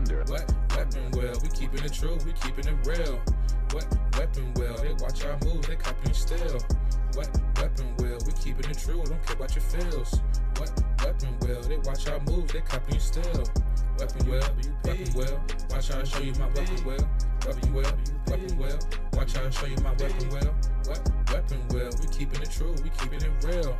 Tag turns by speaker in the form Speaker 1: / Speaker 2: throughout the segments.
Speaker 1: wonder.
Speaker 2: What weapon will? We keeping it true, we keeping it real. What weapon will? They watch our moves, they copying still. What weapon will? We keeping it true, don't care about your feels. What weapon will? They watch our moves, they copying still. Weapon will, watch how I show you my weapon will. Weapon will, watch how I show you my weapon will. What weapon will? We keeping it true, we keeping it real.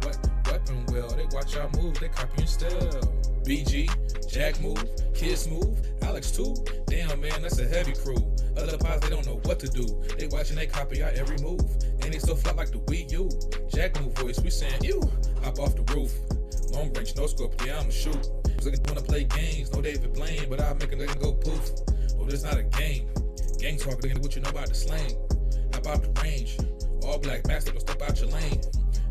Speaker 2: What weapon will? They watch our moves, they copying still. BG, Jack move, Kids move, Alex too. Damn man, that's a heavy crew. Other pods, they don't know what to do. They watching, they copy our every move. And they still fly like the Wii U. Jack move voice, we saying you. Hop off the roof. Long range, no scope, yeah, I'ma shoot. Looking wanna play games, no David Blaine, but I'll make a nigga go poof. Oh, this not a game. Gang talk, nigga, what you know about the slang. Hop out the range. All black master, don't step out your lane.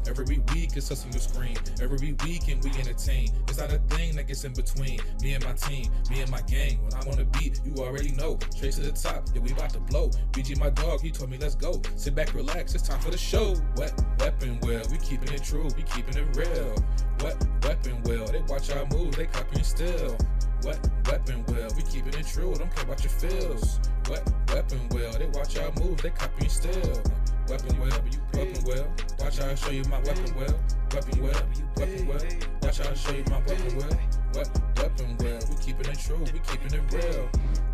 Speaker 2: Every week it's us on your screen. Every weekend we entertain. It's not a thing that gets in between me and my team, me and my gang. When I'm on the beat, you already know. Straight to the top, yeah, we about to blow. BG my dog, he told me let's go. Sit back, relax, it's time for the show. What weapon will? We keeping it true, we keeping it real. What weapon will? They watch our moves, they copying still. What weapon will? We keeping it true, don't care about your feels. What weapon will? They watch our moves, they copying still. Weapon will, watch how I show you my weapon will. Weapon will, watch how I show you my weapon will. What weapon will? We keeping it true, we keeping it real.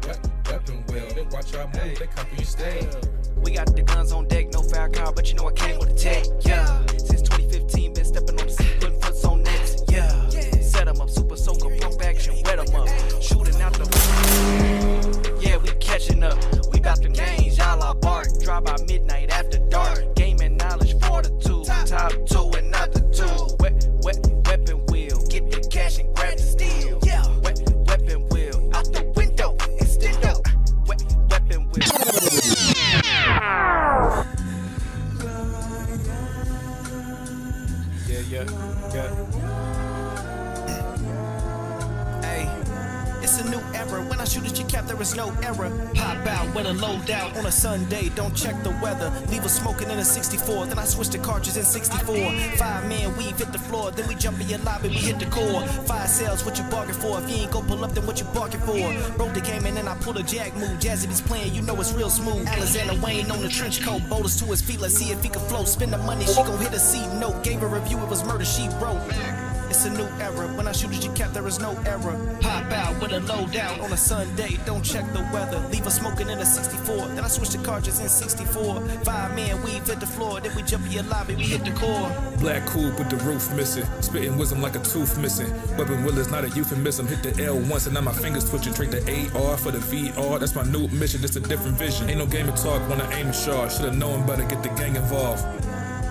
Speaker 2: What weapon will? They watch our moves, they copying still.
Speaker 3: We got the guns on deck, no foul car, but you know I came with a tech, yeah. Since 2015, been stepping on the seat, putting foots on nets, yeah. Set them up, super soaker, pump action, wet them up. Shooting out the... Yeah, we catching up. We bout them games, y'all are bark. Drive by midnight after dark. Gaming knowledge, fortitude. Top two and not the two. Weapon wheel, get the cash and grab the steel. Weapon wheel, out the window, extend up. Weapon wheel. Yeah. Hey, it's a new era. When I shoot at your cap, there is no error. Pop out with a low down on a Sunday. Don't check the weather. Leave us smoking in a 64. Then I switch the cartridge in 64. 5-man weave hit the floor. Then we jump in your lobby, we hit the core. 5 sales, what you bargain for? If you ain't gon' pull up, then what you bargain for? Broke the game and then I pull a jack move. Jazzy beats playing, you know it's real smooth. Alexander Wayne on the trench coat. Boulders to his feet, let's see if he can float. Spend the money, she gon' hit a C note. Gave a review, it was murder, she wrote. It's a new era. When I shoot at your cap, there is no error. Pop out with a low down on a Sunday. Don't check the weather. Leave us smoking in a 64. Then I switch the cartridges in 64. 5-man weave hit the floor. Then we jump in your lobby, we hit the core.
Speaker 2: Black coupe with the roof missing. Spitting wisdom like a tooth missing. Weapon will is not a euphemism. Hit the L once and now my fingers twitching. Trade the AR for the VR. That's my new mission. It's a different vision. Ain't no game of talk when I aim and shot. Should've known better. Get the gang involved.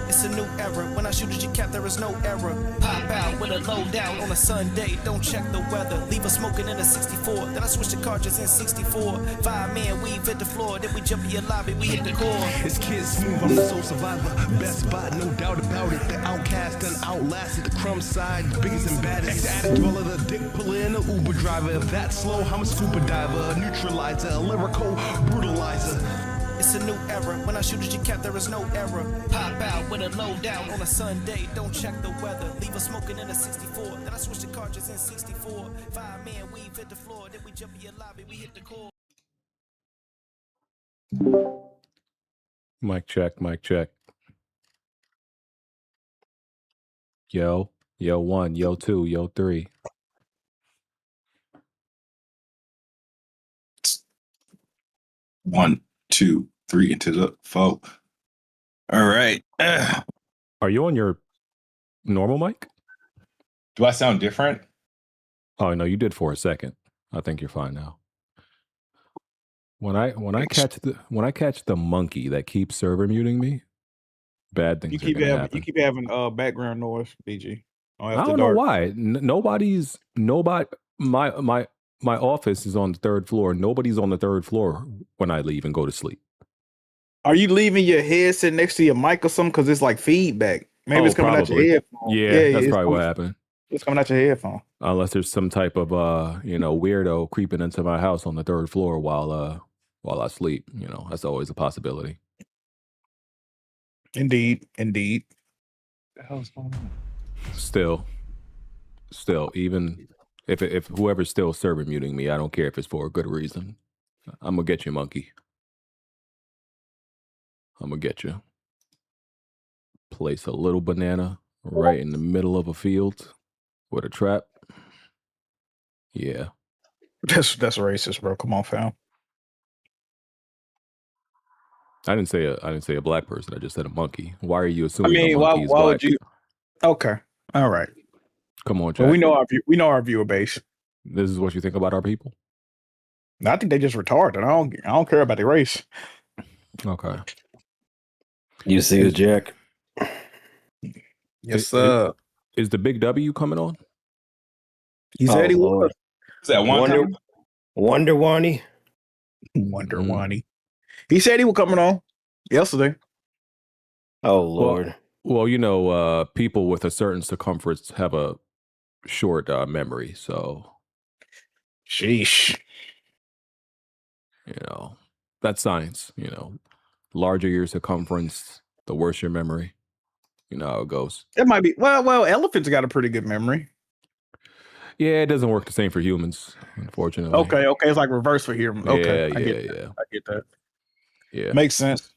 Speaker 3: It's a new era. When I shoot at your cap, there is no error. Pop out with a low down on a Sunday. Don't check the weather. Leave us smoking in a 64. Then I switch the cartridges in 64. 5-man weave hit the floor. Then we jump in your lobby, we hit the core.
Speaker 4: It's Kids Smooth, I'm the soul survivor. Best spot, no doubt about it. The outcast done outlasted the crumb side. Biggest and baddest. Ex-addict dweller, the dick puller, and the Uber driver. If that's slow, I'm a scuba diver. A neutralizer, a lyrical brutalizer.
Speaker 3: It's a new era. When I shoot at your cap, there is no error. Pop out with a low down on a Sunday. Don't check the weather. Leave us smoking in a 64. Then I switch the cartridges in 64. 5-man weave hit the floor. Then we jump in your lobby, we hit the core.
Speaker 1: Mic check, mic check. Yo 1, yo 2, yo 3.
Speaker 5: One, 2, 3 into the 4. All right.
Speaker 1: Are you on your normal mic?
Speaker 5: Do I sound different?
Speaker 1: Oh no, you did for a second. I think you're fine now. When I catch the monkey that keeps server muting me, bad things are gonna happen.
Speaker 6: You keep having background noise, BG.
Speaker 1: I don't know why. My office is on the 3rd floor. Nobody's on the 3rd floor when I leave and go to sleep.
Speaker 6: Are you leaving your headset next to your mic or something? Because it's like feedback. Maybe it's coming out your headphone.
Speaker 1: Yeah, that's probably what happened.
Speaker 6: It's coming out your headphone.
Speaker 1: Unless there's some type of weirdo creeping into my house on the 3rd floor while I sleep. That's always a possibility.
Speaker 6: Indeed.
Speaker 5: What the hell is going on?
Speaker 1: Still, even If whoever's still server muting me, I don't care if it's for a good reason. I'm gonna get you, monkey. I'm gonna get you. Place a little banana right in the middle of a field with a trap. Yeah.
Speaker 6: That's racist, bro. Come on, fam.
Speaker 1: I didn't say a black person. I just said a monkey. Why are you assuming a monkey is
Speaker 6: why
Speaker 1: black?
Speaker 6: would you? Okay, all right.
Speaker 1: Come on,
Speaker 6: But
Speaker 1: Jack.
Speaker 6: we know our viewer base.
Speaker 1: This is what you think about our people?
Speaker 6: I think they just retarded. I don't care about the race.
Speaker 1: Okay.
Speaker 7: You see it, Jack?
Speaker 6: Yes, sir.
Speaker 1: Is the big W coming on?
Speaker 6: He said he
Speaker 7: Lord.
Speaker 6: was.
Speaker 5: Is that one?
Speaker 7: Wonder Wani?
Speaker 6: Wonder Wani. He said he was coming on yesterday.
Speaker 7: Oh Lord.
Speaker 1: Well, you know, people with a certain circumference have a short memory, so
Speaker 6: Sheesh.
Speaker 1: you know that's science. You know, larger your circumference, the worse your memory. You know how it goes.
Speaker 6: It might be. Well, elephants got a pretty good memory.
Speaker 1: Yeah, it doesn't work the same for humans, unfortunately.
Speaker 6: Okay. It's like reverse for humans. Okay,
Speaker 1: Yeah,
Speaker 6: I get that.
Speaker 1: Yeah.
Speaker 6: Makes sense.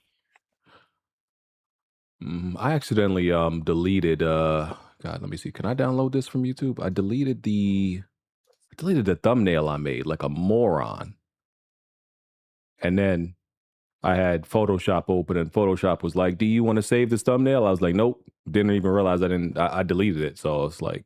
Speaker 1: I accidentally deleted God, let me see. Can I download this from YouTube? I deleted the thumbnail I made like a moron. And then I had Photoshop open and Photoshop was like, "Do you want to save this thumbnail?" I was like, "Nope." Didn't even realize I deleted it. So it's like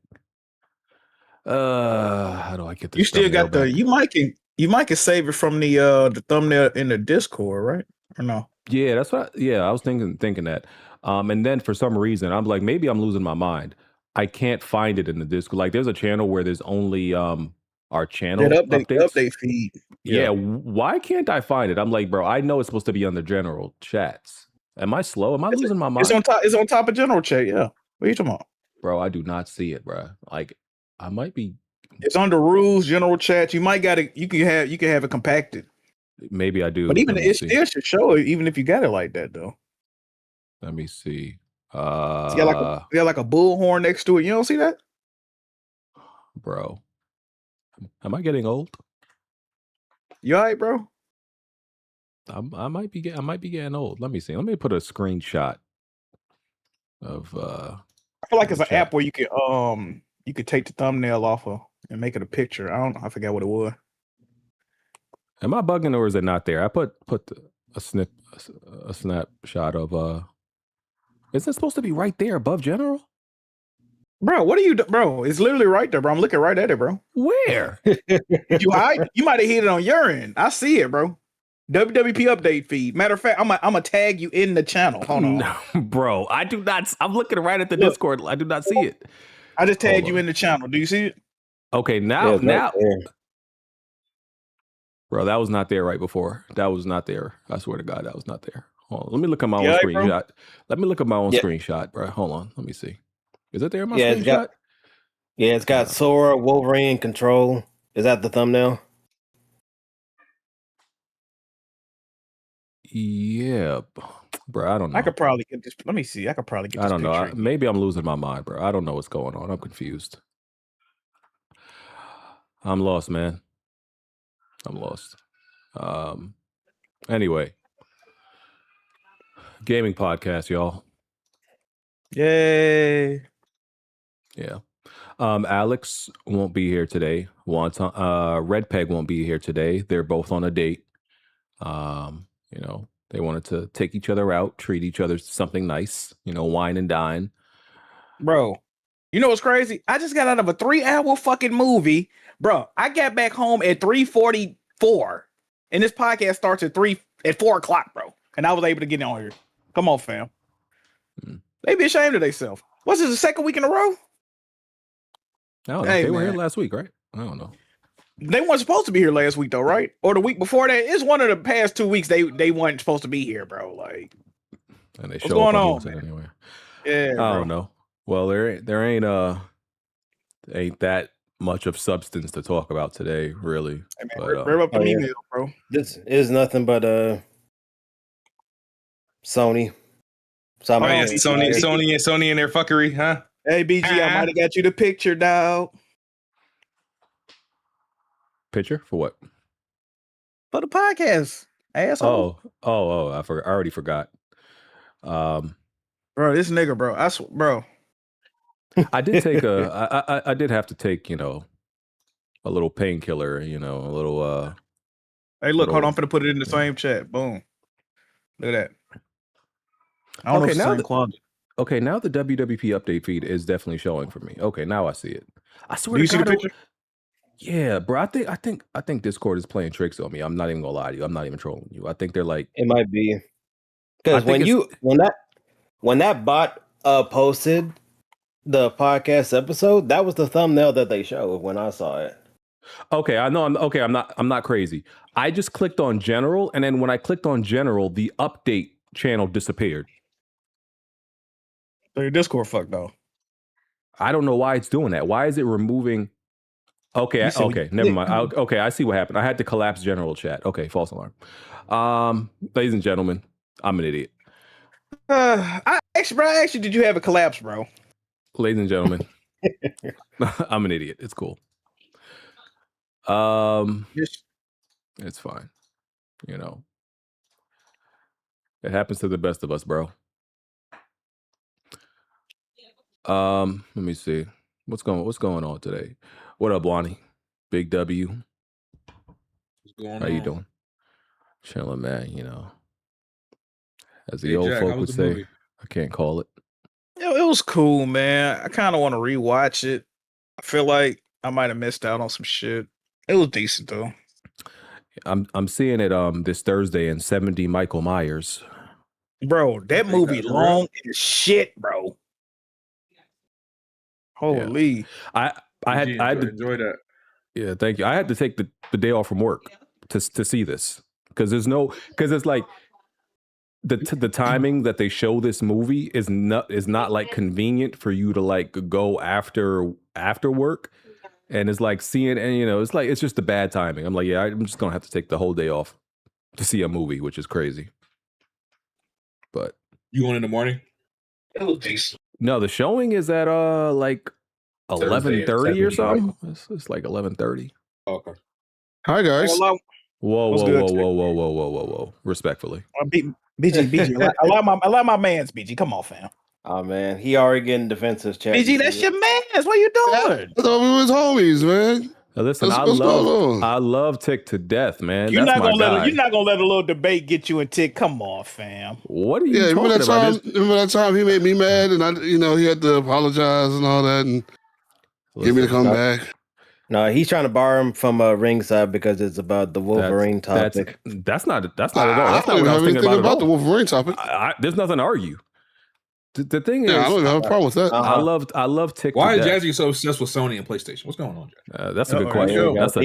Speaker 1: how do I get this?
Speaker 6: You still got
Speaker 1: back?
Speaker 6: you might can save it from the thumbnail in the Discord, right? Or no?
Speaker 1: Yeah, that's what. I was thinking that. And then for some reason, I'm like, maybe I'm losing my mind. I can't find it in the Discord. Like, there's a channel where there's only our channel
Speaker 6: update feed.
Speaker 1: Yeah, why can't I find it? I'm like, bro, I know it's supposed to be on the general chats. Am I slow? Am I losing my mind?
Speaker 6: It's on top of general chat. Yeah. What are you talking about?
Speaker 1: Bro, I do not see it, bro. Like, I might be.
Speaker 6: It's under rules, general chat. You might got it. You can have it compacted.
Speaker 1: Maybe I do.
Speaker 6: But even it still should show it, even if you got it like that, though.
Speaker 1: Let me see.
Speaker 6: It's got like a bullhorn next to it. You don't see that,
Speaker 1: bro? Am I getting old?
Speaker 6: You all right, bro?
Speaker 1: I might be getting old. Let me see. Let me put a screenshot of.
Speaker 6: I feel like it's an app where you could take the thumbnail off of and make it a picture. I forgot what it was.
Speaker 1: Am I bugging or is it not there? I put a snapshot of Isn't it supposed to be right there above general?
Speaker 6: Bro, what are you bro? It's literally right there, bro. I'm looking right at it, bro.
Speaker 1: Where?
Speaker 6: You hide? You might have hit it on your end. I see it, bro. WWP update feed. Matter of fact, I'm gonna tag you in the channel. Hold on.
Speaker 1: No, bro. I do not. I'm looking right at the Discord. I do not see it.
Speaker 6: I just tagged you in the channel. Do you see it?
Speaker 1: Okay, now. Bro, that was not there right before. That was not there. I swear to God, that was not there. Hold on. Let me look at my own screenshot. Let me look at my own screenshot, bro. Hold on. Let me see. Is it there in my screenshot?
Speaker 7: It's got Sora, Wolverine, Control. Is that the thumbnail?
Speaker 1: Yeah, bro. I don't know.
Speaker 6: I could probably get this. Let me see. I could probably get this.
Speaker 1: I don't know. Maybe I'm losing my mind, bro. I don't know what's going on. I'm confused. I'm lost, man. I'm lost. Anyway, gaming podcast, y'all.
Speaker 6: Yay.
Speaker 1: Yeah. Alex won't be here today. Red Peg won't be here today. They're both on a date. You know, they wanted to take each other out, treat each other to something nice, you know, wine and dine.
Speaker 6: Bro, you know what's crazy? I just got out of a 3-hour fucking movie. Bro, I got back home at 3:44. And this podcast starts at 4 o'clock, bro. And I was able to get on here. Come on, fam. They be ashamed of themselves. What's this, the second week in a row?
Speaker 1: I don't know. They were here last week, right? I don't know.
Speaker 6: They weren't supposed to be here last week, though, right? Or the week before that. It's one of the past 2 weeks they weren't supposed to be here, bro. Like,
Speaker 1: and they
Speaker 6: what's going on,
Speaker 1: anyway.
Speaker 6: Yeah,
Speaker 1: I don't know. Well, there ain't that much of substance to talk about today, really.
Speaker 6: Hey, man, rev up the email, bro.
Speaker 7: This is nothing but Sony.
Speaker 5: Sony and their fuckery, huh?
Speaker 6: Hey, BG, I might have got you the picture, dog.
Speaker 1: Picture for what?
Speaker 6: For the podcast, asshole.
Speaker 1: I forgot. I already forgot.
Speaker 6: Bro, this nigga, bro. Bro.
Speaker 1: I did take I did have to take, you know, a little painkiller, you know, a little
Speaker 6: Hey, look, hold
Speaker 1: little-
Speaker 6: on. I'm finna put it in the same chat. Boom. Look at that. I don't know if
Speaker 1: Okay,
Speaker 6: it's the
Speaker 1: now
Speaker 6: same quality.
Speaker 1: Okay, now the WWP update feed is definitely showing for me. Okay, now I see it. I swear
Speaker 6: Do you
Speaker 1: to
Speaker 6: see the
Speaker 1: God,
Speaker 6: picture?
Speaker 1: yeah, bro. I think Discord is playing tricks on me. I'm not even gonna lie to you. I'm not even trolling you. I think they're like,
Speaker 7: It might be
Speaker 1: I
Speaker 7: because
Speaker 1: think
Speaker 7: when that bot posted the podcast episode, that was the thumbnail that they showed when I saw it.
Speaker 1: okay, I know. I'm not crazy. I just clicked on general, and then when I clicked on general, the update channel disappeared.
Speaker 6: So your Discord fucked though.
Speaker 1: I don't know why it's doing that. Why is it removing? Okay,
Speaker 6: You said
Speaker 1: okay, never mind. Okay, I see what happened. I had to collapse general chat. Okay, false alarm. Ladies and gentlemen, I'm an idiot.
Speaker 6: I asked you, did you have a collapse, bro?
Speaker 1: Ladies and gentlemen, I'm an idiot. It's cool.
Speaker 6: Yes.
Speaker 1: It's fine. You know, it happens to the best of us, bro. Let me see. What's going on today? What up, Wani? Big W.
Speaker 2: What's going on?
Speaker 1: How you doing? Chilling, man. You know, as the
Speaker 2: Hey,
Speaker 1: old
Speaker 2: Jack,
Speaker 1: folk
Speaker 2: how was
Speaker 1: would
Speaker 2: the
Speaker 1: say,
Speaker 2: movie?
Speaker 1: I can't call it.
Speaker 6: It was cool, man. I kind of want to rewatch it. I feel like I might have missed out on some shit. It was decent though.
Speaker 1: I'm seeing it this Thursday in 70 Michael Myers.
Speaker 6: Bro, that
Speaker 2: think
Speaker 6: movie
Speaker 2: that's
Speaker 6: long as shit, bro. Holy.
Speaker 1: I had to
Speaker 2: enjoy that.
Speaker 1: Yeah, thank you. I had to take the day off from work to see this because it's like the timing that they show this movie is not like convenient for you to like go after work, and it's like seeing, and you know, it's just the bad timing. I'm like, yeah, I'm just gonna have to take the whole day off to see a movie, which is crazy. But
Speaker 2: You going in the morning?
Speaker 6: It was decent.
Speaker 1: no, the showing is at like 11:30 or something. It's like 11:30.
Speaker 2: Okay.
Speaker 8: Hi guys.
Speaker 6: Hello.
Speaker 1: Whoa,
Speaker 6: What's
Speaker 1: whoa,
Speaker 6: good,
Speaker 1: whoa,
Speaker 6: Tick?
Speaker 1: whoa, whoa, whoa, whoa, whoa, whoa! Respectfully,
Speaker 6: BG. Allow my man's BG. Come on, fam.
Speaker 7: Oh man, he already getting defensive chat.
Speaker 6: BG, that's your man's. What you doing?
Speaker 8: I thought we was homies, man.
Speaker 1: now, listen,
Speaker 8: What's going on?
Speaker 1: I love Tick to death, man.
Speaker 6: You're
Speaker 1: That's
Speaker 6: not
Speaker 1: my
Speaker 6: gonna
Speaker 1: guy.
Speaker 6: you're not gonna let a little debate get you and Tick. Come on, fam.
Speaker 1: What are you
Speaker 8: Yeah, remember
Speaker 1: talking
Speaker 8: that
Speaker 1: about?
Speaker 8: time? Remember that time he made me mad, and he had to apologize and all that, and get me to come back.
Speaker 7: No, he's trying to borrow him from ringside because it's about the Wolverine topic.
Speaker 1: That's not at all. That's
Speaker 8: I
Speaker 1: not
Speaker 8: don't
Speaker 1: what I was
Speaker 8: have
Speaker 1: thinking
Speaker 8: anything
Speaker 1: about
Speaker 8: about
Speaker 1: at
Speaker 8: the
Speaker 1: all.
Speaker 8: Wolverine topic.
Speaker 1: There's nothing to argue. The thing is,
Speaker 8: Yeah, I don't have a problem with that.
Speaker 1: I love Tick.
Speaker 2: Why
Speaker 1: to
Speaker 2: is
Speaker 1: death.
Speaker 2: Jazzy so obsessed with Sony and PlayStation? What's going on, Jack?
Speaker 1: That's a good
Speaker 6: Uh-oh,
Speaker 1: question.
Speaker 2: here we go.
Speaker 1: That's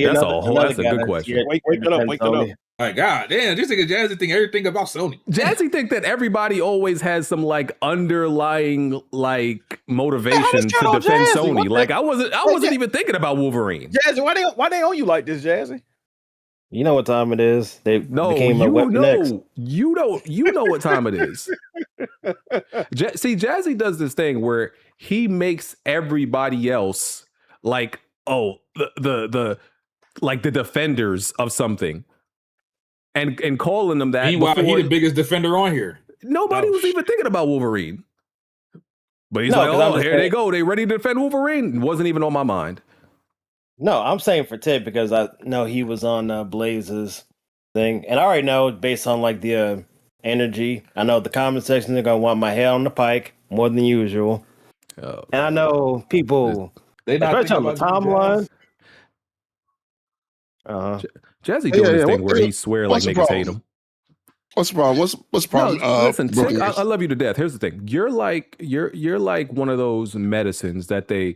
Speaker 1: a good question.
Speaker 6: Wake it up, wake it up.
Speaker 2: Like, God damn, this nigga Jazzy think everything about Sony.
Speaker 1: Jazzy think that everybody always has some like underlying like motivation to
Speaker 6: on
Speaker 1: defend
Speaker 6: Jazzy?
Speaker 1: Sony.
Speaker 6: What
Speaker 1: Like I wasn't even thinking about Wolverine.
Speaker 6: Jazzy, why they on you like this, Jazzy?
Speaker 7: You know what time it is? They
Speaker 1: No,
Speaker 7: became a
Speaker 1: you
Speaker 7: Weapon X.
Speaker 1: know, you know what time it is. See, Jazzy does this thing where he makes everybody else like, oh, the like the defenders of something, and calling them that.
Speaker 2: Meanwhile,
Speaker 1: before
Speaker 2: he the biggest defender on here.
Speaker 1: nobody
Speaker 2: Oh,
Speaker 1: was even thinking about Wolverine. But he's
Speaker 7: No,
Speaker 1: like,
Speaker 7: 'cause I'm
Speaker 1: oh,
Speaker 7: just
Speaker 1: here they
Speaker 7: saying-
Speaker 1: go. They ready to defend Wolverine. Wasn't even on my mind.
Speaker 7: No, I'm saying for Ted because I know he was on Blaze's thing, and I already know based on like the energy. I know the comment section they're gonna want my head on the pike more than usual,
Speaker 1: Oh,
Speaker 7: and I know people,
Speaker 2: They not
Speaker 7: especially on
Speaker 2: thinking
Speaker 7: the
Speaker 2: about you,
Speaker 7: timeline. Uh-huh.
Speaker 1: Jazzy
Speaker 8: Yeah,
Speaker 1: doing this
Speaker 8: yeah,
Speaker 1: thing where
Speaker 8: what-
Speaker 1: he swear like
Speaker 8: what's the
Speaker 1: niggas hate
Speaker 8: problem?
Speaker 1: him.
Speaker 8: What's the problem? What's the problem?
Speaker 1: No, listen, Tick,
Speaker 8: Brooklyn?
Speaker 1: I love you to death. Here's the thing: you're like one of those medicines that they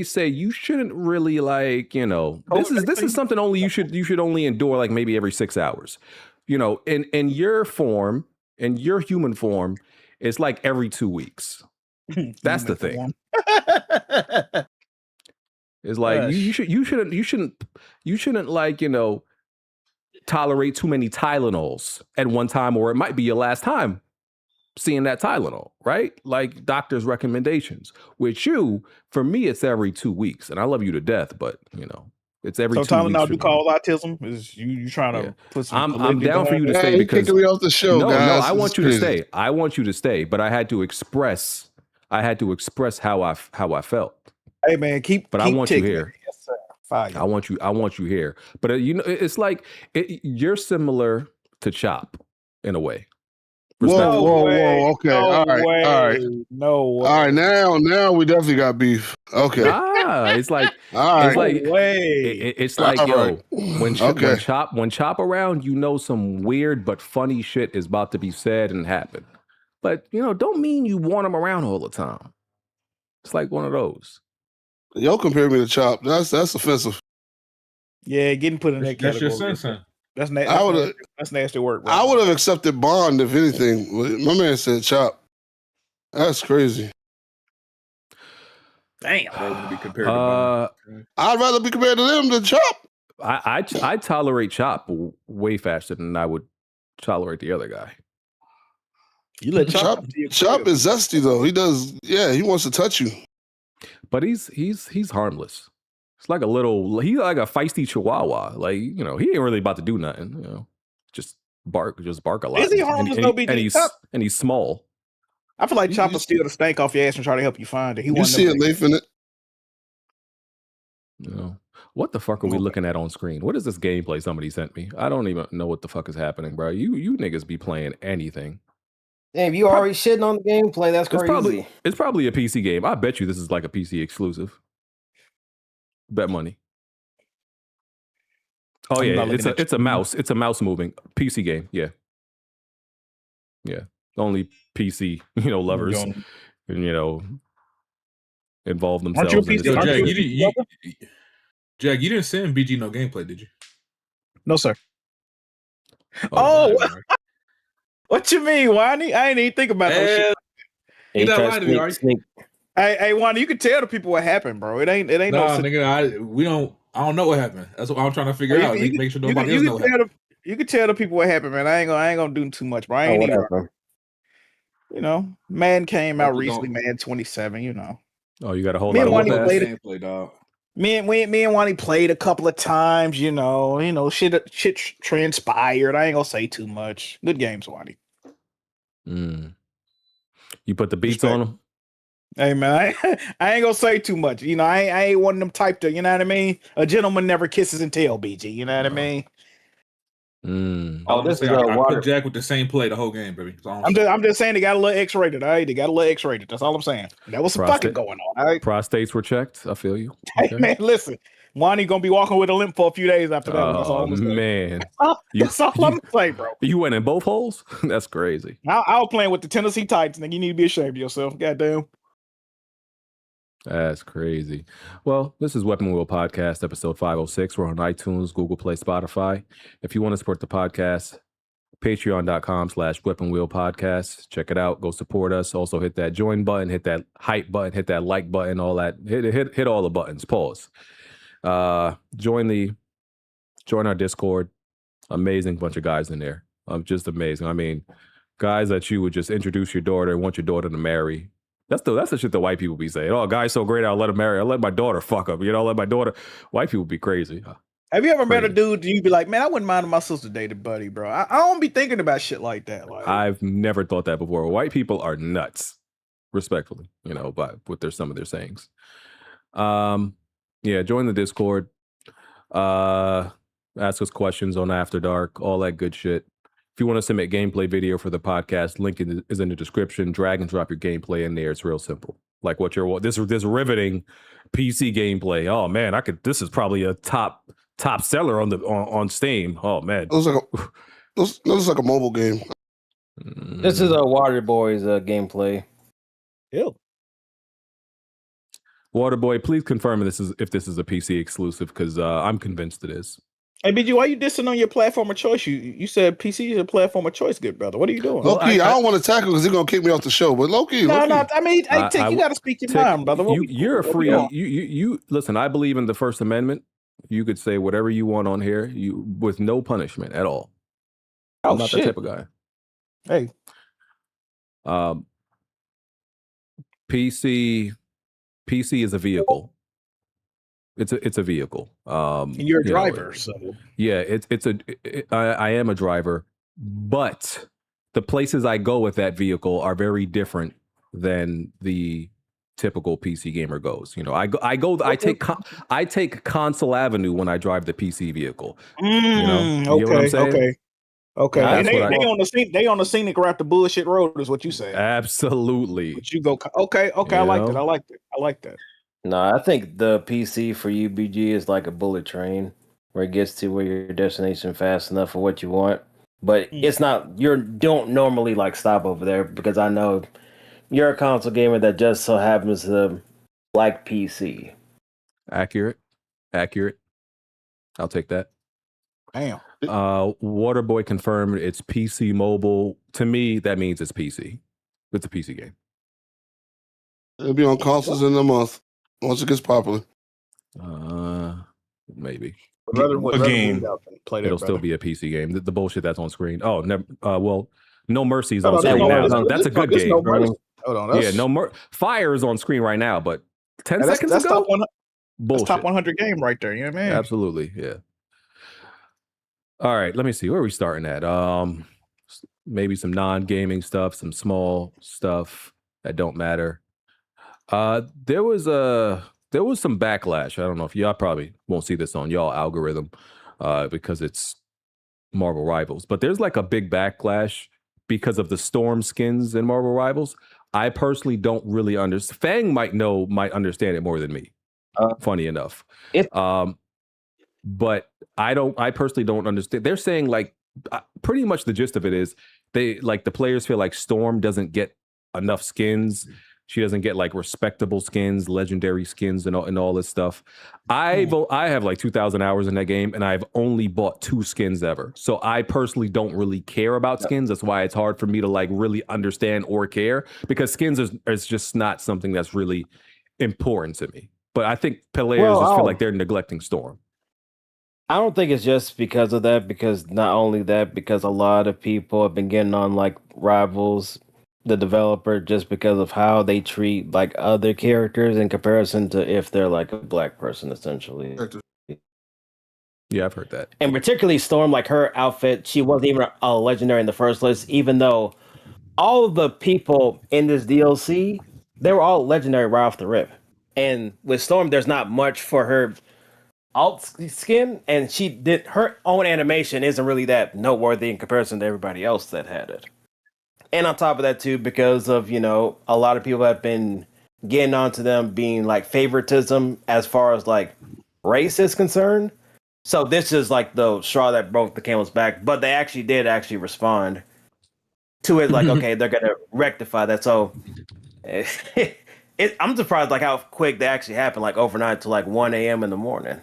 Speaker 1: say you shouldn't really like. You know, this is something only you should only endure like maybe every 6 hours. You know, in your form, in your human form, it's like every 2 weeks. That's the thing. It's like you shouldn't like, you know, tolerate too many Tylenols at one time, or it might be your last time seeing that Tylenol, right? Like doctor's recommendations. With you, for me, it's every 2 weeks, and I love you to death, but you know, It's every
Speaker 6: So
Speaker 1: 2 weeks.
Speaker 6: Tylenol
Speaker 1: for
Speaker 6: do
Speaker 1: me.
Speaker 6: cause autism? Is you trying to
Speaker 1: Yeah.
Speaker 6: put some?
Speaker 1: I'm down for you to
Speaker 8: Hey,
Speaker 1: stay
Speaker 8: you
Speaker 1: because
Speaker 8: kicking me off the show,
Speaker 1: no,
Speaker 8: guys.
Speaker 1: I want
Speaker 8: It's
Speaker 1: you to
Speaker 8: crazy.
Speaker 1: stay. I want you to stay, but I had to express how I felt.
Speaker 6: Hey man, keep.
Speaker 1: But I
Speaker 6: keep
Speaker 1: want you
Speaker 6: ticking.
Speaker 1: here.
Speaker 6: Yes, sir. Fire.
Speaker 1: I want you here. But you know, it's like you're similar to Chop in a way.
Speaker 8: Whoa, whoa, whoa. Okay.
Speaker 6: No
Speaker 8: All right.
Speaker 6: way.
Speaker 8: All right.
Speaker 6: No way.
Speaker 8: All right. Now we definitely got beef. Okay.
Speaker 1: It's like
Speaker 8: All right.
Speaker 1: it's like
Speaker 6: No way.
Speaker 1: it's like
Speaker 8: All
Speaker 1: yo,
Speaker 8: right.
Speaker 1: when
Speaker 8: Okay.
Speaker 1: Chop around, you know some weird but funny shit is about to be said and happen. But you know, don't mean you want him around all the time. It's like one of those.
Speaker 8: Y'all compare me to Chop. That's offensive.
Speaker 6: Yeah, getting put in that
Speaker 9: That's your
Speaker 6: category.
Speaker 9: son.
Speaker 6: That's
Speaker 8: I would've-
Speaker 6: that's nasty work, bro.
Speaker 8: I would have accepted Bond if anything. My man said Chop. That's crazy.
Speaker 6: Damn.
Speaker 9: Rather than be compared to Bond.
Speaker 8: I'd rather be compared to them than Chop.
Speaker 1: I tolerate Chop way faster than I would tolerate the other guy.
Speaker 6: You let
Speaker 8: Chop is zesty though. He does. Yeah, he wants to touch you.
Speaker 1: But he's harmless. It's like he's like a feisty chihuahua. Like, you know, he ain't really about to do nothing, you know. Just bark a lot.
Speaker 6: Is he harmless though, BG?
Speaker 1: And he's small.
Speaker 6: I feel like Chop will steal the stank off your ass and try to help you find it.
Speaker 8: You see it, Leif, in it.
Speaker 1: You know. What the fuck are we looking at on screen? What is this gameplay somebody sent me? I don't even know what the fuck is happening, bro. You niggas be playing anything.
Speaker 7: Damn, you already shitting on the gameplay. That's crazy.
Speaker 1: It's probably a PC game. I bet you this is like a PC exclusive. Bet money. Oh yeah, it's a mouse. It's a mouse moving PC game. Yeah, yeah. Only PC, you know, lovers, and you know, involve themselves.
Speaker 6: Aren't you a PC?
Speaker 9: Jack, you didn't send BG no gameplay, did you?
Speaker 6: No, sir.
Speaker 9: Oh,
Speaker 6: what you mean, Wani? I ain't even think about that shit.
Speaker 9: You not lying to me, are you?
Speaker 6: Hey, Wani, you can tell the people what happened, bro. It ain't
Speaker 9: no nigga. I don't know what happened. That's what I'm trying to figure out. Make sure nobody else knows.
Speaker 6: You can tell the people what happened, man. I ain't gonna do too much, bro. I ain't even. You know, man came out recently, man, 27. You know.
Speaker 1: Oh, you got a whole lot of
Speaker 6: gameplay, dog. Me and Wani played a couple of times. You know, shit transpired. I ain't gonna say too much. Good games, Wani.
Speaker 1: You put the beats on them.
Speaker 6: Hey man, I ain't gonna say too much. You know, I ain't one of them type to. You know what I mean? A gentleman never kisses and tell, BG. You know what I mean?
Speaker 9: Oh, this is I put Jack with the same play the whole game, baby.
Speaker 6: I'm just saying they got a little X-rated. All right, they got a little X-rated. That's all I'm saying. That was some fucking going on. All right,
Speaker 1: prostates were checked. I feel you.
Speaker 6: Okay. Hey man, listen, Wani gonna be walking with a limp for a few days after that. That's all I'm saying.
Speaker 1: Man,
Speaker 6: that's all I'm saying, bro.
Speaker 1: You went in both holes. That's crazy.
Speaker 6: I was playing with the Tennessee Titans, and you need to be ashamed of yourself. Goddamn.
Speaker 1: That's crazy. Well, this is Weapon Wheel Podcast, episode 506. We're on iTunes, Google Play, Spotify. If you want to support the podcast, patreon.com/Weapon Wheel Podcast. Check it out. Go support us. Also hit that join button, hit that hype button, hit that like button, all that. Hit all the buttons. Pause. Join our Discord. Amazing bunch of guys in there. Just amazing. I mean, guys that you would just introduce your daughter and want your daughter to marry. That's the shit that white people be saying. Oh, a guy's so great, I'll let him marry. I'll let my daughter fuck up. You know, I'll let my daughter. White people be crazy.
Speaker 6: Have you ever met a dude you be like, man, I wouldn't mind if my sister dated Buddy, bro. I don't be thinking about shit like that. Like,
Speaker 1: I've never thought that before. White people are nuts, respectfully, you know, with some of their sayings. Yeah, join the Discord. Ask us questions on After Dark, all that good shit. If you want to submit gameplay video for the podcast, link is in the description. Drag and drop your gameplay in there. It's real simple. Like this riveting PC gameplay. Oh man, this is probably a top seller on Steam. Oh man,
Speaker 8: It looks like a mobile game.
Speaker 7: This is a Water Boys gameplay.
Speaker 6: Ew.
Speaker 1: Waterboy, please confirm if this is a PC exclusive, because I'm convinced it is.
Speaker 6: Hey, BG, why you dissing on your platform of choice? You said PC is a platform of choice, good brother. What are you doing?
Speaker 8: Low-key, I don't want to tackle because he's gonna kick me off the show. But low-key,
Speaker 6: no. I mean, hey, Tick, you got to speak your mind, brother.
Speaker 1: You're free. You listen. I believe in the First Amendment. You could say whatever you want on here, with no punishment at all. I'm not that type of guy.
Speaker 6: Hey,
Speaker 1: PC is a vehicle. It's a vehicle.
Speaker 6: And you're a
Speaker 1: you know,
Speaker 6: driver, so
Speaker 1: yeah, I am a driver, but the places I go with that vehicle are very different than the typical PC gamer goes. You know, I take Console Avenue when I drive the PC vehicle. You know what I'm saying?
Speaker 6: Okay.
Speaker 1: That's
Speaker 6: And they
Speaker 1: what I-
Speaker 6: on the scene, they on the scenic route to bullshit road is what you say.
Speaker 1: Absolutely.
Speaker 6: But you go okay. I like that. I like that.
Speaker 7: No, I think the PC for UBG is like a bullet train where it gets to where your destination fast enough for what you want. But it's not, you don't normally like stop over there because I know you're a console gamer that just so happens to like PC.
Speaker 1: Accurate. I'll take that.
Speaker 6: Damn.
Speaker 1: Waterboy confirmed it's PC mobile. To me, that means it's PC. It's a PC game.
Speaker 8: It'll be on consoles in a month once it gets popular.
Speaker 1: Maybe.
Speaker 8: A game.
Speaker 1: It'll still be a PC game. The bullshit that's on screen. Oh, never. Well, No Mercy's
Speaker 6: No,
Speaker 1: on screen
Speaker 6: no,
Speaker 1: now.
Speaker 6: no,
Speaker 1: That's a good
Speaker 6: there's
Speaker 1: game.
Speaker 6: No Mercy. Hold on.
Speaker 1: Yeah, Fire is on screen right now, but 10
Speaker 6: that's
Speaker 1: seconds ago?
Speaker 6: top 100.
Speaker 1: Bullshit.
Speaker 6: That's top 100 game right there. You know what I mean?
Speaker 1: Absolutely, yeah. All right, let me see. Where are we starting at? Maybe some non-gaming stuff, some small stuff that don't matter. There was some backlash. I don't know if y'all probably won't see this on y'all algorithm because it's Marvel Rivals, but there's like a big backlash because of the Storm skins in Marvel Rivals. I personally don't really understand. Fang might understand it more than me. Funny enough. But I personally don't understand. They're saying like pretty much the gist of it is they like the players feel like Storm doesn't get enough skins. She doesn't get like respectable skins, legendary skins, and all this stuff. I have like 2,000 hours in that game, and I've only bought 2 skins ever. So I personally don't really care about skins. That's why it's hard for me to like really understand or care, because skins is just not something that's really important to me. But I think players just feel like they're neglecting Storm.
Speaker 7: I don't think it's just because of that, because not only that, because a lot of people have been getting on like Rivals, the developer, just because of how they treat like other characters in comparison to if they're like a black person, essentially.
Speaker 1: Yeah, I've heard that.
Speaker 7: And particularly Storm, like her outfit, she wasn't even a legendary in the first place, even though all of the people in this DLC, they were all legendary right off the rip. And with Storm, there's not much for her alt skin, and her own animation isn't really that noteworthy in comparison to everybody else that had it. And on top of that too, because of, you know, a lot of people have been getting onto them being like favoritism as far as like race is concerned. So this is like the straw that broke the camel's back, but they did respond to it like, okay, they're gonna rectify that. So I'm surprised like how quick they actually happened, like overnight to like 1 a.m. in the morning.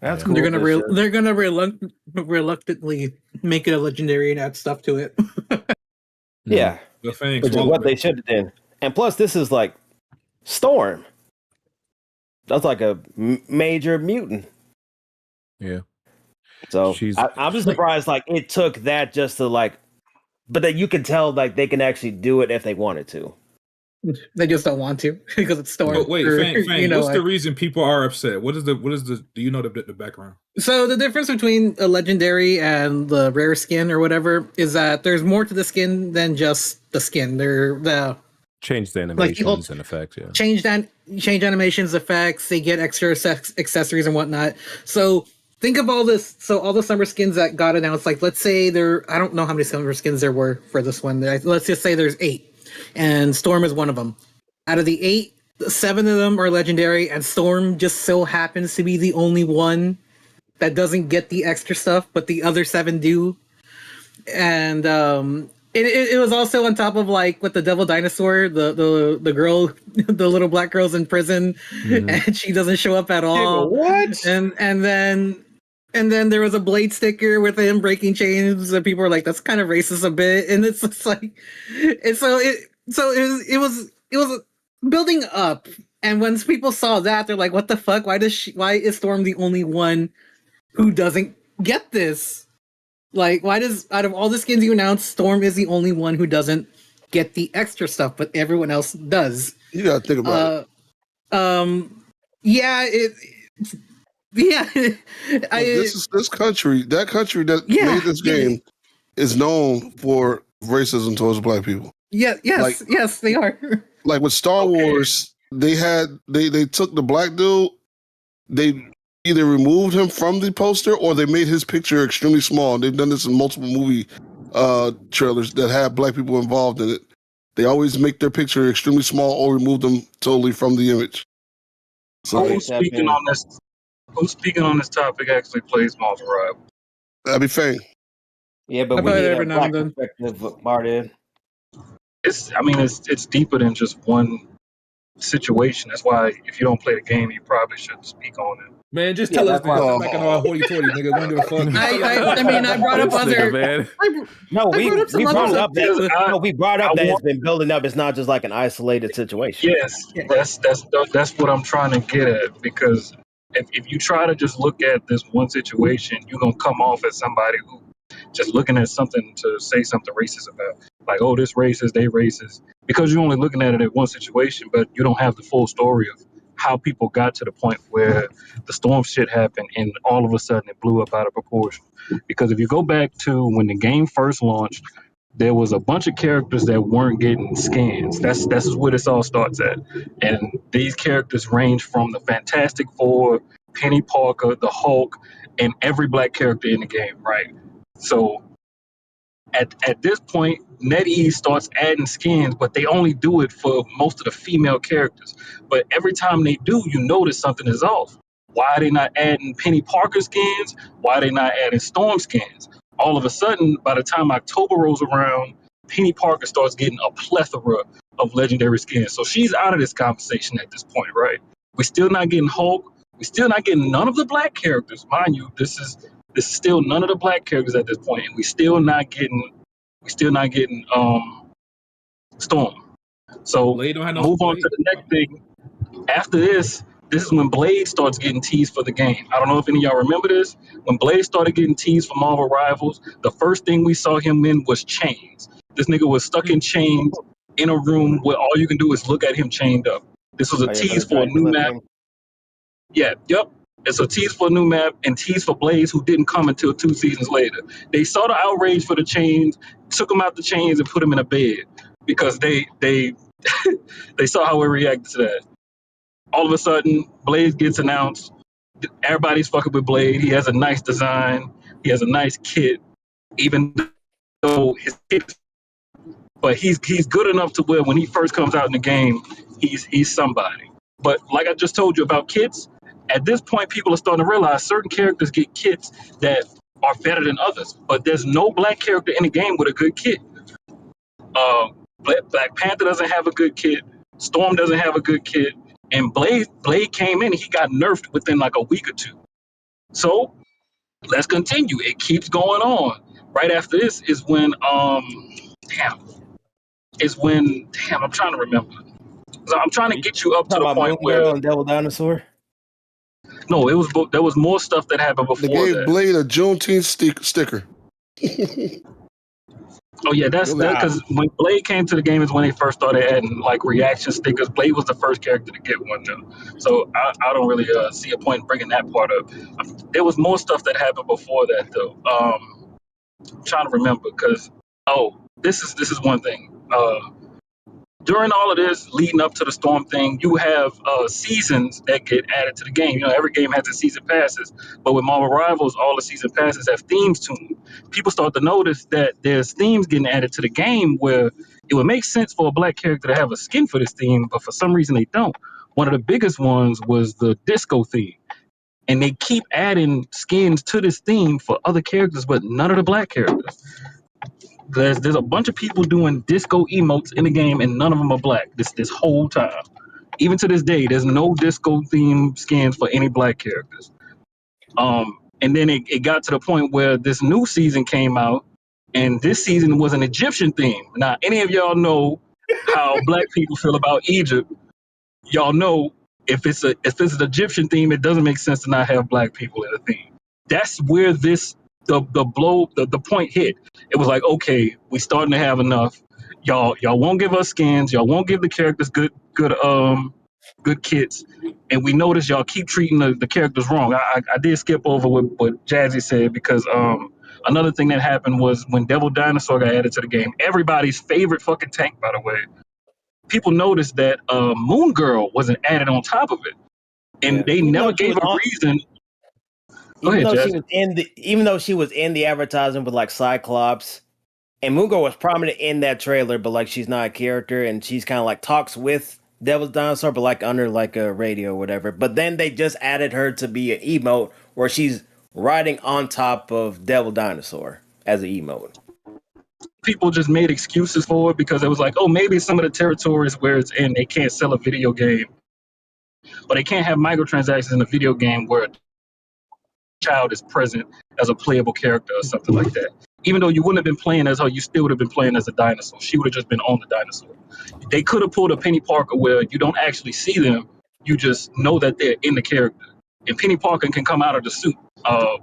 Speaker 7: That's cool.
Speaker 10: They're gonna reluctantly make it a legendary and add stuff to it.
Speaker 7: Yeah, which is what they should have done. And plus, this is like Storm. That's like a major mutant.
Speaker 1: Yeah.
Speaker 7: So I'm just surprised like it took that just to like, but that you can tell like they can actually do it if they wanted to.
Speaker 10: They just don't want to because it's Storm.
Speaker 9: But wait, Fang,
Speaker 10: you know,
Speaker 9: what's the reason people are upset? What is the do you know the background?
Speaker 10: So the difference between a legendary and the rare skin or whatever is that there's more to the skin than just the skin. They're the
Speaker 1: changed the animations and effects, yeah.
Speaker 10: Change animations, effects, they get extra accessories and whatnot. So think of all this. So all the summer skins that got announced, like let's say I don't know how many summer skins there were for this one. Let's just say there's 8. And Storm is one of them. Out of the 8, 7 of them are legendary, and Storm just so happens to be the only one that doesn't get the extra stuff, but the other 7 do. And it was also on top of like with the Devil Dinosaur, the girl, the little black girl's in prison, and she doesn't show up at all.
Speaker 6: What?
Speaker 10: And then there was a Blade sticker with him breaking chains, and people were like, "That's kind of racist a bit." And it's just like, and so it was building up. And once people saw that, they're like, "What the fuck? Why is Storm the only one who doesn't get this? Like, why does out of all the skins you announced, Storm is the only one who doesn't get the extra stuff, but everyone else does?"
Speaker 8: You gotta think about it.
Speaker 10: Yeah,
Speaker 8: This country, that country that made this game is known for racism towards black people.
Speaker 10: Yeah, yes, they are.
Speaker 8: Like with Star Wars, they took the black dude, they either removed him from the poster or they made his picture extremely small. They've done this in multiple movie trailers that have black people involved in it. They always make their picture extremely small or remove them totally from the image. So
Speaker 11: who's speaking on this topic actually plays Marvel Rivals?
Speaker 8: That'd be Fang.
Speaker 7: Yeah, but we need a black perspective, Martin.
Speaker 11: It's deeper than just one situation. That's why if you don't play the game, you probably shouldn't speak on it.
Speaker 9: Man, just tell us, man. I'm back in our hoity-toity, nigga. We don't give a fuck.
Speaker 10: I brought up other.
Speaker 7: We brought up that it's been building up. It's not just like an isolated situation.
Speaker 11: Yes, that's what I'm trying to get at. Because if you try to just look at this one situation, you're gonna come off as somebody who just looking at something to say something racist about. Like, oh, this racist, they racist. Because you're only looking at it at one situation, but you don't have the full story of how people got to the point where the storm shit happened and all of a sudden it blew up out of proportion. Because if you go back to when the game first launched, there was a bunch of characters that weren't getting scans. That's where this all starts at. And these characters range from the Fantastic Four, Penny Parker, the Hulk, and every black character in the game, right? So at this point, NetEase starts adding skins, but they only do it for most of the female characters. But every time they do, you notice something is off. Why are they not adding Penny Parker skins? Why are they not adding Storm skins? All of a sudden, by the time October rolls around, Penny Parker starts getting a plethora of legendary skins. So she's out of this conversation at this point, right? We're still not getting Hulk. We're still not getting none of the black characters. Mind you, this is still none of the black characters at this point, and we're still not getting Storm. So move on to the next thing. After this is when Blade starts getting teased for the game. I don't know if any of y'all remember this. When Blade started getting teased for Marvel Rivals, the first thing we saw him in was chains. This nigga was stuck in chains in a room where all you can do is look at him chained up. This was a tease for a new map. It's a tease for a new map and tease for Blaze, who didn't come until 2 seasons later. They saw the outrage for the chains, took him out the chains and put him in a bed because they saw how we reacted to that. All of a sudden, Blaze gets announced. Everybody's fucking with Blade. He has a nice design. He has a nice kit, even though his kit. But he's good enough to where when he first comes out in the game, he's somebody. But like I just told you about kits, at this point, people are starting to realize certain characters get kits that are better than others. But there's no black character in the game with a good kit. Black Panther doesn't have a good kit. Storm doesn't have a good kit. And Blade came in and he got nerfed within like a week or two. So let's continue. It keeps going on. Right after this is when I'm trying to remember. So I'm trying to get you up to the point where
Speaker 7: Devil Dinosaur.
Speaker 11: No, there was more stuff that happened before.
Speaker 8: They gave
Speaker 11: that.
Speaker 8: Blade a Juneteenth sticker.
Speaker 11: Oh yeah, that's because when Blade came to the game is when they first started adding like reaction stickers. Blade was the first character to get one though, so I don't really see a point in bringing that part up. There was more stuff that happened before that though. I'm trying to remember because this is one thing. During all of this, leading up to the Storm thing, you have seasons that get added to the game. You know, every game has its season passes, but with Marvel Rivals, all the season passes have themes to them. People start to notice that there's themes getting added to the game where it would make sense for a black character to have a skin for this theme, but for some reason they don't. One of the biggest ones was the disco theme. And they keep adding skins to this theme for other characters, but none of the black characters. There's a bunch of people doing disco emotes in the game, and none of them are black. This whole time, even to this day, there's no disco theme skins for any black characters. And then it got to the point where this new season came out, and this season was an Egyptian theme. Now, any of y'all know how black people feel about Egypt? Y'all know if it's an Egyptian theme, it doesn't make sense to not have black people in the theme. That's where the point hit. It was like, okay, we starting to have enough. Y'all won't give us skins. Y'all won't give the characters good good kits, and we noticed y'all keep treating the characters wrong. I did skip over what Jazzy said because another thing that happened was when Devil Dinosaur got added to the game, everybody's favorite fucking tank, by the way, people noticed that Moon Girl wasn't added on top of it, and they never gave a reason.
Speaker 7: Even though she was in the advertisement with like Cyclops, and Moon Girl was prominent in that trailer, but like she's not a character, and she's kind of like talks with Devil's Dinosaur, but like under like a radio or whatever. But then they just added her to be an emote where she's riding on top of Devil Dinosaur as an emote.
Speaker 11: People just made excuses for it because it was like, oh, maybe some of the territories where it's in, they can't sell a video game, but they can't have microtransactions in a video game where a child is present as a playable character or something like that. Even though you wouldn't have been playing as her, you still would have been playing as a dinosaur. She would have just been on the dinosaur. They could have pulled a Penny Parker where you don't actually see them, you just know that they're in the character. And Penny Parker can come out of the suit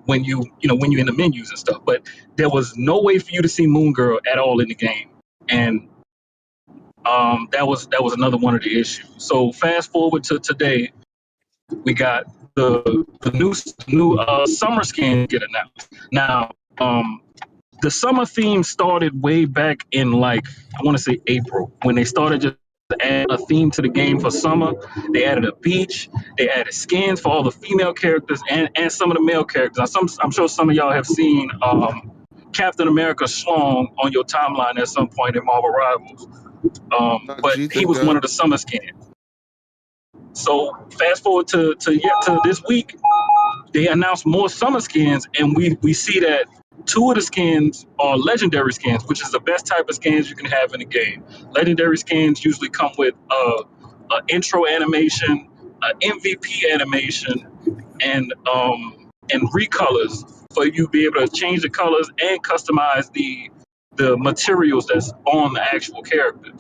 Speaker 11: when you're in the menus and stuff. But there was no way for you to see Moon Girl at all in the game, and that was another one of the issues. So fast forward to today, we got the new summer skin get announced. Now, the summer theme started way back in like I want to say April when they started just add a theme to the game for summer. They added a beach. They added skins for all the female characters and some of the male characters. I'm sure some of y'all have seen Captain America Schlong on your timeline at some point in Marvel Rivals. But he was one of the summer skins. So fast forward to this week, they announced more summer skins, and we see that 2 of the skins are legendary skins, which is the best type of skins you can have in the game. Legendary skins usually come with an intro animation, an MVP animation, and recolors for you to be able to change the colors and customize the materials that's on the actual character.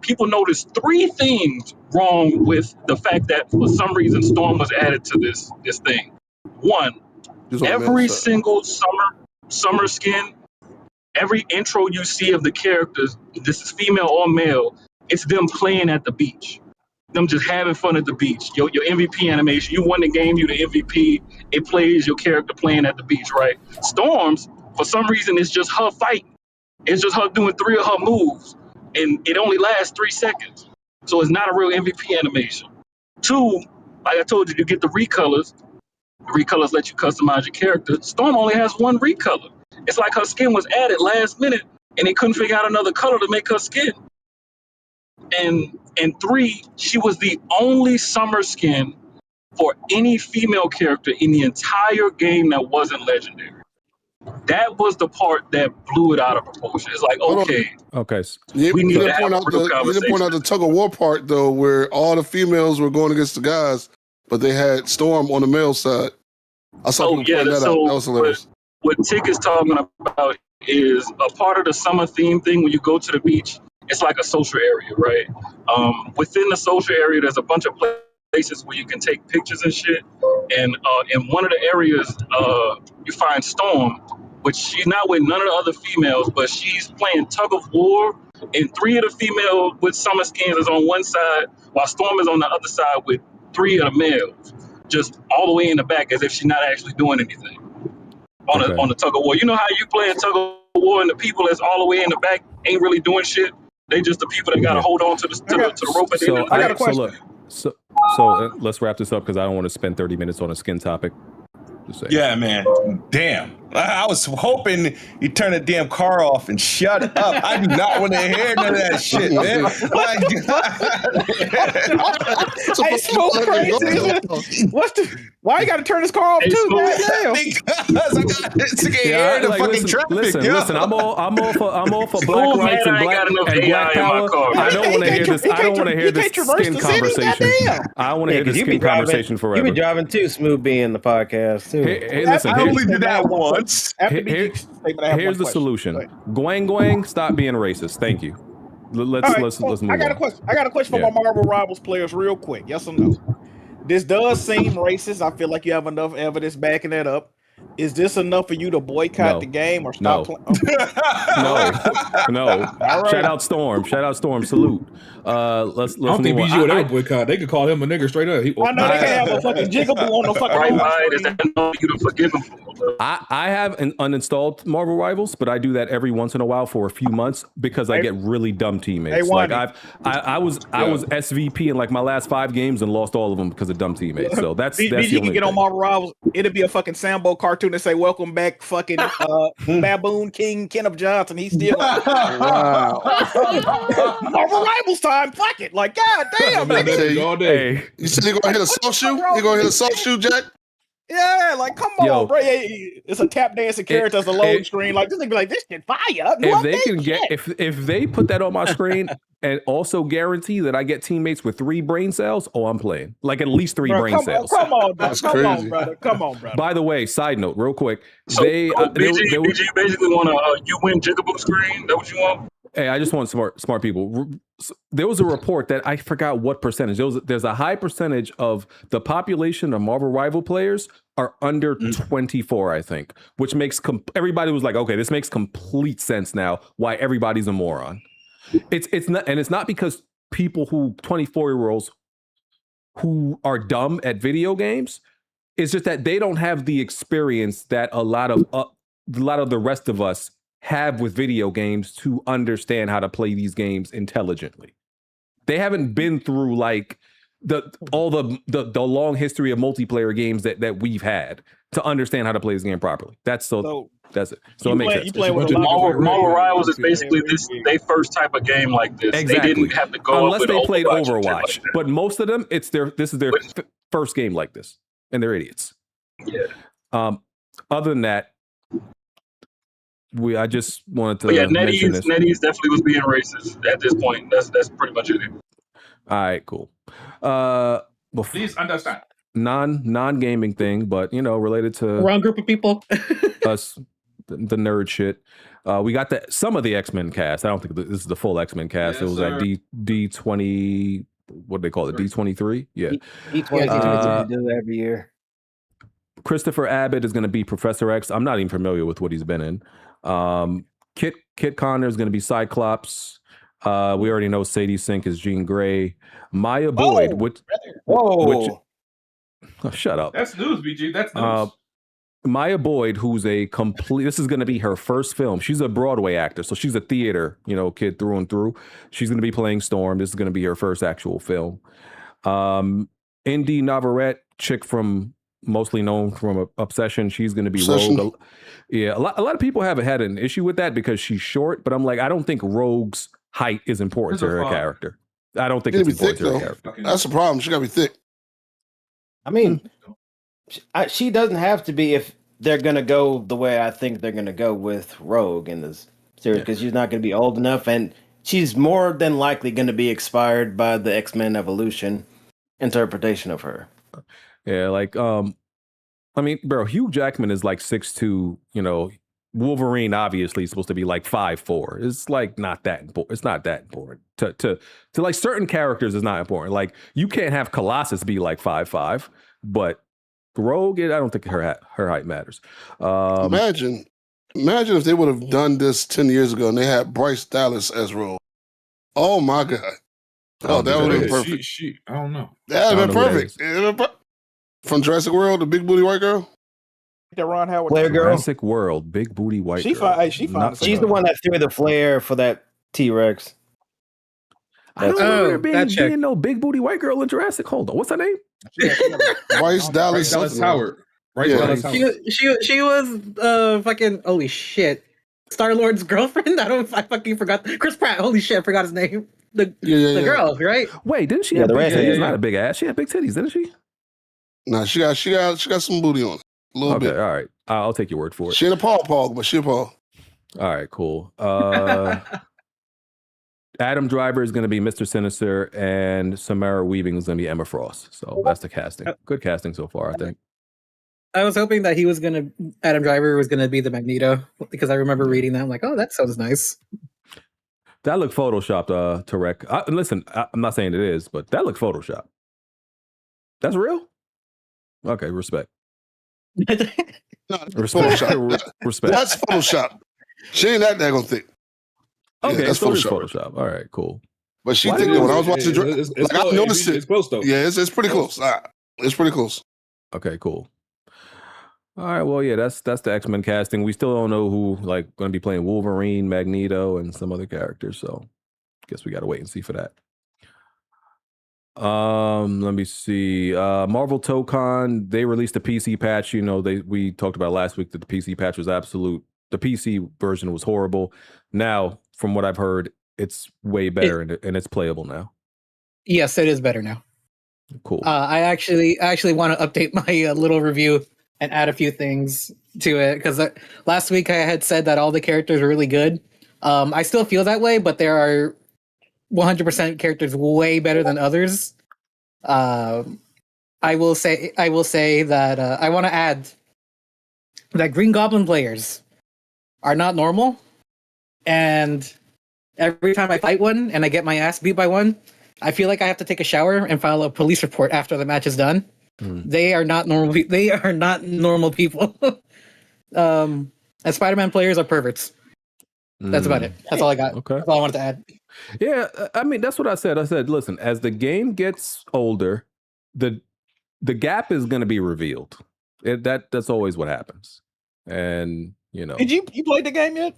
Speaker 11: People noticed 3 things wrong with the fact that for some reason Storm was added to this thing. One, every single summer skin, every intro you see of the characters, this is female or male, it's them playing at the beach. Them just having fun at the beach. Your MVP animation, you won the game, you the MVP, it plays your character playing at the beach, right? Storms, for some reason, it's just her fighting. It's just her doing 3 of her moves, and it only lasts 3 seconds. So it's not a real MVP animation. 2, like I told you, you get the recolors. The recolors let you customize your character. Storm only has 1 recolor. It's like her skin was added last minute, and they couldn't figure out another color to make her skin. And 3, she was the only summer skin for any female character in the entire game that wasn't legendary. That was the part that blew it out of proportion. It's like, okay. We need to have a real conversation.
Speaker 8: You didn't point out the tug of war part, though, where all the females were going against the guys, but they had Storm on the male side. I saw people pointing that out. That was hilarious.
Speaker 11: What Tick is talking about is a part of the summer theme thing. When you go to the beach, it's like a social area, right? Within the social area, there's a bunch of places where you can take pictures and shit. And in one of the areas, you find Storm, which she's not with none of the other females, but she's playing tug of war. And 3 of the female with summer skins is on one side, while Storm is on the other side with 3 of the males, just all the way in the back as if she's not actually doing anything on the tug of war. You know how you play a tug of war and the people that's all the way in the back ain't really doing shit? They just the people that got to hold on to the rope at the end of the day.
Speaker 1: I got a question. So let's wrap this up because I don't want to spend 30 minutes on a skin topic.
Speaker 12: Yeah, man. Damn. I was hoping you turn the damn car off and shut up. I do not want to hear none of that shit, man.
Speaker 6: Hey, Smoke crazy. Why you got to turn this car off too, man?
Speaker 12: Because I got to get air the fucking traffic.
Speaker 1: Listen. I'm all for black rights and black power. I don't want to hear this. I don't want to hear this skin conversation. I want to hear this skin conversation forever.
Speaker 7: You be driving too, Smooth being the podcast too.
Speaker 1: Hey, listen.
Speaker 12: I only did that once.
Speaker 1: Here's the solution. Gwang, stop being racist. Thank you. Let's move on.
Speaker 6: I got a question for my Marvel Rivals players real quick. Yes or no? This does seem racist. I feel like you have enough evidence backing that up. Is this enough for you to boycott
Speaker 1: No.
Speaker 6: the game or
Speaker 1: No.
Speaker 6: stop playing?
Speaker 1: No.
Speaker 6: All right.
Speaker 1: Shout out Storm. Salute. Let's
Speaker 9: I don't
Speaker 1: move
Speaker 9: think
Speaker 1: on.
Speaker 9: BG would ever boycott. They could call him a nigger straight up.
Speaker 6: I know they can have a fucking jigaboo on the fucking
Speaker 11: Right
Speaker 6: home
Speaker 11: mind, is
Speaker 6: screen.
Speaker 11: that enough for you to forgive him for?
Speaker 1: I have uninstalled Marvel Rivals, but I do that every once in a while for a few months because I get really dumb teammates. Like I was SVP in like my last 5 games and lost all of them because of dumb teammates. So that's the
Speaker 6: BG
Speaker 1: only
Speaker 6: can get on
Speaker 1: thing.
Speaker 6: Marvel Rivals. It'll be a fucking Sambo cartoon and say, "Welcome back, fucking Baboon King Kenneth Johnson." He's still wow. Marvel Rivals time. Fuck it. Like, god damn.
Speaker 8: Nigga.
Speaker 9: All day.
Speaker 1: Hey,
Speaker 8: You said you gonna hit a soft shoe? You gonna hit a soft shoe, Jack?
Speaker 6: Yeah, like come on, bro. Yeah, it's a tap dancing character as a load screen. Like this nigga be like, this shit fire.
Speaker 1: if they can get if they put that on my screen and also guarantee that I get teammates with 3 brain cells, oh, I'm playing. Like at least 3
Speaker 6: Bro,
Speaker 1: brain cells.
Speaker 6: Come on, bro.
Speaker 8: That's
Speaker 6: Come
Speaker 8: crazy.
Speaker 6: on, brother. Come on, brother.
Speaker 1: By the way, side note, real quick,
Speaker 11: So, BG basically want a you win jigaboo screen? That what you want?
Speaker 1: Hey, I just want smart people. There was a report that I forgot what percentage. There's a high percentage of the population of Marvel Rival players are under 24, I think, which makes everybody was like, okay, this makes complete sense now. Why everybody's a moron? It's not, and it's not because people 24-year-olds who are dumb at video games. It's just that they don't have the experience that a lot of the rest of us have with video games to understand how to play these games intelligently. They haven't been through like the long history of multiplayer games that we've had to understand how to play this game properly. That's it. So it makes sense.
Speaker 11: Marvel Rivals is basically they first type of game like this.
Speaker 1: Exactly.
Speaker 11: They didn't have to go
Speaker 1: unless
Speaker 11: up
Speaker 1: they
Speaker 11: with
Speaker 1: played
Speaker 11: Overwatch.
Speaker 1: Overwatch. But most of them, this is their first game like this, and they're idiots.
Speaker 11: Yeah.
Speaker 1: Other than that, I just wanted to.
Speaker 11: But yeah,
Speaker 1: mention this.
Speaker 11: NetEase definitely was being racist at this point. That's pretty much it.
Speaker 1: All right, cool.
Speaker 9: Please understand.
Speaker 1: Non-gaming thing, but related to
Speaker 10: wrong group of people.
Speaker 1: us, the nerd shit. We got some of the X-Men cast. I don't think this is the full X-Men cast.
Speaker 9: Yes,
Speaker 1: it was
Speaker 9: sir.
Speaker 1: at D20. What do they call it? D23. Yeah.
Speaker 7: D23 do it every year.
Speaker 1: Christopher Abbott is going to be Professor X. I'm not even familiar with what he's been in. Kit Connor is going to be Cyclops. We already know Sadie Sink is Jean Grey. Maya Boyd. Shut up.
Speaker 9: That's news, BG. That's news.
Speaker 1: Maya Boyd, who's this is going to be her first film. She's a Broadway actor, so she's a theater, kid through and through. She's going to be playing Storm. This is going to be her first actual film. Indy Navarrete, chick mostly known from Obsession. She's going to be Rogue. Yeah, a lot of people haven't had an issue with that because she's short, but I'm like, I don't think Rogue's height is important to her character. I don't think it's important to her character.
Speaker 8: That's the problem. She got to be thick.
Speaker 7: I mean, she doesn't have to be if they're going to go the way I think they're going to go with Rogue in this series because she's not going to be old enough and she's more than likely going to be expired by the X-Men Evolution interpretation of her.
Speaker 1: Yeah, like I mean, bro, Hugh Jackman is like 6'2", Wolverine obviously is supposed to be like 5'4". It's like not that important. It's not that important. To like certain characters is not important. Like you can't have Colossus be like 5'5", but Rogue, I don't think her height matters.
Speaker 8: Imagine if they would have done this 10 years ago and they had Bryce Dallas as Rogue. Oh my god. Oh, that would have been perfect.
Speaker 9: I don't know.
Speaker 8: That would have been perfect. From Jurassic World, the big booty white girl.
Speaker 6: The Ron Howard
Speaker 7: Flare girl.
Speaker 1: Jurassic World, big booty white girl.
Speaker 6: She fine.
Speaker 7: She's the one that threw the flare for that T-Rex.
Speaker 1: I don't remember being no big booty white girl in Jurassic. Hold on, what's her name?
Speaker 8: Bryce Dallas
Speaker 9: Howard.
Speaker 10: Dallas Howard. She was fucking holy shit. Star-Lord's girlfriend. I fucking forgot. Chris Pratt. Holy shit, I forgot his name. The girl, right?
Speaker 1: Wait, didn't she have big titties? Not a big ass. She had big titties, didn't she?
Speaker 8: Nah, she got some booty on it. A little bit.
Speaker 1: All right. I'll take your word for it.
Speaker 8: She ain't a paw, but she a paw.
Speaker 1: All right, cool. Adam Driver is going to be Mr. Sinister, and Samara Weaving is going to be Emma Frost. So that's the casting. Good casting so far, I think.
Speaker 10: I was hoping that Adam Driver was going to be the Magneto, because I remember reading that. I'm like, oh, that sounds nice.
Speaker 1: That looked photoshopped, Tarek. Listen, I'm not saying it is, but that looked photoshopped. That's real? Okay, respect.
Speaker 8: No, that's
Speaker 1: Respect.
Speaker 8: Photoshop.
Speaker 1: Respect.
Speaker 8: That's Photoshop. She ain't that daggone thick.
Speaker 1: Okay,
Speaker 8: that's
Speaker 1: so it's
Speaker 8: Photoshop.
Speaker 1: Photoshop. All right, cool.
Speaker 8: But she thick though. When I was watching,
Speaker 9: it's
Speaker 8: I noticed it.
Speaker 9: It's close though.
Speaker 8: Yeah, it's pretty close. It's pretty close.
Speaker 1: Okay, cool. All right, well, yeah, that's the X-Men casting. We still don't know who like going to be playing Wolverine, Magneto, and some other characters. So, guess we got to wait and see for that. Let me see. Marvel Tokon, they released a PC patch. You know, we talked about last week that the PC patch was absolute. The PC version was horrible. Now, from what I've heard, it's way better and it's playable now.
Speaker 10: Yes, it is better now.
Speaker 1: Cool.
Speaker 10: I actually want to update my little review and add a few things to it because last week I had said that all the characters were really good. I still feel that way, but there are 100% characters way better than others. I will say that I want to add that Green Goblin players are not normal, and every time I fight one and I get my ass beat by one, I feel like I have to take a shower and file a police report after the match is done. They are not normal. They are not normal people. And Spider-Man players are perverts. That's about it. That's all I got.
Speaker 1: Okay.
Speaker 10: That's all I wanted to add.
Speaker 1: Yeah, I mean that's what I said. I said, listen, as the game gets older, the gap is going to be revealed. That's always what happens. And you know,
Speaker 6: Did you played the game yet?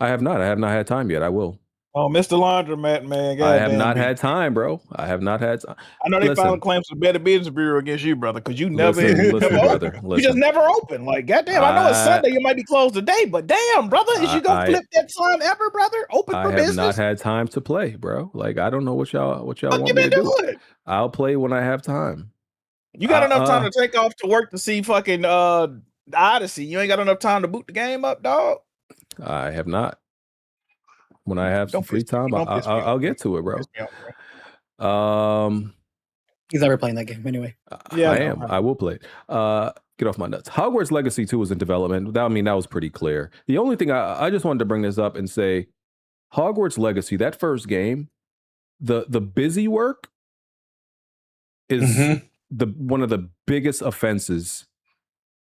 Speaker 1: I have not. I have not had time yet. I will.
Speaker 6: Oh, Mr. Laundromat, man.
Speaker 1: I have not had time, bro. I have not had time.
Speaker 6: I know they filed claims to the Better Business Bureau against you, brother, because you never,
Speaker 1: brother,
Speaker 6: you just never open. Like, goddamn, I know it's Sunday, you might be closed today, but damn, brother, is you gonna flip that sign ever, brother? Open for business. I have not had time to play, bro. Like, I don't know what y'all want me to do. I'll play when I have time. You got enough time to take off to work to see fucking Odyssey. You ain't got enough time to boot the game up, dog.
Speaker 1: I have not. When I have some free time, I'll get to it, bro.
Speaker 10: He's never playing that game anyway.
Speaker 1: Yeah, I am. I will play it. Get off my nuts. Hogwarts Legacy 2 is in development. That was pretty clear. The only thing I just wanted to bring this up and say, Hogwarts Legacy, that first game, the busy work is one of the biggest offenses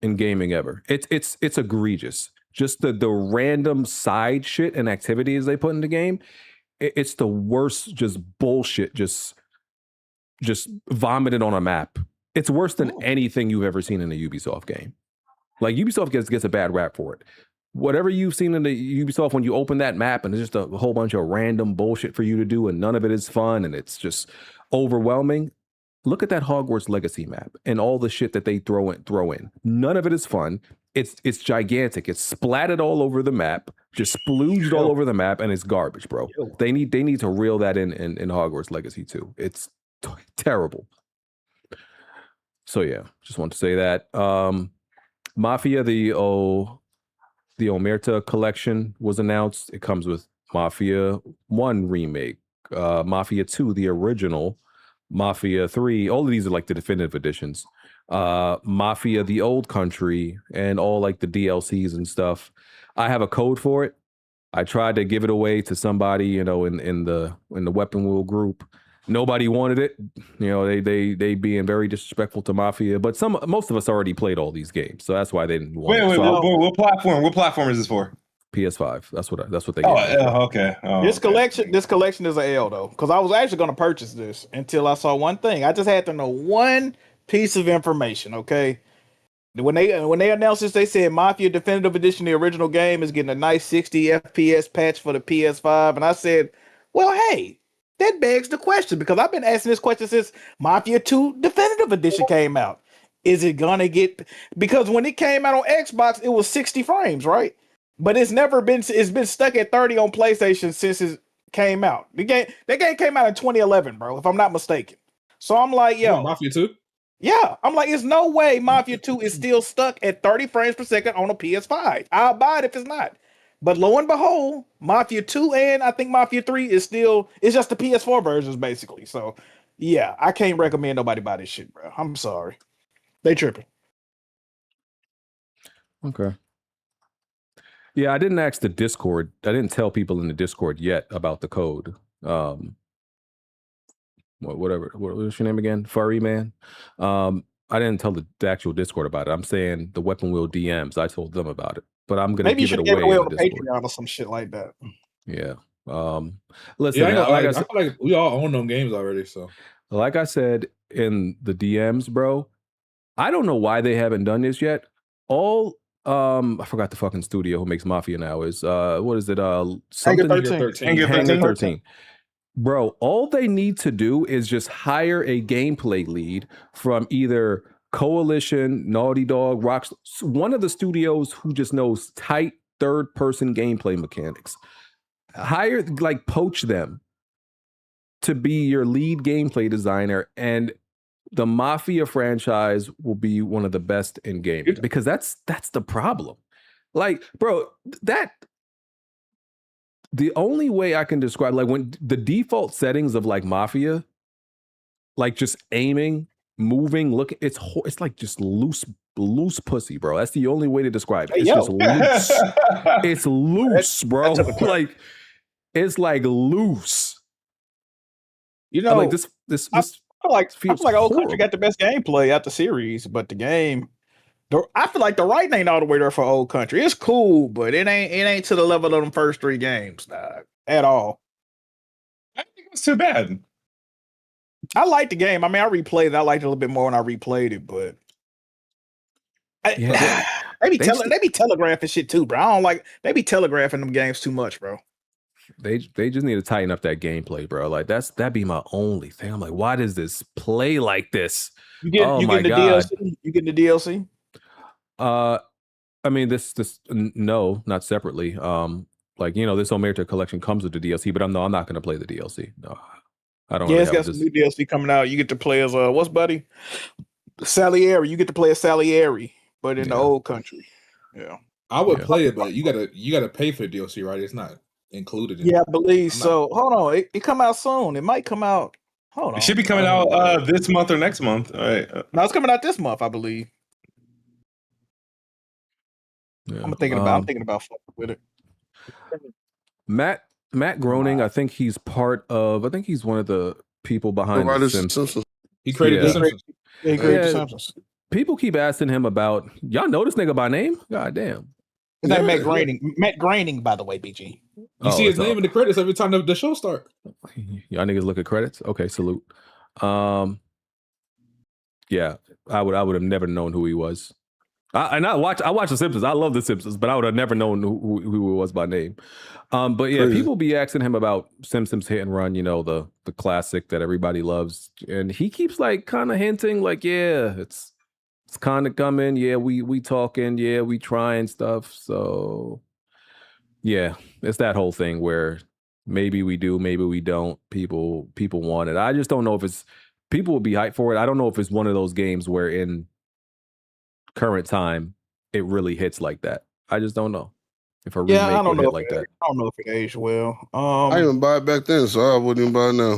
Speaker 1: in gaming ever. It's egregious. Just the random side shit and activities they put in the game, it's the worst. Just bullshit. Just vomited on a map. It's worse than anything you've ever seen in a Ubisoft game. Like Ubisoft gets a bad rap for it. Whatever you've seen in the Ubisoft, when you open that map and it's just a whole bunch of random bullshit for you to do, and none of it is fun, and it's just overwhelming. Look at that Hogwarts Legacy map and all the shit that they throw in. None of it is fun. It's gigantic. It's splattered all over the map, just splooged all over the map, and it's garbage, bro. They need to reel that in Hogwarts Legacy 2. It's terrible. So yeah, just want to say that. Mafia, the Omerta collection was announced. It comes with Mafia 1 remake, Mafia 2, the original, Mafia 3. All of these are like the definitive editions. Mafia the Old Country, and all like the DLCs and stuff. I have a code for it. I tried to give it away to somebody, you know, in the Weapon Wheel group. Nobody wanted it. You know, they being very disrespectful to Mafia, but most of us already played all these games, so that's why they didn't want it.
Speaker 12: What platform? What platform is this for?
Speaker 1: PS5. That's what they gave.
Speaker 12: Okay.
Speaker 6: This collection is a L though, because I was actually going to purchase this until I saw one thing. I just had to know one piece of information. Okay, when they announced this, they said Mafia Definitive Edition, the original game, is getting a nice 60 FPS patch for the PS5, and I said, well, hey, that begs the question, because I've been asking this question since Mafia 2 Definitive Edition came out. Is it gonna get, because when it came out on Xbox, it was 60 frames, right? But it's been stuck at 30 on PlayStation since it came out. That game came out in 2011, bro, if I'm not mistaken. So I'm like, yo,
Speaker 9: Mafia 2?
Speaker 6: Yeah, I'm like, there's no way Mafia 2 is still stuck at 30 frames per second on a PS5. I'll buy it if it's not. But lo and behold, Mafia 2 and I think Mafia 3 it's just the PS4 versions, basically. So yeah, I can't recommend nobody buy this shit, bro. I'm sorry. They tripping.
Speaker 1: Okay. Yeah, I didn't ask the Discord. I didn't tell people in the Discord yet about the code. What was your name again? Furry Man. I didn't tell the actual Discord about it. I'm saying the Weapon Wheel DMs. I told them about it, but I'm gonna
Speaker 6: Maybe you
Speaker 1: give it
Speaker 6: should give it
Speaker 1: away
Speaker 6: away
Speaker 1: on
Speaker 6: on
Speaker 1: the
Speaker 6: the
Speaker 1: Discord.
Speaker 6: Patreon or some shit like that.
Speaker 1: Yeah. Listen,
Speaker 9: Yeah, I, ain't gonna
Speaker 1: like
Speaker 9: lie,
Speaker 1: I said,
Speaker 9: I feel like we all own them games already. So
Speaker 1: like I said in the DMs, bro, I don't know why they haven't done this yet. I forgot the fucking studio who makes Mafia now is what is it? Something Hangar 13. Bro, all they need to do is just hire a gameplay lead from either Coalition, Naughty Dog, Rocks, one of the studios who just knows tight third-person gameplay mechanics. Hire, like, poach them to be your lead gameplay designer, and the Mafia franchise will be one of the best in gaming, because that's the problem. Like, bro, the only way I can describe, like, when the default settings of like Mafia, like just aiming, moving, looking, it's like just loose pussy, bro. That's the only way to describe it. It's just loose. It's loose, bro. Like, it's like loose.
Speaker 6: You know,
Speaker 1: like this
Speaker 6: I feel like Old Country
Speaker 1: horrible.
Speaker 6: got the best gameplay out the series, but the game, I feel like the writing ain't all the way there for Old Country. It's cool, but it ain't to the level of them first 3 games, dog, at all.
Speaker 12: I think it was too bad.
Speaker 6: I like the game. I mean, I replayed it. I liked it a little bit more when I replayed it, but they be telegraphing shit too, bro. I don't like. They be telegraphing them games too much, bro.
Speaker 1: They just need to tighten up that gameplay, bro. Like that'd be my only thing. I'm like, why does this play like this?
Speaker 6: You get the DLC. You get the DLC.
Speaker 1: I mean, this no, not separately. Like, you know, this Omerta collection comes with the DLC, but I'm not going to play the DLC. No, I don't.
Speaker 6: Yeah, it's got some new DLC coming out. You get to play as what's buddy Salieri. You get to play as Salieri, but in the Old Country. Yeah,
Speaker 9: I would play it, but you gotta pay for the DLC, right? It's not included.
Speaker 6: I believe so. Hold on, it come out soon. It might come out. Hold on,
Speaker 12: it should be coming out this month or next month. All right.
Speaker 6: No, it's coming out this month, I believe.
Speaker 1: Yeah.
Speaker 6: I'm thinking about fucking with it.
Speaker 1: Matt Groening, I think he's one of the people behind the Simpsons.
Speaker 9: He created the Simpsons.
Speaker 6: Yeah, he created the Simpsons.
Speaker 1: People keep asking him about, y'all know this nigga by name? God damn.
Speaker 6: His name Matt Groening. Matt Groening, by the way, BG.
Speaker 9: You see his name in the credits every time the show starts.
Speaker 1: Y'all niggas look at credits? Okay, salute. Yeah, I would have never known who he was. I watch The Simpsons. I love The Simpsons, but I would have never known who he was by name. But yeah, people be asking him about Simpsons Hit and Run, you know, the classic that everybody loves, and he keeps like kind of hinting, like, yeah, it's kind of coming. Yeah, we talking. Yeah, we trying stuff. So yeah, it's that whole thing where maybe we do, maybe we don't. People want it. I just don't know if it's people will be hyped for it. I don't know if it's one of those games where in current time it really hits like that. I just don't know if a remake would hit like that.
Speaker 6: I don't know if it aged well.
Speaker 8: I didn't even buy it back then, so I wouldn't even buy it now.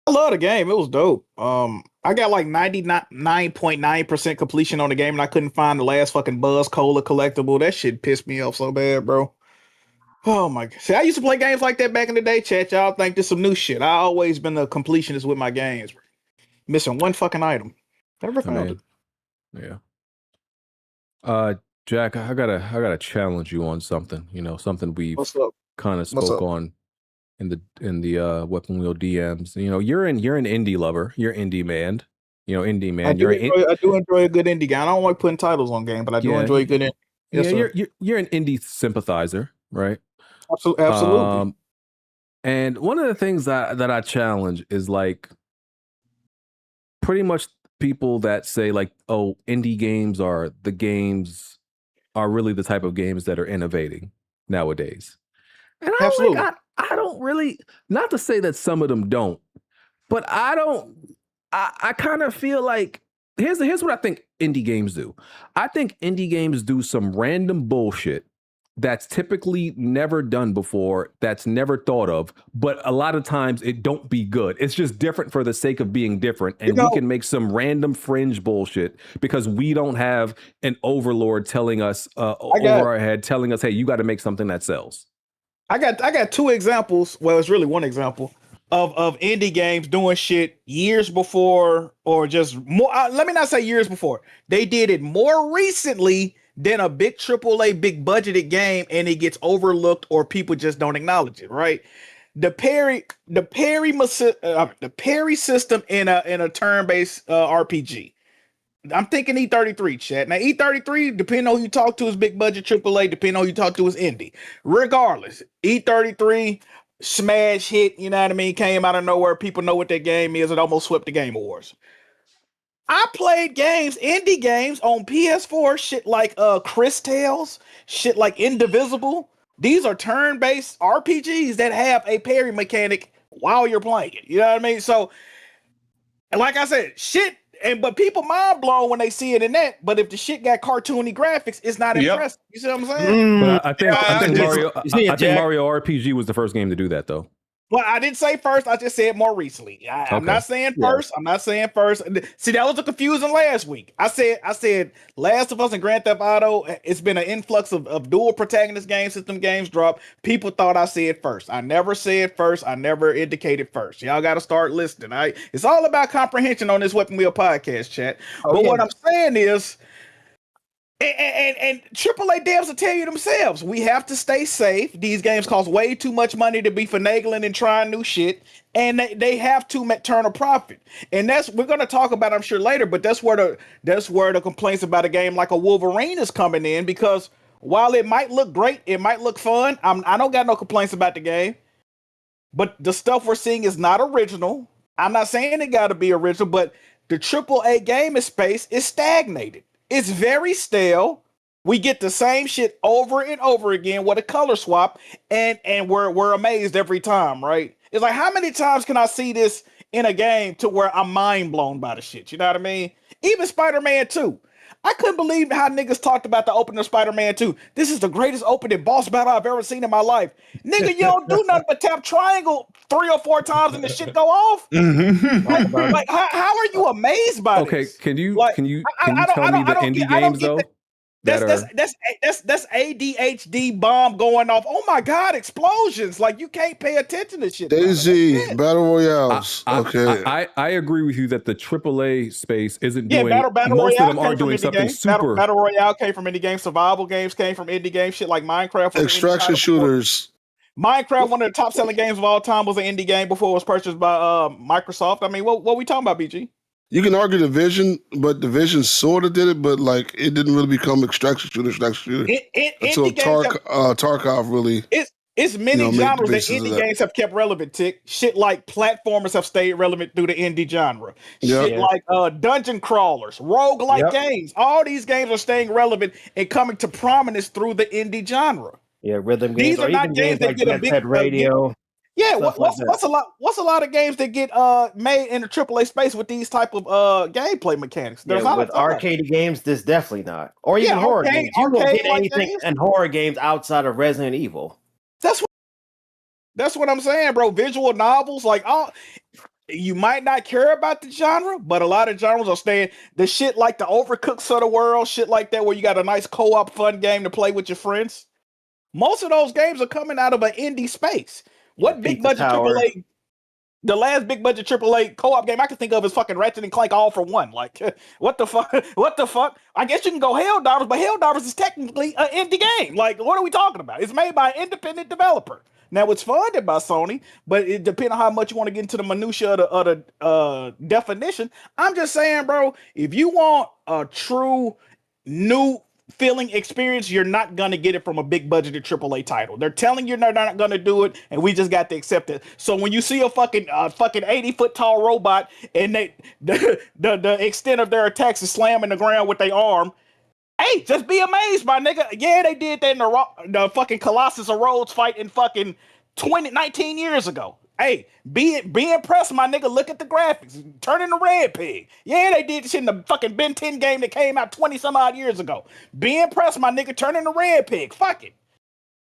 Speaker 6: I love the game. It was dope. I got like 99.9% completion on the game, and I couldn't find the last fucking Buzz Cola collectible. That shit pissed me off so bad, bro. Oh my god. See, I used to play games like that back in the day, chat. Y'all think this some new shit. I always been a completionist with my games. Missing one fucking item. Never found it.
Speaker 1: Yeah. Jack, I gotta challenge you on something. You know, something we've kind of spoke on in the Weapon Wheel DMs. You know, you're an indie lover. You're indie man. You know, indie man.
Speaker 6: I do enjoy a good indie game. I don't like putting titles on game, but I do enjoy a good indie. Yes,
Speaker 1: you're an indie sympathizer, right?
Speaker 6: Absolutely.
Speaker 1: And one of the things that I challenge is like pretty much people that say like, oh, indie games are really the type of games that are innovating nowadays. And I don't really, not to say that some of them don't, but I kind of feel like here's what I think indie games do. I think indie games do some random bullshit that's typically never done before, that's never thought of, but a lot of times it don't be good. It's just different for the sake of being different, and we can make some random fringe bullshit because we don't have an overlord telling us over our head, telling us, hey, you got to make something that sells.
Speaker 6: I got 2 examples. Well, it's really one example. of indie games doing shit years before, or just more. Let me not say years before. They did it more recently than a big AAA, big budgeted game, and it gets overlooked or people just don't acknowledge it. Right? The parry system in a turn-based RPG. I'm thinking E33, chat. Now, E33, depending on who you talk to, is big budget AAA. Depending on who you talk to, is indie. Regardless, E33 smash hit. You know what I mean? Came out of nowhere. People know what that game is. It almost swept the Game Awards. I played games, indie games on PS4. Shit like Chris Tales. Shit like Indivisible. These are turn-based RPGs that have a parry mechanic while you're playing it. You know what I mean? So, and like I said, shit. But people mind blown when they see it in that. But if the shit got cartoony graphics, it's not impressive. You see what I'm saying?
Speaker 1: But I think Mario RPG was the first game to do that, though.
Speaker 6: Well, I didn't say first. I just said more recently. I'm not saying first. I'm not saying first. See, that was the confusion last week. I said Last of Us and Grand Theft Auto. It's been an influx of dual protagonist game system games drop. People thought I said first. I never said first. I never indicated first. Y'all got to start listening. All right? It's all about comprehension on this Weapon Wheel podcast, chat. What I'm saying is, and AAA devs will tell you themselves, we have to stay safe. These games cost way too much money to be finagling and trying new shit, and they have to turn a profit. And we're going to talk about, I'm sure, later, but that's where the complaints about a game like a Wolverine is coming in, because while it might look great, it might look fun, I don't got no complaints about the game, but the stuff we're seeing is not original. I'm not saying it got to be original, but the AAA gaming space is stagnated. It's very stale. We get the same shit over and over again with a color swap, and we're amazed every time, right? It's like, how many times can I see this in a game to where I'm mind blown by the shit? You know what I mean? Even Spider-Man 2. I couldn't believe how niggas talked about the opening of Spider-Man 2. This is the greatest opening boss battle I've ever seen in my life. Nigga, you don't do nothing but tap triangle 3 or 4 times and the shit go off. Like how are you amazed by this?
Speaker 1: Okay, can you tell me the indie games though?
Speaker 6: That's ADHD bomb going off. Oh my god, explosions! Like, you can't pay attention to shit.
Speaker 8: Daisy battle royales.
Speaker 1: I agree with you that the AAA space isn't doing.
Speaker 6: Battle
Speaker 1: most
Speaker 6: Royale
Speaker 1: of them are doing something
Speaker 6: games.
Speaker 1: super.
Speaker 6: Battle Royale came from indie games. Survival games came from indie games. Shit like Minecraft.
Speaker 8: Extraction shooters.
Speaker 6: Minecraft, one of the top selling games of all time, was an indie game before it was purchased by Microsoft. I mean, what we talking about, BG?
Speaker 8: You can argue Division, but Division sort of did it, but like it didn't really become extraction shooter. Until Tarkov really.
Speaker 6: It's many genres that indie games have kept relevant. Tick shit like platformers have stayed relevant through the indie genre. Shit like dungeon crawlers, roguelike games. All these games are staying relevant and coming to prominence through the indie genre.
Speaker 7: Yeah, rhythm games.
Speaker 6: These are not games that get a big radio. Yeah, what's a lot of games that get made in the AAA space with these type of gameplay mechanics? There's not
Speaker 7: with arcade games, this definitely not. Or even horror games. You won't get anything in horror games outside of Resident Evil.
Speaker 6: That's what I'm saying, bro. Visual novels, like, you might not care about the genre, but a lot of genres are staying. The shit like the Overcooked of the world, shit like that, where you got a nice co-op fun game to play with your friends. Most of those games are coming out of an indie space. What big budget AAA? The last big budget AAA co-op game I can think of is fucking Ratchet and Clank All for One. Like, what the fuck? What the fuck? I guess you can go Helldivers, but Helldivers is technically an indie game. Like, what are we talking about? It's made by an independent developer. Now, it's funded by Sony, but it depends on how much you want to get into the minutia of the definition. I'm just saying, bro, if you want a true new feeling experience, you're not gonna get it from a big budgeted AAA title. They're telling you they're not gonna do it, and we just got to accept it. So when you see a fucking 80-foot tall robot and the extent of their attacks is slamming the ground with their arm, hey, just be amazed, my nigga. Yeah, they did that in the fucking Colossus of Rhodes fight in fucking 19 years ago. Hey, be impressed, my nigga. Look at the graphics. Turn in the red pig. Yeah, they did this shit in the fucking Ben 10 game that came out 20 some odd years ago. Be impressed, my nigga. Turn in the red pig. Fuck it.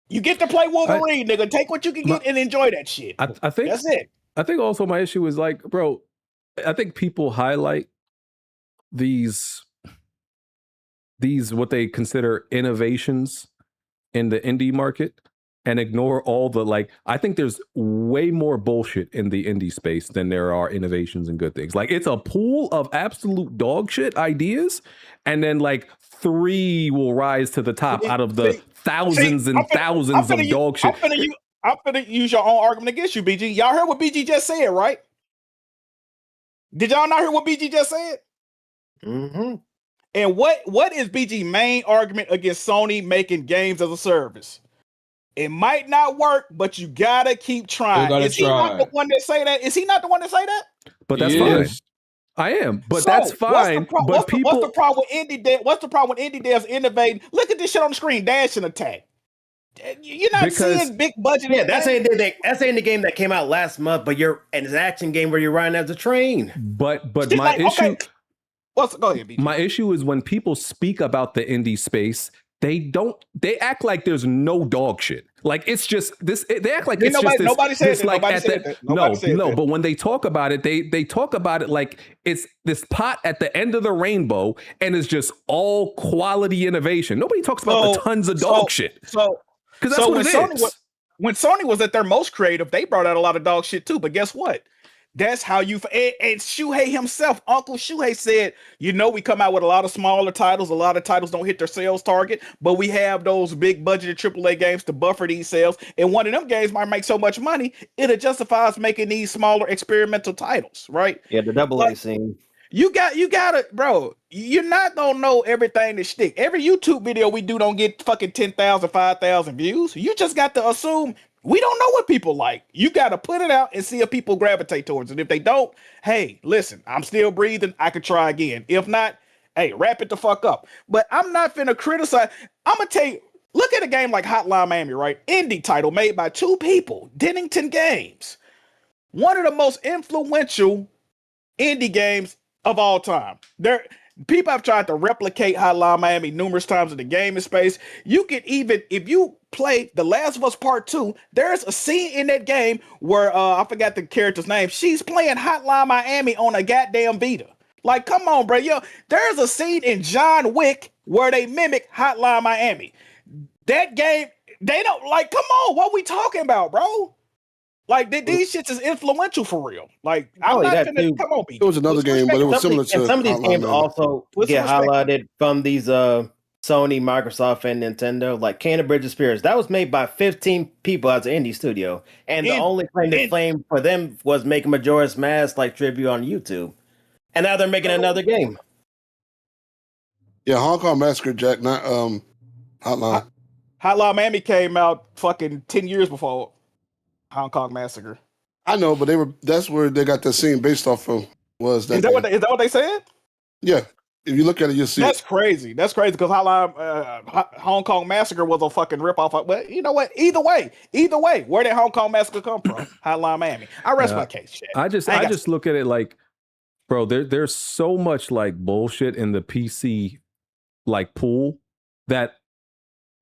Speaker 6: You get to play Wolverine, nigga. Take what you can get and enjoy that shit.
Speaker 1: I think
Speaker 6: that's it.
Speaker 1: I think also my issue is like, bro, I think people highlight these what they consider innovations in the indie market and ignore all the like. I think there's way more bullshit in the indie space than there are innovations and good things. Like it's a pool of absolute dog shit ideas, and then like 3 will rise to the top out of the thousands and thousands of dog shit.
Speaker 6: I'm finna use your own argument against you, BG. Y'all heard what BG just said, right? Did y'all not hear what BG just said?
Speaker 7: Mm-hmm.
Speaker 6: And what is BG's main argument against Sony making games as a service? It might not work, but you gotta keep trying. Is he not the one that say that? Is he not the one that say that?
Speaker 1: But that's fine. I am, but that's fine.
Speaker 6: What's the problem with indie devs? What's the problem with indie devs innovating? Look at this shit on the screen, Dash and Attack. You're not seeing big budget.
Speaker 7: Yeah, that's ain't the game that came out last month, but it's an action game where you're riding as a train.
Speaker 1: But my issue.
Speaker 6: Okay. Go ahead, BG.
Speaker 1: My issue is when people speak about the indie space, they act like there's no dog shit. Like it's just this. They act like it's just this.
Speaker 6: Nobody said that.
Speaker 1: Like
Speaker 6: nobody said that.
Speaker 1: No. But when they talk about it, they talk about it like it's this pot at the end of the rainbow, and it's just all quality innovation. Nobody talks about the tons of dog shit. Because that's what it is.
Speaker 6: When Sony was at their most creative, they brought out a lot of dog shit too. But guess what? That's how you and Shuhei himself, Uncle Shuhei said, we come out with a lot of smaller titles. A lot of titles don't hit their sales target, but we have those big budgeted AAA games to buffer these sales. And one of them games might make so much money, it justifies making these smaller experimental titles, right?
Speaker 7: Yeah, the AA scene.
Speaker 6: You gotta, bro. You're not gonna know everything to stick. Every YouTube video we do don't get fucking 10,000, 5,000 views. You just got to assume we don't know what people like. You got to put it out and see if people gravitate towards it. If they don't, hey, listen, I'm still breathing. I could try again. If not, hey, wrap it the fuck up. But I'm not finna criticize. I'm gonna tell you, look at a game like Hotline Miami, right? Indie title made by 2 people, Dennington Games. One of the most influential indie games of all time. People have tried to replicate Hotline Miami numerous times in the gaming space. You can even, if you play The Last of Us Part 2, there's a scene in that game where, I forgot the character's name, she's playing Hotline Miami on a goddamn Vita. Like, come on, bro. There's a scene in John Wick where they mimic Hotline Miami. That game, they don't, like, come on, what we talking about, bro? Like, these shits is influential for real. Like, I'm not gonna come on,
Speaker 8: it was another game, but it was similar to.
Speaker 7: And some of these games also get highlighted from these Sony, Microsoft, and Nintendo. Like Cannon Bridge of Spirits, that was made by 15 people as an indie studio, and the only claim to fame for them was making Majora's Mask like tribute on YouTube, and now they're making another game.
Speaker 8: Yeah, Hong Kong Massacre, Jack, not Hotline.
Speaker 6: Hotline Miami came out fucking 10 years before Hong Kong Massacre.
Speaker 8: I know, but that's where they got that scene based off of. Is that
Speaker 6: what they said?
Speaker 8: Yeah. If you look at it, you'll see.
Speaker 6: That's crazy. That's crazy because Hong Kong Massacre was a fucking ripoff. But you know what? Either way, where did Hong Kong Massacre come from? Hotline Miami. I rest my case. Shit.
Speaker 1: I just look at it like, bro, there's so much like bullshit in the PC like pool that.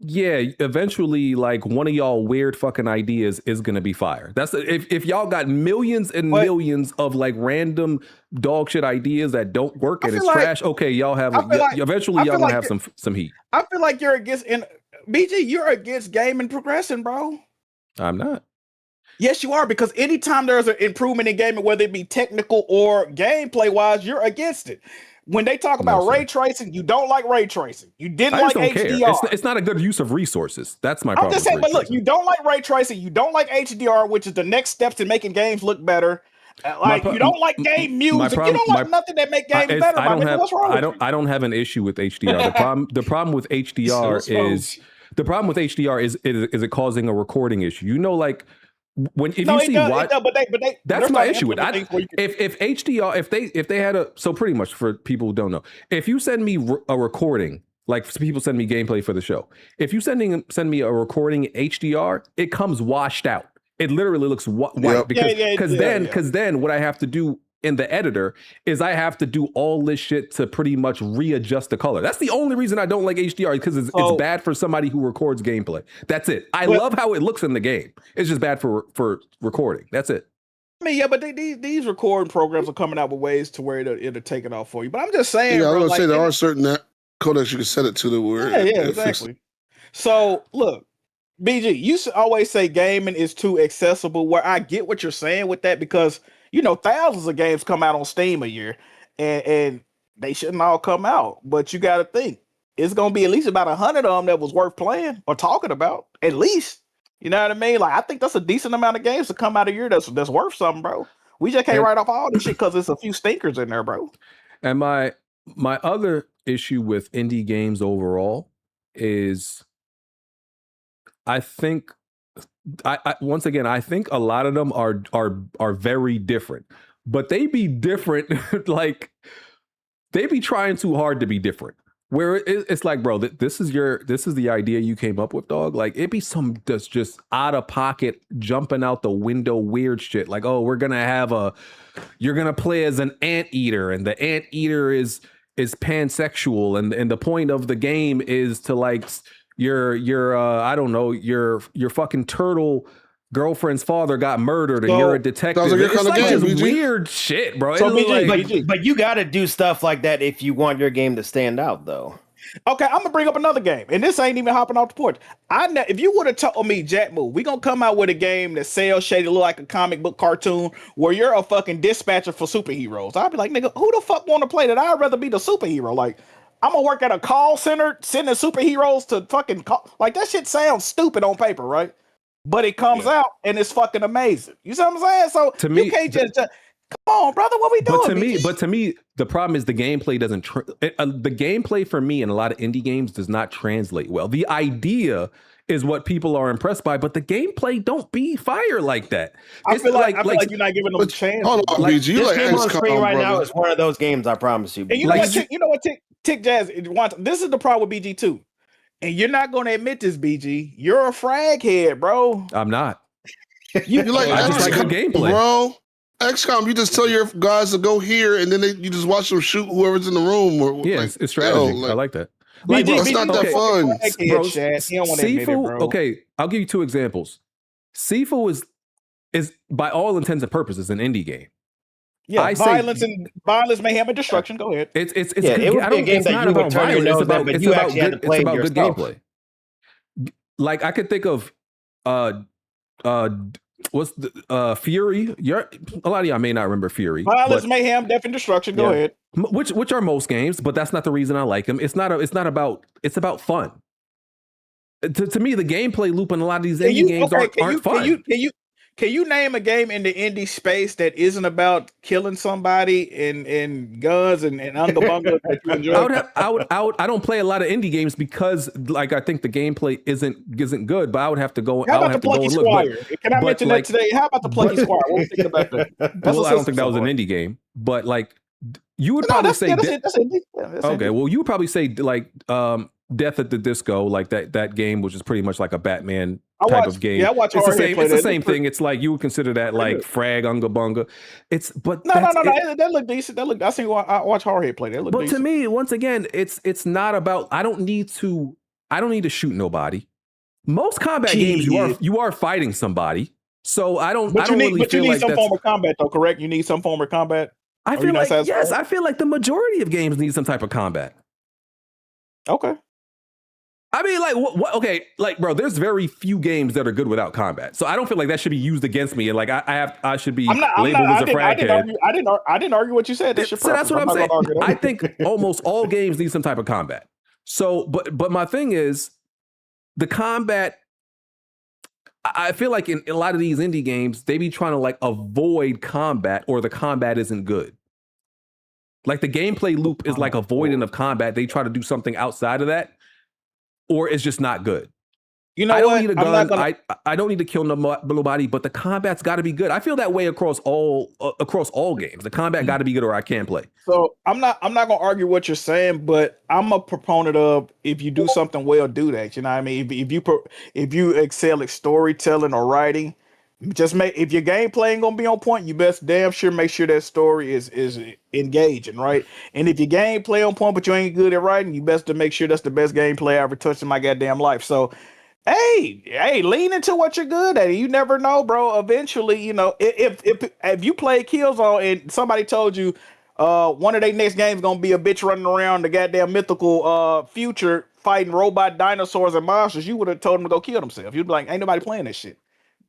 Speaker 1: Yeah, eventually, like one of y'all weird fucking ideas is gonna be fire. That's if y'all got millions and millions of like random dog shit ideas that don't work and it's trash. Okay, y'all have eventually y'all gonna have some heat.
Speaker 6: I feel like you're against BG. You're against gaming progression, bro.
Speaker 1: I'm not.
Speaker 6: Yes, you are, because anytime there's an improvement in gaming, whether it be technical or gameplay wise, you're against it. When they talk about ray tracing, you don't like ray tracing. You didn't like HDR.
Speaker 1: It's not a good use of resources. That's my problem.
Speaker 6: I'm just saying, but look, you don't like ray tracing. You don't like HDR, which is the next steps in making games look better. You don't like game music. You don't like nothing that make games better. What's wrong with you?
Speaker 1: I don't have an issue with HDR. The problem with HDR is it causing a recording issue. Like. That's my issue with it. If HDR, if they had so pretty much for people who don't know, if you send me a recording, like people send me gameplay for the show, if you send me a recording in HDR, it comes washed out. It literally looks white because then what I have to do in the editor is I have to do all this shit to pretty much readjust the color. That's the only reason I don't like HDR, because it's bad for somebody who records gameplay. That's it. I love how it looks in the game. It's just bad for recording. That's it.
Speaker 6: I mean, yeah, but these recording programs are coming out with ways to where it'll take it off for you. But I'm just saying,
Speaker 8: I was gonna say there are certain codecs you can set it to the where.
Speaker 6: Yeah, exactly. So look, BG, you should always say gaming is too accessible. Where I get what you're saying with that because thousands of games come out on Steam a year, and they shouldn't all come out. But you got to think it's gonna be at least about 100 of them that was worth playing or talking about. At least, you know what I mean? Like I think that's a decent amount of games to come out a year that's worth something, bro. We just can't write off all this shit because there's a few stinkers in there, bro.
Speaker 1: And my other issue with indie games overall is I think once again, I think a lot of them are very different, but they be different like they be trying too hard to be different. Where it's like, bro, this is the idea you came up with, dog. Like it be some that's just out of pocket, jumping out the window, weird shit. Like, oh, you're gonna play as an anteater, and the anteater is pansexual, and the point of the game is to like your I don't know, your fucking turtle girlfriend's father got murdered and you're a detective. It's like just weird shit, bro.
Speaker 7: So but you got to do stuff like that if you want your game to stand out, though.
Speaker 6: Okay, I'm gonna bring up another game, and this ain't even hopping off the porch. If you would have told me, Jack Move, we gonna come out with a game that cell shaded, look like a comic book cartoon, where you're a fucking dispatcher for superheroes, I'd be like, nigga, who the fuck want to play that? I'd rather be the superhero. Like, I'm gonna work at a call center, sending superheroes to fucking call. Like that shit sounds stupid on paper, right? But it comes out and it's fucking amazing. You see what I'm saying? So to me, you can't just come on, brother. What we doing?
Speaker 1: But to me, the problem is the gameplay doesn't. The gameplay for me in a lot of indie games does not translate well. The idea is what people are impressed by, but the gameplay don't be fire like that.
Speaker 6: I feel like you're not giving them a chance.
Speaker 8: Hold on, BG. You
Speaker 7: this game on screen right now is one of those games. I promise you.
Speaker 6: And you know what? Tick Jazz. This is the problem with BG too. And you're not going to admit this, BG. You're a frag head, bro.
Speaker 1: I'm not.
Speaker 8: You like
Speaker 1: I just like good gameplay,
Speaker 8: bro. XCOM, you just tell your guys to go here, and then you just watch them shoot whoever's in the room. Or,
Speaker 1: yeah,
Speaker 8: like,
Speaker 1: it's strategy. I like that.
Speaker 8: Like, bro, it's not that fun.
Speaker 1: Bro, Sifu, okay, I'll give you two examples. Sifu is by all intents and purposes an indie game.
Speaker 6: Yeah, violence, mayhem, and destruction. Go ahead.
Speaker 1: It's not about violence. It's about good gameplay. Like I could think of what's the Fury? A lot of y'all may not remember Fury.
Speaker 6: Violence, mayhem, death, and destruction. Go ahead.
Speaker 1: Which are most games, but that's not the reason I like them. It's about fun. To me, the gameplay loop in a lot of these indie games aren't fun.
Speaker 6: Can you name a game in the indie space that isn't about killing somebody and guns and unga that you enjoy?
Speaker 1: I don't play a lot of indie games because, like, I think the gameplay isn't good. But I would have to go.
Speaker 6: How about the Plucky Squire? Can I mention that today? How about the Plucky Squire? What was thinking about that?
Speaker 1: Well, I don't think that was an indie game, but like, you would probably say
Speaker 6: that's indie.
Speaker 1: Okay, well, you would probably say like Death at the Disco, like that game, which is pretty much like a Batman type of game.
Speaker 6: Yeah, I watch
Speaker 1: it's the same thing. It's like you would consider that like Frag Unga Bunga. No.
Speaker 6: That look decent. I see. I watch Hardhead play. That look decent.
Speaker 1: But to me, once again, it's not about. I don't need to shoot nobody. Most combat games, you are fighting somebody. So I don't.
Speaker 6: But
Speaker 1: I don't really feel
Speaker 6: you need
Speaker 1: like
Speaker 6: some form of combat, though. Correct? You need some form of combat.
Speaker 1: I feel like yes. I feel like the majority of games need some type of combat.
Speaker 6: Okay.
Speaker 1: I mean, like, what? Okay, like, bro, there's very few games that are good without combat, so I don't feel like that should be used against me, and like, I should be labeled as a frag head.
Speaker 6: I didn't argue what you said. That's
Speaker 1: what I'm saying. I think almost all games need some type of combat. So, but my thing is, the combat. I feel like in a lot of these indie games, they be trying to like avoid combat, or the combat isn't good. Like the gameplay loop is like avoidant of combat. They try to do something outside of that. Or it's just not good.
Speaker 6: You know,
Speaker 1: I don't need a gun. I don't need to kill nobody, but the combat's got to be good. I feel that way across all games. The combat got to be good, or I can't play.
Speaker 6: So I'm not gonna argue what you're saying, but I'm a proponent of if you do something well, do that. You know what I mean? If you excel at storytelling or writing, if your gameplay ain't gonna be on point, you best damn sure make sure that story is engaging, right? And if your gameplay on point, but you ain't good at writing, you best to make sure that's the best gameplay I ever touched in my goddamn life. So, hey, lean into what you're good at. You never know, bro. Eventually, you know, if you play Killzone and somebody told you one of their next games gonna be a bitch running around the goddamn mythical future fighting robot dinosaurs and monsters, you would have told him to go kill himself. You'd be like, ain't nobody playing this shit.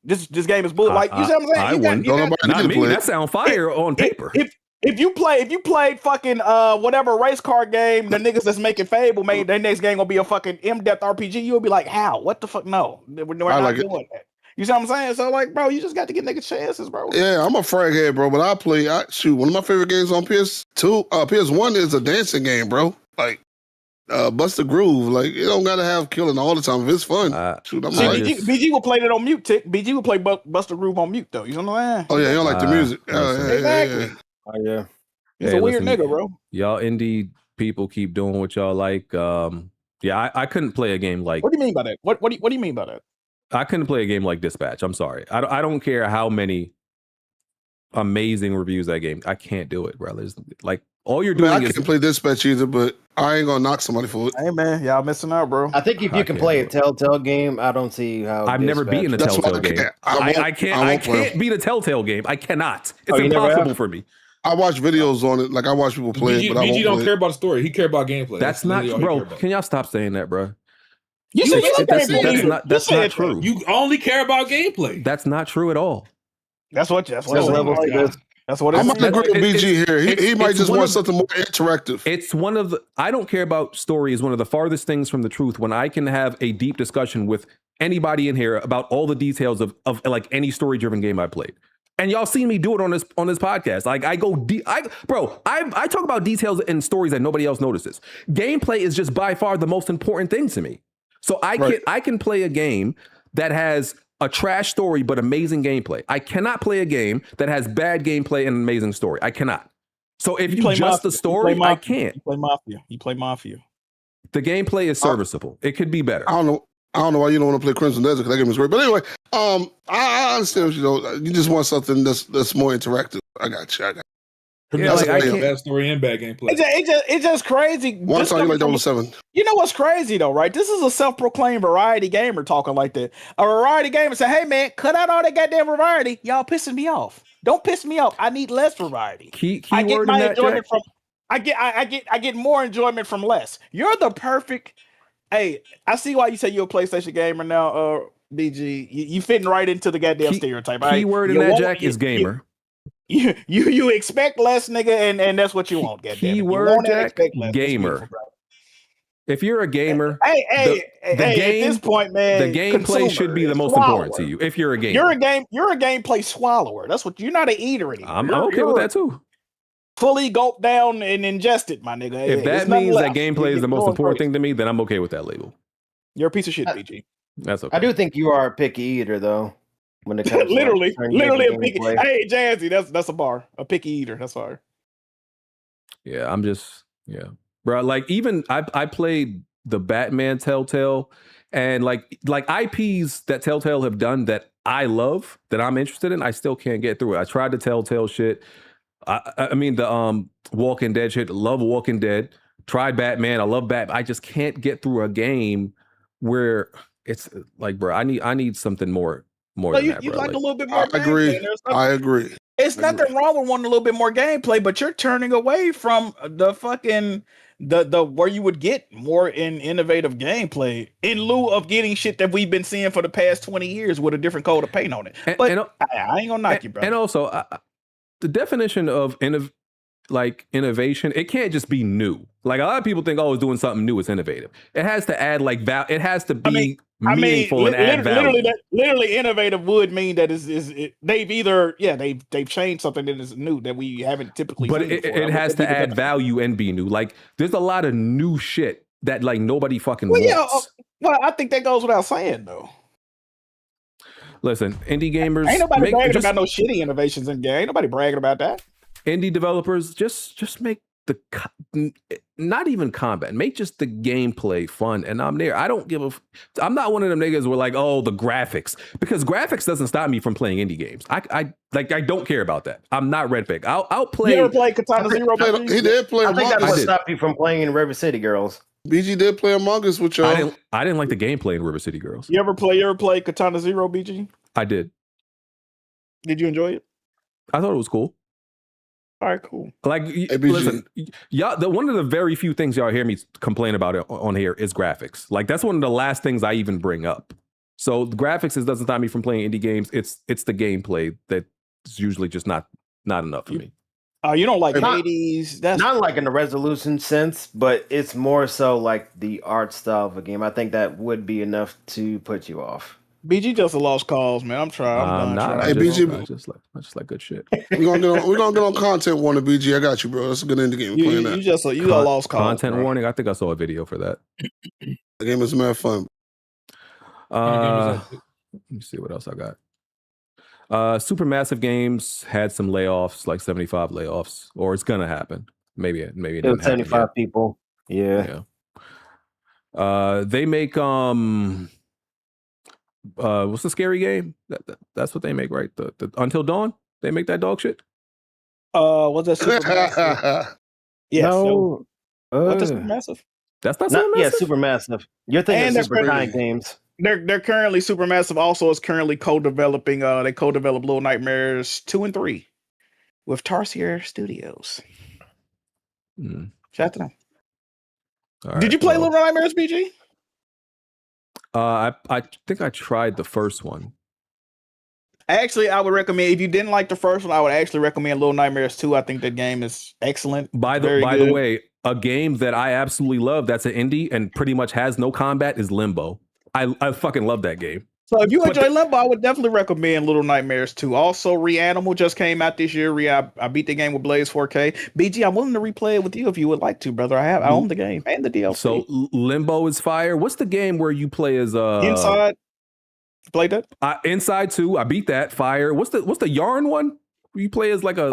Speaker 6: This game is bull. Like, you see what I'm saying?
Speaker 1: I wouldn't. Not me. That sound fire on paper.
Speaker 6: If you played fucking whatever race car game, the niggas that's making Fable made their next game gonna be a fucking in-depth RPG, you'll be like, how? What the fuck? No, we're not doing that. You see what I'm saying? So like, bro, you just got to get niggas chances, bro.
Speaker 8: Yeah, I'm a fraghead, bro. But shoot, one of my favorite games on PS1 is a dancing game, bro. Like, Bust a Groove. Like, you don't gotta have killing all the time. If it's fun, shoot, I'm like,
Speaker 6: BG will play that on mute. BG will play Bust a Groove on mute though. You know what I'm saying?
Speaker 8: Oh yeah, you don't like the music.
Speaker 6: Exactly.
Speaker 7: Oh yeah.
Speaker 6: He's a weird nigga, bro.
Speaker 1: Y'all indie people keep doing what y'all like. I couldn't play a game like.
Speaker 6: What do you mean by that? What do you mean by that?
Speaker 1: I couldn't play a game like Dispatch. I'm sorry. I don't care how many amazing reviews that game. I can't do it, bro. There's like all you're doing
Speaker 8: I can't play Dispatch either, but I ain't gonna knock somebody for it.
Speaker 6: Hey man, y'all missing out, bro.
Speaker 7: I think if you can play a Telltale game, I don't see how.
Speaker 1: I've never beaten a Telltale game. I can't beat a Telltale game. I cannot. It's impossible for me.
Speaker 8: I watch videos on it. Like I watch people play it, but
Speaker 9: BG don't care about the story. He care about gameplay.
Speaker 1: That's not, bro. Can y'all stop saying that, bro?
Speaker 6: You said
Speaker 1: that's not true.
Speaker 9: You only care about gameplay.
Speaker 1: That's not true at all.
Speaker 6: That's what it is.
Speaker 8: I'm gonna agree with BG here. He might just want something more interactive.
Speaker 1: It's one of the. I don't care about story is one of the farthest things from the truth. When I can have a deep discussion with anybody in here about all the details of like any story driven game I played. And y'all see me do it on this podcast. Like I go deep. I talk about details and stories that nobody else notices. Gameplay is just by far the most important thing to me. So I can play a game that has a trash story but amazing gameplay. I cannot play a game that has bad gameplay and amazing story. I cannot. So if you just the story, I can't.
Speaker 6: You play Mafia.
Speaker 1: The gameplay is serviceable. It could be better.
Speaker 8: I don't know why you don't want to play Crimson Desert because that game is great. But anyway, I understand what you know. You just want something that's more interactive. I got you.
Speaker 9: Yeah, like, I can't. Bad story and bad gameplay.
Speaker 6: It's just crazy.
Speaker 8: One time you like 007.
Speaker 6: You know what's crazy though, right? This is a self-proclaimed variety gamer talking like that. A variety gamer say, "Hey man, cut out all that goddamn variety. Y'all pissing me off. Don't piss me off. I need less variety.
Speaker 1: I get my enjoyment
Speaker 6: from. I get more enjoyment from less. You're the perfect. Hey, I see why you say you're a PlayStation gamer now, BG. You fitting right into the goddamn stereotype.
Speaker 1: Keyword in that, Jack, is gamer.
Speaker 6: You expect less, nigga, and that's what you want.
Speaker 1: Keyword, Jack, gamer. If you're a gamer,
Speaker 6: hey, at this point, man,
Speaker 1: the gameplay should be the most important to you. If you're a gamer,
Speaker 6: you're a gameplay swallower. That's what you're not an eater anymore.
Speaker 1: I'm okay with that too.
Speaker 6: Fully gulp down and ingest it, my nigga.
Speaker 1: If that means that gameplay is the most important thing to me, then I'm okay with that label.
Speaker 6: You're a piece of shit, BG.
Speaker 1: That's okay.
Speaker 7: I do think you are a picky eater, though. When it comes
Speaker 6: literally
Speaker 7: to
Speaker 6: a picky. Hey, Jazzy, that's a bar. A picky eater. That's fire.
Speaker 1: Yeah, bro. Like even I played the Batman Telltale, and like IPs that Telltale have done that I love, that I'm interested in. I still can't get through it. I tried the Telltale shit. I mean the Walking Dead shit. Love Walking Dead. Tried Batman. I love Batman. I just can't get through a game where it's like, bro, I need something more than that, bro.
Speaker 6: Like a little bit more.
Speaker 8: I agree.
Speaker 6: It's nothing wrong with wanting a little bit more gameplay, but you're turning away from the fucking the where you would get more innovative gameplay in lieu of getting shit that we've been seeing for the past 20 years with a different coat of paint on it. But I ain't gonna knock you, bro.
Speaker 1: And also, the definition of innovation, it can't just be new. Like a lot of people think, it's doing something new is innovative. It has to add it has to be meaningful and add value.
Speaker 6: Literally innovative would mean that they've changed something that is new that we haven't typically
Speaker 1: but
Speaker 6: seen
Speaker 1: it has to add value and be new. Like there's a lot of new shit that like nobody fucking wants.
Speaker 6: Well, I think that goes without saying though.
Speaker 1: Listen, indie gamers,
Speaker 6: ain't nobody bragging about no shitty innovations in game. Ain't nobody bragging about that.
Speaker 1: Indie developers, just make not even combat, make just the gameplay fun, and I'm there. I don't give I'm not one of them niggas where like, the graphics, because graphics doesn't stop me from playing indie games. I don't care about that. I'm not Red Pig. I'll play.
Speaker 6: You ever play Katana Zero?
Speaker 8: He did play.
Speaker 7: I think that's what stopped you from playing in River City Girls.
Speaker 8: BG did play Among Us with y'all.
Speaker 1: I didn't like the gameplay in River City Girls.
Speaker 6: You ever play Katana Zero, BG?
Speaker 1: I did.
Speaker 6: Did you enjoy it?
Speaker 1: I thought it was cool.
Speaker 6: All right, cool.
Speaker 1: Like, listen, y'all. One of the very few things y'all hear me complain about it on here is graphics. Like, that's one of the last things I even bring up. So the graphics doesn't stop me from playing indie games. It's the gameplay that's usually just not enough for me.
Speaker 6: Oh, you don't like Hades? That's
Speaker 7: not like in the resolution sense, but it's more so like the art style of a game. I think that would be enough to put you off.
Speaker 6: BG just a lost cause, man. I'm trying. I'm done trying.
Speaker 8: Hey, BG,
Speaker 1: I just like good shit.
Speaker 8: We're gonna get on content warning, BG. I got you, bro. That's a good indie game. Playing that.
Speaker 6: You a lost cause.
Speaker 1: Content warning. I think I saw a video for that.
Speaker 8: The game is mad fun.
Speaker 1: Let me see what else I got. Supermassive Games had some layoffs, like 75 layoffs, or it's gonna happen. Maybe it didn't
Speaker 7: 75
Speaker 1: happen
Speaker 7: people. Yeah.
Speaker 1: They make what's the scary game? That's what they make, right? The Until Dawn. They make that dog shit.
Speaker 6: What's that? Supermassive? Yes.
Speaker 7: No.
Speaker 6: What's that Supermassive?
Speaker 1: That's not Supermassive.
Speaker 7: Yeah, Supermassive. You're thinking of Super Giant Games.
Speaker 6: They're currently Supermassive. Also, is currently co-developing. They co-develop Little Nightmares 2 and 3 with Tarsier Studios. Shout out to them. Did you play Little Nightmares, BG?
Speaker 1: I think I tried the first one.
Speaker 6: Actually, I would recommend, if you didn't like the first one, I would actually recommend Little Nightmares 2. I think that game is excellent.
Speaker 1: By the way, a game that I absolutely love that's an indie and pretty much has no combat is Limbo. I fucking love that game.
Speaker 6: So if you enjoy Limbo, I would definitely recommend Little Nightmares 2. Also, Reanimal just came out this year. I beat the game with Blaze 4K. BG, I'm willing to replay it with you if you would like to, brother. I own the game and the DLC.
Speaker 1: So Limbo is fire. What's the game where you play as
Speaker 6: Inside? Played that?
Speaker 1: Inside 2. I beat that. Fire. What's the yarn one? You play as like a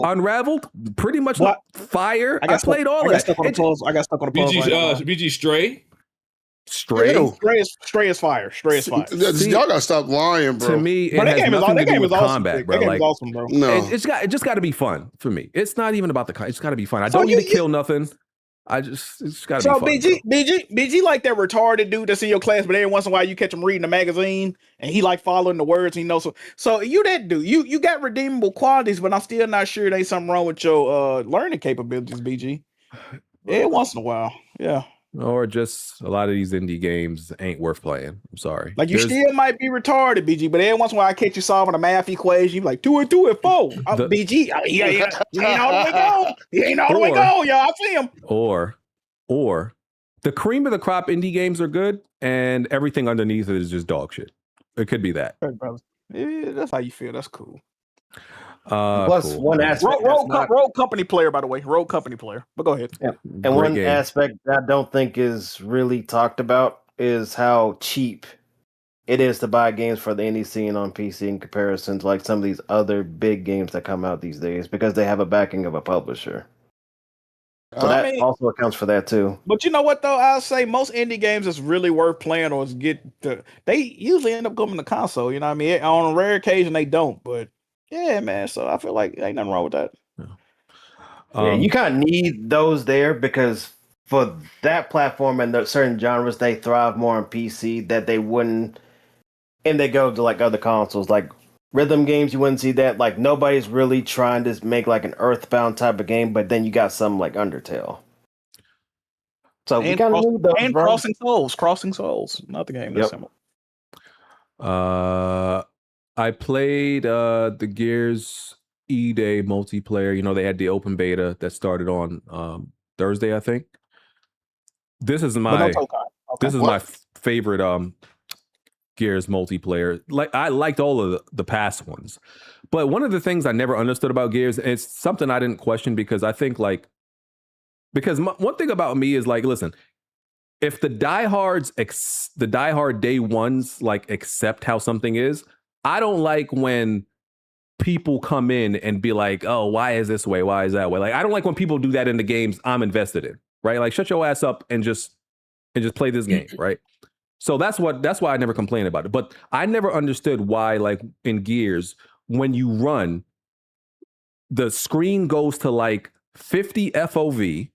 Speaker 1: Unraveled. Pretty much fire. I played all of that.
Speaker 6: I got stuck on the pause.
Speaker 9: BG Stray.
Speaker 1: Stray
Speaker 6: is fire. Stray is fire.
Speaker 8: Y'all gotta stop lying, bro.
Speaker 1: To me, it has nothing to do with combat, bro. Like,
Speaker 6: awesome, bro.
Speaker 8: No,
Speaker 1: it's just got to be fun for me. It's not even about it's got to be fun. I don't need to kill nothing. It's got to be fun.
Speaker 6: BG like that retarded dude that's in your class, but every once in a while you catch him reading a magazine and he like following the words. And he knows so you that dude. You got redeemable qualities, but I'm still not sure there's something wrong with your learning capabilities, BG. Every once in a while, yeah.
Speaker 1: Or just a lot of these indie games ain't worth playing. I'm sorry.
Speaker 6: Like, you still might be retarded, BG, but every once in a while I catch you solving a math equation. You like 2 and 2 and 4. BG, he ain't all the way gone. He ain't all the way gone, y'all. I see him.
Speaker 1: Or the cream of the crop indie games are good, and everything underneath it is just dog shit. It could be that.
Speaker 6: Yeah, that's how you feel. That's cool.
Speaker 7: Plus, one aspect.
Speaker 6: Rogue company player, by the way. Rogue company player. But go ahead.
Speaker 7: Yeah. And one aspect that I don't think is really talked about is how cheap it is to buy games for the indie scene on PC in comparison to like some of these other big games that come out these days because they have a backing of a publisher. So that also accounts for that too.
Speaker 6: But you know what though? I'll say most indie games is really worth playing or they usually end up coming to console. You know what I mean? On a rare occasion they don't, but yeah, man. So I feel like ain't nothing wrong with that.
Speaker 7: Yeah, you kind of need those there because for that platform and the certain genres, they thrive more on PC that they wouldn't, and they go to like other consoles, like rhythm games. You wouldn't see that. Like nobody's really trying to make like an Earthbound type of game, but then you got something like Undertale. So we kind of need those.
Speaker 6: And Crossing Souls, not the game. That's simple.
Speaker 1: I played the Gears E-Day multiplayer. You know, they had the open beta that started on Thursday, I think. This is my favorite Gears multiplayer. Like, I liked all of the past ones. But one of the things I never understood about Gears, and it's something I didn't question because I think one thing about me is like, listen, if the diehards, the diehard day ones, like accept how something is, I don't like when people come in and be like, oh, why is this way? Why is that way? Like, I don't like when people do that in the games I'm invested in, right? Like, shut your ass up and just play this game, right? So that's why I never complained about it. But I never understood why, like in Gears, when you run, the screen goes to like 50 FOV.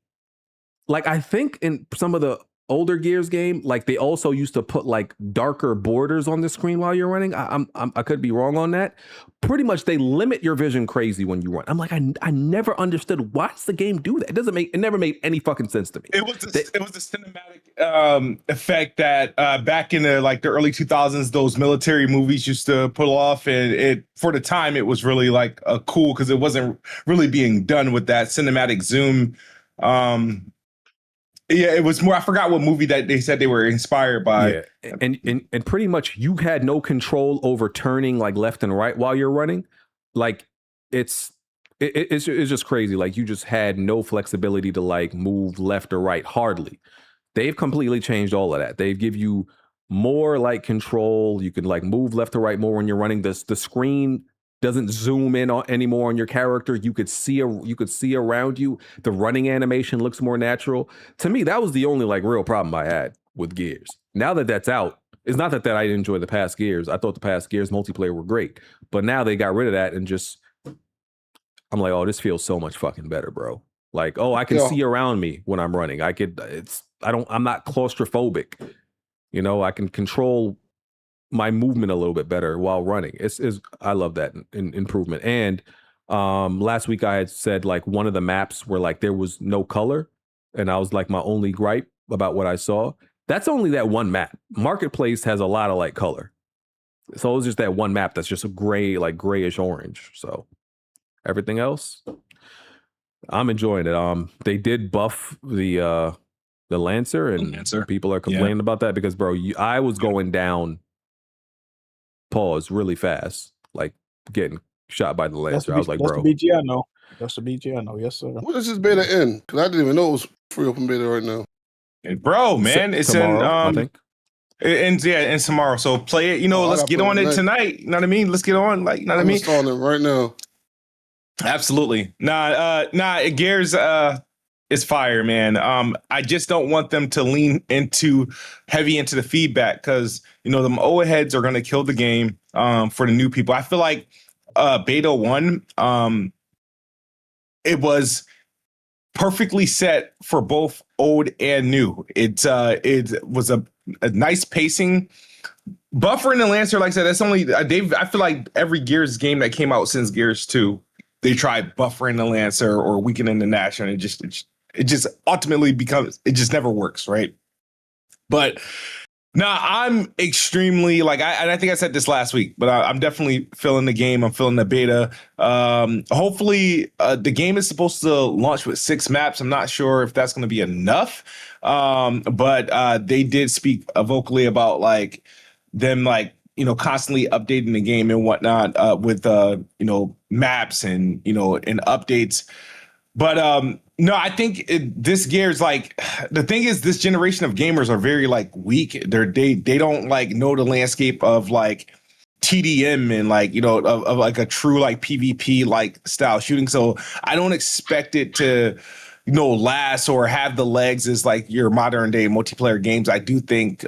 Speaker 1: Like, I think in some of the older Gears game, like they also used to put like darker borders on the screen while you're running. I could be wrong on that. Pretty much they limit your vision crazy when you run. I'm like, I never understood, why does the game do that? It never made any fucking sense to me.
Speaker 12: It was the cinematic effect that back in the early 2000s, those military movies used to pull off, and it for the time it was really like cool because it wasn't really being done with that cinematic zoom. Yeah, it was more. I forgot what movie that they said they were inspired by.
Speaker 1: Yeah, and pretty much you had no control over turning like left and right while you're running. Like it's just crazy. Like you just had no flexibility to like move left or right. Hardly. They've completely changed all of that. They give you more like control. You can like move left to right more when you're running. The screen doesn't zoom in anymore on your character. You could see around you. The running animation looks more natural. To me, that was the only like real problem I had with Gears. Now that that's out, it's not that I didn't enjoy the past Gears. I thought the past Gears multiplayer were great, but now they got rid of that and just, I'm like, oh, this feels so much fucking better, bro. Like, oh, I can see around me when I'm running. I'm not claustrophobic. You know, I can control my movement a little bit better while running. I love that improvement. And last week I had said like one of the maps where like there was no color, and I was like my only gripe about what I saw. That's only that one map. Marketplace has a lot of like color, so it was just that one map that's just a gray, like grayish orange. So everything else, I'm enjoying it. They did buff the Lancer, and people are complaining about that because, bro, I was going down. Pause really fast, like getting shot by the Lancer. I was like, bro.
Speaker 6: That's the BG I know. That's the BG I know. Yes, sir.
Speaker 8: When does this beta end? Because I didn't even know it was free open beta right now.
Speaker 12: Bro, man, it's
Speaker 1: tomorrow,
Speaker 12: in
Speaker 1: I think.
Speaker 12: It ends and tomorrow. So play it. You know, let's get on it tonight. You know what I mean? Let's get on. Like, you know what I mean?
Speaker 8: I'm installing it right now.
Speaker 12: Absolutely. Nah. Gears is fire, man. I just don't want them to lean heavy into the feedback because you know the old heads are gonna kill the game for the new people. I feel like beta 1, it was perfectly set for both old and new. It was a nice pacing. Buffering and Lancer, like I said, that's only I feel like every Gears game that came out since Gears 2, they tried buffering the Lancer or weakening the Nash, and it just ultimately becomes, it just never works, right? But now I'm extremely I think I said this last week, but I'm definitely feeling the game. I'm feeling the beta. Hopefully the game is supposed to launch with 6 maps. I'm not sure if that's going to be enough. But they did speak vocally about like them constantly updating the game and whatnot with maps and and updates. But no, I think this Gears, the thing is, this generation of gamers are very weak. They don't know the landscape of TDM and of a true PvP style shooting. So I don't expect it to last or have the legs as your modern day multiplayer games. I do think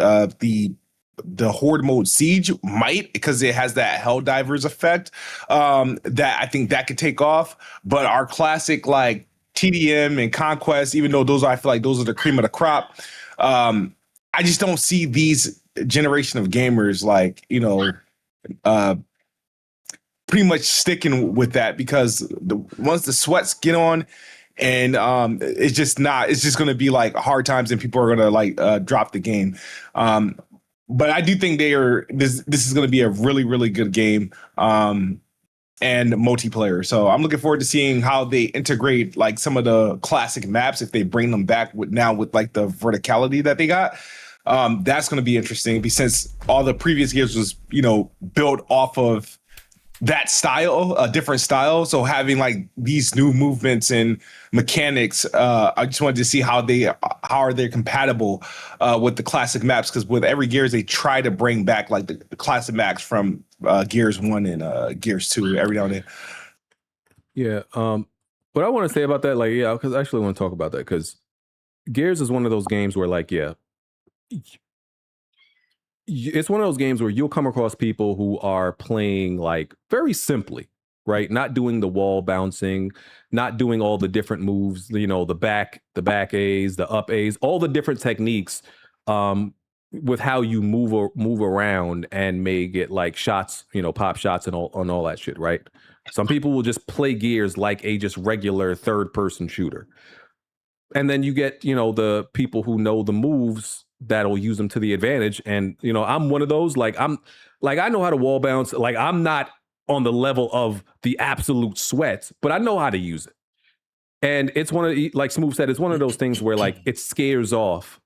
Speaker 12: the Horde mode Siege might, because it has that Helldivers effect, that I think that could take off. But our classic TDM and Conquest, even though I feel like those are the cream of the crop, I just don't see these generation of gamers pretty much sticking with that, because once the sweats get on, and it's just going to be hard times and people are going to drop the game. But I do think this is going to be a really, really good game and multiplayer. So I'm looking forward to seeing how they integrate some of the classic maps, if they bring them back with the verticality that they got. That's going to be interesting, since all the previous Gears was built off of that style, a different style. So having these new movements and mechanics, I just wanted to see how are they compatible with the classic maps, because with every Gears they try to bring back the classic maps from Gears 1 and Gears 2 every now and then.
Speaker 1: Yeah. What I want to say about that, because I actually want to talk about that, because Gears is one of those games where it's one of those games where you'll come across people who are playing very simply. right? Not doing the wall bouncing, not doing all the different moves, you know, the back A's, the up A's, all the different techniques with how you move around and may get like shots, you know, pop shots and all that shit, right? Some people will just play Gears like a just regular third person shooter. And then you get, you know, the people who know the moves that'll use them to the advantage. And, you know, I'm one of those, I know how to wall bounce. Like, I'm not on the level of the absolute sweat, but I know how to use it. And it's one of the, like Smooth said, it's one of those things where like it scares off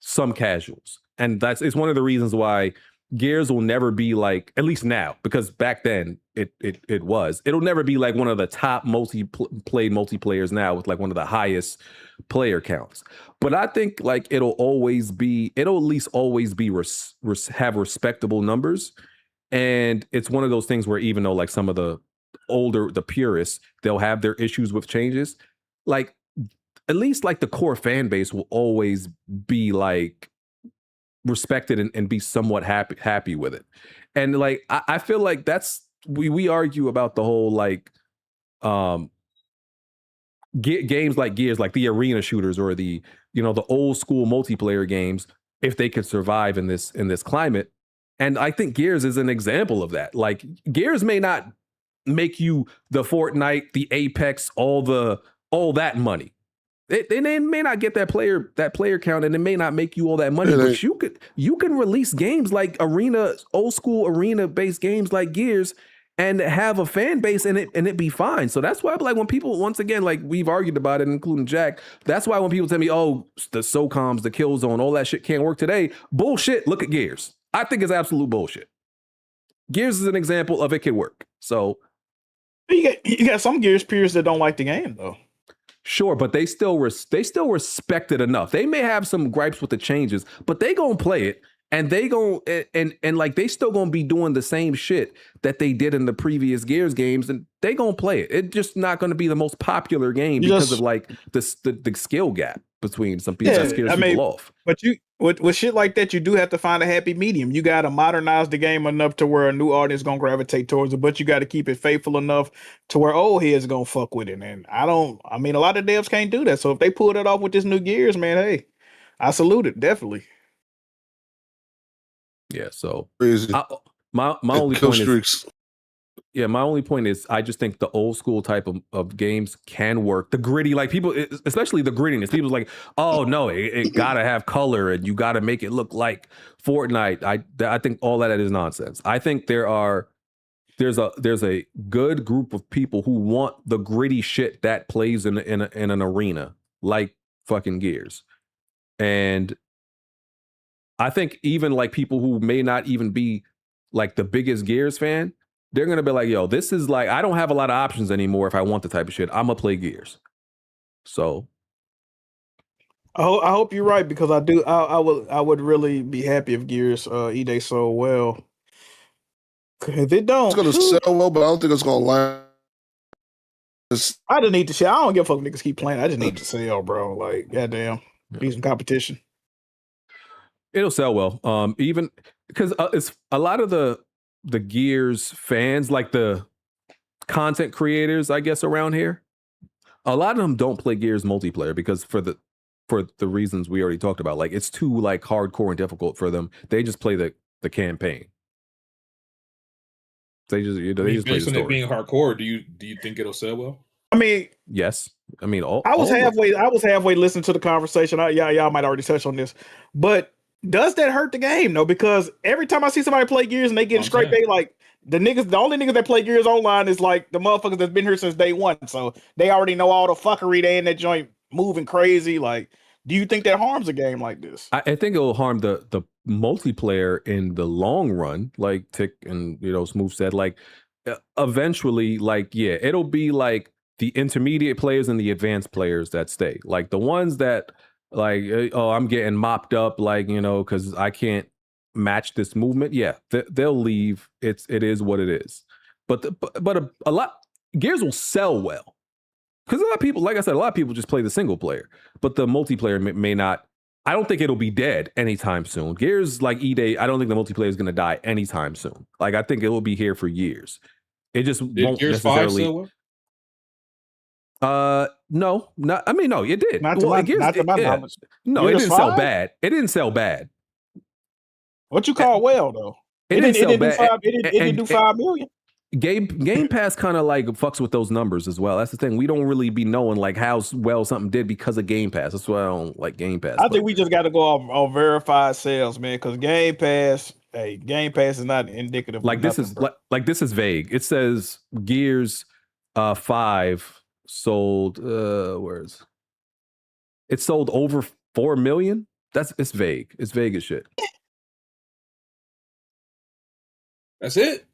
Speaker 1: some casuals. And it's one of the reasons why Gears will never be like, at least now, because back then it'll never be like one of the top played multiplayers now with like one of the highest player counts. But I think like it'll at least always be have respectable numbers. And it's one of those things where even though like some of the purists, they'll have their issues with changes, like at least like the core fan base will always be like respected and be somewhat happy with it. And like I feel like that's we argue about the whole like games like Gears, like the arena shooters or the, you know, the old school multiplayer games, if they could survive in this climate. And I think Gears is an example of that. Like Gears may not make you the Fortnite, the Apex, all that money. They may not get that player count, and it may not make you all that money, but you can release games like old school arena based games like Gears and have a fan base and it be fine. So that's why like when people, once again, like we've argued about it, including Jack, that's why when people tell me, oh, the SOCOMs, the Killzone, all that shit can't work today, bullshit, look at Gears. I think it's absolute bullshit. Gears is an example of it can work. So
Speaker 6: you got some Gears peers that don't like the game though.
Speaker 1: Sure, but they still respect it enough. They may have some gripes with the changes, but they gonna play it, and they gon' and like they still gonna be doing the same shit that they did in the previous Gears games, and they gonna play it. It's just not gonna be the most popular game because of like the skill gap between some people that scares people off.
Speaker 6: But with shit like that, you do have to find a happy medium. You got to modernize the game enough to where a new audience gonna gravitate towards it, but you got to keep it faithful enough to where old heads gonna fuck with it. And a lot of devs can't do that. So if they pull that off with this new Gears, man, hey, I salute it, definitely.
Speaker 1: Yeah. So
Speaker 8: Crazy.
Speaker 1: My only point is. Yeah, my only point is I just think the old school type of games can work. The gritty, like people, especially the grittiness. People's like, oh no, it gotta have color and you gotta make it look like Fortnite. I think all that is nonsense. I think there's a good group of people who want the gritty shit that plays in an arena like fucking Gears, and I think even like people who may not even be like the biggest Gears fan, they're going to be like, yo, this is like, I don't have a lot of options anymore if I want the type of shit. I'm going to play Gears. So.
Speaker 6: I hope you're right, because I would really be happy if Gears E-Day sold well. If it don't.
Speaker 8: It's going to sell well, but I don't think it's going to last.
Speaker 6: I just need to shit. I don't give a fuck if niggas keep playing. I just need to sell, bro. Like, goddamn. Be some competition.
Speaker 1: It'll sell well. Even because it's a lot of the Gears fans, like the content creators, I guess, around here, a lot of them don't play Gears multiplayer because for the reasons we already talked about, like it's too like hardcore and difficult for them. They just play the campaign. They just play the story.
Speaker 9: It being hardcore, do you think it'll sell well?
Speaker 6: I mean,
Speaker 1: yes. I mean,
Speaker 6: I was halfway listening to the conversation. Y'all might already touch on this, but does that hurt the game though? Because every time I see somebody play Gears and they get straight, they like the only niggas that play Gears online is like the motherfuckers that's been here since day one. So they already know all the fuckery. They in that joint moving crazy. Like, do you think that harms a game like this?
Speaker 1: I think it will harm the multiplayer in the long run. Like Tick and Smooth said, like eventually, like it'll be like the intermediate players and the advanced players that stay. Like the ones that like, oh, I'm getting mopped up, like, because I can't match this movement. Yeah, they'll leave. It is what it is. But a lot Gears will sell well because a lot of people, like I said, a lot of people just play the single player, but the multiplayer may not. I don't think it'll be dead anytime soon. Gears like E-Day, I don't think the multiplayer is going to die anytime soon. Like I think it will be here for years. It just
Speaker 9: Did
Speaker 1: won't
Speaker 9: Gears 5
Speaker 1: necessarily.
Speaker 9: sell well?
Speaker 1: No, not. I mean, no, it did.
Speaker 6: Not to my
Speaker 1: yeah.
Speaker 6: knowledge.
Speaker 1: No,
Speaker 6: Gears
Speaker 1: it didn't sell
Speaker 6: 5?
Speaker 1: bad. It didn't sell bad.
Speaker 6: What you call well though?
Speaker 1: It didn't sell bad.
Speaker 6: It didn't do 5 million.
Speaker 1: Game Pass kind of like fucks with those numbers as well. That's the thing. We don't really be knowing like how well something did because of Game Pass. That's why I don't like Game Pass.
Speaker 6: I think we just got to go on verified sales, man. Because Game Pass is not indicative.
Speaker 1: Like
Speaker 6: of
Speaker 1: this
Speaker 6: nothing,
Speaker 1: is
Speaker 6: bro.
Speaker 1: like this is vague. It says Gears 5 sold. It sold over 4 million. It's vague. It's vague as shit.
Speaker 9: That's it.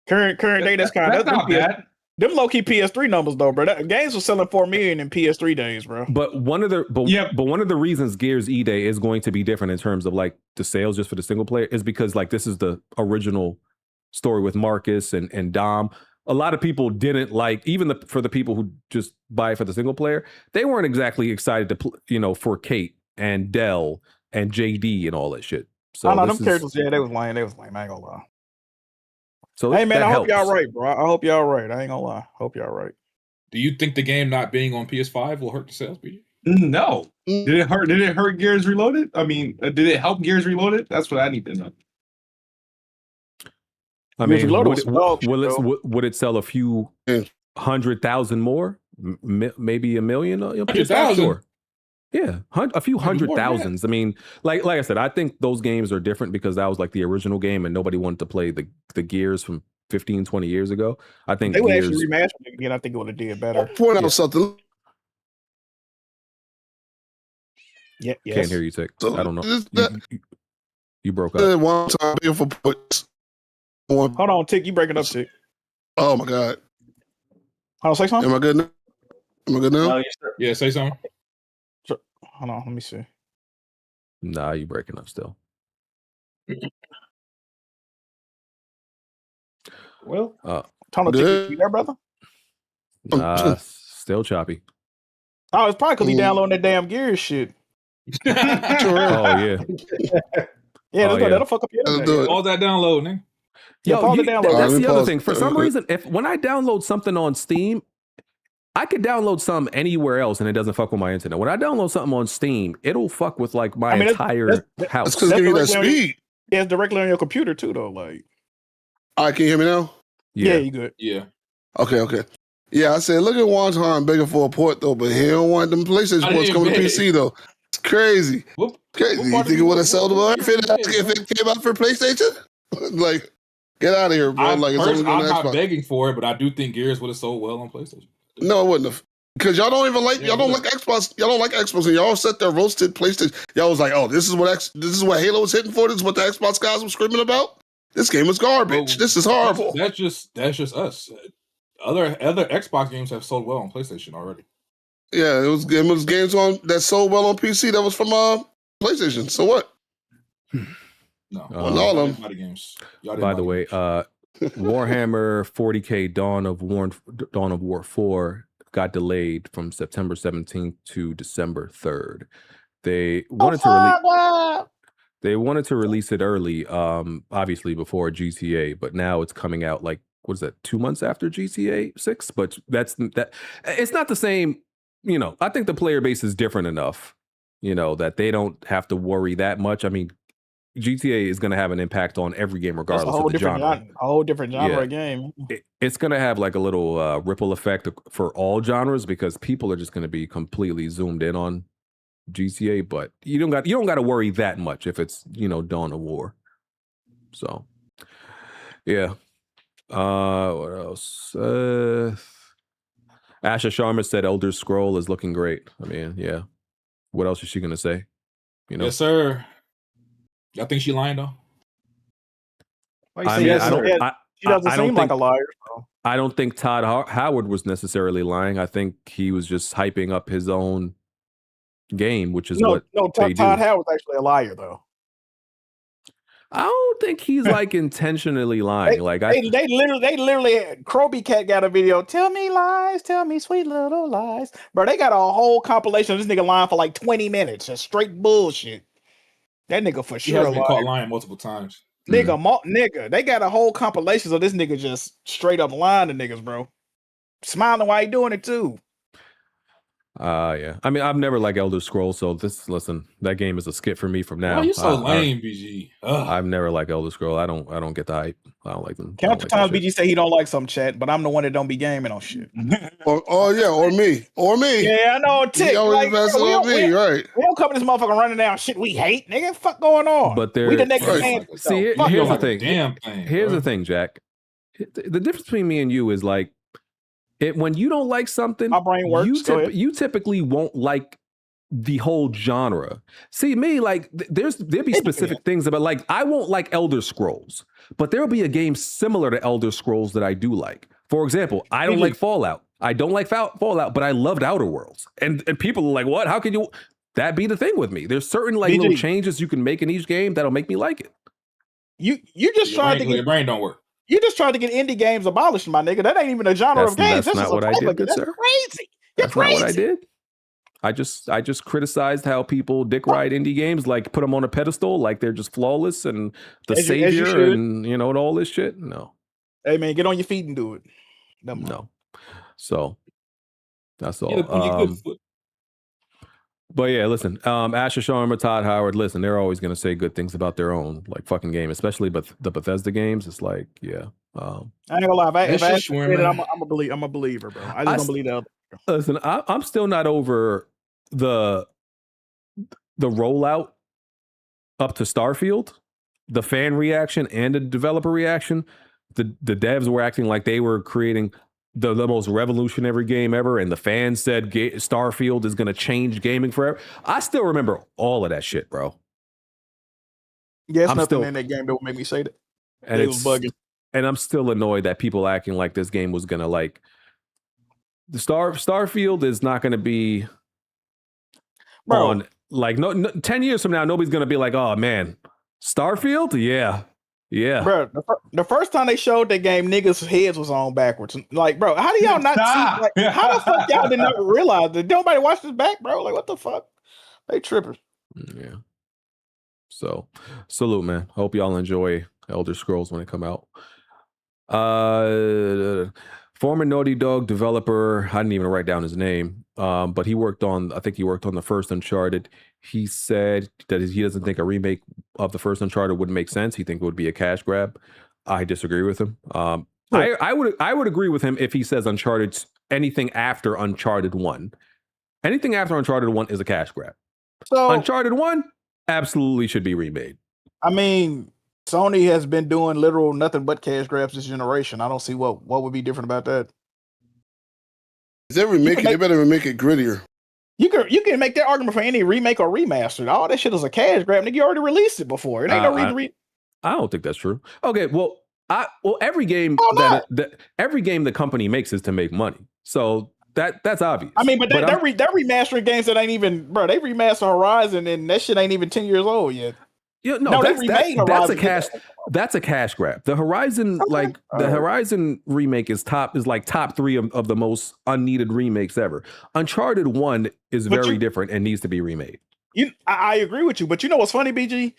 Speaker 6: Current day. That's
Speaker 12: not bad.
Speaker 6: Them low key PS3 numbers though, bro. Games was selling 4 million in PS3 days, bro.
Speaker 1: But one of the reasons Gears E-Day is going to be different in terms of like the sales just for the single player is because like this is the original story with Marcus and Dom. A lot of people didn't like, even for the people who just buy it for the single player, they weren't exactly excited to for Kate and Dell and JD and all that shit. So
Speaker 6: I know them characters. Yeah, they was lame. I ain't gonna lie.
Speaker 1: So
Speaker 6: hey man, I hope
Speaker 1: helps.
Speaker 6: y'all right, bro. I hope y'all right. I ain't gonna lie. Hope y'all right.
Speaker 9: Do you think the game not being on PS5 will hurt the sales, BG?
Speaker 12: No. Did it hurt? Did it hurt Gears Reloaded? I mean, did it help Gears Reloaded? That's what I need to know.
Speaker 1: I mean, would it sell a few 100,000 more? Maybe a million?
Speaker 9: 100,000?
Speaker 1: Sure. Yeah, a few 100,000s. I mean, like I said, I think those games are different because that was like the original game and nobody wanted to play the Gears from 15, 20 years ago. I think
Speaker 6: they would actually remaster it again. I think it would have did better.
Speaker 8: I'll point out something.
Speaker 6: Yeah, yes.
Speaker 1: Can't hear you, Tick.
Speaker 8: So
Speaker 1: I don't know. You broke up.
Speaker 8: One time being for points.
Speaker 6: Hold on, Tick. You breaking up, Tick.
Speaker 8: Oh my god.
Speaker 6: Hold on, say something.
Speaker 8: Am I good now? Am I good now?
Speaker 9: Yeah, say something.
Speaker 6: Sure. Hold on, let me see.
Speaker 1: Nah, you breaking up still.
Speaker 6: Well, Tick, you there, brother?
Speaker 1: Still choppy.
Speaker 6: Oh, it's probably because he downloading that damn Gears shit.
Speaker 1: Oh yeah.
Speaker 6: Yeah, that'll fuck up your internet.
Speaker 9: All that downloading.
Speaker 1: Yo, that's the other thing. For some reason, when I download something on Steam, I could download something anywhere else and it doesn't fuck with my internet. When I download something on Steam, it'll fuck with like my entire house.
Speaker 8: That's because it gives you that speed.
Speaker 6: Yeah, it's directly on your computer too, though. Like,
Speaker 8: all right, can you hear me now?
Speaker 6: Yeah, you good?
Speaker 9: Yeah.
Speaker 8: Okay. Yeah, I said, look at Wonton begging for a port though, but he don't want them PlayStation ports coming to PC though. It's crazy. Crazy. You think it would have sold more if it came out for PlayStation? Like, get out of here, bro.
Speaker 9: I'm not
Speaker 8: Xbox.
Speaker 9: begging for it, but I do think Gears would have sold well on PlayStation.
Speaker 8: No, it wouldn't have. Because y'all don't even like y'all don't like Xbox. Y'all don't like Xbox, and y'all set there roasted PlayStation. Y'all was like, oh, this is what Halo was hitting for. This is what the Xbox guys were screaming about. This game is garbage. This is horrible.
Speaker 9: That's just us. Other Xbox games have sold well on PlayStation already.
Speaker 8: Yeah, it was games on that sold well on PC that was from PlayStation. So what?
Speaker 9: No,
Speaker 8: all of them.
Speaker 9: Games.
Speaker 1: By the way, Warhammer 40K Dawn of War 4 got delayed from September 17th to December 3rd. They wanted to release it early, obviously before GTA, but now it's coming out like, what is that, 2 months after GTA 6? But it's not the same. I think the player base is different enough, that they don't have to worry that much. I mean, GTA is going to have an impact on every game regardless of the genre.
Speaker 6: A whole different genre game.
Speaker 1: It's going to have like a little ripple effect for all genres because people are just going to be completely zoomed in on GTA, but you don't got to worry that much if it's, Dawn of War. So, yeah. What else? Asha Sharma said Elder Scroll is looking great. I mean, yeah. What else is she going to say?
Speaker 9: Yes, sir. Y'all think she lying though?
Speaker 6: She doesn't seem like a liar. So.
Speaker 1: I don't think Todd Howard was necessarily lying. I think he was just hyping up his own game, which is Todd
Speaker 6: Howard's actually a liar though.
Speaker 1: I don't think he's like intentionally lying.
Speaker 6: They literally Kroby Cat got a video. Tell me lies, tell me sweet little lies, bro. They got a whole compilation of this nigga lying for like 20 minutes, just straight bullshit. That nigga for sure
Speaker 9: has been caught lying multiple times.
Speaker 6: Nigga, they got a whole compilation of this nigga just straight up lying to niggas, bro. Smiling while he doing it too.
Speaker 1: Yeah. I mean, I've never liked Elder Scrolls, so listen, that game is a skip for me from now.
Speaker 9: Why you so lame, BG?
Speaker 1: I've never liked Elder Scrolls. I don't get the hype. I don't like them.
Speaker 6: Count the times BG say he don't like some chat, but I'm the one that don't be gaming on shit.
Speaker 8: or me.
Speaker 6: Yeah, I know. Tick.
Speaker 8: He always messing with me, right?
Speaker 6: We don't come to this motherfucker running down shit we hate, nigga. Fuck going on.
Speaker 1: But
Speaker 6: we the next man.
Speaker 1: See, here's the thing. Here's the thing, Jack. The difference between me and you is like, when you don't like something,
Speaker 6: my brain works.
Speaker 1: You typically won't like the whole genre. See, me, like there'll be specific things about, like, I won't like Elder Scrolls, but there'll be a game similar to Elder Scrolls that I do like. For example, I don't like Fallout. I don't like Fallout, but I loved Outer Worlds. And people are like, what? How can you? That be the thing with me. There's certain like little changes you can make in each game that'll make me like it.
Speaker 6: You just trying to get
Speaker 9: your brain don't work.
Speaker 6: You just trying to get indie games abolished, my nigga. That ain't even a genre of games.
Speaker 1: That's not what I did, good
Speaker 6: That's
Speaker 1: sir.
Speaker 6: crazy.
Speaker 1: That's not what I did. I just criticized how people dick ride indie games, like put them on a pedestal, like they're just flawless and the savior and and all this shit. No.
Speaker 6: Hey man, get on your feet and do it.
Speaker 1: No. So that's all. But yeah, listen, Asha, Sharma, Todd Howard, listen, they're always going to say good things about their own like fucking game, especially the Bethesda games. It's like, yeah.
Speaker 6: I ain't gonna lie. If I I'm a believer, bro. I just don't believe that.
Speaker 1: Listen, I'm still not over the rollout up to Starfield, the fan reaction and the developer reaction. The devs were acting like they were creating the most revolutionary game ever, and the fans said Starfield is going to change gaming forever. I still remember all of that shit, bro.
Speaker 6: Yeah, it's nothing in that game that would make me say that.
Speaker 1: And it was bugging. And I'm still annoyed that people acting like this game was going to like the Starfield is not going to be on like 10 years from now. Nobody's going to be like, oh man, Starfield, yeah.
Speaker 6: Bro, the first time they showed that game, niggas' heads was on backwards. Like, bro, how do y'all not see? Like, how the fuck y'all did not realize that? Nobody watched this back, bro. Like, what the fuck? They tripping.
Speaker 1: Yeah. So, salute, man. Hope y'all enjoy Elder Scrolls when it come out. Former Naughty Dog developer, I didn't even write down his name, but he worked on the first Uncharted. He said that he doesn't think a remake of the first Uncharted would make sense. He thinks it would be a cash grab. I disagree with him. I would agree with him if he says Uncharted's anything after Uncharted 1. Anything after Uncharted 1 is a cash grab. So Uncharted 1 absolutely should be remade.
Speaker 6: I mean, Sony has been doing literal nothing but cash grabs this generation. I don't see what would be different about that.
Speaker 8: If they remake it, they better remake it grittier.
Speaker 6: You can make that argument for any remake or remaster. All that shit is a cash grab. Nigga, you already released it before. It ain't no reason.
Speaker 1: I don't think that's true. Okay, well, every game every game the company makes is to make money. So that's obvious.
Speaker 6: I mean, but they're remastering games that ain't even, bro. They remaster Horizon and that shit ain't even 10 years old yet.
Speaker 1: Yeah, that's a cash grab. The Horizon, the Horizon remake is top 3 of the most unneeded remakes ever. Uncharted 1 is very different and needs to be remade.
Speaker 6: I agree with you, but you know what's funny, BG?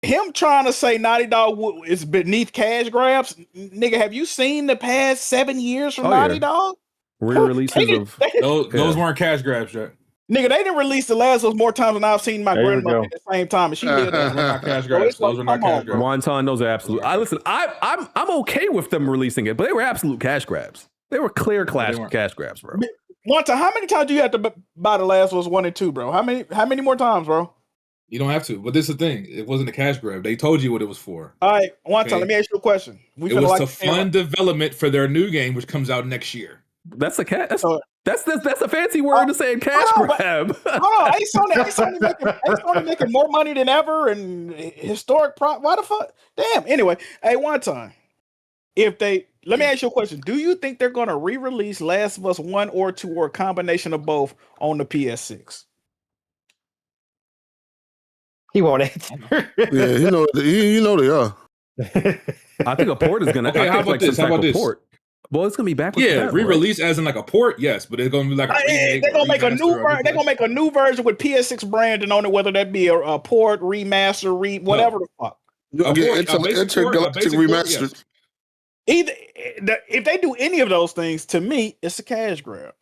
Speaker 6: Him trying to say Naughty Dog is beneath cash grabs, nigga. Have you seen the past 7 years from Naughty Dog?
Speaker 1: Re-releases of
Speaker 9: those weren't cash grabs, Jack.
Speaker 6: Nigga, they didn't release The Last of Us more times than I've seen my grandmother at the same time, and she did that.
Speaker 9: Those were not cash grabs. Those were not cash grabs.
Speaker 1: Wonton, those are absolute. I'm okay with them releasing it, but they were absolute cash grabs. They were clear cash grabs, bro.
Speaker 6: Wonton, how many times do you have to buy The Last of Us 1 and 2, bro? How many more times, bro?
Speaker 9: You don't have to, but this is the thing. It wasn't a cash grab. They told you what it was for.
Speaker 6: All right, Wonton, let me ask you a question.
Speaker 9: It was to fund development for their new game, which comes out next year.
Speaker 1: That's a that's a fancy word to say cash grab.
Speaker 6: Ain't Sony making more money than ever and historic why the fuck? Damn. Anyway, hey, one time, let me ask you a question. Do you think they're gonna re-release Last of Us 1 or 2 or a combination of both on the PS6?
Speaker 7: He won't answer.
Speaker 8: Yeah, you know they are.
Speaker 1: I think a port is gonna.
Speaker 9: Okay, how about this?
Speaker 1: Port. Well, it's gonna be backwards.
Speaker 9: Yeah, re-release as in like a port, yes, but it's gonna be like
Speaker 6: they're gonna make a new version. They're gonna make a new version with PS6 branding on it, whether that be a port, remaster, whatever the fuck.
Speaker 8: You'll get Intergalactic Remastered.
Speaker 6: Either if they do any of those things, to me, it's a cash grab.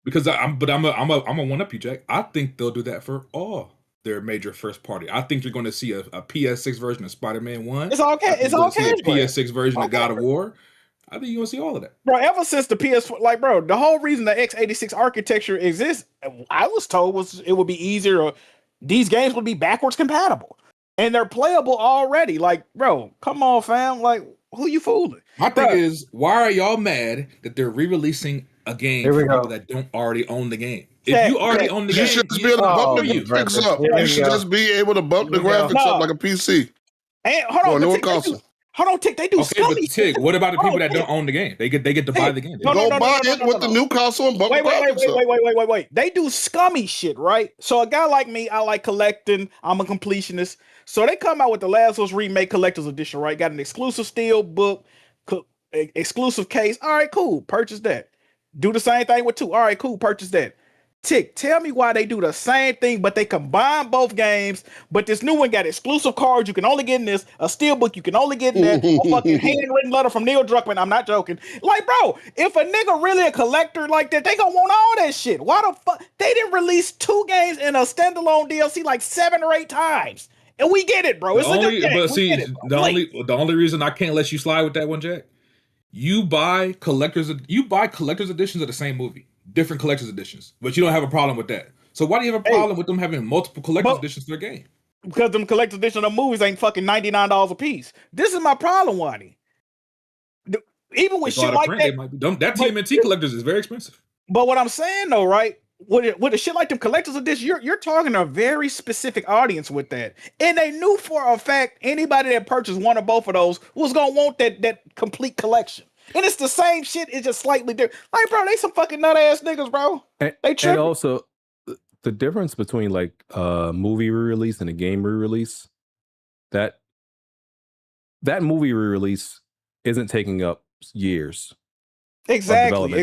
Speaker 9: Because I'm a one up you, Jack. I think they'll do that for all their major first party. I think you're going to see a PS6 version of Spider-Man 1.
Speaker 6: It's all cash. It's all cash.
Speaker 9: A PS6 version of God of War. I think you're going to see all of that.
Speaker 6: Bro, ever since the PS4, like, bro, the whole reason the x86 architecture exists, I was told was it would be easier, or these games would be backwards compatible. And they're playable already. Like, bro, come on, fam. Like, who you fooling?
Speaker 9: My thing is, why are y'all mad that they're re-releasing a game for people that don't already own the game? If you already own the game,
Speaker 8: you should just be able to bump the graphics up. You should just be able to bump the graphics up like a PC.
Speaker 6: And hold on,
Speaker 8: console.
Speaker 6: Hold on, Tick. They do scummy
Speaker 9: shit. What about the people that don't own the game? They get to buy the game.
Speaker 8: Go buy it with the new console and bump the graphics up.
Speaker 6: Wait. They do scummy shit, right? So a guy like me, I like collecting. I'm a completionist. So they come out with the Last of Us Remake Collector's Edition, right? Got an exclusive steel book, exclusive case. All right, cool. Purchase that. Do the same thing with 2. All right, cool. Purchase that. Tick, tell me why they do the same thing, but they combine both games. But this new one got exclusive cards you can only get in this, a steel book you can only get in that, a fucking handwritten letter from Neil Druckmann. I'm not joking. Like, bro, if a nigga really a collector like that, they gonna want all that shit. Why the fuck? They didn't release 2 games in a standalone DLC like 7 or 8 times. And we get it, bro. It's
Speaker 9: the only reason I can't let you slide with that one, Jack, you buy collector's editions of the same movie. Different collector's editions, but you don't have a problem with that. So why do you have a problem with them having multiple collector's editions for their game?
Speaker 6: Because them collector's edition of movies ain't fucking $99 a piece. This is my problem, Wani. Even with shit like that,
Speaker 9: that TMNT collectors is very expensive.
Speaker 6: But what I'm saying though, right? With a shit like them collector's edition, you're talking to a very specific audience with that, and they knew for a fact anybody that purchased one or both of those was gonna want that complete collection. And it's the same shit, it's just slightly different. Like, bro, they some fucking nut ass niggas, bro. They tripping.
Speaker 1: And also, the difference between like a movie re-release and a game re-release, that movie re-release isn't taking up years.
Speaker 6: Exactly.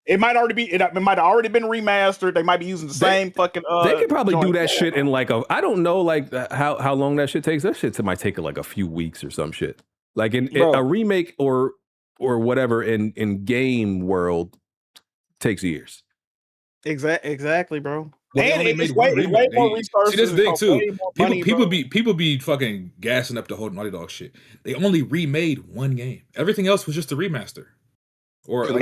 Speaker 6: It might already be. It might have already been remastered. They might be using the same fucking.
Speaker 1: They could probably do that shit in like I don't know, like how long that shit takes. That shit might take like a few weeks or some shit. Like in a remake or whatever in game world takes years.
Speaker 6: Exactly, bro.
Speaker 9: Well,
Speaker 6: and it's way more resources.
Speaker 9: See, this thing too. People be fucking gassing up the whole Naughty Dog shit. They only remade one game. Everything else was just a remaster. Or
Speaker 6: but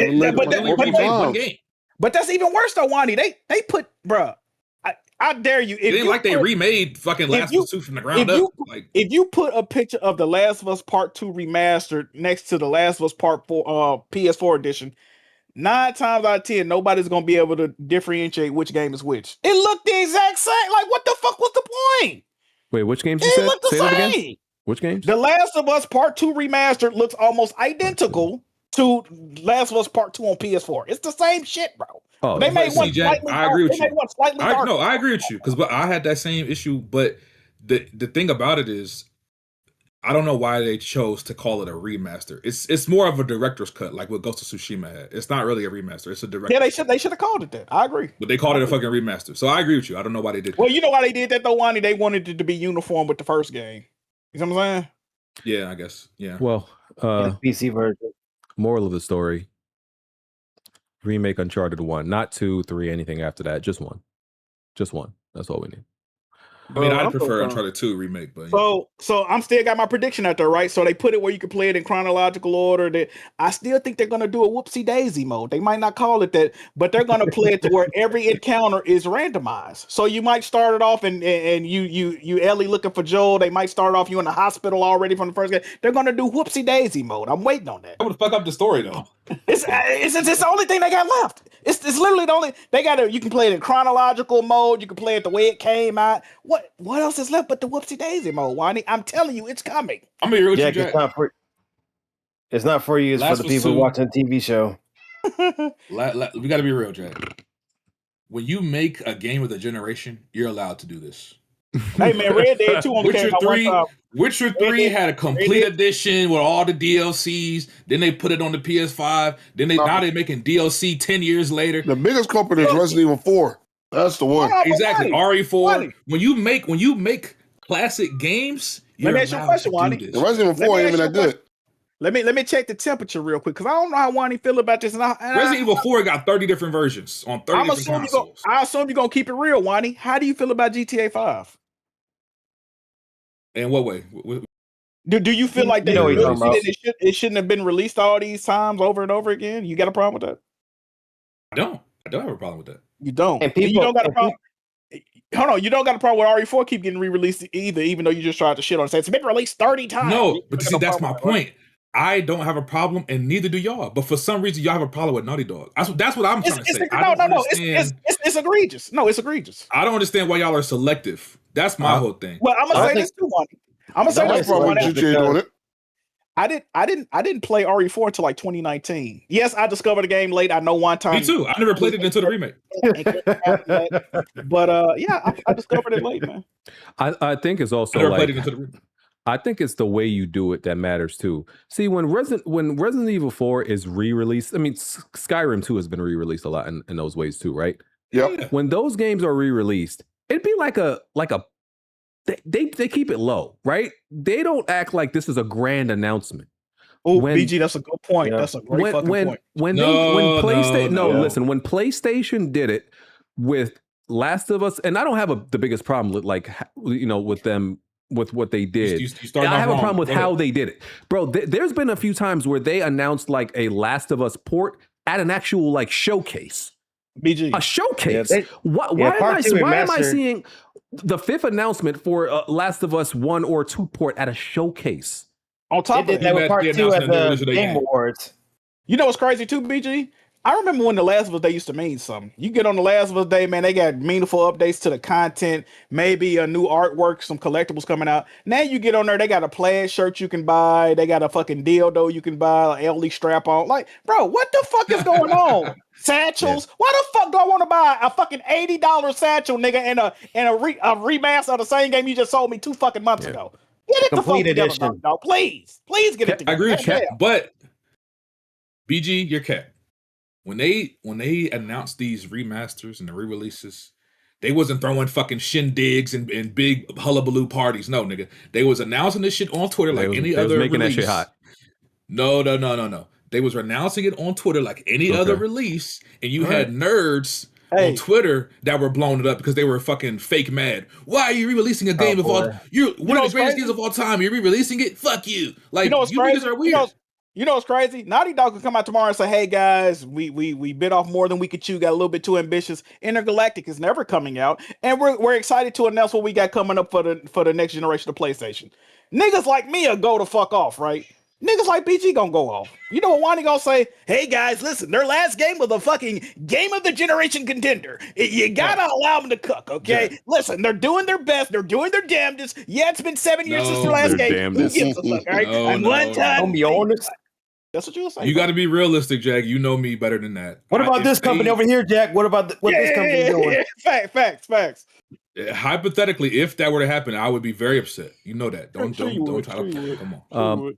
Speaker 6: that's even worse though, Wani. They put, bro. I dare you.
Speaker 9: It ain't like they remade fucking Last of Us 2 from the ground up.
Speaker 6: If you put a picture of The Last of Us Part 2 remastered next to The Last of Us Part 4 PS4 edition, 9 times out of 10, nobody's gonna be able to differentiate which game is which. It looked the exact same. Like, what the fuck was the point?
Speaker 1: Wait, which games you said?
Speaker 6: Looked the
Speaker 1: Say
Speaker 6: same.
Speaker 1: that again? Which games?
Speaker 6: The Last of Us Part 2 remastered looks almost identical to Last of Us Part 2 on PS4. It's the same shit, bro.
Speaker 9: Oh,
Speaker 6: they made one
Speaker 9: Jack,
Speaker 6: slightly
Speaker 9: I agree with you.
Speaker 6: I
Speaker 9: agree with you because I had that same issue. But the thing about it is, I don't know why they chose to call it a remaster. It's more of a director's cut, like what Ghost of Tsushima had. It's not really a remaster. It's a director's
Speaker 6: cut. They should have called it that. I agree.
Speaker 9: But they called it a fucking remaster. So I agree with you. I don't know why they did.
Speaker 6: Well, you know why they did that though, Wani? They wanted it to be uniform with the first game. You know what I'm saying?
Speaker 9: Yeah, I guess. Yeah.
Speaker 1: Well,
Speaker 7: PC version.
Speaker 1: Moral of the story: remake Uncharted 1, not 2, 3, anything after that. Just one. That's all we need.
Speaker 9: I mean, I prefer Uncharted 2 remake, but
Speaker 6: so I'm still got my prediction out there, right? So they put it where you can play it in chronological order. That I still think they're gonna do a whoopsie daisy mode. They might not call it that, but they're gonna play it to where every encounter is randomized. So you might start it off and you Ellie looking for Joel. They might start off you in the hospital already from the first game. They're gonna do whoopsie daisy mode. I'm waiting on that.
Speaker 9: That would fuck up the story though.
Speaker 6: It's the only thing they got left. It's literally the only they got. You can play it in chronological mode. You can play it the way it came out. What else is left but the whoopsie daisy mode, Wani? I'm telling you, it's coming.
Speaker 9: I'm gonna real
Speaker 7: Jack, it's not for you. It's for the people watching the TV show.
Speaker 9: We got to be real, Jack. When you make a game with a generation, you're allowed to do this.
Speaker 6: Hey man, Red Dead 2 only came out one time.
Speaker 9: Witcher 3 had a complete edition with all the DLCs. Then they put it on the PS5. Then now they're making DLC 10 years later.
Speaker 8: The biggest culprit is Resident Evil 4. That's the one.
Speaker 9: Exactly. RE4. When you make classic games,
Speaker 6: Let
Speaker 9: you're
Speaker 6: me ask you a
Speaker 9: allowed
Speaker 6: question,
Speaker 9: to
Speaker 6: Wani.
Speaker 9: do
Speaker 8: The
Speaker 9: this.
Speaker 8: Resident Evil 4 ain't even that good.
Speaker 6: Let me check the temperature real quick because I don't know how Wani feel about this.
Speaker 9: Resident Evil 4 got 30 different versions on 30 different consoles.
Speaker 6: I assume you're gonna keep it real, Wani. How do you feel about GTA 5?
Speaker 9: In what way?
Speaker 6: Do you feel like
Speaker 7: You know what he's talking about.
Speaker 6: it shouldn't have been released all these times over and over again? You got a problem with that?
Speaker 9: I don't have a problem with that.
Speaker 6: You don't.
Speaker 7: And
Speaker 6: You don't got a problem. Hold on, you don't got a problem with RE4 keep getting re-released either, even though you just tried to shit on it. It's been released 30 times.
Speaker 9: No, but see, that's my point. I don't have a problem, and neither do y'all. But for some reason, y'all have a problem with Naughty Dog. That's what I'm trying to say.
Speaker 6: It's egregious. No, it's egregious.
Speaker 9: I don't understand why y'all are selective. That's my whole thing.
Speaker 6: Well, I'm gonna say this too, Wani. I'm gonna say this for Wani. I didn't play RE4 until like 2019. Yes, I discovered the game late. I know one time.
Speaker 9: Me too. I never played it until the remake.
Speaker 6: But yeah, I discovered it late, man.
Speaker 1: I think it's also
Speaker 9: I never
Speaker 1: like
Speaker 9: played it until the remake.
Speaker 1: I think it's the way you do it that matters too. See, when Resident Evil 4 is re-released, I mean Skyrim 2 has been re-released a lot in those ways too, right?
Speaker 8: Yep.
Speaker 1: When those games are re-released, it'd be like a they keep it low, right? They don't act like this is a grand announcement.
Speaker 6: Oh, BG, that's a good point. Yeah. That's a great fucking point.
Speaker 1: When PlayStation did it with Last of Us, and I don't have the biggest problem with with them with what they did. I have a problem with how they did it, bro. There's been a few times where they announced like a Last of Us port at an actual like showcase.
Speaker 6: BG,
Speaker 1: a showcase. Why am I seeing the fifth announcement for Last of Us 1 or 2 port at a showcase?
Speaker 6: On top of
Speaker 7: that, with part 2 at the Game Awards.
Speaker 6: You know what's crazy too, BG? I remember when The Last of Us Day used to mean something. You get on The Last of Us Day, man, they got meaningful updates to the content, maybe a new artwork, some collectibles coming out. Now you get on there, they got a plaid shirt you can buy, they got a fucking dildo you can buy, an LE strap on. Like, bro, what the fuck is going on? Satchels? Yeah. Why the fuck do I want to buy a fucking $80 satchel, nigga, and a remaster of the same game you just sold me 2 fucking months ago? Get it the fuck together, dog. Please get it together.
Speaker 9: I agree with Cap, but BG, you're Cap. When they announced these remasters and the re-releases, they wasn't throwing fucking shindigs and big hullabaloo parties. No, nigga. They was announcing this shit on Twitter like any other release. Making that shit hot. No. They was announcing it on Twitter like any other release, and you had nerds on Twitter that were blowing it up because they were fucking fake mad. Why are you re-releasing a game of all? You're one of the greatest games of all time. You're re-releasing it. Fuck you. Like, you niggas are weird.
Speaker 6: You know what's crazy? Naughty Dog could come out tomorrow and say, "Hey guys, we bit off more than we could chew. Got a little bit too ambitious. Intergalactic is never coming out, and we're excited to announce what we got coming up for the next generation of PlayStation." Niggas like me will go the fuck off, right? Niggas like BG gonna go off. You know what Wani gonna say? Hey guys, listen, their last game was a fucking game of the generation contender. You gotta allow them to cook, okay? Yeah. Listen, they're doing their best. They're doing their damnedest. Yeah, it's been 7 years since their last game. Who gives a fuck, all right? And one time,
Speaker 7: be honest.
Speaker 6: That's what you were saying.
Speaker 9: You got to be realistic, Jack. You know me better than that.
Speaker 7: What about this company over here, Jack? What about what this company doing?
Speaker 6: Facts.
Speaker 9: Hypothetically, if that were to happen, I would be very upset. You know that. Don't try to come on.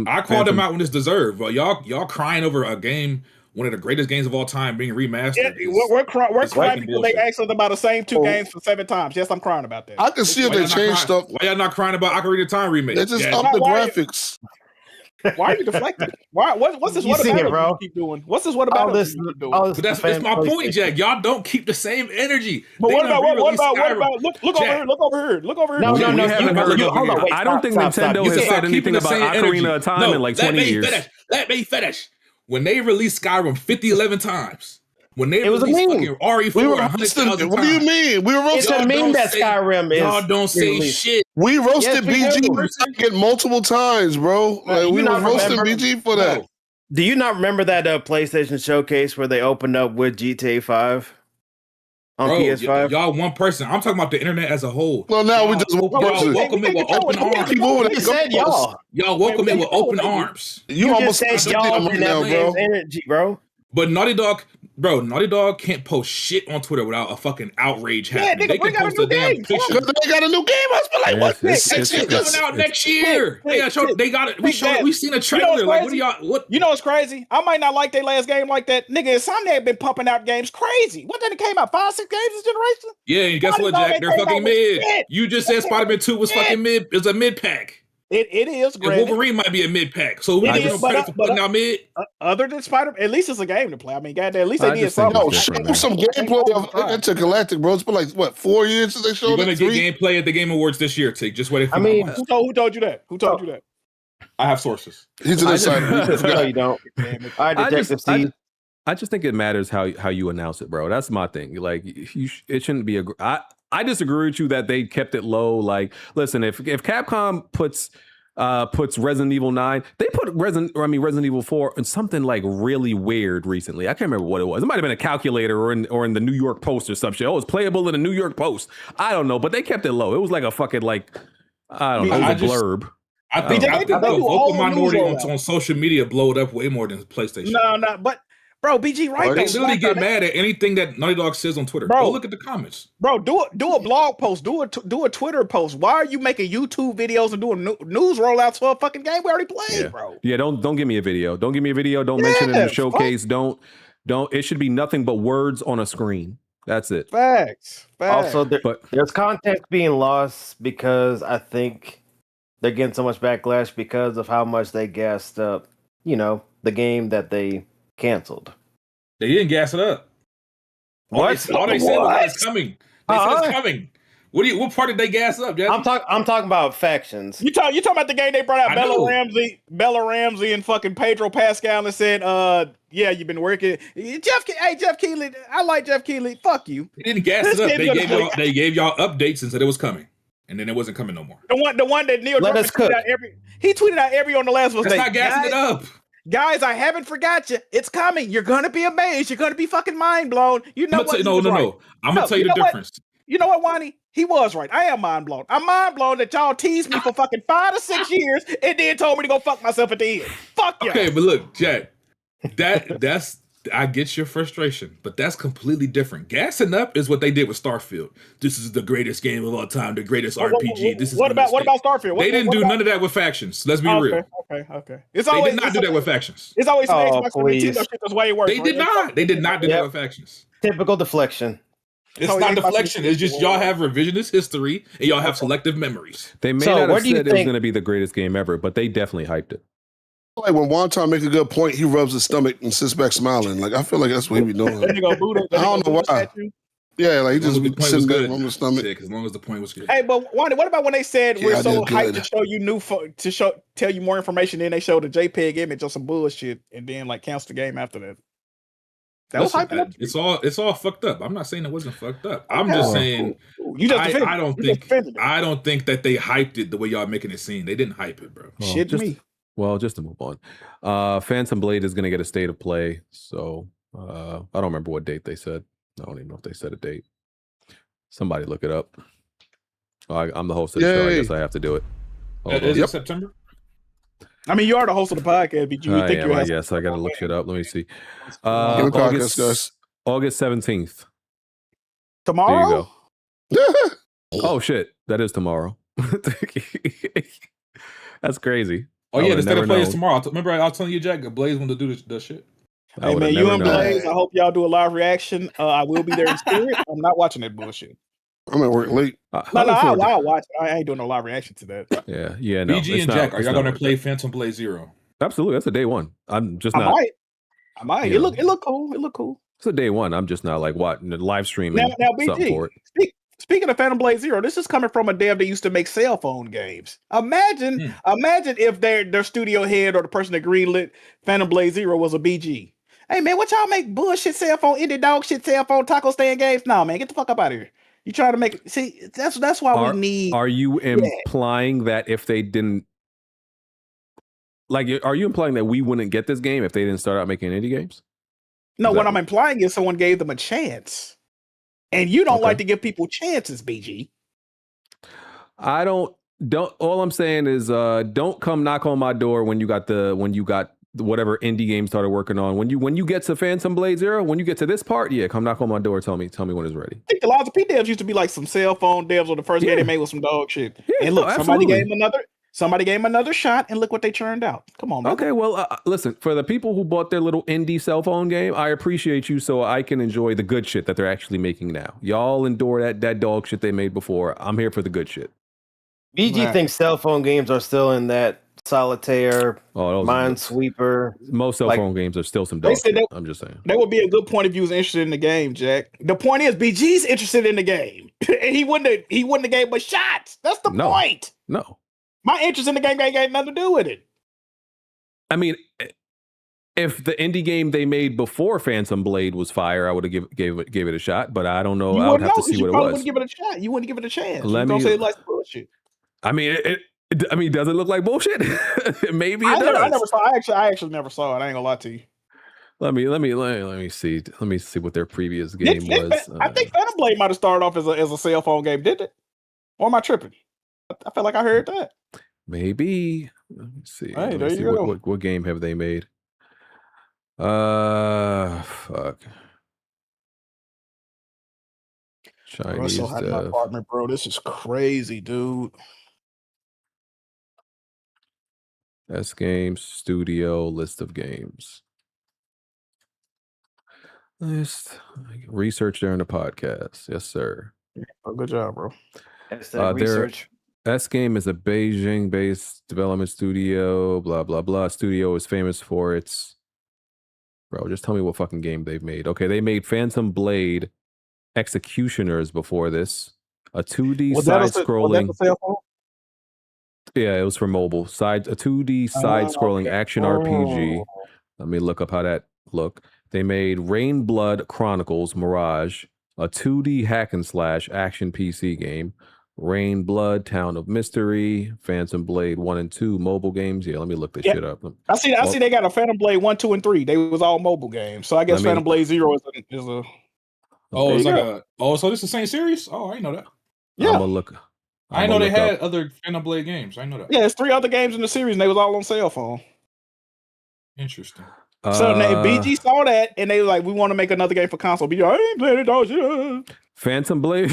Speaker 9: I called them out when it's deserved. But y'all crying over a game, one of the greatest games of all time, being remastered.
Speaker 6: Yeah, we're crying because they asked us about the same 2 games for 7 times. Yes, I'm crying about that.
Speaker 8: I can see if they change stuff.
Speaker 9: Why y'all not crying about Ocarina of Time remake?
Speaker 8: They just up the graphics.
Speaker 6: Why are you deflecting? What's this? What about you keep doing? What's this? What about this?
Speaker 9: But that's my point, Jack. Y'all don't keep the same energy.
Speaker 6: But what about? Look over here.
Speaker 1: No. I don't think Nintendo has said anything about Ocarina of Time in like 20 years.
Speaker 9: Let me finish. When they released Skyrim 11 times. When they released fucking RE4 100,000 times.
Speaker 8: What do you mean? We were roasting.
Speaker 7: It's a meme that Skyrim is.
Speaker 9: Y'all don't say shit.
Speaker 8: We roasted BG multiple times, bro. Like, we were roasting BG for that.
Speaker 7: Do you not remember that PlayStation showcase where they opened up with GTA 5 on PS5?
Speaker 9: Y'all one person. I'm talking about the internet as a whole.
Speaker 8: Well, now we just
Speaker 9: welcome it with open arms.
Speaker 7: You said y'all.
Speaker 9: Y'all welcome it with open arms.
Speaker 8: You almost
Speaker 7: said y'all
Speaker 8: right now, bro.
Speaker 7: Energy, bro.
Speaker 9: But Naughty Dog can't post shit on Twitter without a fucking outrage happening. They can post a damn picture.
Speaker 8: They got a new game. I was like, what?
Speaker 9: It's coming out next year. They got it. We seen a trailer. Like, what do y'all? What?
Speaker 6: You know what's crazy? I might not like their last game like that. Nigga, Insomniac been pumping out games crazy. What then it came out? 5, 6 games this generation?
Speaker 9: Yeah, and guess what, Jack? They're fucking mid. You just said Spider-Man 2 was fucking mid. It's a mid pack.
Speaker 6: It is great.
Speaker 9: And Wolverine might be a mid pack. So we give them credit for putting out mid.
Speaker 6: Other than Spider, at least it's a game to play. I mean, goddamn, at least they did something.
Speaker 8: No, show some gameplay of Intergalactic, bro. It's been like what 4 years since they showed it.
Speaker 9: You're gonna get gameplay at the Game Awards this year. Just wait.
Speaker 6: Who told you that? Who told you that?
Speaker 9: I have sources.
Speaker 8: He's an insider.
Speaker 7: No, you don't. All right, Detective Steve.
Speaker 1: I just think it matters how you announce it, bro. That's my thing. Like, it shouldn't be I disagree with you that they kept it low. Like, listen, if Capcom puts Resident Evil 9, they put Resident Evil 4 in something like really weird recently. I can't remember what it was. It might have been a calculator or in the New York Post or some shit. Oh, it's playable in the New York Post. I don't know, but they kept it low. It was like a fucking I don't know, it was a blurb.
Speaker 9: I think the vocal minority on social media blowed up way more than PlayStation.
Speaker 6: No, but bro, BG, right?
Speaker 9: They literally get mad at anything that Naughty Dog says on Twitter. Bro, go look at the comments.
Speaker 6: Bro, do a blog post, do a Twitter post. Why are you making YouTube videos and doing news rollouts for a fucking game we already played, bro?
Speaker 1: Yeah, don't give me a video. Don't give me a video. Don't mention it in the showcase. Don't. It should be nothing but words on a screen. That's it.
Speaker 6: Facts.
Speaker 7: Also, there's context being lost because I think they're getting so much backlash because of how much they gassed up, the game that they canceled.
Speaker 9: They didn't gas it up. All they said was it's coming. They said it's coming. What part did they gas up, Jesse?
Speaker 7: I'm talking about factions.
Speaker 6: You talking about the game they brought out Bella Ramsey and fucking Pedro Pascal and said, yeah, you've been working. Jeff Keighley, I like Jeff Keighley. Fuck you.
Speaker 9: They didn't gas it up. They gave y'all updates and said it was coming. And then it wasn't coming no more.
Speaker 6: The one that Neil Druckmann tweeted out he tweeted out every on the last one.
Speaker 9: That's not gassing it up.
Speaker 6: Guys, I haven't forgot you. It's coming. You're gonna be amazed. You're gonna be fucking mind blown. You know what?
Speaker 9: No. I'm gonna tell you the difference.
Speaker 6: You know what, Wani? He was right. I am mind blown. I'm mind blown that y'all teased me for fucking 5 to 6 years and then told me to go fuck myself at the end. Fuck you.
Speaker 9: Okay, but look, Jack, that's I get your frustration, but that's completely different. Gassing up is what they did with Starfield. This is the greatest game of all time, the greatest RPG.
Speaker 6: What about Starfield?
Speaker 9: They didn't do none of that with factions. Let's be real.
Speaker 6: Okay.
Speaker 9: They did not do that with factions.
Speaker 6: It's always Xbox and Nintendo shit that's way worse.
Speaker 9: They did not. They did not do that with factions.
Speaker 7: Typical deflection.
Speaker 9: It's not deflection. It's just y'all have revisionist history and y'all have selective memories.
Speaker 1: They may not have said it was going to be the greatest game ever, but they definitely hyped it.
Speaker 8: Like when Wonton make a good point, he rubs his stomach and sits back smiling. Like I feel like that's what he be doing. I don't know why. Yeah, like he just be sitting back on his stomach.
Speaker 9: As long as the point was good.
Speaker 6: Hey, but what about when they said we're so hyped to show you tell you more information, then they showed a JPEG image of some bullshit and then like cancel the game after that. That was hyped up.
Speaker 9: It's all fucked up. I'm not saying it wasn't fucked up. I'm just saying I don't think that they hyped it the way y'all making it seem. They didn't hype it, bro.
Speaker 1: Well, just to move on. Phantom Blade is going to get a state of play. So I don't remember what date they said. I don't even know if they said a date. Somebody look it up. I'm the host of the show. I guess I have to do it.
Speaker 9: Is it September?
Speaker 6: I mean, you are the host of the podcast, but you think you
Speaker 1: Yes, I got to look shit up. Let me see. August 17th.
Speaker 6: Tomorrow?
Speaker 1: There you go. Oh, shit. That is tomorrow. That's crazy.
Speaker 9: Oh, yeah, the state of play is tomorrow. Remember, I was telling you, Jack, Blaze wanted to do the shit.
Speaker 6: Hey, man, you and Blaze, I hope y'all do a live reaction. I will be there in spirit. I'm not watching that bullshit.
Speaker 8: I'm at work late.
Speaker 6: I'll watch it. I ain't doing no live reaction to that.
Speaker 1: Yeah, no.
Speaker 9: BG and Jack, are y'all going to play Phantom Blade Zero?
Speaker 1: Absolutely. That's a day one. I'm just not.
Speaker 6: I might. It look cool.
Speaker 1: It's a day one. I'm just not like live streaming
Speaker 6: now,
Speaker 1: something for it.
Speaker 6: Speaking of Phantom Blade Zero, this is coming from a dev that used to make cell phone games. Imagine if their studio head or the person that greenlit Phantom Blade Zero was a BG. Hey man, what y'all make bullshit cell phone, indie dog shit cell phone taco stand games? Nah, man, get the fuck up out of here. You trying to make that's why we need.
Speaker 1: Are you implying that if they didn't are you implying that we wouldn't get this game if they didn't start out making indie games?
Speaker 6: No, what I'm implying is someone gave them a chance. And you don't like to give people chances, BG.
Speaker 1: I don't all I'm saying is don't come knock on my door when you got whatever indie game started working on. When you get to Phantom Blade Zero, when you get to this part, yeah, come knock on my door. Tell me when it's ready.
Speaker 6: I think the Lots of P devs used to be like some cell phone devs, or the first game they made was some dog shit.
Speaker 1: Yeah,
Speaker 6: and look,
Speaker 1: no,
Speaker 6: somebody
Speaker 1: absolutely.
Speaker 6: gave him another shot, and look what they turned out. Come on, man.
Speaker 1: Okay, well, listen, for the people who bought their little indie cell phone game, I appreciate you, so I can enjoy the good shit that they're actually making now. Y'all endure that dog shit they made before. I'm here for the good shit.
Speaker 7: BG thinks cell phone games are still in that solitaire, Minesweeper.
Speaker 1: Most cell phone games are still some dog shit. I'm just saying.
Speaker 6: That would be a good point if you was interested in the game, Jack. The point is, BG's interested in the game, and he wouldn't have gave him a shot. That's the point.
Speaker 1: No.
Speaker 6: My interest in the game ain't got nothing to do with it.
Speaker 1: I mean, if the indie game they made before Phantom Blade was fire, I would have gave it a shot. But I don't know. I would have to see what it was.
Speaker 6: Wouldn't give it a shot. You wouldn't give it a chance.
Speaker 1: Let
Speaker 6: you
Speaker 1: me
Speaker 6: say it like bullshit.
Speaker 1: I mean, does it look like bullshit? Maybe it does.
Speaker 6: I never saw. I actually never saw it. I ain't gonna lie to you.
Speaker 1: Let me see. Let me see what their previous game was.
Speaker 6: I think Phantom Blade might have started off as a cell phone game, didn't it? Or am I tripping? I felt like I heard that.
Speaker 1: Maybe. Let me see.
Speaker 6: Hey,
Speaker 1: Let me
Speaker 6: there
Speaker 1: see
Speaker 6: you go.
Speaker 1: what game have they made? Fuck.
Speaker 6: Bro, I'm
Speaker 1: Chinese
Speaker 6: so hot in my apartment, bro. This is crazy, dude.
Speaker 1: S Games Studio list of games. Research during the podcast. Yes, sir.
Speaker 6: Oh, good job, bro.
Speaker 7: Research.
Speaker 1: S Game is a Beijing-based development studio. Blah blah blah. Studio is famous for its. Bro, just tell me what fucking game they've made. Okay, they made Phantom Blade Executioners before this. A 2D side-scrolling. Yeah, it was for mobile. A 2D side-scrolling action RPG. Let me look up how that looked. They made Rain Blood Chronicles Mirage, a 2D hack and slash action PC game. Rain Blood, Town of Mystery, Phantom Blade 1 and 2 mobile games. Yeah, let me look this shit up.
Speaker 6: I see they got a Phantom Blade 1, 2, and 3. They was all mobile games. So I guess Phantom Blade 0 is a
Speaker 9: Oh, it's like so this is the same series? Oh, I didn't know that.
Speaker 6: Yeah.
Speaker 1: I'm gonna look.
Speaker 9: I know they had other Phantom Blade games. I know that.
Speaker 6: Yeah, it's 3 other games in the series, and they was all on cell phone.
Speaker 9: Interesting.
Speaker 6: So BG saw that, and they were like, "We want to make another game for console." BG, I ain't playing it, dog shit.
Speaker 1: Phantom Blade,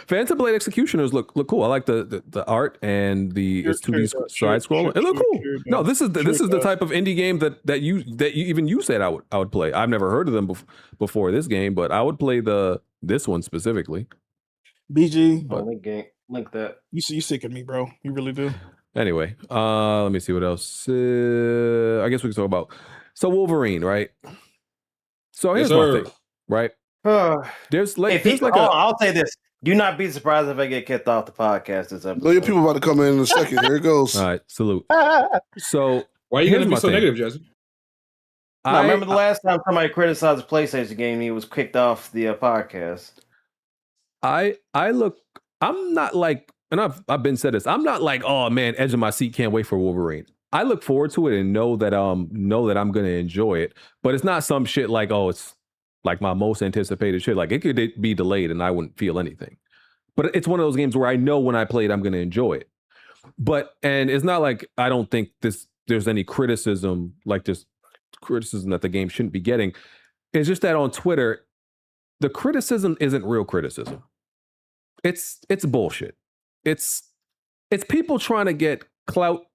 Speaker 1: Phantom Blade Executioners look cool. I like the art and it's 2D side scrolling. It look cool. No, this is the type of indie game that you said I would play. I've never heard of them before this game, but I would play this one specifically.
Speaker 6: BG,
Speaker 7: link that.
Speaker 6: You sick of me, bro. You really do.
Speaker 1: Anyway, let me see what else. I guess we can talk about. So Wolverine, right? So here's my thing, right? There's like
Speaker 7: I'll say this. Do not be surprised if I get kicked off the podcast this episode.
Speaker 8: No, your people about to come in a second. Here it goes.
Speaker 1: All right, salute. So
Speaker 9: why are you going to be so negative, Jesse?
Speaker 7: I remember the last time somebody criticized a PlayStation game, he was kicked off the podcast.
Speaker 1: I'm not like, and I've been said this. I'm not like, oh man, edge of my seat, can't wait for Wolverine. I look forward to it and know that I'm gonna enjoy it. But it's not some shit like, oh, it's like my most anticipated shit. Like it could be delayed and I wouldn't feel anything. But it's one of those games where I know when I play it, I'm gonna enjoy it. And it's not like I don't think there's any criticism, like this criticism that the game shouldn't be getting. It's just that on Twitter, the criticism isn't real criticism. It's bullshit. It's people trying to get clout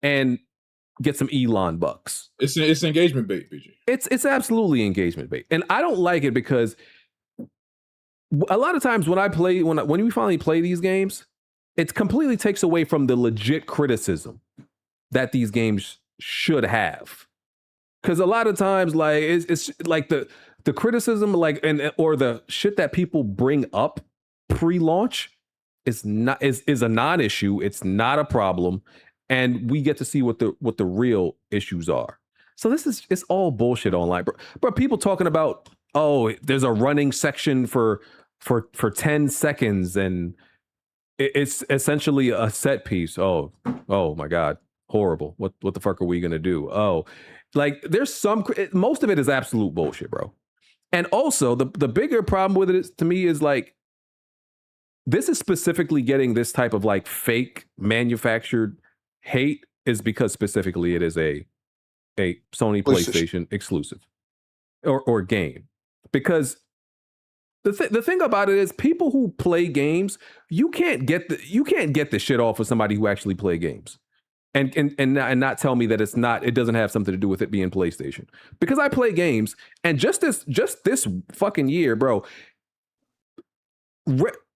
Speaker 1: and get some Elon bucks.
Speaker 9: It's engagement bait, BG.
Speaker 1: It's absolutely engagement bait, and I don't like it because a lot of times when we finally play these games, it completely takes away from the legit criticism that these games should have. Because a lot of times, like it's like the criticism, like or the shit that people bring up pre-launch is a non-issue. It's not a problem. And we get to see what the real issues are. So it's all bullshit online, bro. People talking about, oh, there's a running section for 10 seconds and it's essentially a set piece. Oh my God, horrible. What the fuck are we gonna do? Oh, like there's most of it is absolute bullshit, bro. And also the bigger problem with it to me is like, this is specifically getting this type of like fake manufactured hate is because specifically it is a a Sony PlayStation exclusive or game. Because the thing about it is, people who play games, you can't get the shit off of somebody who actually play games, and not tell me that it doesn't have something to do with it being PlayStation. Because I play games, and just this fucking year, bro,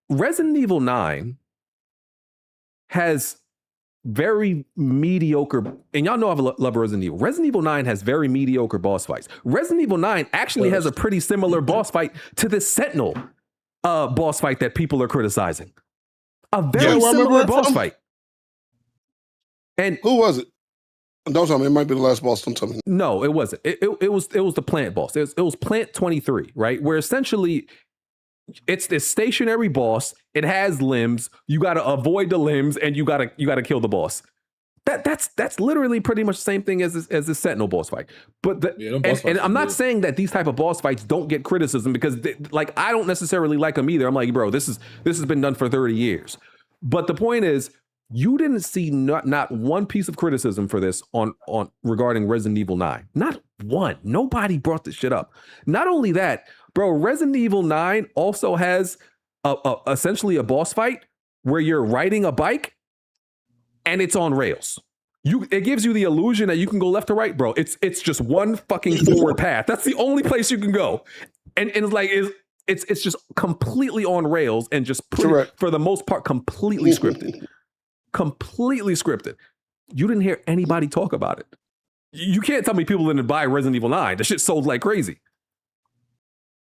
Speaker 1: Resident Evil 9 has very mediocre, and y'all know I love Resident Evil. Resident Evil 9 has very mediocre boss fights. Resident Evil 9 actually has a pretty similar boss fight to the Sentinel boss fight that people are criticizing. A very similar boss fight. And
Speaker 8: who was it? Don't tell me. It might be the last boss. Don't tell me.
Speaker 1: No, it wasn't. It was the plant boss. It was Plant 23, right? Where essentially it's this stationary boss. It has limbs. You got to avoid the limbs, and you got to kill the boss. That's literally pretty much the same thing as the Sentinel boss fight. But and I'm not saying that these type of boss fights don't get criticism, because I don't necessarily like them either. I'm like, bro, this has been done for 30 years. But the point is, you didn't see not one piece of criticism for this on regarding Resident Evil 9. Not one. Nobody brought this shit up. Not only that, bro, Resident Evil 9 also has essentially a boss fight where you're riding a bike and it's on rails. It gives you the illusion that you can go left to right, bro. It's just one fucking forward path. That's the only place you can go. And it's just completely on rails and just for the most part completely scripted. Completely scripted. You didn't hear anybody talk about it. You can't tell me people didn't buy Resident Evil 9. The shit sold like crazy.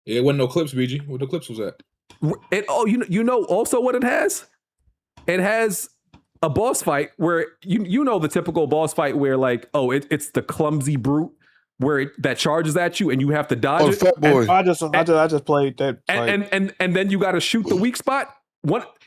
Speaker 9: Yeah, it wasn't no clips, BG. Where the clips was at?
Speaker 1: You know also what it has? It has a boss fight where you know the typical boss fight where it's the clumsy brute where that charges at you and you have to dodge it.
Speaker 8: Fat boy.
Speaker 6: I just played that fight.
Speaker 1: And then you got to shoot the weak spot.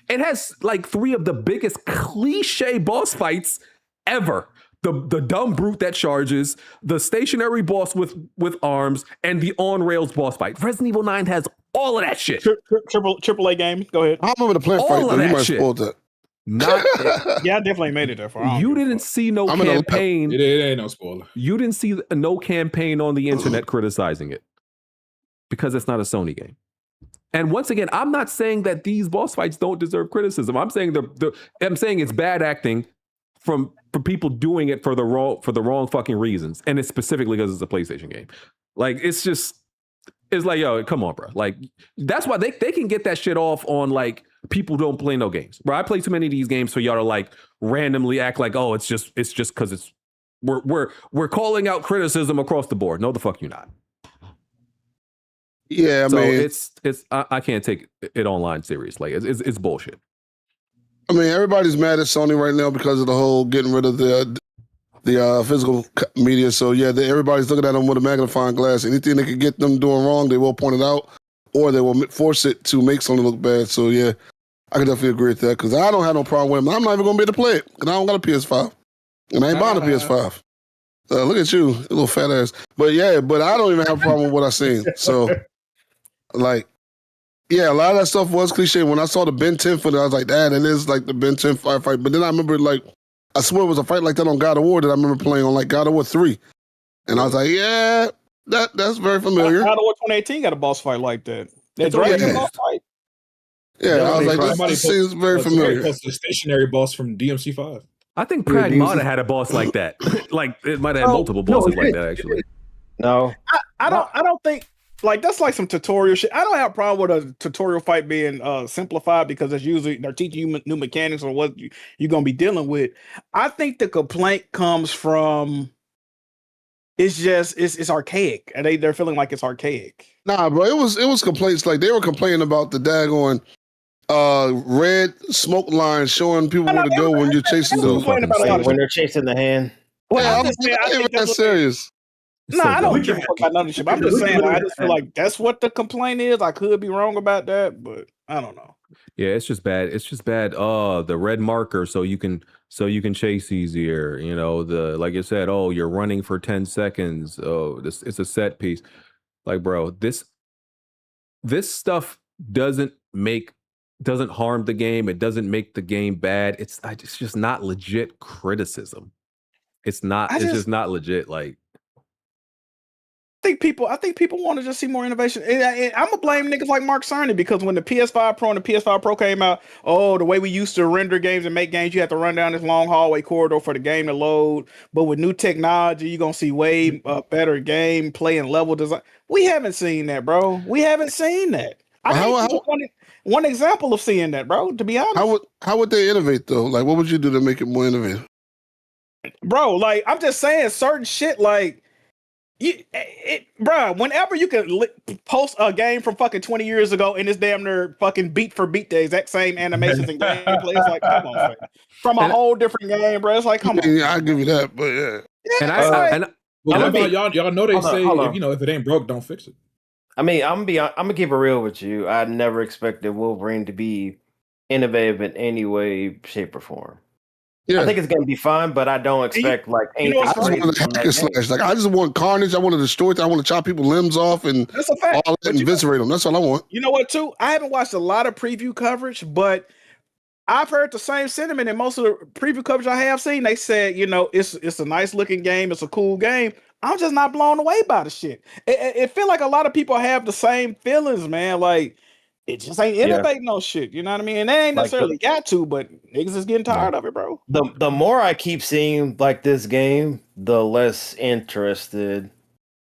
Speaker 1: It has like 3 of the biggest cliche boss fights ever. The dumb brute that charges, the stationary boss with arms, and the on-rails boss fight. Resident Evil 9 has all of that shit.
Speaker 6: Triple A game. Go ahead.
Speaker 8: I remember the plant fight.
Speaker 1: All of that shit.
Speaker 8: That.
Speaker 6: Yeah, I definitely made it there for.
Speaker 1: You didn't see no campaign.
Speaker 9: It ain't no spoiler.
Speaker 1: You didn't see no campaign on the internet criticizing it because it's not a Sony game. And once again, I'm not saying that these boss fights don't deserve criticism. I'm saying I'm saying it's bad acting for people doing it for the wrong fucking reasons, and it's specifically because it's a PlayStation game. Like it's like, yo, come on, bro. Like that's why they can get that shit off on like people don't play no games. Bro, I play too many of these games for y'all to like randomly act like, oh, it's just because we're calling out criticism across the board. No, the fuck you not.
Speaker 8: Yeah,
Speaker 1: I mean, I can't take it online serious. Like it's bullshit.
Speaker 8: I mean, everybody's mad at Sony right now because of the whole getting rid of the physical media. So yeah, everybody's looking at them with a magnifying glass. Anything they can get them doing wrong, they will point it out, or they will force it to make Sony look bad. So yeah, I can definitely agree with that because I don't have no problem with them. I'm not even gonna be able to play it because I don't got a PS5 and I ain't buying a PS5. Look at you, little fat ass. But yeah, I don't even have a problem with what I seen. So. Like, yeah, a lot of that stuff was cliche. When I saw the Ben 10 footage, I was like, "Dad, it is like the Ben 10 firefight." But then I remember, like, I swear it was a fight like that on God of War that I remember playing on like God of War 3, and I was like, "Yeah, that's very familiar."
Speaker 6: God of War 2018 got a boss fight like that. That Dragon boss fight.
Speaker 8: Yeah, I was like, this seems very familiar.
Speaker 9: That's the stationary boss from DMC5.
Speaker 1: I think Pragmata had a boss like that. Like it might have had multiple bosses like that. Actually,
Speaker 7: no,
Speaker 6: I don't think. Like that's like some tutorial shit. I don't have a problem with a tutorial fight being simplified because it's usually they're teaching you new mechanics or what you're gonna be dealing with. I think the complaint comes from it's archaic, and they're feeling like it's archaic.
Speaker 8: Nah, bro, it was complaints like they were complaining about the daggone red smoke line showing people where to go when you're chasing them.
Speaker 7: When they're chasing the hand.
Speaker 8: Well, I think that's serious.
Speaker 6: No, I don't give a fuck about none of this shit. I'm just saying, I just feel like that's what the complaint is. I could be wrong about that, but I don't know.
Speaker 1: Yeah, it's just bad. It's just bad. Oh, the red marker, so you can chase easier. You know, like you said, oh, you're running for 10 seconds. Oh, it's a set piece. Like, bro, this stuff doesn't harm the game. It doesn't make the game bad. It's just not legit criticism. It's just not legit. Like.
Speaker 6: I think people want to just see more innovation. And I'm gonna blame niggas like Mark Cerny because when the PS5 Pro and the PS5 Pro came out, the way we used to render games and make games, you had to run down this long hallway corridor for the game to load. But with new technology, you're gonna see way better game play and level design. We haven't seen that, bro. We haven't seen that. One example of seeing that, bro. To be honest,
Speaker 8: how would they innovate though? Like, what would you do to make it more innovative,
Speaker 6: bro? Like, I'm just saying certain shit, like. Bro, whenever you can post a game from fucking 20 years ago and it's damn near fucking beat for beat the exact same animations and gameplay, it's like, come on, man. From a whole different game, bro. It's like, come on.
Speaker 8: Yeah, I'll give you that, but yeah.
Speaker 9: Y'all know they say if it ain't broke, don't fix it.
Speaker 7: I mean, I'm gonna keep it real with you. I never expected Wolverine to be innovative in any way, shape, or form. Yeah. I think it's gonna be fun, but I don't expect anything.
Speaker 8: I just want to hack and slash. Like, I just want carnage. I want to destroy it. I want to chop people's limbs off and all that and eviscerate them. That's all I want.
Speaker 6: You know what, too? I haven't watched a lot of preview coverage, but I've heard the same sentiment in most of the preview coverage I have seen. They said, it's a nice looking game. It's a cool game. I'm just not blown away by the shit. It feel like a lot of people have the same feelings, man. Like, it just ain't innovating no shit. You know what I mean? And they ain't necessarily got to, but niggas is getting tired of it, bro.
Speaker 7: The more I keep seeing this game, the less interested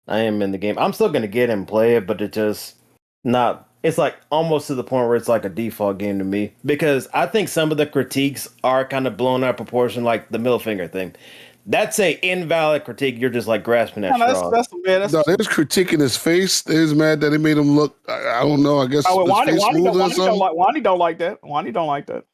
Speaker 7: I am in the game. I'm still gonna get and play it, but it just not. It's like almost to the point where it's like a default game to me because I think some of the critiques are kind of blown out of proportion, like the middle finger thing. That's a invalid critique. You're just grasping at straws.
Speaker 8: They was critiquing his face. They was mad that it made him look. I don't know. I guess
Speaker 6: Wani don't like that. Wani don't like that.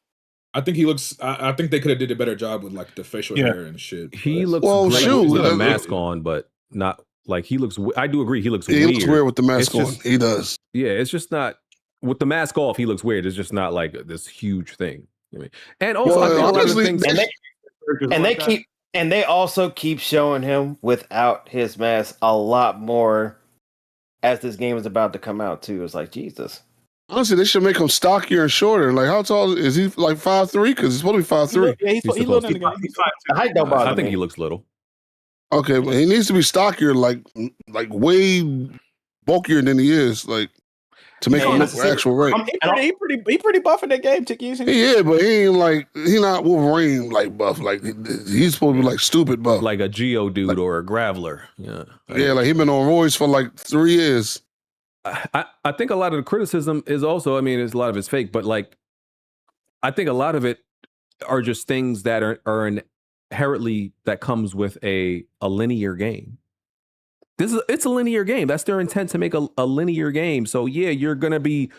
Speaker 9: I think he looks. I think they could have did a better job with the facial hair and shit.
Speaker 1: He looks great with a mask on, but not he looks. I do agree. He looks weird.
Speaker 8: He looks weird with the mask on. He does.
Speaker 1: Yeah, it's just not with the mask off. He looks weird. It's just not this huge thing. I mean, and also I think a lot of the things.
Speaker 7: And they also keep showing him without his mask a lot more as this game is about to come out too. It's like, Jesus.
Speaker 8: Honestly, they should make him stockier and shorter. Like, how tall is he? 5'3"? Because he's supposed to be 5'3".
Speaker 6: Yeah, he's little in the game.
Speaker 7: The height don't bother me.
Speaker 1: I think he looks little.
Speaker 8: Okay, but he needs to be stockier, like way bulkier than he is, to make him look actual right.
Speaker 6: He pretty buff in that game, Tiki.
Speaker 8: Yeah, but he ain't he not Wolverine buff. He's supposed to be stupid buff,
Speaker 1: like a Geodude or a Graveler. Yeah,
Speaker 8: he been on roids for 3 years.
Speaker 1: I think a lot of the criticism is also, there's a lot of it's fake, but I think a lot of it are just things that are inherently that comes with a linear game. It's a linear game. That's their intent, to make a linear game. So yeah, you're gonna be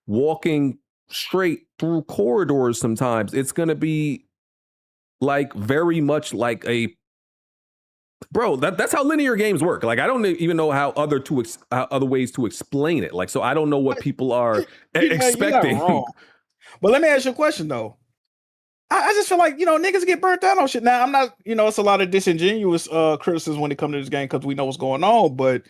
Speaker 1: walking straight through corridors sometimes. It's gonna be very much like a bro. That's how linear games work. I don't even know how other ways to explain it. So I don't know what people are expecting.
Speaker 6: But let me ask you a question though. I just feel like, niggas get burnt out on shit. Now, I'm not, it's a lot of disingenuous criticism when it comes to this game because we know what's going on. But,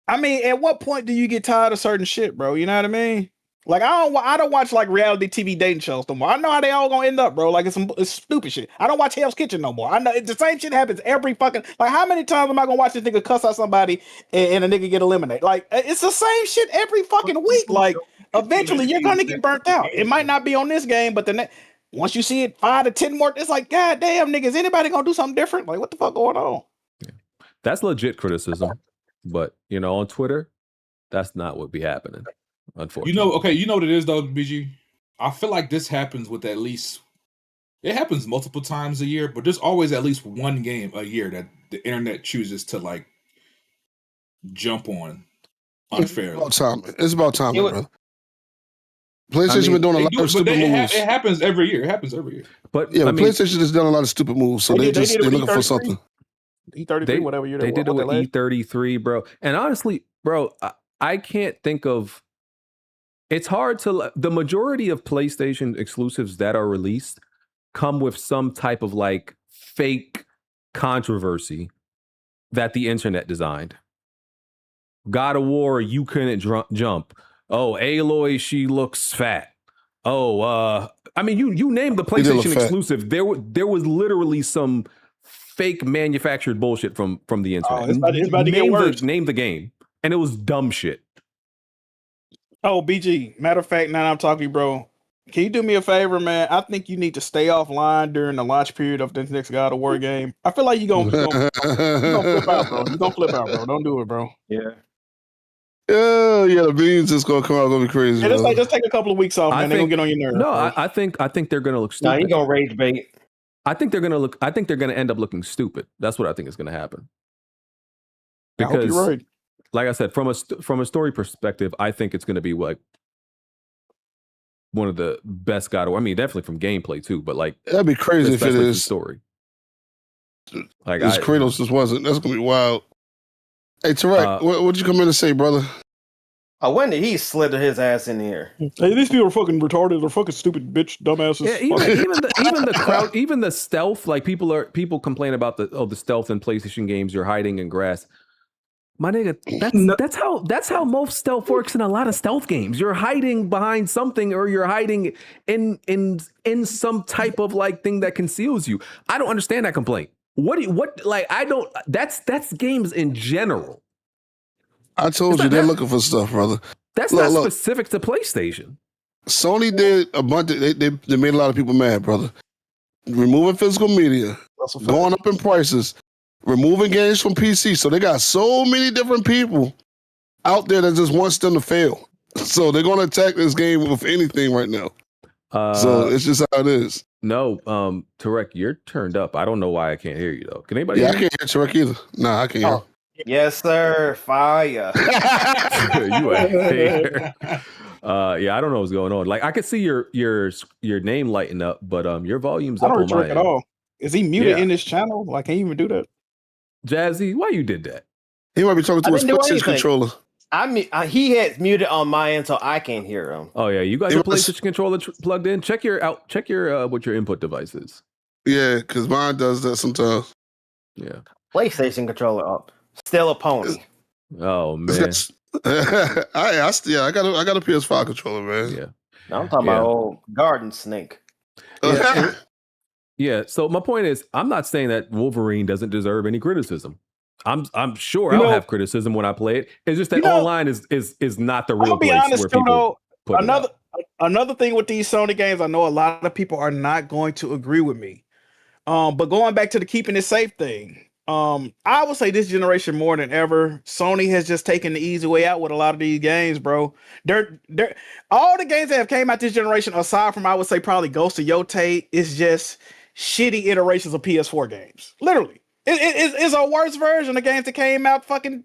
Speaker 6: at what point do you get tired of certain shit, bro? You know what I mean? I don't watch, reality TV dating shows no more. I know how they all gonna end up, bro. It's stupid shit. I don't watch Hell's Kitchen no more. I know the same shit happens every fucking... how many times am I gonna watch this nigga cuss out somebody and a nigga get eliminated? It's the same shit every fucking week. Eventually, you're gonna get burnt out. It might not be on this game, but the next... Once you see it 5 to 10 more, it's God damn, nigga, is anybody gonna do something different? What the fuck going on?
Speaker 1: Yeah. That's legit criticism, but on Twitter, that's not what be happening. Unfortunately,
Speaker 9: you know what it is though, BG. I feel like this happens with at least. It happens multiple times a year, but there's always at least one game a year that the internet chooses to jump on unfairly.
Speaker 8: It's about time, bro. PlayStation been doing a lot of stupid moves.
Speaker 9: It happens every year.
Speaker 1: But
Speaker 8: PlayStation has done a lot of stupid moves, so they're looking for something.
Speaker 6: E33, whatever year
Speaker 1: they did it with E33, bro. And honestly, bro, I can't think of. It's hard to. The majority of PlayStation exclusives that are released come with some type of fake controversy that the internet designed. God of War, you couldn't jump. Oh, Aloy, she looks fat. Oh, you named the PlayStation exclusive. There was literally some fake manufactured bullshit from the internet.
Speaker 6: it's about to get worse.
Speaker 1: Name the game, and it was dumb shit.
Speaker 6: Oh, BG. Matter of fact, now I'm talking to you, bro. Can you do me a favor, man? I think you need to stay offline during the launch period of this next God of War game. I feel like you're gonna flip out, bro. You're gonna flip out, bro. Don't do it, bro.
Speaker 7: Yeah.
Speaker 8: Yeah, the beans is gonna come out, gonna be crazy.
Speaker 6: And just take a couple of weeks off, man. They're gonna get on your nerves.
Speaker 1: No, I think they're gonna look stupid.
Speaker 7: Nah, he gonna rage bait.
Speaker 1: I think they're gonna end up looking stupid. That's what I think is gonna happen.
Speaker 6: Because, I hope you're right.
Speaker 1: Like I said, from a story perspective, I think it's gonna be like one of the best God of War. I mean, definitely from gameplay too, but like
Speaker 8: that'd be crazy if it is
Speaker 1: story. Like
Speaker 8: this Kratos just wasn't. That's gonna be wild. Hey, Tarek, what'd you come in to say, brother?
Speaker 7: When did he slither his ass in here?
Speaker 6: Hey, these people are fucking retarded. They're fucking stupid bitch dumbasses.
Speaker 1: Yeah, even the crowd, even the stealth. Like people complain about the stealth in PlayStation games. You're hiding in grass. My nigga, that's how most stealth works in a lot of stealth games. You're hiding behind something, or you're hiding in some type of like thing that conceals you. I don't understand that complaint. That's games in general.
Speaker 8: I told you they're looking for stuff, brother.
Speaker 1: That's not specific to PlayStation.
Speaker 8: Sony did a bunch of, they made a lot of people mad, brother. Removing physical media, going up in prices, removing games from PC. So they got so many different people out there that just wants them to fail. So they're going to attack this game with anything right now. So it's just how it is.
Speaker 1: No, Tarek, you're turned up. I don't know why I can't hear you though. Can anybody?
Speaker 8: Yeah, I can't hear Tarek either. Nah, I can't hear.
Speaker 7: Yes, sir. Fire.
Speaker 1: You ain't here. Yeah, I don't know what's going on. Like I could see your name lighting up, but your volume's up on my end.
Speaker 6: At all. Is he muted in this channel? Like, can't even do that.
Speaker 1: Jazzy, why you did that?
Speaker 8: He might be talking to his PlayStation controller.
Speaker 7: He had muted on my end, so I can't hear him.
Speaker 1: Oh yeah, you guys have PlayStation controller plugged in. Check your what your input device is.
Speaker 8: Yeah, because mine does that sometimes.
Speaker 1: Yeah,
Speaker 7: PlayStation controller up. Still a pony.
Speaker 1: Oh man.
Speaker 8: I got a PS5 controller, man.
Speaker 7: Yeah. Now I'm talking about old garden snake.
Speaker 1: Yeah. So my point is, I'm not saying that Wolverine doesn't deserve any criticism. I'm sure I'll have criticism when I play it. It's just that online is not the real place where people put
Speaker 6: another thing with these Sony games. I know a lot of people are not going to agree with me. But going back to the keeping it safe thing. I would say this generation more than ever, Sony has just taken the easy way out with a lot of these games, bro. They're all the games that have came out this generation, aside from I would say probably Ghost of Yotei, is just shitty iterations of PS4 games. Literally, it's a worse version of games that came out fucking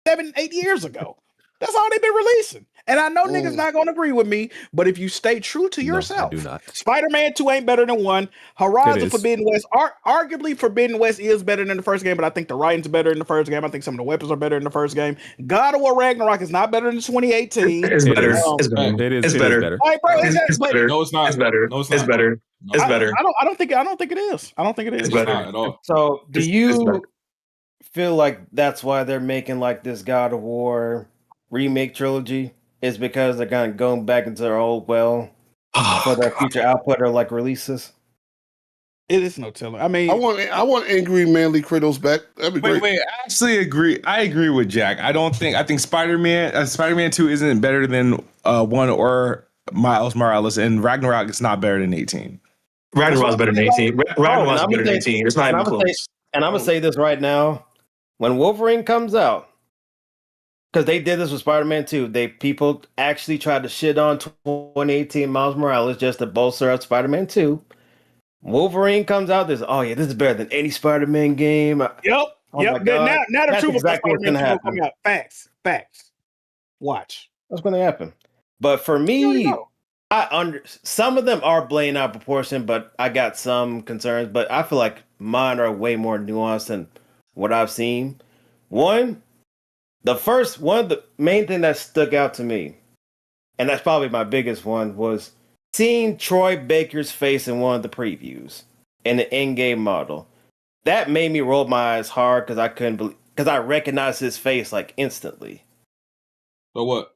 Speaker 6: 7-8 years ago. That's all they've been releasing. And I know niggas not gonna agree with me, but if you stay true to yourself,
Speaker 1: I do not.
Speaker 6: Spider-Man 2 ain't better than 1. Horizon Forbidden West, arguably Forbidden West is better than the first game, but I think the writing's better in the first game. I think some of the weapons are better in the first game. God of War Ragnarok is not better than 2018.
Speaker 11: It's better. It's better.
Speaker 6: Hey, bro,
Speaker 11: it's better.
Speaker 9: No, it's not.
Speaker 11: It's better.
Speaker 9: No, it's
Speaker 11: It's
Speaker 9: not.
Speaker 11: better.
Speaker 9: No,
Speaker 11: It's better.
Speaker 6: I don't think it is. I don't think it is.
Speaker 11: It's better.
Speaker 9: Not at all.
Speaker 7: So do you feel like that's why they're making like this God of War remake trilogy? Is because they're kind of going back into their old well for their future output or like releases?
Speaker 6: It is no telling. I mean,
Speaker 8: I want angry manly Kratos back. That'd be great.
Speaker 12: Wait, I actually agree. I agree with Jack. I think Spider-Man 2 isn't better than 1 or Miles Morales, and Ragnarok is not better than 18.
Speaker 11: Ragnarok's better than 18. Ragnarok's better than 18. It's not even close.
Speaker 7: And I'm gonna say this right now: when Wolverine comes out, because they did this with Spider-Man 2, people actually tried to shit on 2018 Miles Morales just to bolster up Spider-Man 2. Wolverine comes out, this is better than any Spider-Man game.
Speaker 6: Yep.
Speaker 7: Oh
Speaker 6: Now the truth
Speaker 7: exactly what's gonna happen.
Speaker 6: Facts. Watch.
Speaker 7: What's gonna happen? But for me, some of them are blatant out of proportion, but I got some concerns. But I feel like mine are way more nuanced than what I've seen. One of the main thing that stuck out to me, and that's probably my biggest one, was seeing Troy Baker's face in one of the previews in the in-game model. That made me roll my eyes hard because I recognized his face like instantly.
Speaker 9: So what?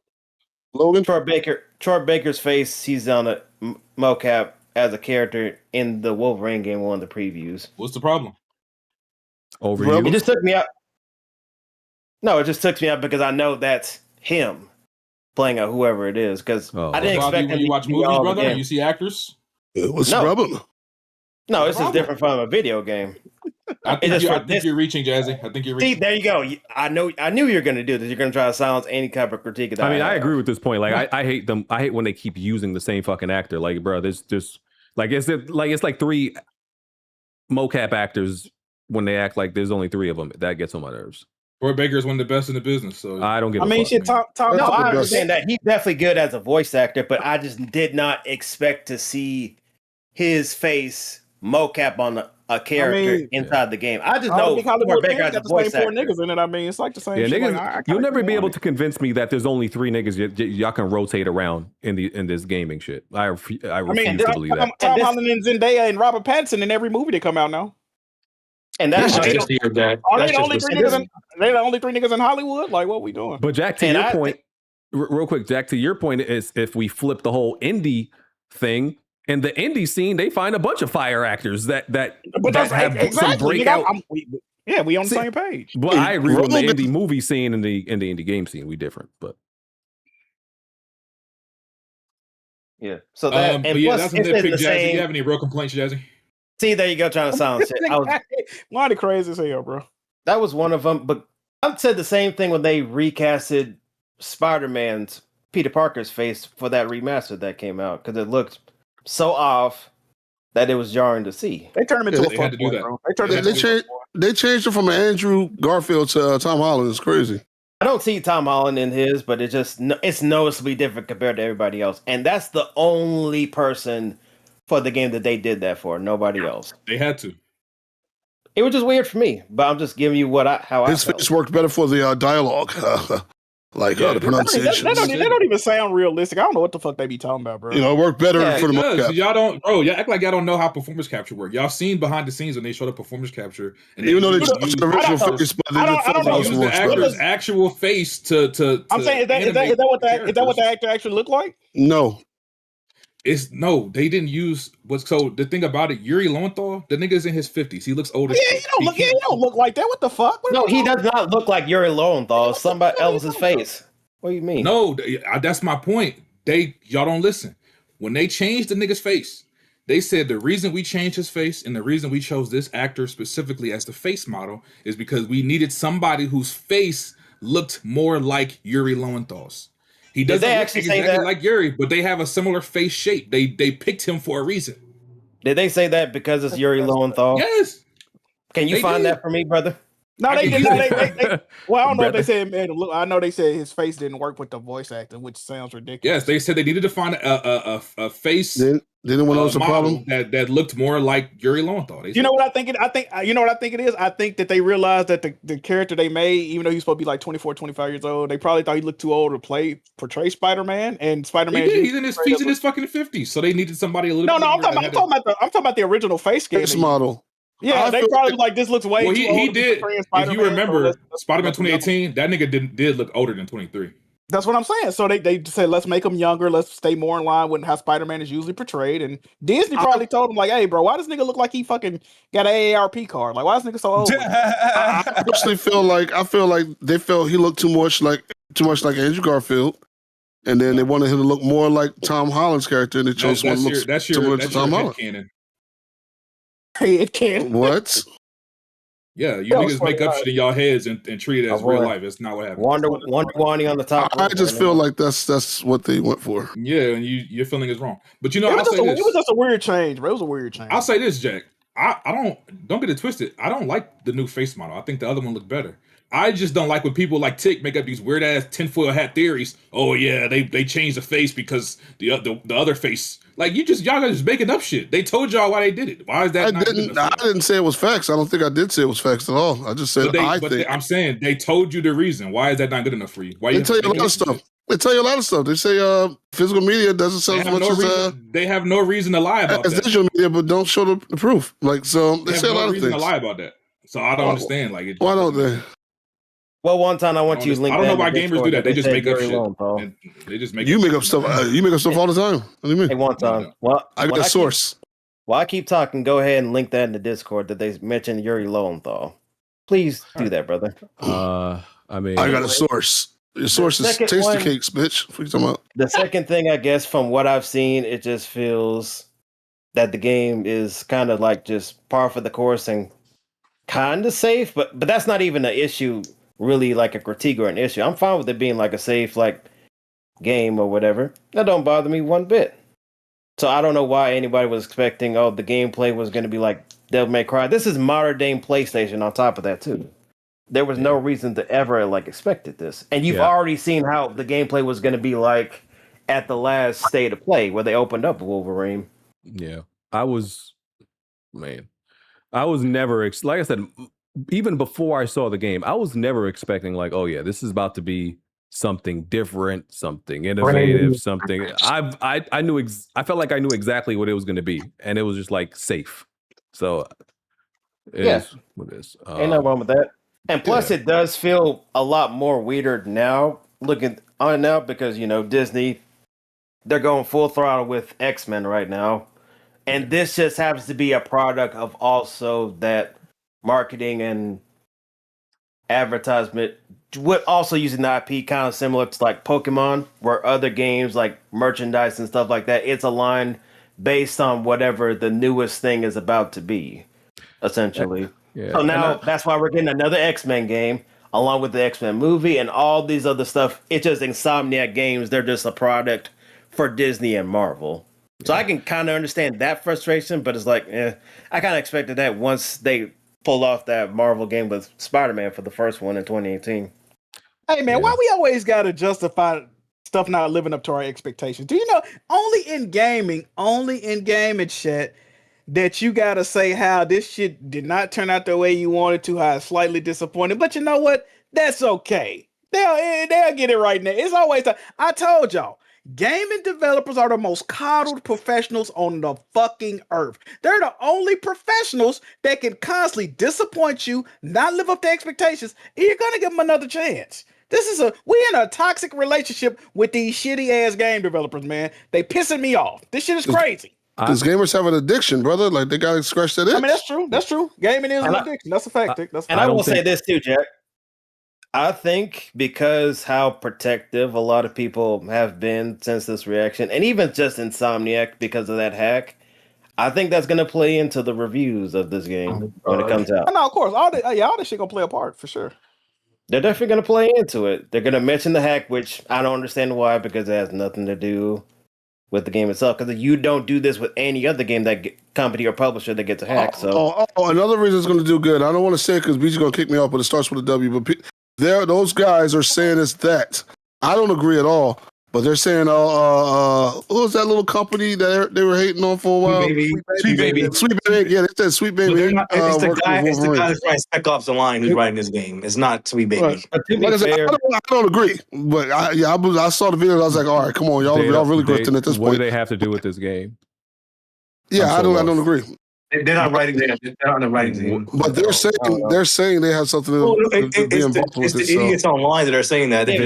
Speaker 8: Logan?
Speaker 7: Troy Baker's face, he's on a mocap as a character in the Wolverine game, one of the previews.
Speaker 9: What's the problem?
Speaker 1: Over
Speaker 8: Rebel?
Speaker 1: you.
Speaker 7: It just took me out. No, it just took me out because I know that's him playing a whoever it is. Because I didn't
Speaker 9: Bobby,
Speaker 7: expect
Speaker 9: when
Speaker 7: him
Speaker 9: you
Speaker 7: to
Speaker 9: watch
Speaker 7: be
Speaker 9: movies,
Speaker 7: all
Speaker 9: brother,
Speaker 7: the
Speaker 9: and you see actors.
Speaker 8: What's
Speaker 7: No.
Speaker 8: the problem?
Speaker 7: No, it's just
Speaker 9: problem?
Speaker 7: different from a video game.
Speaker 9: I think,
Speaker 7: It's just
Speaker 9: I
Speaker 7: for
Speaker 9: think you're reaching, Jazzy. I think you're
Speaker 7: See,
Speaker 9: reaching.
Speaker 7: there you go. I knew you were going to do this. You're going to try to silence any type of critique of that.
Speaker 1: I mean, I agree with this point. Like, I hate them. I hate when they keep using the same fucking actor. Like, bro, there's just like it's like three mocap actors when they act like there's only three of them. That gets on my nerves.
Speaker 9: Troy Baker is one of the best in the business. So
Speaker 1: I don't give.
Speaker 6: I mean,
Speaker 1: fuck,
Speaker 6: shit.
Speaker 1: man.
Speaker 6: Tom.
Speaker 7: No, I
Speaker 8: best.
Speaker 7: understand that. He's definitely good as a voice actor, but I just did not expect to see his face mocap on a character inside the game. I just know Troy Baker as a voice actor.
Speaker 6: Niggas in it. I mean, it's like the same.
Speaker 1: Yeah,
Speaker 6: shit.
Speaker 1: niggas.
Speaker 6: Like, I
Speaker 1: you'll
Speaker 6: kinda
Speaker 1: never be
Speaker 6: want
Speaker 1: able
Speaker 6: it.
Speaker 1: to convince me that there's only three niggas y'all can rotate around in this gaming shit. I refuse
Speaker 6: I mean,
Speaker 1: to believe that.
Speaker 6: Tom Holland and Zendaya and Robert Pattinson in every movie that come out now.
Speaker 7: And that's
Speaker 11: That's just here, Jack.
Speaker 6: Are
Speaker 11: That's
Speaker 6: they the only
Speaker 11: just
Speaker 6: three niggas? They the only three niggas in Hollywood? Like, what we doing?
Speaker 1: But Jack, to your point, real quick, Jack, to your point is if we flip the whole indie thing, in the indie scene, they find a bunch of fire actors that have some breakout.
Speaker 6: We on the same page.
Speaker 1: But I agree with the indie movie scene and the indie game scene. We different, but
Speaker 7: yeah. So that
Speaker 9: but
Speaker 7: and
Speaker 9: yeah,
Speaker 7: plus,
Speaker 9: that's a
Speaker 7: it's
Speaker 9: nitpick,
Speaker 7: the
Speaker 9: Jazzy.
Speaker 7: same.
Speaker 9: You have any real complaints, Jazzy?
Speaker 7: See, there you go, trying to silence it.
Speaker 6: Why the crazy as hell, bro?
Speaker 7: That was one of them. But I said the same thing when they recasted Spider-Man's Peter Parker's face for that remaster that came out because it looked so off that it was jarring to see.
Speaker 6: They turned him into a
Speaker 9: They had to do
Speaker 6: fuckboy,
Speaker 9: that.
Speaker 6: bro. They turned him into a fuckboy.
Speaker 8: They changed it from Andrew Garfield to Tom Holland. It's crazy.
Speaker 7: I don't see Tom Holland in his, but it's noticeably different compared to everybody else. And that's the only person for the game that they did that for. Nobody else.
Speaker 9: They had to.
Speaker 7: It was just weird for me, but I'm just giving you how I
Speaker 8: His
Speaker 7: felt.
Speaker 8: face worked better for the dialogue, the pronunciation.
Speaker 6: They don't even sound realistic. I don't know what the fuck they be talking about, bro.
Speaker 8: You know, it worked better for the mocap.
Speaker 9: Y'all don't, bro. Y'all act like y'all don't know how performance capture work. Y'all seen behind the scenes when they showed up performance capture, and
Speaker 8: Even though they
Speaker 9: use
Speaker 8: changed the original face, but they
Speaker 9: use the actor's actual face to
Speaker 6: I'm saying, is that what the actor actually looked like?
Speaker 8: No.
Speaker 9: They didn't use so the thing about it, Yuri Lowenthal, the nigga's in his 50s. He looks older.
Speaker 6: Yeah, he don't look like that. What the fuck?
Speaker 7: No, he does not look like Yuri Lowenthal. It's somebody else's face. What do you mean?
Speaker 9: No, that's my point. Y'all don't listen. When they changed the nigga's face, they said the reason we changed his face and the reason we chose this actor specifically as the face model is because we needed somebody whose face looked more like Yuri Lowenthal's. He doesn't look exactly like Yuri, but they have a similar face shape. They picked him for a reason.
Speaker 7: Did they say that because it's Yuri Lowenthal?
Speaker 9: Yes.
Speaker 7: Can you find that for me, brother?
Speaker 6: No, they did. Well, I don't know if they said it made him look. I know they said his face didn't work with the voice acting, which sounds ridiculous.
Speaker 9: Yes, they said they needed to find a face.
Speaker 8: Didn't anyone else a problem
Speaker 9: that looked more like Yuri Lowenthal?
Speaker 6: You know what I think? You know what I think it is. I think that they realized that the character they made, even though he's supposed to be like 24, 25 years old, they probably thought he looked too old to portray Spider-Man. And Spider-Man,
Speaker 9: he's in his fucking 50s, so they needed somebody a little.
Speaker 6: No, I'm talking about the original face scan.
Speaker 8: Face model.
Speaker 6: Yeah, they probably like this looks way too old.
Speaker 9: He did. If you remember Spider-Man 2018, that nigga did look older than 23.
Speaker 6: That's what I'm saying. So they said, let's make him younger. Let's stay more in line with how Spider-Man is usually portrayed. And Disney probably told him like, hey, bro, why does nigga look like he fucking got an AARP card? Like, why is nigga so old?
Speaker 8: I personally feel like they felt he looked too much like Andrew Garfield. And then they wanted him to look more like Tom Holland's character, and they chose one that looks similar to Tom Holland.
Speaker 9: Canon.
Speaker 6: It can.
Speaker 8: What?
Speaker 9: Yeah, you niggas make up shit in y'all heads and treat it as real life. It's not what happened.
Speaker 7: Wonder Wani on the top.
Speaker 8: I just feel like that's what they went for.
Speaker 9: Yeah, and your feeling is wrong. But you know,
Speaker 6: it was just a weird change, bro. It was a weird change.
Speaker 9: I'll say this, Jack. I don't get it twisted. I don't like the new face model. I think the other one looked better. I just don't like when people like Tick make up these weird ass tinfoil hat theories. Oh yeah, they changed the face because the other face. Like y'all are just making up shit. They told y'all why they did it. Why is that?
Speaker 8: I didn't say it was facts. I don't think I did say it was facts at all. I just said
Speaker 9: I'm saying they told you the reason. Why is that not good enough for you? Why
Speaker 8: they tell you a lot of stuff. They tell you a lot of stuff. They say physical media doesn't sell as much as
Speaker 9: they have no reason to lie about
Speaker 8: as
Speaker 9: that.
Speaker 8: digital media, but don't show the proof. Like so, they say a lot of things.
Speaker 9: They have no reason to lie about that. So I don't understand. Like,
Speaker 8: why don't they?
Speaker 7: Well, one time I want you to link.
Speaker 9: I don't know why gamers do that. They just make up shit. They just make.
Speaker 8: You make up stuff. You make up stuff all the time. What do you mean?
Speaker 7: Hey, one time. Well,
Speaker 8: I got a source.
Speaker 7: While I keep talking, go ahead and link that in the Discord that they mentioned Yuri Lowenthal. Please do that, brother.
Speaker 1: I mean,
Speaker 8: I got a source. Your source is
Speaker 7: second
Speaker 8: Tasty
Speaker 7: one-
Speaker 8: Cakes, bitch. What are you talking about?
Speaker 7: The second thing, I guess, from what I've seen, it just feels that the game is kind of like just par for the course and kind of safe, but that's not even an issue, really, like a critique or an issue. I'm fine with it being like a safe, like, game or whatever. That don't bother me one bit. So I don't know why anybody was expecting, the gameplay was going to be like Devil May Cry. This is modern day PlayStation on top of that too. There was no reason to ever like expected this. And you've already seen how the gameplay was going to be like at the last state of play where they opened up Wolverine.
Speaker 1: Yeah. I was never, like I said, even before I saw the game, I was never expecting like, oh yeah, this is about to be something different, something innovative, something. I knew. I felt like I knew exactly what it was going to be, and it was just like safe. So it is what it is.
Speaker 7: Ain't no wrong with that. And plus, it does feel a lot more weirder now, looking on now, because Disney, they're going full throttle with X-Men right now, and this just happens to be a product of also that marketing and advertisement, with also using the IP kind of similar to like Pokemon, where other games like merchandise and stuff like that, it's aligned based on whatever the newest thing is about to be, essentially. So now that's why we're getting another X-Men game along with the X-Men movie and all these other stuff. It's just Insomniac games. They're just a product for Disney and Marvel. So I can kind of understand that frustration, but it's like, I kind of expected that once they pulled off that Marvel game with Spider-Man for the first one in 2018.
Speaker 6: Hey man, why we always gotta justify stuff not living up to our expectations? Do you know only in gaming shit that you gotta say how this shit did not turn out the way you wanted to, how it's slightly disappointed. But you know what? That's okay. They'll get it right now. It's always I told y'all, gaming developers are the most coddled professionals on the fucking earth. They're the only professionals that can constantly disappoint you, not live up to expectations, and you're gonna give them another chance. We in a toxic relationship with these shitty ass game developers, man. They pissing me off. This shit is crazy.
Speaker 8: Because gamers have an addiction, brother. Like they gotta scratch that itch.
Speaker 6: I mean, that's true. That's true. Gaming is an addiction. That's a fact.
Speaker 7: I will say this too, Jack. I think because how protective a lot of people have been since this reaction, and even just Insomniac because of that hack, I think that's going to play into the reviews of this game when it comes out.
Speaker 6: No, of course. All this shit gonna play a part for sure.
Speaker 7: They're definitely going to play into it. They're going to mention the hack, which I don't understand why, because it has nothing to do with the game itself. Because you don't do this with any other game company or publisher that gets a hack.
Speaker 8: Another reason it's going to do good. I don't want to say it because BG's going to kick me off, but it starts with a W. But those guys are saying it's that. I don't agree at all. But they're saying, what was that little company that they were hating on for a while? Sweet Baby. Yeah, they said Sweet Baby.
Speaker 13: It's the guy that's writing Spec Ops The Line who's writing this game. It's not Sweet Baby.
Speaker 8: Right. Like I said, I don't agree. But I saw the video. I was like, all right, come on, y'all really grifting at this point.
Speaker 1: What do they have to do with this game?
Speaker 8: Yeah, I don't agree.
Speaker 13: They're not writing that. They're not on the writing team.
Speaker 8: But they're saying they have something to be involved with
Speaker 13: it. It's the idiots online that are saying that.
Speaker 7: They're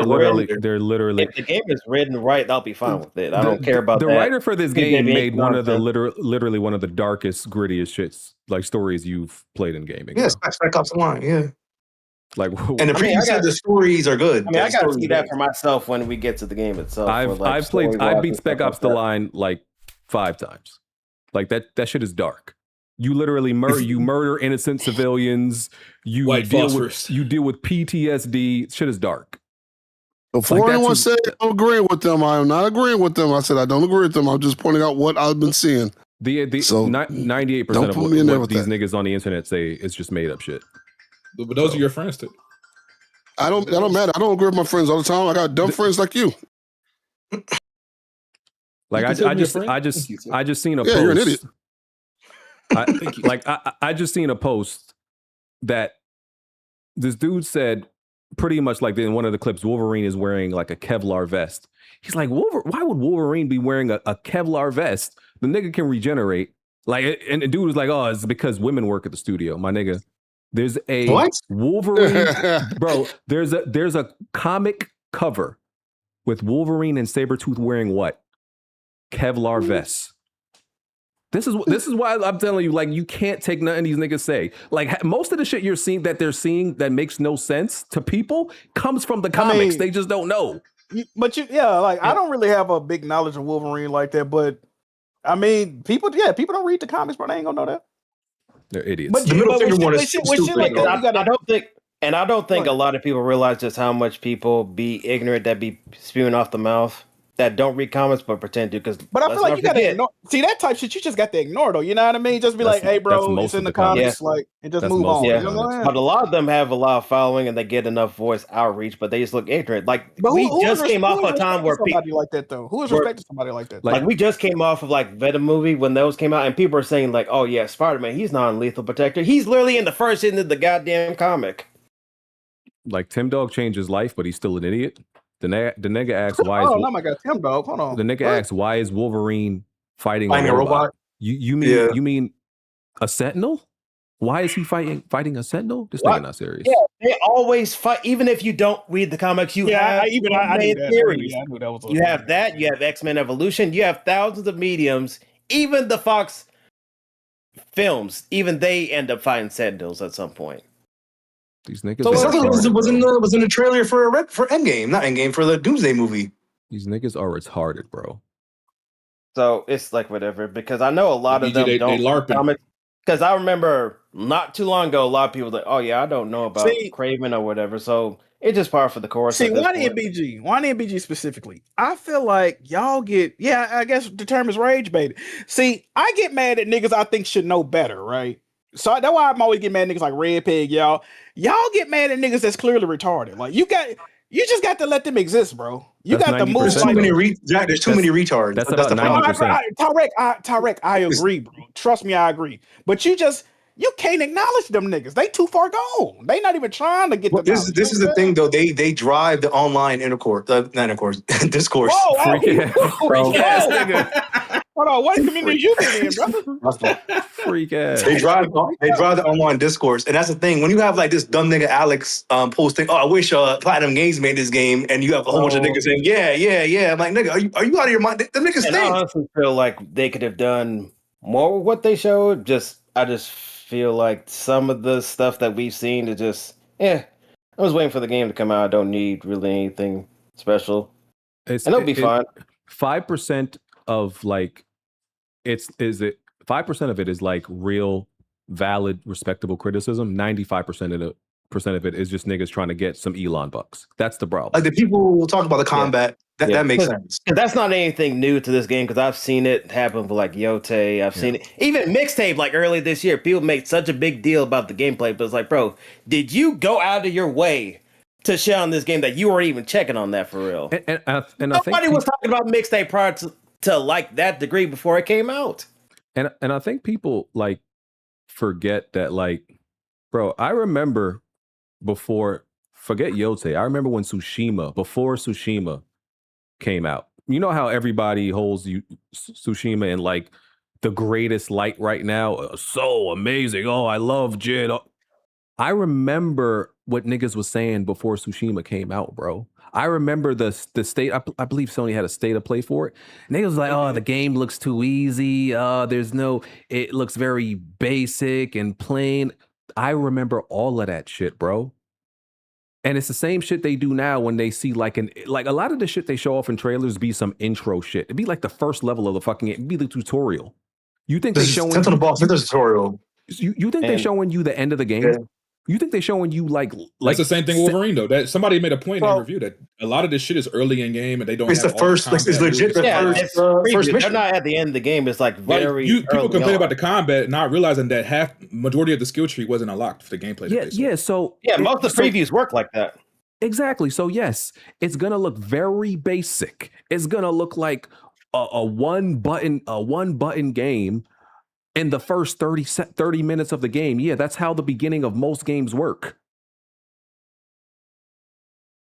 Speaker 1: literally.
Speaker 7: If the game is written right, I'll be fine with it. I don't care about
Speaker 1: the
Speaker 7: that.
Speaker 1: writer for this game made one of the literally one of the darkest, grittiest shits like stories you've played in gaming.
Speaker 13: Yes, Spec Ops The Line. Yeah.
Speaker 1: Like,
Speaker 13: and the preview said the stories are good.
Speaker 7: I mean, I got to see that for myself when we get to the game itself.
Speaker 1: I beat Spec Ops The Line like 5 times. Like that shit is dark. You literally murder innocent civilians. You deal with PTSD. Shit is dark.
Speaker 8: Before anyone said I'm agreeing with them, I am not agreeing with them. I said I don't agree with them. I'm just pointing out what I've been seeing.
Speaker 1: The 98% of what these niggas on the internet say is just made up shit.
Speaker 9: But those are your friends too.
Speaker 8: I don't matter. I don't agree with my friends all the time. I got dumb friends like you.
Speaker 1: Like I just seen a post.
Speaker 8: You're an idiot.
Speaker 1: I just seen a post that this dude said pretty much like in one of the clips, Wolverine is wearing like a Kevlar vest. He's like, why would Wolverine be wearing a Kevlar vest? The nigga can regenerate. Like, and the dude was like, oh, it's because women work at the studio, my nigga. There's a Wolverine, bro. There's a comic cover with Wolverine and Sabretooth wearing what? Kevlar vests. This is why I'm telling you, like, you can't take nothing these niggas say. Like, most of the shit you're seeing that makes no sense to people comes from the comics. They just don't know.
Speaker 6: I don't really have a big knowledge of Wolverine like that, but I mean, people don't read the comics, but they ain't gonna know that.
Speaker 1: They're idiots.
Speaker 6: But
Speaker 13: The middle finger one is
Speaker 7: stupid.
Speaker 6: like
Speaker 7: I don't think a lot of people realize just how much people be ignorant that be spewing off the mouth that don't read comics but pretend to.
Speaker 6: But I feel like you gotta ignore. See, that type shit you just got to ignore though. You know what I mean? Just be like, hey, bro, it's in the comics, like, and just move on.
Speaker 7: Yeah.
Speaker 6: You know what I'm saying?
Speaker 7: But a lot of them have a lot of following and they get enough voice outreach, but they just look ignorant. Like we just came off a time where
Speaker 6: somebody like that though. Who is respecting somebody like that?
Speaker 7: Like we just came off of like Venom movie when those came out, and people are saying like, "Oh yeah, Spider-Man, he's not a lethal protector. He's literally in the first end of the goddamn comic."
Speaker 1: Like Tim Dog changed his life, but he's still an idiot. The nigga asks why.
Speaker 6: Oh no, my God, Tim Dog. Hold on.
Speaker 1: The nigga asks why is Wolverine fighting
Speaker 13: a robot?
Speaker 1: You mean a Sentinel? Why is he fighting a Sentinel? This nigga not serious.
Speaker 7: Yeah, they always fight. Even if you don't read the comics, you have
Speaker 6: I knew that.
Speaker 7: theories.
Speaker 6: I knew that was.
Speaker 7: You have that. You have X-Men Evolution. You have thousands of mediums. Even the Fox films, even they end up fighting Sentinels at some point.
Speaker 1: These niggas.
Speaker 13: So was in the trailer for Endgame, not Endgame, for the Doomsday movie.
Speaker 1: These niggas are retarded, bro.
Speaker 7: So it's like whatever, because I know a lot of them don't LARPing. Because I remember not too long ago, a lot of people were like, "Oh yeah, I don't know about Craven or whatever." So it's just par for the course.
Speaker 6: See, why NBG specifically? I feel like y'all get, I guess the term is rage baited. See, I get mad at niggas I think should know better, right? So that's why I'm always getting mad at niggas like Red Pig, y'all. Y'all get mad at niggas that's clearly retarded. Like you just got to let them exist, bro. You got to move.
Speaker 13: There's too many retards.
Speaker 1: That's about 90%.
Speaker 6: Tarek, I agree, bro. Trust me, I agree. But you can't acknowledge them niggas. They too far gone. They not even trying to get the.
Speaker 13: This is the thing though. They drive the online discourse.
Speaker 6: Whoa, freak ass nigga. Hold on, what community you been in, brother?
Speaker 1: Freak ass.
Speaker 13: They drive the online discourse, and that's the thing. When you have like this dumb nigga Alex posting, "Oh, I wish Platinum Games made this game," and you have a whole bunch of niggas saying, "Yeah." I'm like, nigga, are you out of your mind? The niggas stink.
Speaker 7: I honestly feel like they could have done more with what they showed. I just feel like some of the stuff that we've seen is just, I was waiting for the game to come out. I don't need really anything special, and it'll be fine.
Speaker 1: 5% of like. 5% of it is like real, valid, respectable criticism. 95% of it is just niggas trying to get some Elon bucks. That's the problem.
Speaker 13: Like the people will talk about the combat. That makes sense.
Speaker 7: That's not anything new to this game because I've seen it happen with like Yote. I've seen it even Mixtape like early this year. People made such a big deal about the gameplay, but it's like, bro, did you go out of your way to share on this game that you weren't even checking on that for real?
Speaker 1: And
Speaker 7: nobody was talking about Mixtape prior to like that degree before it came out.
Speaker 1: And I think people like forget that, like, bro, I remember forget Yote. I remember when before Tsushima came out. You know how everybody holds Tsushima in like the greatest light right now? So amazing. Oh, I love Jin. I remember what niggas was saying before Tsushima came out, bro. I remember the state. I believe Sony had a state of play for it. And niggas was like, "Oh, the game looks too easy. It looks very basic and plain." I remember all of that shit, bro. And it's the same shit they do now when they see like a lot of the shit they show off in trailers be some intro shit. It'd be like the first level of the fucking. It'd be the tutorial. You think they showing
Speaker 13: the boss? It's a tutorial.
Speaker 1: You think they showing you the end of the game? Yeah. You think they're showing you like
Speaker 9: that's the same thing with Wolverine though. That somebody made a point in the review that a lot of this shit is early in game and they don't.
Speaker 13: It's
Speaker 9: have
Speaker 13: the first. It's legit. First mission.
Speaker 7: They're not at the end of the game. It's like very.
Speaker 9: People complain about the combat, not realizing that majority of the skill tree wasn't unlocked for the gameplay.
Speaker 7: Most of the previews work like that.
Speaker 1: Exactly. So yes, it's gonna look very basic. It's gonna look like a one button game. In the first 30 minutes of the game. Yeah, that's how the beginning of most games work.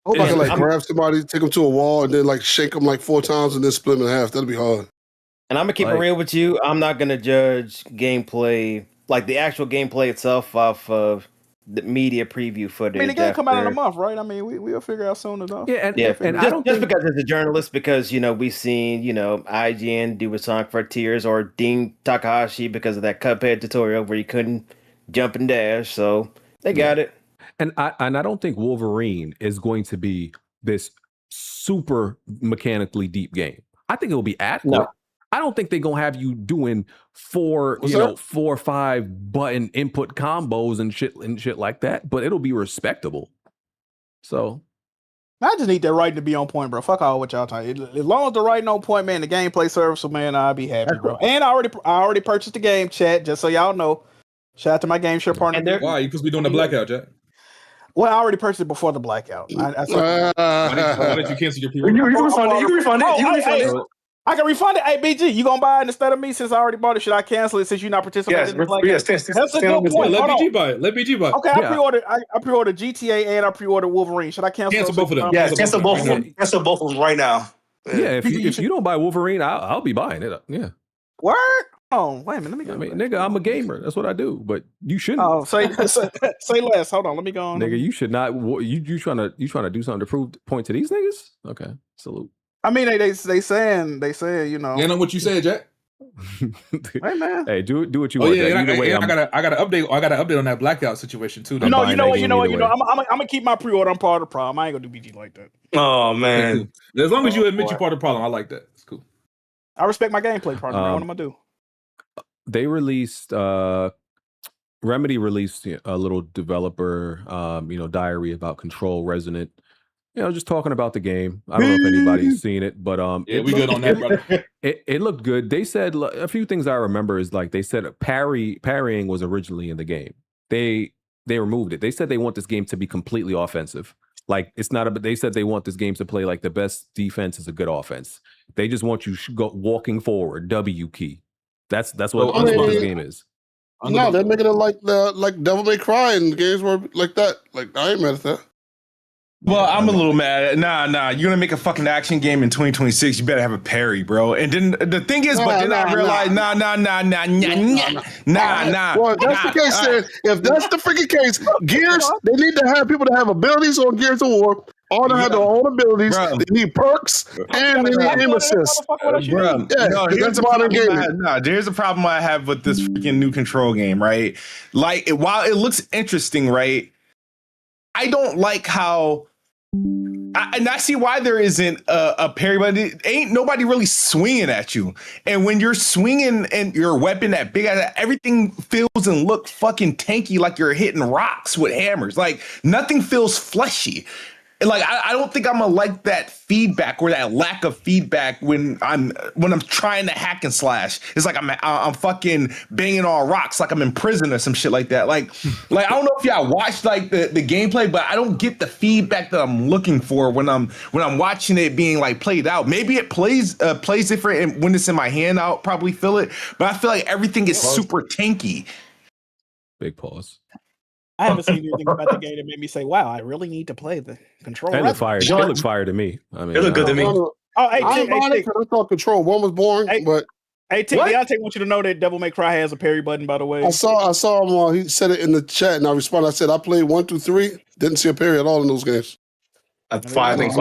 Speaker 8: I hope I can like grab somebody, take them to a wall, and then like shake them like 4 times and then split them in half. That'd be hard.
Speaker 7: And I'm gonna keep it real with you. I'm not gonna judge gameplay, like the actual gameplay itself, off of the media preview footage.
Speaker 6: I mean, the game come out in a
Speaker 7: after-
Speaker 6: month, right? I mean, we'll figure out soon enough.
Speaker 1: Yeah,
Speaker 7: Yeah,
Speaker 1: and I
Speaker 7: just,
Speaker 1: don't
Speaker 7: just
Speaker 1: think
Speaker 7: because it's a journalist, because we've seen IGN do a song for Tears, or Dean Takahashi because of that Cuphead tutorial where he couldn't jump and dash. So they got it.
Speaker 1: and I don't think Wolverine is going to be this super mechanically deep game. I think it'll be adequate.
Speaker 7: No.
Speaker 1: I don't think they're gonna have you doing four or five button input combos and shit like that, but it'll be respectable. So
Speaker 6: I just need that writing to be on point, bro. Fuck all what y'all talking. As long as the writing on point, man, the gameplay serviceable, man, I'll be happy, bro. And I already purchased the game, chat, just so y'all know. Shout out to my game share partner.
Speaker 9: Why? Because we doing the blackout, Jack.
Speaker 6: Well, I already purchased it before the blackout.
Speaker 9: Why did you cancel your pre-order?
Speaker 13: You can refund it. You can refund it. You can refund it.
Speaker 6: I can refund it. Hey, BG, you gonna buy it instead of me since I already bought it? Should I cancel it since you're not participating in the blackout?
Speaker 13: Yes,
Speaker 6: That's a good point.
Speaker 9: Let
Speaker 6: Hold
Speaker 9: BG
Speaker 6: on.
Speaker 9: buy it. Let BG buy it.
Speaker 6: Okay, I pre-ordered GTA and I pre-ordered Wolverine. Should I cancel
Speaker 9: both of them?
Speaker 13: Yes, cancel both of them. Cancel both of them right now.
Speaker 1: yeah, if you don't buy Wolverine, I'll be buying it. Yeah.
Speaker 6: Word? Oh, wait a minute. Let me go.
Speaker 1: I mean, nigga, I'm a gamer. That's what I do. But you shouldn't.
Speaker 6: Oh, say less. Hold on. Let me go on.
Speaker 1: Nigga, you should not. You trying to do something to point to these niggas? Okay, salute.
Speaker 6: I mean, they saying
Speaker 9: You know what you said, Jack?
Speaker 6: Hey man.
Speaker 1: Hey, do what you
Speaker 9: Oh
Speaker 1: want.
Speaker 9: yeah,
Speaker 1: Jack. Either way,
Speaker 9: I got to update on that blackout situation too.
Speaker 6: You know what?
Speaker 1: way.
Speaker 6: I'm gonna keep my pre-order. I'm part of the problem. I ain't gonna do BG like that.
Speaker 13: Oh man.
Speaker 9: As long as you admit you're part of the problem, I like that. It's cool.
Speaker 6: I respect my gameplay partner. What am I gonna do?
Speaker 1: They released Remedy released a little developer diary about Control Resonant. Just talking about the game. I don't know if anybody's seen it, but
Speaker 9: yeah, we good on that, brother.
Speaker 1: It looked good. They said a few things I remember is like they said parrying was originally in the game. They removed it. They said they want this game to be completely offensive. Like it's not but they said they want this game to play like the best defense is a good offense. They just want you walking forward, W key. That's what this game is.
Speaker 8: No, they're making it like Devil May Cry and games were like that. Like I ain't mad at that.
Speaker 12: Well, I'm a little mad. Nah. You're gonna make a fucking action game in 2026. You better have a parry, bro. And then the thing is, I realized, nah.
Speaker 8: Well, if that's the case, then if that's the freaking case, Gears they need to have people that have abilities on Gears of War. All they have their own abilities.
Speaker 12: Bro.
Speaker 8: They need perks and they need aim assist.
Speaker 12: Bro,
Speaker 8: That's modern gaming.
Speaker 12: There's a problem I have with this freaking new Control game, right? Like, while it looks interesting, right? I don't like how. And I see why there isn't a parry, but it ain't nobody really swinging at you. And when you're swinging and your weapon that big, everything feels and look fucking tanky, like you're hitting rocks with hammers. Like nothing feels fleshy. And like I don't think I'm gonna like that feedback or that lack of feedback when I'm trying to hack and slash. It's like I'm fucking banging on rocks like I'm in prison or some shit like that. Like I don't know if y'all watched like the gameplay, but I don't get the feedback that I'm looking for when I'm watching it being like played out. Maybe it plays different, and when it's in my hand, I'll probably feel it. But I feel like everything is super tanky.
Speaker 1: Big pause.
Speaker 6: I haven't seen anything about the game that made me say, "Wow, I really need to play the Control."
Speaker 1: It looked fire. It looked fire to me. I mean,
Speaker 13: it looked good to me.
Speaker 6: Oh, hey,
Speaker 8: I thought Control 1 was boring, but
Speaker 6: hey, Deontay wants you to know that Devil May Cry has a parry button. By the way,
Speaker 8: I saw him. He said it in the chat, and I responded. I said I played 1 through 3. Didn't see a parry at all in those games.
Speaker 13: I think 5 does.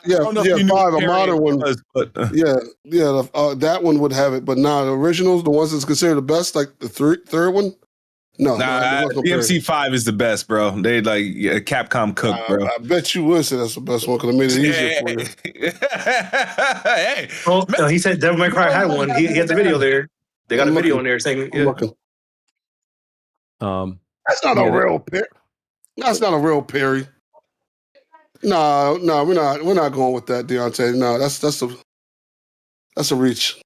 Speaker 8: Yeah, 5, a modern one. That one would have it, but the originals, the ones that's considered the best, like the third one. No,
Speaker 12: DMC5 is the best, bro. They like Capcom cook, bro.
Speaker 8: I bet you would say that's the best one because it made it easier for you.
Speaker 12: Hey,
Speaker 13: well, he said Devil May Cry had one. He had the video there. They got a video in there saying,
Speaker 8: that's not a real parry. That's not a real parry. No, we're not going with that, Deontay. No, that's a reach.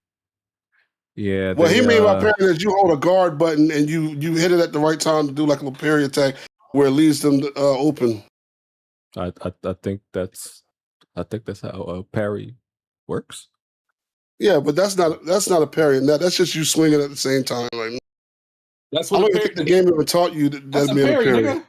Speaker 1: Yeah.
Speaker 8: What he mean by parry is you hold a guard button and you hit it at the right time to do like a little parry attack where it leaves them open.
Speaker 1: I think that's how a parry works.
Speaker 8: Yeah, but that's not a parry, and that's just you swinging at the same time. Like
Speaker 9: that's
Speaker 8: I don't think the game ever taught you that that'd be a parry.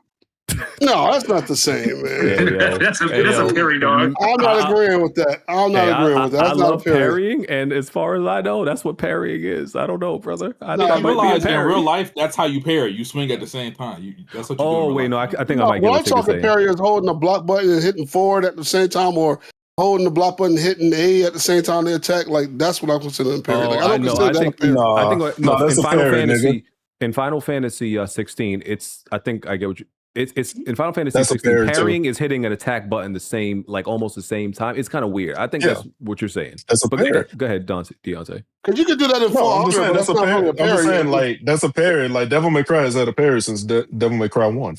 Speaker 8: No, that's not the same, man.
Speaker 1: That's
Speaker 14: a parry, dog.
Speaker 8: I'm not agreeing with that. I'm not agreeing with that. That's
Speaker 1: I
Speaker 8: not
Speaker 1: love
Speaker 8: a parry.
Speaker 1: parrying, and as far as I know, that's what parrying is. I don't know, brother. I think I
Speaker 9: You
Speaker 1: might be a
Speaker 9: realize in
Speaker 1: parry.
Speaker 9: real life, that's how you parry. You swing at the same time. That's what you do.
Speaker 1: Oh
Speaker 9: in real
Speaker 1: wait,
Speaker 9: life.
Speaker 1: no, I think I
Speaker 8: No,
Speaker 1: might get
Speaker 8: what
Speaker 1: what
Speaker 8: I'm
Speaker 1: you're
Speaker 8: talking
Speaker 1: saying.
Speaker 8: parry is holding the block button and hitting forward at the same time, or holding the block button and hitting A at the same time they attack. Like that's what I'm considering parry.
Speaker 1: Oh,
Speaker 8: Like,
Speaker 1: I know. I think no,
Speaker 12: that's
Speaker 1: in
Speaker 12: a
Speaker 1: Final
Speaker 12: parry,
Speaker 1: Fantasy.
Speaker 12: nigga.
Speaker 1: In Final Fantasy 16, it's I think I get what you. It's in Final Fantasy
Speaker 12: That's a
Speaker 1: 16.
Speaker 12: parry, too.
Speaker 1: Parrying is hitting an attack button the same, like almost the same time. It's kind of weird. I think
Speaker 12: Yeah.
Speaker 1: that's what you're saying.
Speaker 12: That's a
Speaker 1: But
Speaker 12: parry.
Speaker 1: go ahead, Deontay.
Speaker 8: Because you can do that in
Speaker 12: No,
Speaker 8: Fall
Speaker 12: I'm just saying
Speaker 8: Honor, but
Speaker 12: that's a
Speaker 8: not
Speaker 12: parry.
Speaker 8: really a
Speaker 12: I'm just
Speaker 8: parry.
Speaker 12: saying like that's a parry. Like Devil May Cry has had a parry since Devil May Cry 1.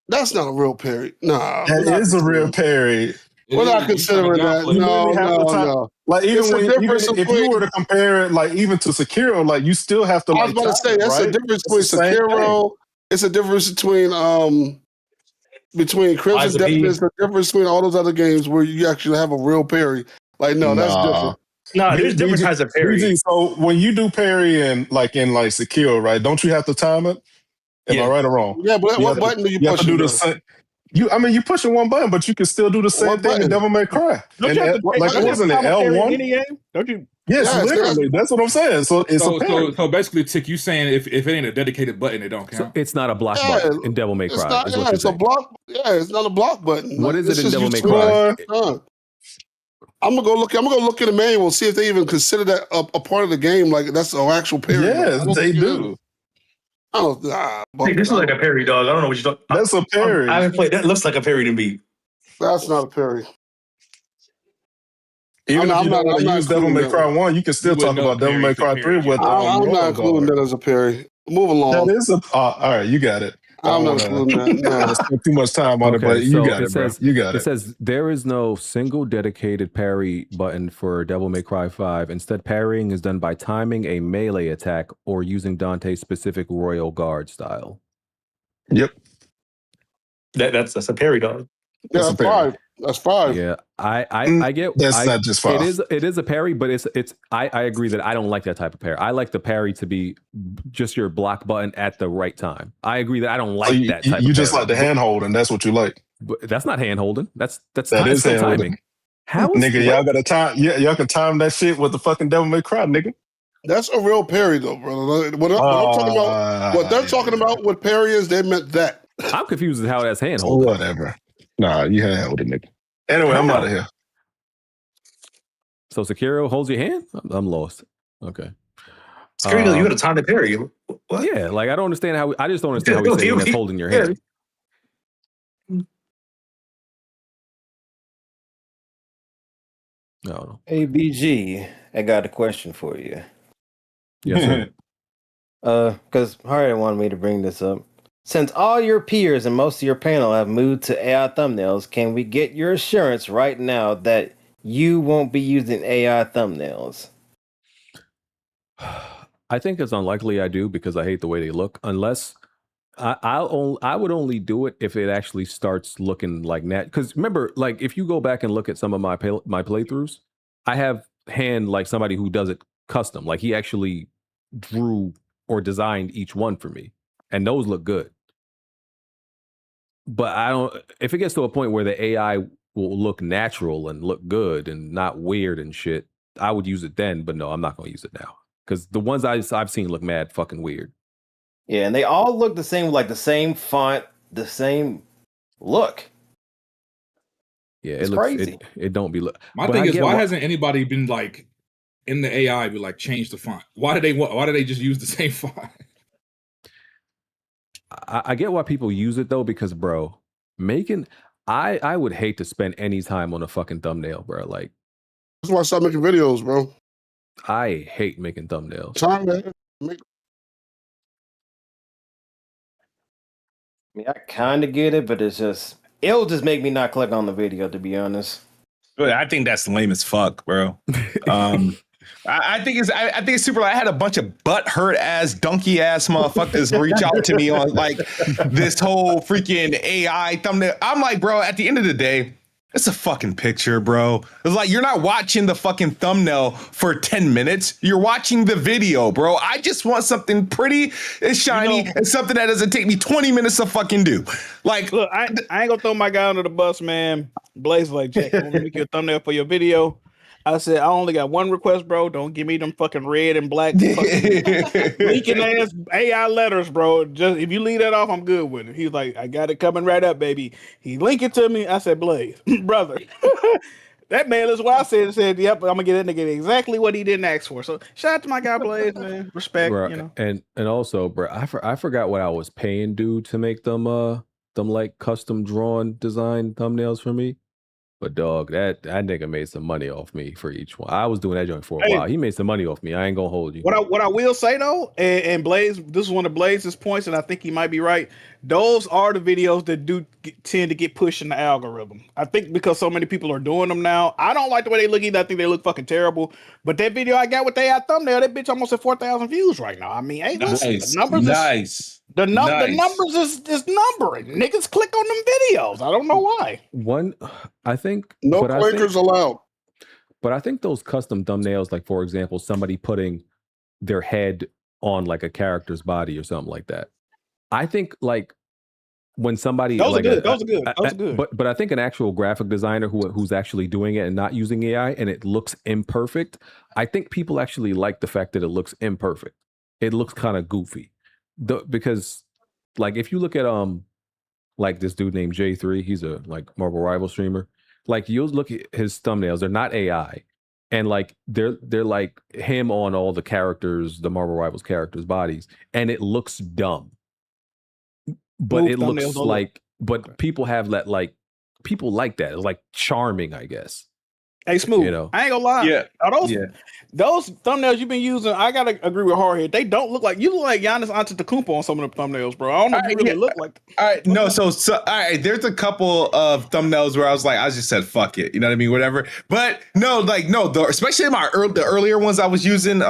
Speaker 8: That's not a real parry. Nah,
Speaker 12: That is a real parry.
Speaker 8: We're not considering that.
Speaker 12: You
Speaker 8: No,
Speaker 12: literally have
Speaker 8: no,
Speaker 12: to time.
Speaker 8: no.
Speaker 12: Like even
Speaker 8: It's a
Speaker 12: when
Speaker 8: difference
Speaker 12: if
Speaker 8: between-
Speaker 12: you were to compare it, like even to Sekiro, like you still have to.
Speaker 8: I
Speaker 12: Like,
Speaker 8: was about to
Speaker 12: time
Speaker 8: say
Speaker 12: it,
Speaker 8: that's
Speaker 12: right?
Speaker 8: a difference
Speaker 12: It's the
Speaker 8: between
Speaker 12: same
Speaker 8: Sekiro. It's a difference between Crimson
Speaker 13: Lies of
Speaker 8: Death.
Speaker 13: P.
Speaker 8: It's a difference between all those other games where you actually have a real parry. Like no, that's different.
Speaker 13: No, there's different kinds of parry.
Speaker 12: BG, so when you do parry in like Sekiro, right? Don't you have to time it? Am I right or wrong?
Speaker 8: Yeah, but
Speaker 12: You
Speaker 8: what
Speaker 12: have to-
Speaker 8: button do you
Speaker 12: You have
Speaker 8: push?
Speaker 12: to do the same. You pushing one button, but you can still do the same thing in Devil May Cry.
Speaker 6: Don't
Speaker 12: And
Speaker 6: you have to,
Speaker 12: like
Speaker 6: don't you have
Speaker 12: wasn't
Speaker 6: to
Speaker 12: it
Speaker 6: time a parry in
Speaker 12: L1?
Speaker 6: any game? Don't you?
Speaker 12: Yes,
Speaker 8: Yeah,
Speaker 12: literally. That's what I'm saying. So it's a parry.
Speaker 9: So basically, Tick, you saying if it ain't a dedicated button, it don't
Speaker 1: So
Speaker 9: count.
Speaker 1: it's not a block
Speaker 8: Yeah,
Speaker 1: button in Devil May
Speaker 8: It's
Speaker 1: Cry.
Speaker 8: not.
Speaker 1: Is what
Speaker 8: Yeah,
Speaker 1: you're
Speaker 8: it's a
Speaker 1: saying.
Speaker 8: block. Yeah, it's not a block button.
Speaker 1: What is it
Speaker 8: it's
Speaker 1: in
Speaker 8: just
Speaker 1: Devil
Speaker 8: you
Speaker 1: May
Speaker 8: swing
Speaker 1: Cry?
Speaker 8: it. I'm gonna go look. I'm gonna go look in the manual, see if they even consider that a part of the game. Like that's an actual parry.
Speaker 12: Yes,
Speaker 8: I don't
Speaker 12: they
Speaker 8: think it is.
Speaker 12: do.
Speaker 8: I don't. Nah,
Speaker 13: Hey, this is like a parry, dog. I don't know what you're talking.
Speaker 12: That's a parry.
Speaker 13: I haven't played. That looks like a parry to me.
Speaker 8: That's not a parry.
Speaker 12: Even if you don't want to use Devil May Cry 1, you can still
Speaker 9: You
Speaker 12: talk
Speaker 9: wouldn't know
Speaker 12: about Devil
Speaker 9: parry
Speaker 12: May
Speaker 9: if it
Speaker 12: Cry
Speaker 9: parry
Speaker 12: 3 with
Speaker 8: I'm not including that as a parry. Move along.
Speaker 12: That is a all right, you got it.
Speaker 8: I'm not including that. No.
Speaker 12: Spend too much time on it, but you got it, bro. You got
Speaker 1: It
Speaker 12: it.
Speaker 1: says there is no single dedicated parry button for Devil May Cry 5. Instead, parrying is done by timing a melee attack or using Dante's specific Royal Guard style.
Speaker 12: Yep.
Speaker 13: That's a parry, dog.
Speaker 8: Yeah, that's five. That's five.
Speaker 1: Yeah, I get
Speaker 12: That's not just five.
Speaker 1: It is a parry, but it's I agree that I don't like that type of parry. I like the parry to be just your block button at the right time. I agree that I don't like that type.
Speaker 12: You
Speaker 1: of
Speaker 12: just
Speaker 1: parry.
Speaker 12: like the hand holding. That's what you like.
Speaker 1: But that's not hand holding. That's
Speaker 12: That
Speaker 1: time,
Speaker 12: is
Speaker 1: still
Speaker 12: hand
Speaker 1: timing.
Speaker 12: holding.
Speaker 1: How is
Speaker 12: Nigga, y'all got to time. Yeah, y'all can time that shit with the fucking Devil May Cry, nigga.
Speaker 8: That's a real parry, though, brother. What I'm talking about, what they're talking about with parry is they meant that.
Speaker 1: I'm confused with how that's hand holding.
Speaker 12: Whatever. Nah, you hand holding, nigga. Anyway, I'm out of here.
Speaker 1: So Sekiro holds your hand? I'm lost. Okay.
Speaker 13: Sekiro, you got to time the parry. What?
Speaker 1: Yeah, like I don't understand how. I just don't understand how he's saying that's holding your hand. No.
Speaker 7: Hey BG, I got a question for you.
Speaker 1: Yes, sir.
Speaker 7: Because Hardy wanted me to bring this up. Since all your peers and most of your panel have moved to AI thumbnails, can we get your assurance right now that you won't be using AI thumbnails?
Speaker 1: I think it's unlikely I do because I hate the way they look. Unless I would only do it if it actually starts looking like that. Because remember, like if you go back and look at some of my playthroughs, I have hand like somebody who does it custom. Like he actually drew or designed each one for me, and those look good. But I don't. If it gets to a point where the AI will look natural and look good and not weird and shit, I would use it then. But no, I'm not going to use it now because the ones I've seen look mad fucking weird.
Speaker 7: Yeah, and they all look the same, like the same font, the same look.
Speaker 1: Yeah,
Speaker 7: It's
Speaker 1: it looks
Speaker 7: crazy.
Speaker 1: It don't be look.
Speaker 9: My
Speaker 1: but
Speaker 9: thing
Speaker 1: I
Speaker 9: is,
Speaker 1: get
Speaker 9: why hasn't anybody been like in the AI be like change the font? Why do they just use the same font?
Speaker 1: I get why people use it though, because bro, I would hate to spend any time on a fucking thumbnail, bro. Like
Speaker 8: That's why I started making videos, bro.
Speaker 1: I hate making thumbnails.
Speaker 8: Time, man.
Speaker 7: I mean, I kind of get it, but it'll just make me not click on the video, to be honest.
Speaker 12: I think that's lame as fuck, bro. I think it's super. I had a bunch of butt hurt ass, donkey ass motherfuckers reach out to me on like this whole freaking AI thumbnail. I'm like, bro, at the end of the day, It's a fucking picture, bro. It's like you're not watching the fucking thumbnail for 10 minutes. You're watching the video, bro. I just want something pretty and shiny and something that doesn't take me 20 minutes to fucking do. Like,
Speaker 6: look, I ain't gonna throw my guy under the bus, man. Blaze like, Jack, I'm gonna make you a thumbnail for your video. I said, I only got one request, bro. Don't give me them fucking red and black leaking ass AI letters, bro. Just if you leave that off, I'm good with it. He's like, I got it coming right up, baby. He linked it to me. I said, Blaze, brother. That man is what I said, yep, I'm gonna get that nigga exactly what he didn't ask for. So shout out to my guy Blaze, man. Respect,
Speaker 1: bro,
Speaker 6: you know.
Speaker 1: And also, bro, I forgot what I was paying dude to make them like custom drawn design thumbnails for me. But dog, that nigga made some money off me for each one. I was doing that joint for a while. He made some money off me. I ain't gonna hold you.
Speaker 6: What I will say though, and Blaze, this is one of Blaze's points, and I think he might be right. Those are the videos that tend to get pushed in the algorithm. I think because so many people are doing them now. I don't like the way they look either. I think they look fucking terrible. But that video I got with the AI thumbnail, that bitch almost at 4,000 views right now. I mean, hey, listen, the numbers the numbers is numbering. Niggas click on them videos. I don't know why.
Speaker 1: I think
Speaker 8: no clickers allowed.
Speaker 1: But I think those custom thumbnails, like for example, somebody putting their head on like a character's body or something like that. I think like when somebody
Speaker 6: those
Speaker 1: like
Speaker 6: are good. Those are good.
Speaker 1: But I think an actual graphic designer who's actually doing it and not using AI and it looks imperfect. I think people actually like the fact that it looks imperfect. It looks kind of goofy. Because like if you look at like this dude named J3, he's a like Marvel Rival streamer. Like you'll look at his thumbnails, they're not AI. And like they're like him on all the characters, the Marvel Rivals characters' bodies, and it looks dumb. But it looks like people have that like people like that. It's like charming, I guess.
Speaker 6: Hey, Smooth,
Speaker 1: you know?
Speaker 6: I ain't gonna lie. Those thumbnails you've been using, I gotta agree with Hardhead. They don't look like you look like Giannis Antetokounmpo on some of the thumbnails, bro. I don't know if you really look like.
Speaker 12: All right, no, so all right. There's a couple of thumbnails where I was like, I just said fuck it, you know what I mean, whatever. But no, especially the earlier ones I was using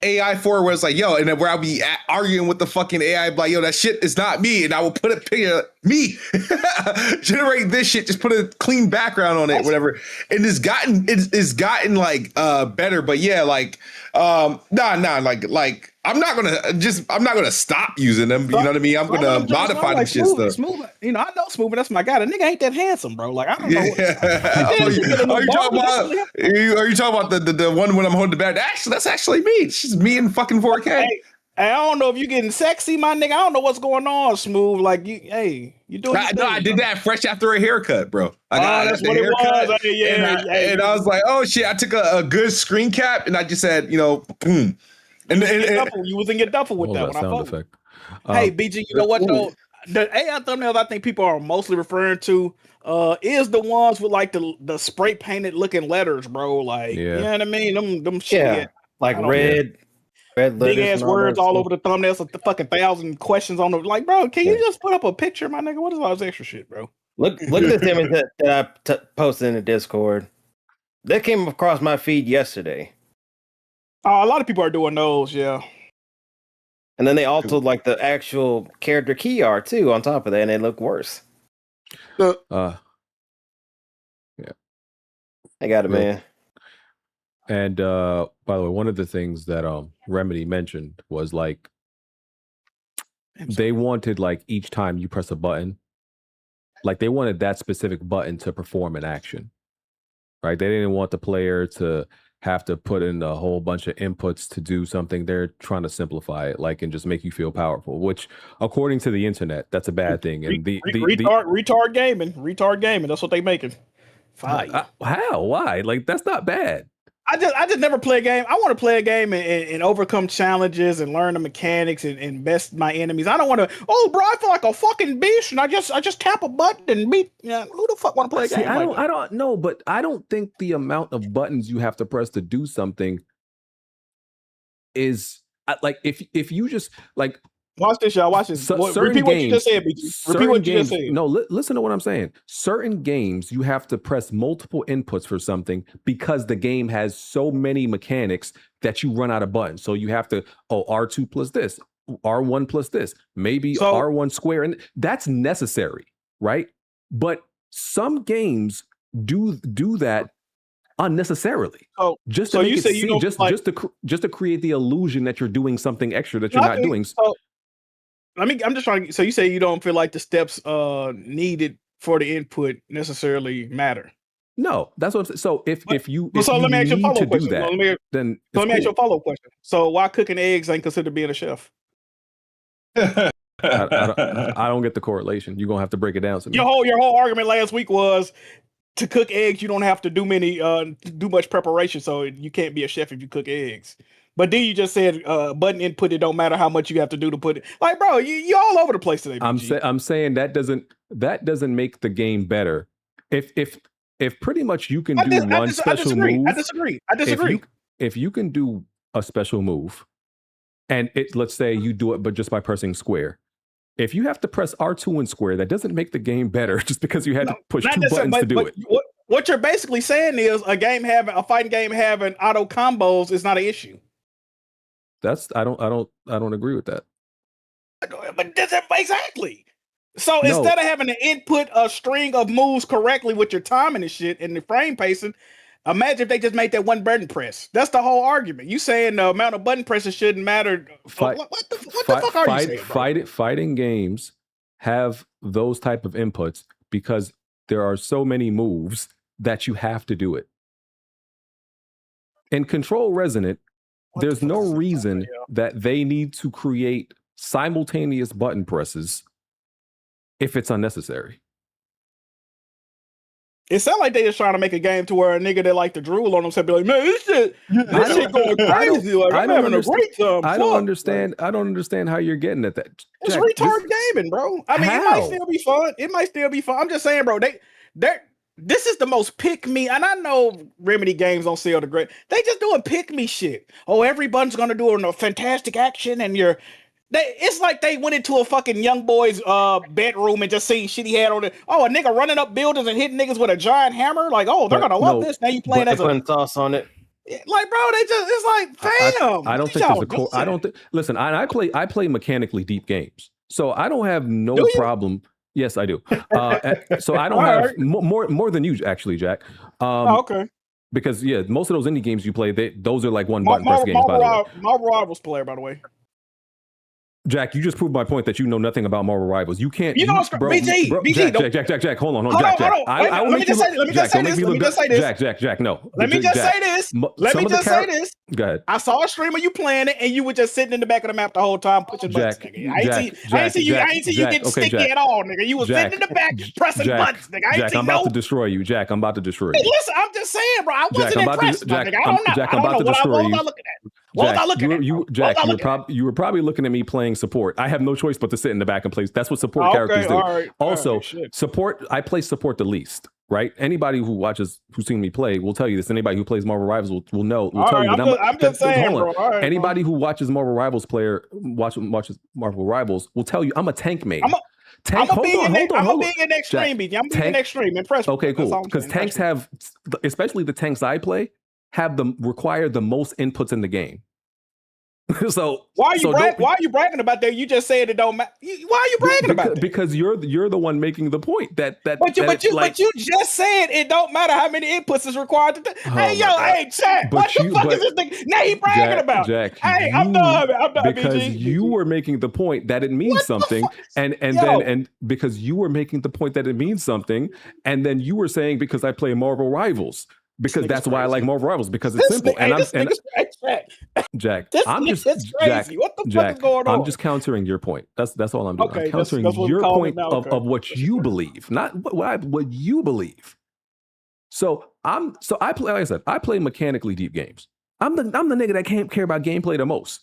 Speaker 12: AI for, where it's like, yo, and then where I'll be arguing with the fucking AI, like, yo, that shit is not me, and I will put a picture me generate this shit, just put a clean background on it, whatever. And it's gotten like better, but yeah, like like I'm not gonna stop using them. You know what I mean? I'm gonna modify them shit stuff.
Speaker 6: Smooth, you know, I know Smooth, but that's my guy. The nigga ain't that handsome, bro. Like I don't know.
Speaker 12: Are you talking about the one when I'm holding the bat? Actually, that's actually me. It's just me in fucking 4K.
Speaker 6: Hey, I don't know if you getting sexy, my nigga. I don't know what's going on, Smooth. Like you doing?
Speaker 12: No, I did that fresh after a haircut, bro.
Speaker 6: That's what it was.
Speaker 12: And I was like, oh shit! I took a good screen cap, and I just said, you know, boom. And
Speaker 6: you was in your duffel with that
Speaker 1: sound effect.
Speaker 6: Hey, BG, you know what though? The AI thumbnails I think people are mostly referring to is the ones with like the spray painted looking letters, bro. Like, you know what I mean? Them shit.
Speaker 7: Yeah, like red
Speaker 6: big ass words all over the thumbnails, like the fucking 1,000 questions on the like, bro. Can you just put up a picture, my nigga? What is all this extra shit, bro?
Speaker 7: Look at this image that I posted in the Discord. That came across my feed yesterday.
Speaker 6: A lot of people are doing those, yeah.
Speaker 7: And then they altered like the actual character key art too on top of that, and they look worse.
Speaker 1: Yeah.
Speaker 7: I got it, man.
Speaker 1: And by the way, one of the things that Remedy mentioned was like they wanted like each time you press a button, like they wanted that specific button to perform an action. Right? They didn't want the player to have to put in a whole bunch of inputs to do something. They're trying to simplify it, like, and just make you feel powerful, which according to the internet, that's a bad thing. And
Speaker 6: retard gaming. That's what they making. Fine.
Speaker 1: How? Why? Like, that's not bad.
Speaker 6: I just never play a game. I want to play a game and overcome challenges and learn the mechanics and best my enemies. I don't want to. Oh, bro, I feel like a fucking beast, and I just tap a button and beat. Yeah, who the fuck want to play a game?
Speaker 1: I don't know, but I don't think the amount of buttons you have to press to do something is like if you just like.
Speaker 6: Watch this, y'all. Watch this. Repeat what you just said, BG. Repeat what you just said.
Speaker 1: No, listen to what I'm saying. Certain games, you have to press multiple inputs for something because the game has so many mechanics that you run out of buttons. So you have to, R2 plus this, R1 plus this, maybe R1 square. And that's necessary, right? But some games do that unnecessarily.
Speaker 6: So,
Speaker 1: just
Speaker 6: so
Speaker 1: to make
Speaker 6: you
Speaker 1: it
Speaker 6: say you
Speaker 1: seem,
Speaker 6: don't like.
Speaker 1: just to create the illusion that you're doing something extra that you're not doing.
Speaker 6: So I'm just trying to. So you say you don't feel like the steps needed for the input necessarily matter.
Speaker 1: No, that's what I'm saying. So if you
Speaker 6: so let me ask you a
Speaker 1: need
Speaker 6: follow
Speaker 1: to
Speaker 6: up
Speaker 1: do
Speaker 6: question.
Speaker 1: that, then
Speaker 6: So let me ask you a
Speaker 1: cool.
Speaker 6: follow up question. So why cooking eggs ain't considered being a chef?
Speaker 1: I don't get the correlation. You're gonna have to break it down to me.
Speaker 6: Your whole argument last week was to cook eggs, you don't have to do much preparation, so you can't be a chef if you cook eggs. But then you just said button input, it don't matter how much you have to do to put it. Like, bro, you all over the place today.
Speaker 1: I'm saying that doesn't make the game better. If pretty much you can do one special move.
Speaker 6: I disagree.
Speaker 1: If you can do a special move, and let's say you do it, but just by pressing square. If you have to press R2 and square, that doesn't make the game better just because you had to push two buttons to do it.
Speaker 6: What you're basically saying is a fighting game having auto combos is not an issue.
Speaker 1: I don't agree with that.
Speaker 6: But exactly. So instead of having to input a string of moves correctly with your timing and shit and the frame pacing, imagine if they just made that one button press. That's the whole argument. You saying the amount of button presses shouldn't matter. What the fuck are you saying, bro?
Speaker 1: Fighting games have those type of inputs because there are so many moves that you have to do it. In Control Resonant, there's no reason that they need to create simultaneous button presses if it's unnecessary.
Speaker 6: It sounds like they just trying to make a game to where a nigga that like to drool on himself be like, man, this shit going crazy. Like, I'm having a great time.
Speaker 1: I don't understand how you're getting at that.
Speaker 6: It's retarded gaming, bro. I mean, it might still be fun. I'm just saying, bro, this is the most pick me, and I know Remedy games don't sell the great. They just doing pick me shit. Oh, every button's gonna do a fantastic action, and it's like they went into a fucking young boy's bedroom and just seen shit he had on it. Oh, a nigga running up buildings and hitting niggas with a giant hammer. Like, oh, they're gonna love this. Now you playing as
Speaker 7: putting sauce on it.
Speaker 6: Like, bro, it's like, fam.
Speaker 1: I don't think there's a core. I don't think. Listen, I play mechanically deep games, so I don't have no problem. Yes, I do. So I don't have more than you actually, Jack.
Speaker 6: Okay.
Speaker 1: Because most of those indie games you play, those are like one button press games. By the way,
Speaker 6: Marvel Rivals player, by the way.
Speaker 1: Jack, you just proved my point that you know nothing about Marvel Rivals. You can't.
Speaker 6: BG,
Speaker 1: Jack, hold on.
Speaker 6: Jack. Let me just say this.
Speaker 1: Jack, no.
Speaker 6: Let me just say this.
Speaker 1: Go ahead.
Speaker 6: I saw a stream of you playing it, and you were just sitting in the back of the map the whole time pushing buttons. Nigga. I ain't see you getting sticky at all, nigga. You was sitting in the back pressing buttons, nigga.
Speaker 1: Jack, I'm about to destroy you. Jack, I'm about to destroy you.
Speaker 6: Hey, listen, I'm just saying, bro. I wasn't impressed, nigga. I don't know.
Speaker 1: Jack, I'm about to destroy you.
Speaker 6: What was I looking at?
Speaker 1: Jack, you were probably looking at me playing support. I have no choice but to sit in the back and play. That's what support characters do. Also, support. I play support the least. Right? Anybody who's seen me play will tell you this. Anybody who plays Marvel Rivals will know. Will tell you that
Speaker 6: I'm just saying, bro.
Speaker 1: Anybody who watches Marvel Rivals watches Marvel Rivals will tell you I'm a tank main.
Speaker 6: I'm a being an extreme, BG. I'm being an extreme. Impressed.
Speaker 1: Okay, cool. Because tanks have, especially the tanks I play, require the most inputs in the game. So
Speaker 6: why are you bragging about that? You just said it don't matter. Why are you bragging about that?
Speaker 1: Because you're the one making the point that.
Speaker 6: But you just said it don't matter how many inputs is required to. Hey chat. What the fuck is this thing? Now he bragging about.
Speaker 1: Jack,
Speaker 6: hey, I'm done.
Speaker 1: Because
Speaker 6: BG.
Speaker 1: you were making the point that it means something, and because you were making the point that it means something, and then you were saying because I play Marvel Rivals. Because that's why I like Marvel Rivals, because it's simple. Jack, I'm just crazy. What the fuck is going on? I'm just countering your point. That's all I'm doing. I'm countering your point of what you believe, not what you believe. So I play, like I said, I play mechanically deep games. I'm the nigga that can't care about gameplay the most.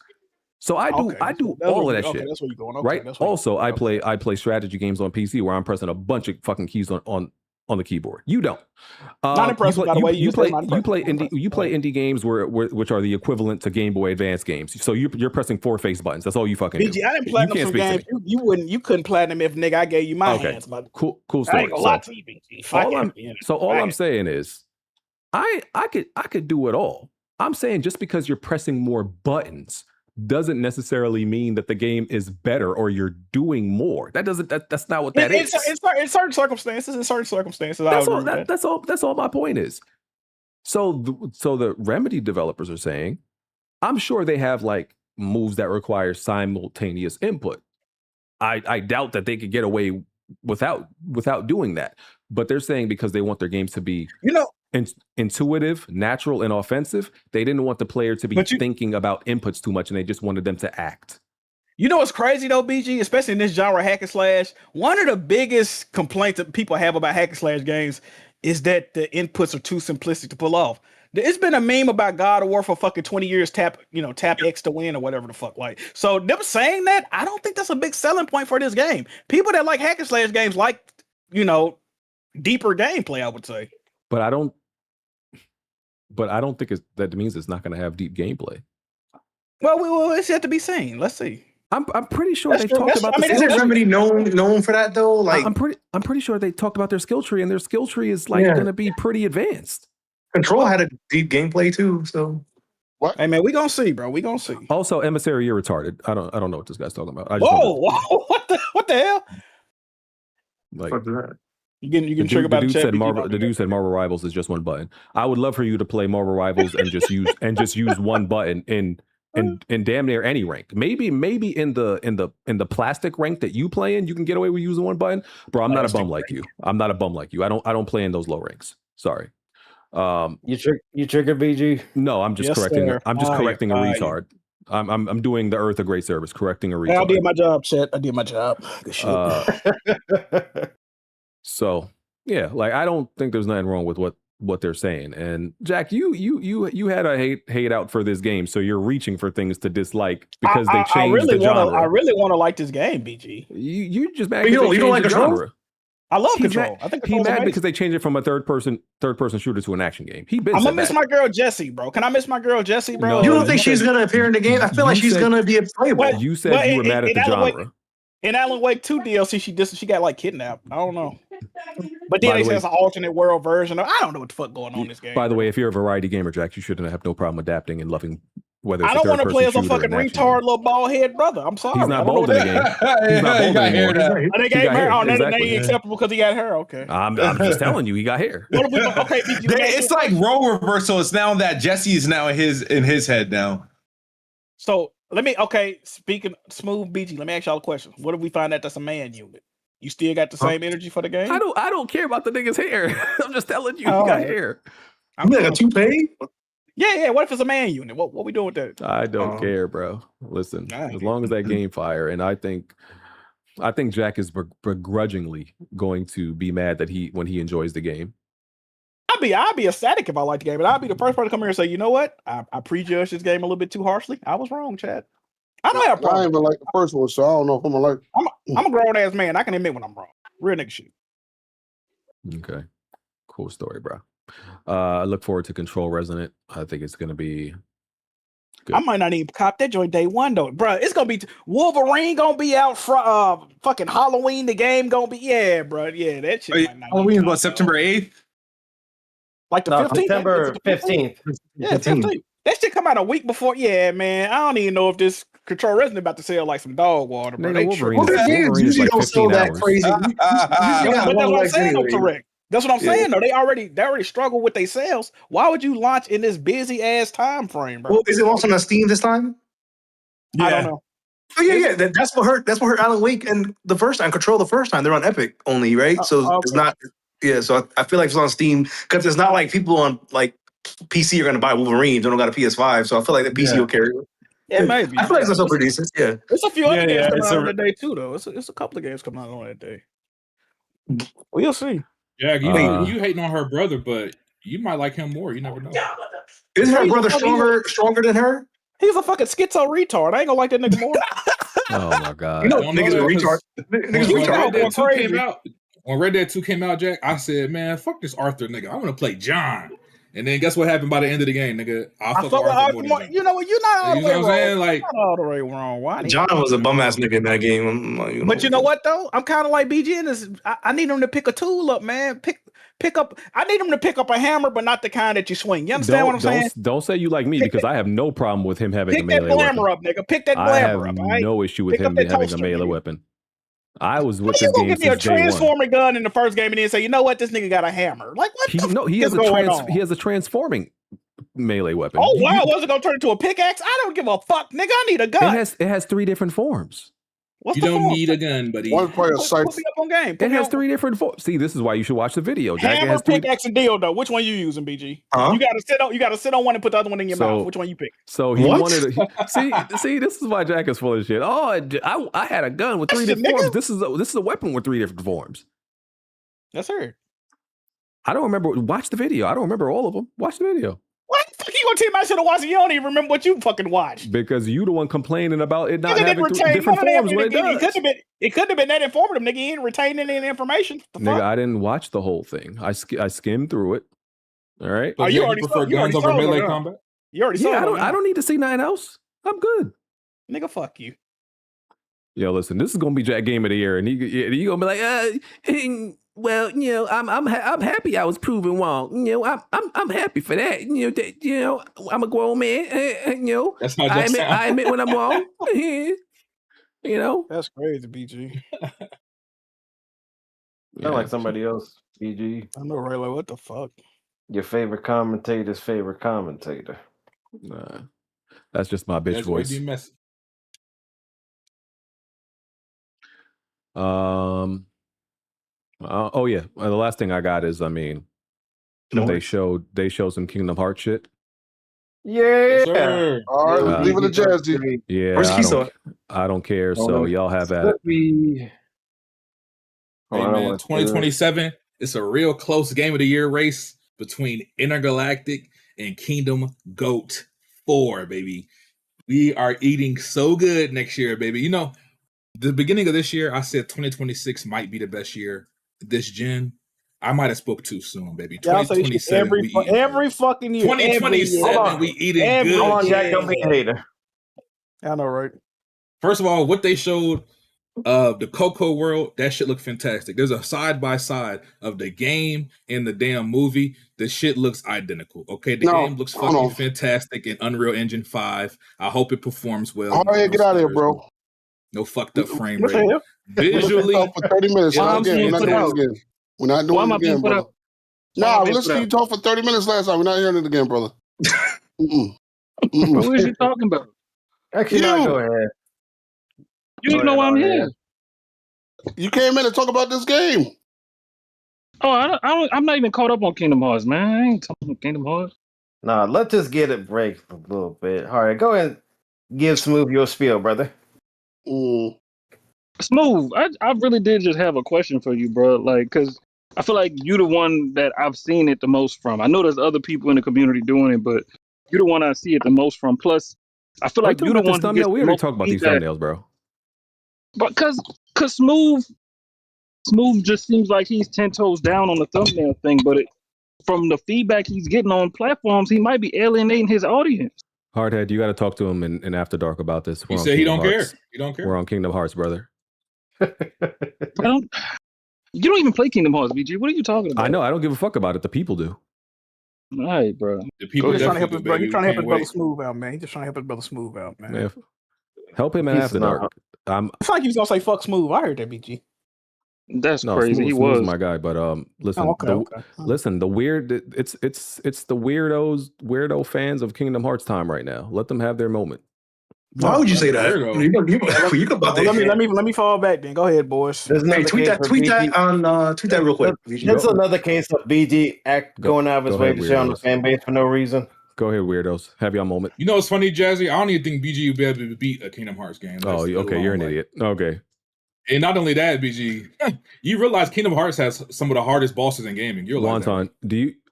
Speaker 1: So I do all of that shit. That's where you're going. Right. Also, I play strategy games on PC where I'm pressing a bunch of fucking keys on the keyboard. You don't.
Speaker 6: Not impressive, by the way.
Speaker 1: You play indie games which are the equivalent to Game Boy Advance games. So you're pressing 4 face buttons. That's all you fucking do.
Speaker 6: I didn't platinum some games. You couldn't platinum if nigga I gave you my hands.
Speaker 1: Cool story. All I'm saying is I could do it all. I'm saying just because you're pressing more buttons doesn't necessarily mean that the game is better or you're doing more. That's not what that is.
Speaker 6: In certain circumstances,
Speaker 1: That's all my point is. So the Remedy developers are saying, I'm sure they have like moves that require simultaneous input. I doubt that they could get away without doing that. But they're saying because they want their games to be, intuitive, natural, and offensive, they didn't want the player to be thinking about inputs too much, and they just wanted them to act.
Speaker 6: You know what's crazy though, BG, especially in this genre, hack and slash. One of the biggest complaints that people have about hack and slash games is that the inputs are too simplistic to pull off. It's been a meme about God of War for fucking 20 years. Tap X to win or whatever the fuck. Like, so them saying that, I don't think that's a big selling point for this game. People that like hack and slash games like, deeper gameplay, I would say.
Speaker 1: But I don't think that means it's not going to have deep gameplay.
Speaker 6: Well, it's yet to be seen. Let's see.
Speaker 1: I'm pretty sure they talked about.
Speaker 13: Isn't Remedy known for that though? Like,
Speaker 1: I'm pretty sure they talked about their skill tree, and their skill tree is like going to be pretty advanced.
Speaker 13: Control had a deep gameplay too, so.
Speaker 6: What? Hey man, we gonna see, bro. We gonna see.
Speaker 1: Also, Emissary, you're retarded. I don't know what this guy's talking about.
Speaker 6: Whoa, what the hell?
Speaker 1: Like,
Speaker 6: you can trigger about
Speaker 1: the dude said Marvel Rivals is just one button. I would love for you to play Marvel Rivals and just use one button in damn near any rank. Maybe in the plastic rank that you play in, you can get away with using one button. Bro, I'm not a bum like you. I'm not a bum like you. I don't play in those low ranks. Sorry.
Speaker 7: You triggered BG?
Speaker 1: No, I'm just correcting. Sir. I'm just correcting a retard. I'm doing the Earth a great service, correcting a retard.
Speaker 6: I did my job, chat. I did my job. Good shit.
Speaker 1: So yeah, like I don't think there's nothing wrong with what they're saying. And Jack, you had a hate out for this game, so you're reaching for things to dislike because they changed the genre.
Speaker 6: I really want to like this game, BG.
Speaker 1: You just mad
Speaker 13: because you don't like the genre.
Speaker 6: I love Control. I think
Speaker 1: he's mad because they changed it from a third person shooter to an action game. I'm
Speaker 6: gonna miss my girl Jessie, bro. Can I miss my girl Jessie, bro?
Speaker 13: No, you don't think she's gonna appear in the game? I feel like she's gonna be playable.
Speaker 1: You said you were mad at the genre.
Speaker 6: In Alan Wake 2 DLC, she got like kidnapped. I don't know. But then they say it's an alternate world version. I don't know what the fuck going on in this game.
Speaker 1: By the way, if you're a variety gamer, Jack, you shouldn't have no problem adapting and loving. Whether it's
Speaker 6: I don't want to play as a fucking retard little bald head brother. I'm sorry.
Speaker 1: He's not bald in the game. He's not bald anymore.
Speaker 6: They gave hair. Oh, that ain't acceptable because he got hair. Okay.
Speaker 1: I'm just telling you, he got hair.
Speaker 6: Okay,
Speaker 12: it's like role reversal. It's now that Jesse is now in his head now.
Speaker 6: So speaking smooth BG, let me ask y'all a question. What if we find out that's a man unit? You still got the same energy for the game?
Speaker 1: I don't care about the nigga's hair. I'm just telling you, he got hair.
Speaker 13: I'm like a toupee.
Speaker 6: Yeah. What if it's a man unit? What we doing with that?
Speaker 1: I don't care, bro. Listen, as long as that game fire, and I think Jack is begrudgingly going to be mad that when he enjoys the game.
Speaker 6: I'd be ecstatic if I like the game, and I'd be the first person to come here and say, you know what? I prejudged this game a little bit too harshly. I was wrong, Chad. I don't have a problem.
Speaker 8: I ain't even like the first one, so I don't know if I'm gonna like.
Speaker 6: I'm a grown ass man. I can admit when I'm wrong. Real nigga shit.
Speaker 1: Okay, cool story, bro. I look forward to Control Resonant. I think it's gonna be good.
Speaker 6: I might not even cop that joint day one though, bro. It's gonna be Wolverine gonna be out for fucking Halloween. The game gonna be bro. Yeah, that shit.
Speaker 12: Halloween about September 8th.
Speaker 6: Like the 15th?
Speaker 7: September 15th.
Speaker 6: Yeah, 15th. That shit come out a week before. Yeah, man. I don't even know if this Control Resonant about to sell like some dog water, bro.
Speaker 1: Wolverine usually
Speaker 13: don't sell that crazy.
Speaker 6: But that's what I'm saying, though, correct. That's what I'm saying, though. They already struggle with their sales. Why would you launch in this busy ass time frame, bro?
Speaker 13: Well, is it also on Steam this time?
Speaker 6: I don't know.
Speaker 13: Oh yeah. That's what hurt Alan Wake and the first time. Control the first time. They're on Epic only, right? So it's not. Yeah, so I feel like it's on Steam because it's not like people on like PC are going to buy Wolverine. They don't got a PS5, so I feel like the PC will carry it.
Speaker 6: Yeah, maybe.
Speaker 13: I feel like it's also pretty decent. Yeah,
Speaker 6: it's a few other games coming out on that day too, though. It's a couple of games coming out on that day. We'll see.
Speaker 9: Yeah, you hating on her brother, but you might like him more. You never know.
Speaker 13: Isn't her brother stronger than her?
Speaker 6: He's a fucking schizo retard. I ain't gonna like that nigga more.
Speaker 1: Oh my god!
Speaker 13: You know, niggas are retard.
Speaker 6: Niggas
Speaker 9: came out. When Red Dead 2 came out, Jack, I said, man, fuck this Arthur nigga. I want to play John. And then guess what happened by the end of the game, nigga? I fuck Arthur more.
Speaker 6: You know what? You're not all the way wrong.
Speaker 9: Saying? Like,
Speaker 6: not all the way wrong. Why?
Speaker 13: John was a bum ass nigga in that game.
Speaker 6: But you know what though? I'm kind of like BG in this. I need him to pick a tool up, man. pick up. I need him to pick up a hammer, but not the kind that you swing. You understand what I'm saying?
Speaker 1: Don't say you like me because I have no problem with him having a
Speaker 6: Pick that
Speaker 1: melee weapon.
Speaker 6: glamour up, nigga. Pick that
Speaker 1: I have
Speaker 6: glamour up. All right?
Speaker 1: no issue with
Speaker 6: Pick up
Speaker 1: him
Speaker 6: that
Speaker 1: having a
Speaker 6: toaster,
Speaker 1: melee
Speaker 6: nigga.
Speaker 1: weapon. I was
Speaker 6: How
Speaker 1: with
Speaker 6: you
Speaker 1: this
Speaker 6: gonna
Speaker 1: game
Speaker 6: give me a
Speaker 1: since day one.
Speaker 6: transforming gun in the first game and then say, you know what, this nigga got a hammer? Like what?
Speaker 1: He
Speaker 6: is going on?
Speaker 1: has a transforming melee weapon.
Speaker 6: Oh wow, was it gonna turn into a pickaxe? I don't give a fuck, nigga. I need a gun.
Speaker 1: It has 3 different forms.
Speaker 6: What's
Speaker 9: You
Speaker 6: the
Speaker 9: don't
Speaker 6: form?
Speaker 9: need a gun, buddy.
Speaker 8: One player
Speaker 6: Put
Speaker 8: sight.
Speaker 6: me up on game. Put
Speaker 1: It
Speaker 6: me
Speaker 1: has
Speaker 6: on-
Speaker 1: 3 different forms. See, this is why you should watch the video. Jack. It
Speaker 6: Hammer,
Speaker 1: has 3.
Speaker 6: pickaxe, and dildo. Which one you using, BG?
Speaker 13: Huh?
Speaker 6: You gotta sit on one and put the other one in your
Speaker 1: So-
Speaker 6: mouth. Which one you pick?
Speaker 1: So he
Speaker 8: What?
Speaker 1: wanted to see. This is why Jack is full of shit. Oh, I had a gun with 3
Speaker 6: That's
Speaker 1: different
Speaker 6: the
Speaker 1: forms. This is a weapon with 3 different forms.
Speaker 6: That's her.
Speaker 1: I don't remember. Watch the video. I don't remember all of them. Watch the video.
Speaker 6: What the fuck you gonna tell me I should have watched it? You don't even remember what you fucking watched.
Speaker 1: Because you the one complaining about it not
Speaker 6: Nigga didn't
Speaker 1: having
Speaker 6: retain
Speaker 1: different
Speaker 6: none of
Speaker 1: forms
Speaker 6: that.
Speaker 1: when it does.
Speaker 6: It couldn't have been that informative, nigga. He ain't retaining any information. The
Speaker 1: Nigga,
Speaker 6: fuck?
Speaker 1: I didn't watch the whole thing. I skimmed through it. All right.
Speaker 9: So
Speaker 6: Oh, you
Speaker 9: Jack,
Speaker 6: already
Speaker 9: prefer
Speaker 6: sold- you
Speaker 9: guns
Speaker 6: already
Speaker 9: over
Speaker 6: sold
Speaker 9: melee
Speaker 6: on that.
Speaker 9: combat?
Speaker 6: You already saw
Speaker 1: Yeah,
Speaker 6: it.
Speaker 1: I don't need to see nothing else. I'm good.
Speaker 6: Nigga, fuck you.
Speaker 1: Yo, listen, this is gonna be Jack Game of the Year, and he gonna be like, well, I'm happy I was proven wrong. I'm happy for that. I'm a grown man.
Speaker 9: That's how Jack sound.
Speaker 1: I admit when I'm wrong.
Speaker 6: That's crazy, BG.
Speaker 7: Sound like somebody else, BG.
Speaker 6: I know, right? Like, what the fuck?
Speaker 7: Your favorite commentator's favorite commentator.
Speaker 1: Nah, that's just my bitch
Speaker 9: That's why
Speaker 1: voice.
Speaker 9: you mess.
Speaker 1: Oh yeah. The last thing I got is, they showed some Kingdom Hearts shit.
Speaker 7: Yeah.
Speaker 9: Yes, sir.
Speaker 8: All right, leave it to Jazzy.
Speaker 1: Yeah,
Speaker 13: Where's Kiso?
Speaker 1: I don't care. So y'all have at it.
Speaker 9: Hey, man, 2027, it's a real close game of the year race between Intergalactic and Kingdom Goat 4, baby. We are eating so good next year, baby. The beginning of this year, I said 2026 might be the best year this gen. I might have spoke too soon, baby.
Speaker 6: Y'all say shit
Speaker 9: 2027,
Speaker 6: every fucking year.
Speaker 9: 2027, we eating good.
Speaker 7: Hold on, Jack, don't be a hater.
Speaker 6: I know, right?
Speaker 9: First of all, what they showed of the Coco world, that shit looked fantastic. There's a side by side of the game and the damn movie. The shit looks identical. Okay, the game looks fucking fantastic in Unreal Engine 5. I hope it performs well.
Speaker 8: All right, get out of here, bro.
Speaker 9: No fucked up frame
Speaker 6: What the
Speaker 9: rate.
Speaker 6: hell?
Speaker 9: Visually,
Speaker 8: for 30 minutes.
Speaker 9: Yeah,
Speaker 8: We're not doing it again. We're not doing it again, brother. Nah, we listened to you talk for 30 minutes last time. We're not hearing it again, brother.
Speaker 11: What was you talking about?
Speaker 7: Actually, no, go ahead.
Speaker 11: You didn't know why I'm here.
Speaker 8: You came in to talk about this game.
Speaker 11: Oh, I'm not even caught up on Kingdom Hearts, man. I ain't talking about Kingdom Hearts.
Speaker 7: Nah, let's just get it break a little bit. All right, go ahead. Give Smooth your spiel, brother.
Speaker 11: Smooth, I really did just have a question for you, bro. Like, because I feel like you're the one that I've seen it the most from. I know there's other people in the community doing it, but you're the one I see it the most from. Plus, I feel like you're the one who gets
Speaker 1: we
Speaker 11: the
Speaker 1: already
Speaker 11: most
Speaker 1: talked about these
Speaker 11: feedback.
Speaker 1: thumbnails, bro.
Speaker 11: But because Smooth just seems like he's 10 toes down on the thumbnail thing, but from the feedback he's getting on platforms, he might be alienating his audience.
Speaker 1: Hardhead, you got to talk to him in After Dark about this.
Speaker 9: He said he don't care. He don't care.
Speaker 1: We're on Kingdom Hearts, brother.
Speaker 11: You don't even play Kingdom Hearts, BG. What are you talking about?
Speaker 1: I know. I don't give a fuck about it. The people do.
Speaker 11: All right, bro.
Speaker 9: The people
Speaker 6: He's trying to help
Speaker 9: definitely
Speaker 6: his
Speaker 9: do,
Speaker 6: brother.
Speaker 9: baby.
Speaker 6: He's trying to help
Speaker 9: We
Speaker 6: his brother
Speaker 9: can't
Speaker 6: smooth out, man. He's just trying to help his brother smooth out, man.
Speaker 1: Yeah. Help him in
Speaker 7: He's
Speaker 1: After
Speaker 7: not-
Speaker 1: Dark.
Speaker 6: It's like he was gonna say fuck smooth. I heard that, BG.
Speaker 11: That's
Speaker 1: No,
Speaker 11: crazy.
Speaker 1: Smooth,
Speaker 11: He
Speaker 1: Smooth's
Speaker 11: was
Speaker 1: my guy, but listen,
Speaker 6: Oh, okay.
Speaker 1: listen, the weird, it's the weirdo fans of Kingdom Hearts time right now. Let them have their moment.
Speaker 13: Why would you say that?
Speaker 9: Weirdo.
Speaker 13: You can about
Speaker 6: Let me fall back then. Go ahead, boys.
Speaker 7: There's
Speaker 13: Hey,
Speaker 7: another
Speaker 13: tweet
Speaker 7: case
Speaker 13: that.
Speaker 7: of
Speaker 13: Tweet
Speaker 7: BG.
Speaker 13: that on. Tweet that real quick.
Speaker 7: That's another case of BG going out of his
Speaker 1: Go
Speaker 7: way
Speaker 1: ahead,
Speaker 7: to shit on the
Speaker 1: weirdos.
Speaker 7: fan base for no reason.
Speaker 1: Go ahead, weirdos. Have your moment.
Speaker 9: You know what's funny, Jazzy? I don't even think BG would be able to beat a Kingdom Hearts game.
Speaker 1: Oh, okay. You're an idiot. Okay.
Speaker 9: And not only that, BG, you realize Kingdom Hearts has some of the hardest bosses in gaming. You realize that, right?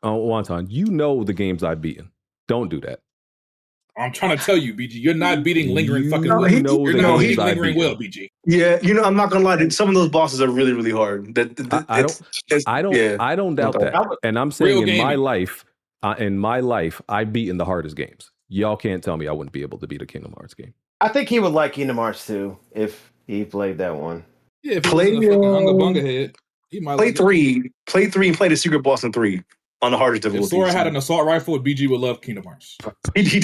Speaker 1: Wonton, you know the games I've beaten. Don't do that.
Speaker 9: I'm trying to tell you, BG, you're not beating Lingering fucking
Speaker 13: No,
Speaker 9: Will.
Speaker 13: he-
Speaker 9: You're
Speaker 13: no,
Speaker 9: not
Speaker 13: he-
Speaker 9: beating
Speaker 1: I
Speaker 9: Lingering
Speaker 1: beat
Speaker 9: Will,
Speaker 1: him.
Speaker 9: BG.
Speaker 13: Yeah, I'm not gonna lie. Dude, some of those bosses are really, really hard.
Speaker 1: I don't doubt that. And I'm saying
Speaker 9: Real
Speaker 1: in my
Speaker 9: gaming.
Speaker 1: life, I've beaten the hardest games. Y'all can't tell me I wouldn't be able to beat a Kingdom Hearts game.
Speaker 7: I think he would like Kingdom Hearts too if he played that one.
Speaker 9: Yeah, if
Speaker 13: Play
Speaker 9: he was in a fucking Unga Bunga head.
Speaker 13: Play 3, and play the secret boss in 3 on the hardest difficulty.
Speaker 9: If Sora had an assault rifle, BG would love Kingdom Hearts.
Speaker 13: You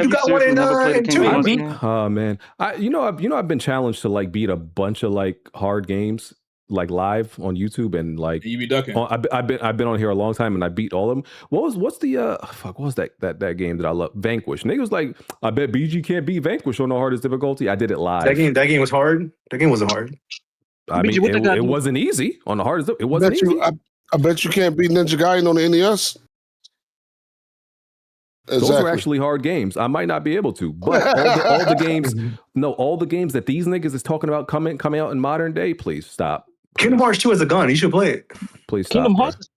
Speaker 13: got one in 2.
Speaker 1: Oh man, I've been challenged to like beat a bunch of like hard games like live on YouTube and like
Speaker 9: you be ducking.
Speaker 1: I've been on here a long time and I beat all of them. What's the what was that game that I love? Vanquish. Niggas like, I bet BG can't beat Vanquish on the hardest difficulty. I did it live.
Speaker 13: That game was hard. That game wasn't hard.
Speaker 1: I mean, it wasn't easy on the hardest. It wasn't easy.
Speaker 8: I bet you can't beat Ninja Gaiden on the NES.
Speaker 1: Those are actually hard games. I might not be able to, but all the games, all the games that these niggas is talking about coming out in modern day, please stop.
Speaker 13: Kingdom Hearts 2 has a gun. You should play it.
Speaker 1: Please stop.
Speaker 11: Kingdom Hearts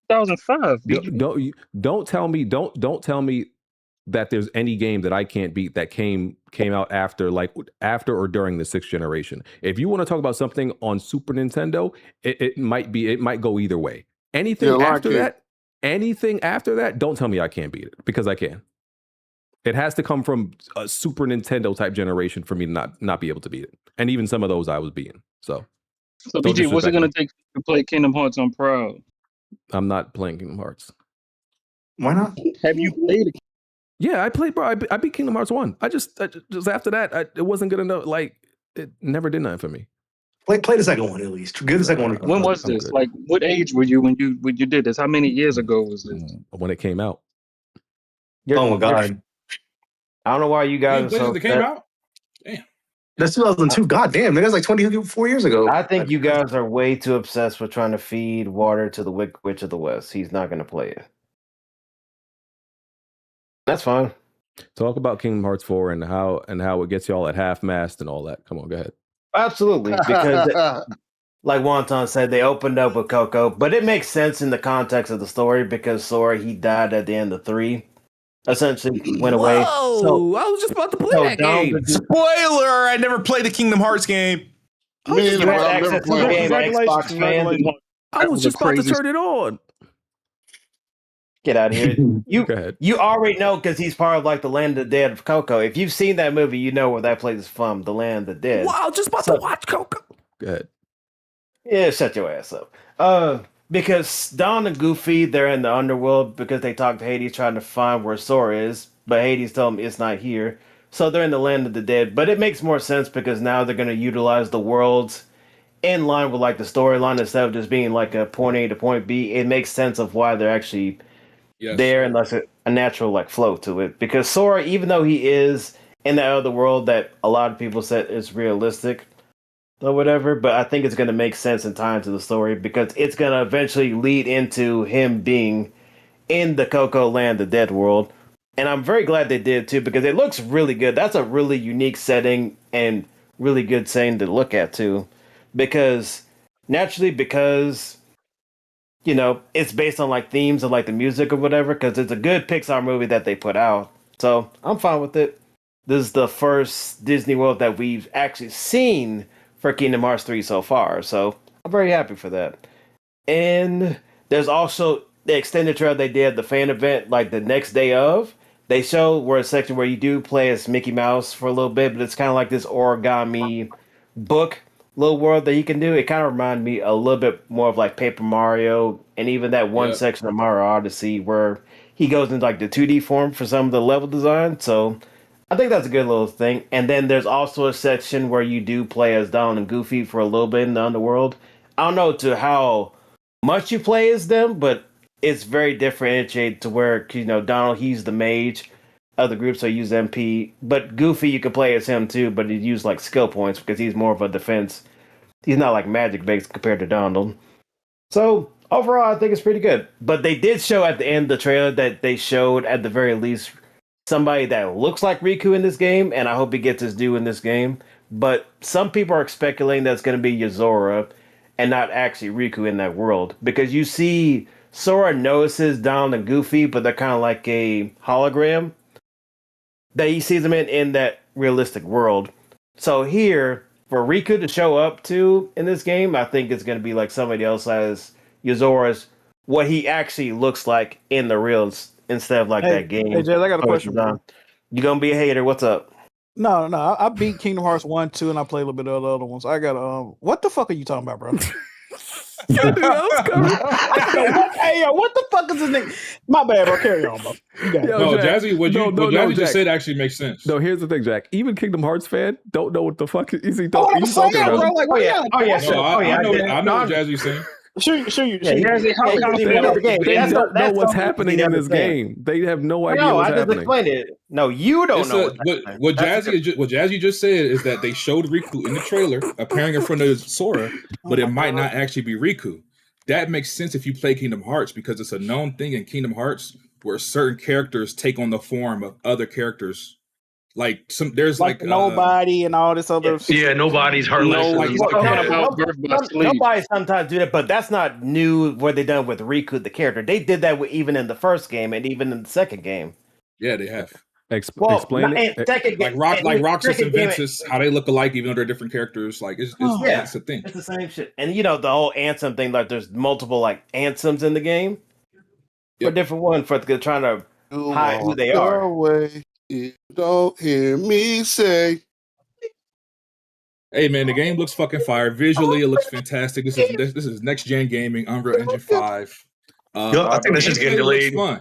Speaker 11: 2005.
Speaker 1: Don't tell me that there's any game that I can't beat that came out after or during the 6th generation. If you want to talk about something on Super Nintendo, it might go either way. Anything after that, don't tell me I can't beat it, because I can. It has to come from a Super Nintendo type generation for me to not be able to beat it. And even some of those I was beating. So
Speaker 11: BG, what's it going to take to play Kingdom Hearts on Proud?
Speaker 1: I'm not playing Kingdom Hearts.
Speaker 13: Why not?
Speaker 11: Have you played it?
Speaker 1: Yeah, I played, bro. I beat Kingdom Hearts 1. I just after that, it wasn't good enough. Like, it never did nothing for me.
Speaker 13: Play the second one at least. Give the second one.
Speaker 11: When was this? Good. Like, what age were you when you did this? How many years ago was this?
Speaker 1: When it came out.
Speaker 13: Oh my god!
Speaker 7: I don't know why you guys.
Speaker 9: It came out. Damn.
Speaker 13: That's 2002. God damn, that's like 24 years ago.
Speaker 7: I think you guys are way too obsessed with trying to feed water to the Wicked Witch of the West. He's not going to play it. That's fine.
Speaker 1: Talk about Kingdom Hearts 4 and how it gets y'all at half-mast and all that. Come on, go ahead.
Speaker 7: Absolutely, because like Wonton said, they opened up with Coco, but it makes sense in the context of the story because Sora, he died at the end of 3. Essentially went away.
Speaker 1: So, I was just about to play that game.
Speaker 12: Spoiler! I never played a Kingdom Hearts game.
Speaker 1: I was just about to turn it on.
Speaker 7: Get out of here. You already know because he's part of like the Land of the Dead of Coco. If you've seen that movie, you know where that place is from, the Land of the Dead.
Speaker 1: Wow, just about to watch Coco. Go ahead.
Speaker 7: Yeah, shut your ass up. Because Don and Goofy, they're in the underworld because they talk to Hades trying to find where Sora is, but Hades told them it's not here. So they're in the Land of the Dead. But it makes more sense because now they're going to utilize the worlds in line with like the storyline instead of just being like a point A to point B. It makes sense of why they're actually there and there's a natural like flow to it. Because Sora, even though he is in that other world that a lot of people said is realistic, or whatever, but I think it's going to make sense in time to the story because it's going to eventually lead into him being in the Coco Land, the Dead world. And I'm very glad they did too because it looks really good. That's a really unique setting and really good setting to look at too. Because you know, it's based on like themes of like the music or whatever because it's a good Pixar movie that they put out. So I'm fine with it. This is the first Disney World that we've actually seen for Kingdom Hearts 3 so far, so I'm very happy for that. And there's also the extended trailer they did, the fan event, like the next day of. They show where a section where you do play as Mickey Mouse for a little bit, but it's kind of like this origami book little world that you can do. It kind of reminded me a little bit more of like Paper Mario, and even that one section of Mario Odyssey where he goes into like the 2D form for some of the level design. So I think that's a good little thing. And then there's also a section where you do play as Donald and Goofy for a little bit in the underworld. I don't know to how much you play as them, but it's very differentiated to where, you know, Donald, he's the mage of the group, so you use MP. But Goofy, you can play as him too, but you use like skill points because he's more of a defense. He's not like magic based compared to Donald. So overall, I think it's pretty good. But they did show at the end of the trailer that they showed at the very least somebody that looks like Riku in this game, and I hope he gets his due in this game. But some people are speculating that it's going to be Yozora and not actually Riku in that world. Because you see Sora notices Donald and Goofy, but they're kind of like a hologram that he sees them in that realistic world. So here, for Riku to show up to in this game, I think it's going to be like somebody else as Yozora's, what he actually looks like in the real instead of like that game.
Speaker 6: Hey, Jay, I got a question.
Speaker 7: You gonna be a hater? What's up?
Speaker 6: No. I beat Kingdom Hearts 1, 2, and I played a little bit of the other ones. I got what the fuck are you talking about, bro?
Speaker 1: I knew that was coming.
Speaker 6: Hey, yo, what the fuck is this nigga? My bad, bro. Carry on, bro. You got it.
Speaker 1: Yo,
Speaker 9: No,
Speaker 1: Jack,
Speaker 9: Jazzy, what Jazzy
Speaker 1: Jack.
Speaker 9: just said actually makes sense.
Speaker 1: No, here's the thing, Jack. Even Kingdom Hearts fan don't know what the fuck is he
Speaker 6: Oh,
Speaker 1: talking
Speaker 6: I'm saying,
Speaker 1: about.
Speaker 6: bro. Like, what
Speaker 7: yeah.
Speaker 6: y'all-
Speaker 7: Oh, yeah,
Speaker 9: No,
Speaker 7: sure.
Speaker 9: I know
Speaker 7: No,
Speaker 9: what Jazzy's saying.
Speaker 6: Sure,
Speaker 7: Yeah,
Speaker 6: Jazzy,
Speaker 7: how
Speaker 6: yeah,
Speaker 7: come
Speaker 6: you
Speaker 1: They
Speaker 6: know
Speaker 1: don't,
Speaker 6: the game.
Speaker 1: they
Speaker 7: That's
Speaker 1: don't know
Speaker 7: that's
Speaker 1: what's
Speaker 7: something
Speaker 1: happening
Speaker 7: you
Speaker 1: in
Speaker 7: need to
Speaker 1: this
Speaker 7: understand.
Speaker 1: game. They have no idea
Speaker 7: No,
Speaker 1: what's
Speaker 7: I just
Speaker 1: happening.
Speaker 7: explained it. No, you don't
Speaker 9: It's
Speaker 7: know
Speaker 9: a,
Speaker 7: what's happening.
Speaker 9: what
Speaker 7: That's
Speaker 9: Jazzy just said is that they showed Riku in the trailer appearing in front of Sora, but it might not actually be Riku. That makes sense if you play Kingdom Hearts because it's a known thing in Kingdom Hearts where certain characters take on the form of other characters. Like there's
Speaker 6: like nobody and all this other shit.
Speaker 13: Yeah, nobody's heartless.
Speaker 11: No,
Speaker 13: and-
Speaker 11: he's talking about Birth by Sleep.
Speaker 7: Nobody sometimes do that, but that's not new. What they done with Riku, the character, they did that even in the first game and even in the second game.
Speaker 9: Yeah, they have.
Speaker 1: Explain it.
Speaker 9: Like Roxas and Ventus, how they look alike even though they're different characters. Like it's a thing.
Speaker 7: It's the same shit. And you know the whole Ansem thing. Like there's multiple like Ansems in the game for different ones for trying to hide who they are.
Speaker 8: Away, you don't hear me say.
Speaker 9: Hey man, the game looks fucking fire. Visually, it looks fantastic. This is next gen gaming, Unreal Engine 5.
Speaker 13: I think that's just getting delayed.
Speaker 9: Fun.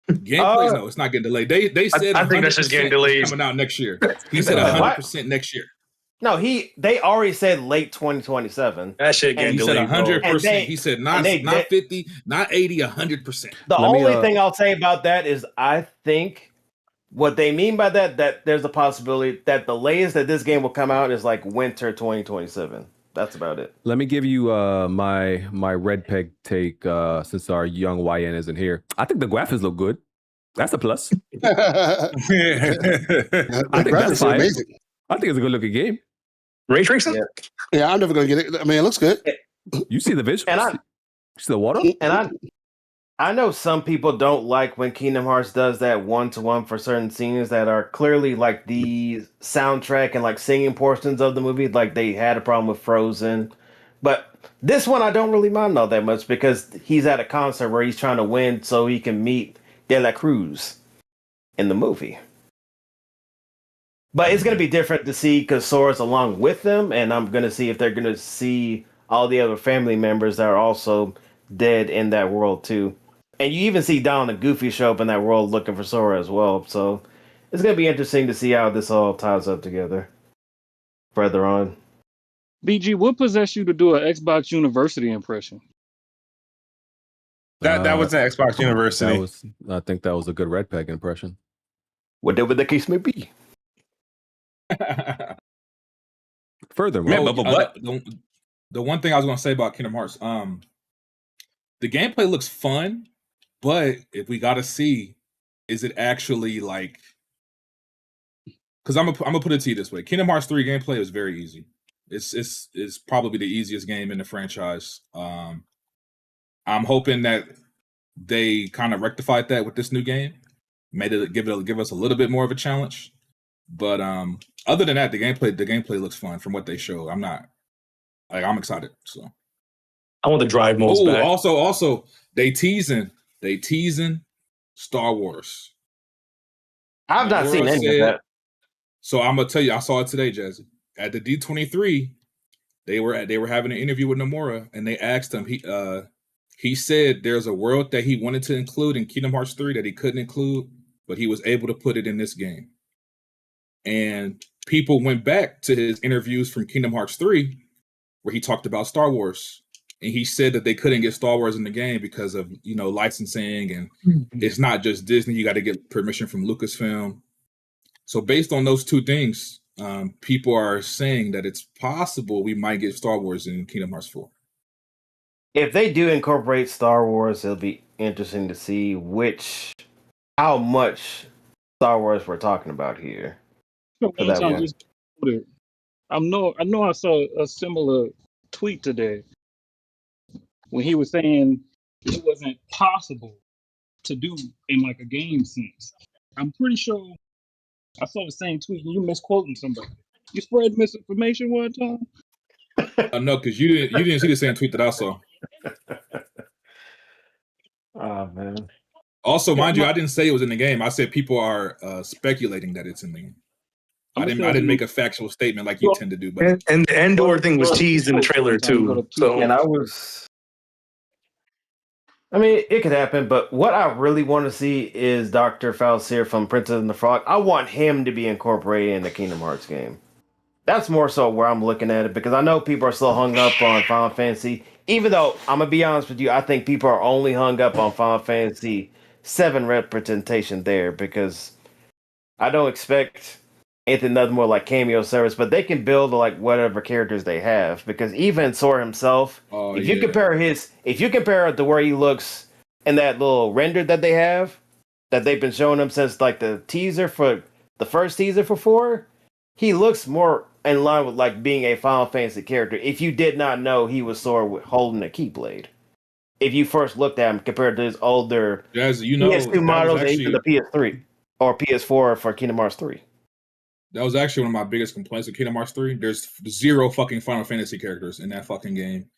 Speaker 9: Gameplay, no, it's not getting delayed. They said
Speaker 13: I think that's just getting delayed.
Speaker 9: Coming out next year. He said 100% next year.
Speaker 7: No, they already said late 2027.
Speaker 13: That shit getting delayed.
Speaker 9: He said 100%. He said not 50, not 80, 100%.
Speaker 7: The only thing I'll say about that is I think what they mean by that there's a possibility that the latest that this game will come out is like winter 2027. That's about it.
Speaker 1: Let me give you my red peg take since our young YN isn't here. I think the graphics look good. That's a plus. I think that's fine. Amazing. I think it's a good looking game.
Speaker 13: Ray tracing?
Speaker 8: Yeah, I'm never gonna get it. I mean, it looks good.
Speaker 1: You see the visuals?
Speaker 7: And
Speaker 1: you see the water?
Speaker 7: And I know some people don't like when Kingdom Hearts does that one-to-one for certain scenes that are clearly like the soundtrack and like singing portions of the movie. Like they had a problem with Frozen. But this one I don't really mind all that much because he's at a concert where he's trying to win so he can meet De La Cruz in the movie. But it's going to be different to see because Sora's along with them, and I'm going to see if they're going to see all the other family members that are also dead in that world too. And you even see Donald and Goofy show up in that world looking for Sora as well. So it's going to be interesting to see how this all ties up together further on.
Speaker 11: BG, what possessed you to do an Xbox University impression?
Speaker 12: That was an Xbox University.
Speaker 1: I think that was a good red peg impression.
Speaker 7: Whatever the case may be.
Speaker 1: Furthermore,
Speaker 9: the one thing I was going to say about Kingdom Hearts, the gameplay looks fun, but if we got to see, is it actually like? Because I'm gonna put it to you this way: Kingdom Hearts 3 gameplay is very easy. It's probably the easiest game in the franchise. I'm hoping that they kind of rectified that with this new game, made it give us a little bit more of a challenge. But other than that, the gameplay looks fun from what they show. I'm excited. So
Speaker 13: I want the drive modes back.
Speaker 9: Also, they teasing Star Wars.
Speaker 7: I've not seen any of that.
Speaker 9: So I'm gonna tell you, I saw it today, Jazzy. At the D23, they were having an interview with Nomura, and they asked him. He said there's a world that he wanted to include in Kingdom Hearts 3 that he couldn't include, but he was able to put it in this game. And people went back to his interviews from Kingdom Hearts 3, where he talked about Star Wars. And he said that they couldn't get Star Wars in the game because of, licensing. And it's not just Disney. You got to get permission from Lucasfilm. So based on those two things, people are saying that it's possible we might get Star Wars in Kingdom Hearts 4.
Speaker 7: If they do incorporate Star Wars, it'll be interesting to see how much Star Wars we're talking about here. For that one.
Speaker 11: I know I saw a similar tweet today when he was saying it wasn't possible to do in like a game sense. I'm pretty sure I saw the same tweet and you misquoting somebody. You spread misinformation one time?
Speaker 9: No, because you didn't see the same tweet that I saw.
Speaker 7: Oh man.
Speaker 9: Also, mind you, I didn't say it was in the game. I said people are speculating that it's in the game. I didn't make a factual statement like you tend to do. But
Speaker 13: and the Endor thing was teased in the trailer too. So
Speaker 7: and I was I mean, it could happen, but what I really want to see is Dr. Falsier from Princess and the Frog. I want him to be incorporated in the Kingdom Hearts game. That's more so where I'm looking at it because I know people are still hung up on Final Fantasy. Even though I'm gonna be honest with you, I think people are only hung up on Final Fantasy 7 representation there because I don't expect anything nothing more like cameo service, but they can build like whatever characters they have. Because even Sora himself, if you compare it to where he looks in that little render that they have, that they've been showing him since like the first teaser for 4, he looks more in line with like being a Final Fantasy character. If you did not know he was Sora holding a Keyblade, if you first looked at him compared to his older PS2 models and even the PS3 or PS4 for Kingdom Hearts 3.
Speaker 9: That was actually one of my biggest complaints with Kingdom Hearts 3. There's 0 fucking Final Fantasy characters in that fucking game.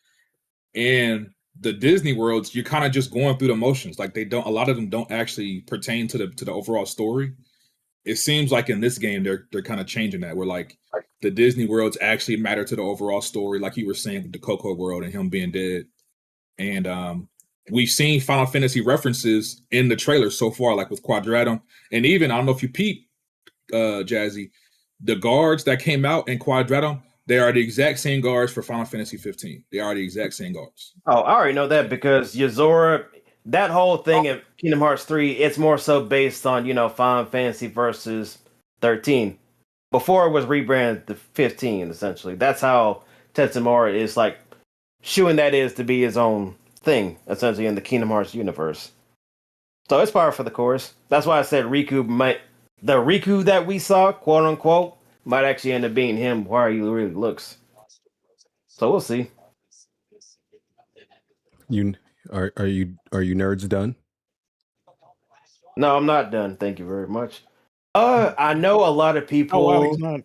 Speaker 9: And the Disney worlds, you're kind of just going through the motions. Like a lot of them don't actually pertain to the overall story. It seems like in this game they're kind of changing that, where like the Disney worlds actually matter to the overall story, like you were saying with the Coco world and him being dead. And we've seen Final Fantasy references in the trailer so far, like with Quadratum, and even I don't know if you peeped, Jazzy, the guards that came out in Quadratum, they are the exact same guards for Final Fantasy 15. They are the exact same guards.
Speaker 7: Oh, I already know that because Yozora, that whole thing in Kingdom Hearts 3, it's more so based on, Final Fantasy versus 13. Before it was rebranded to 15, essentially. That's how Tetsumaru is like shooing that is to be his own thing, essentially, in the Kingdom Hearts universe. So it's par for the course. That's why I said the Riku that we saw, quote unquote, might actually end up being him where he really looks. So we'll see.
Speaker 1: Are you nerds done?
Speaker 7: No, I'm not done. Thank you very much. I know a lot of people.
Speaker 6: Oh, wow, he's not.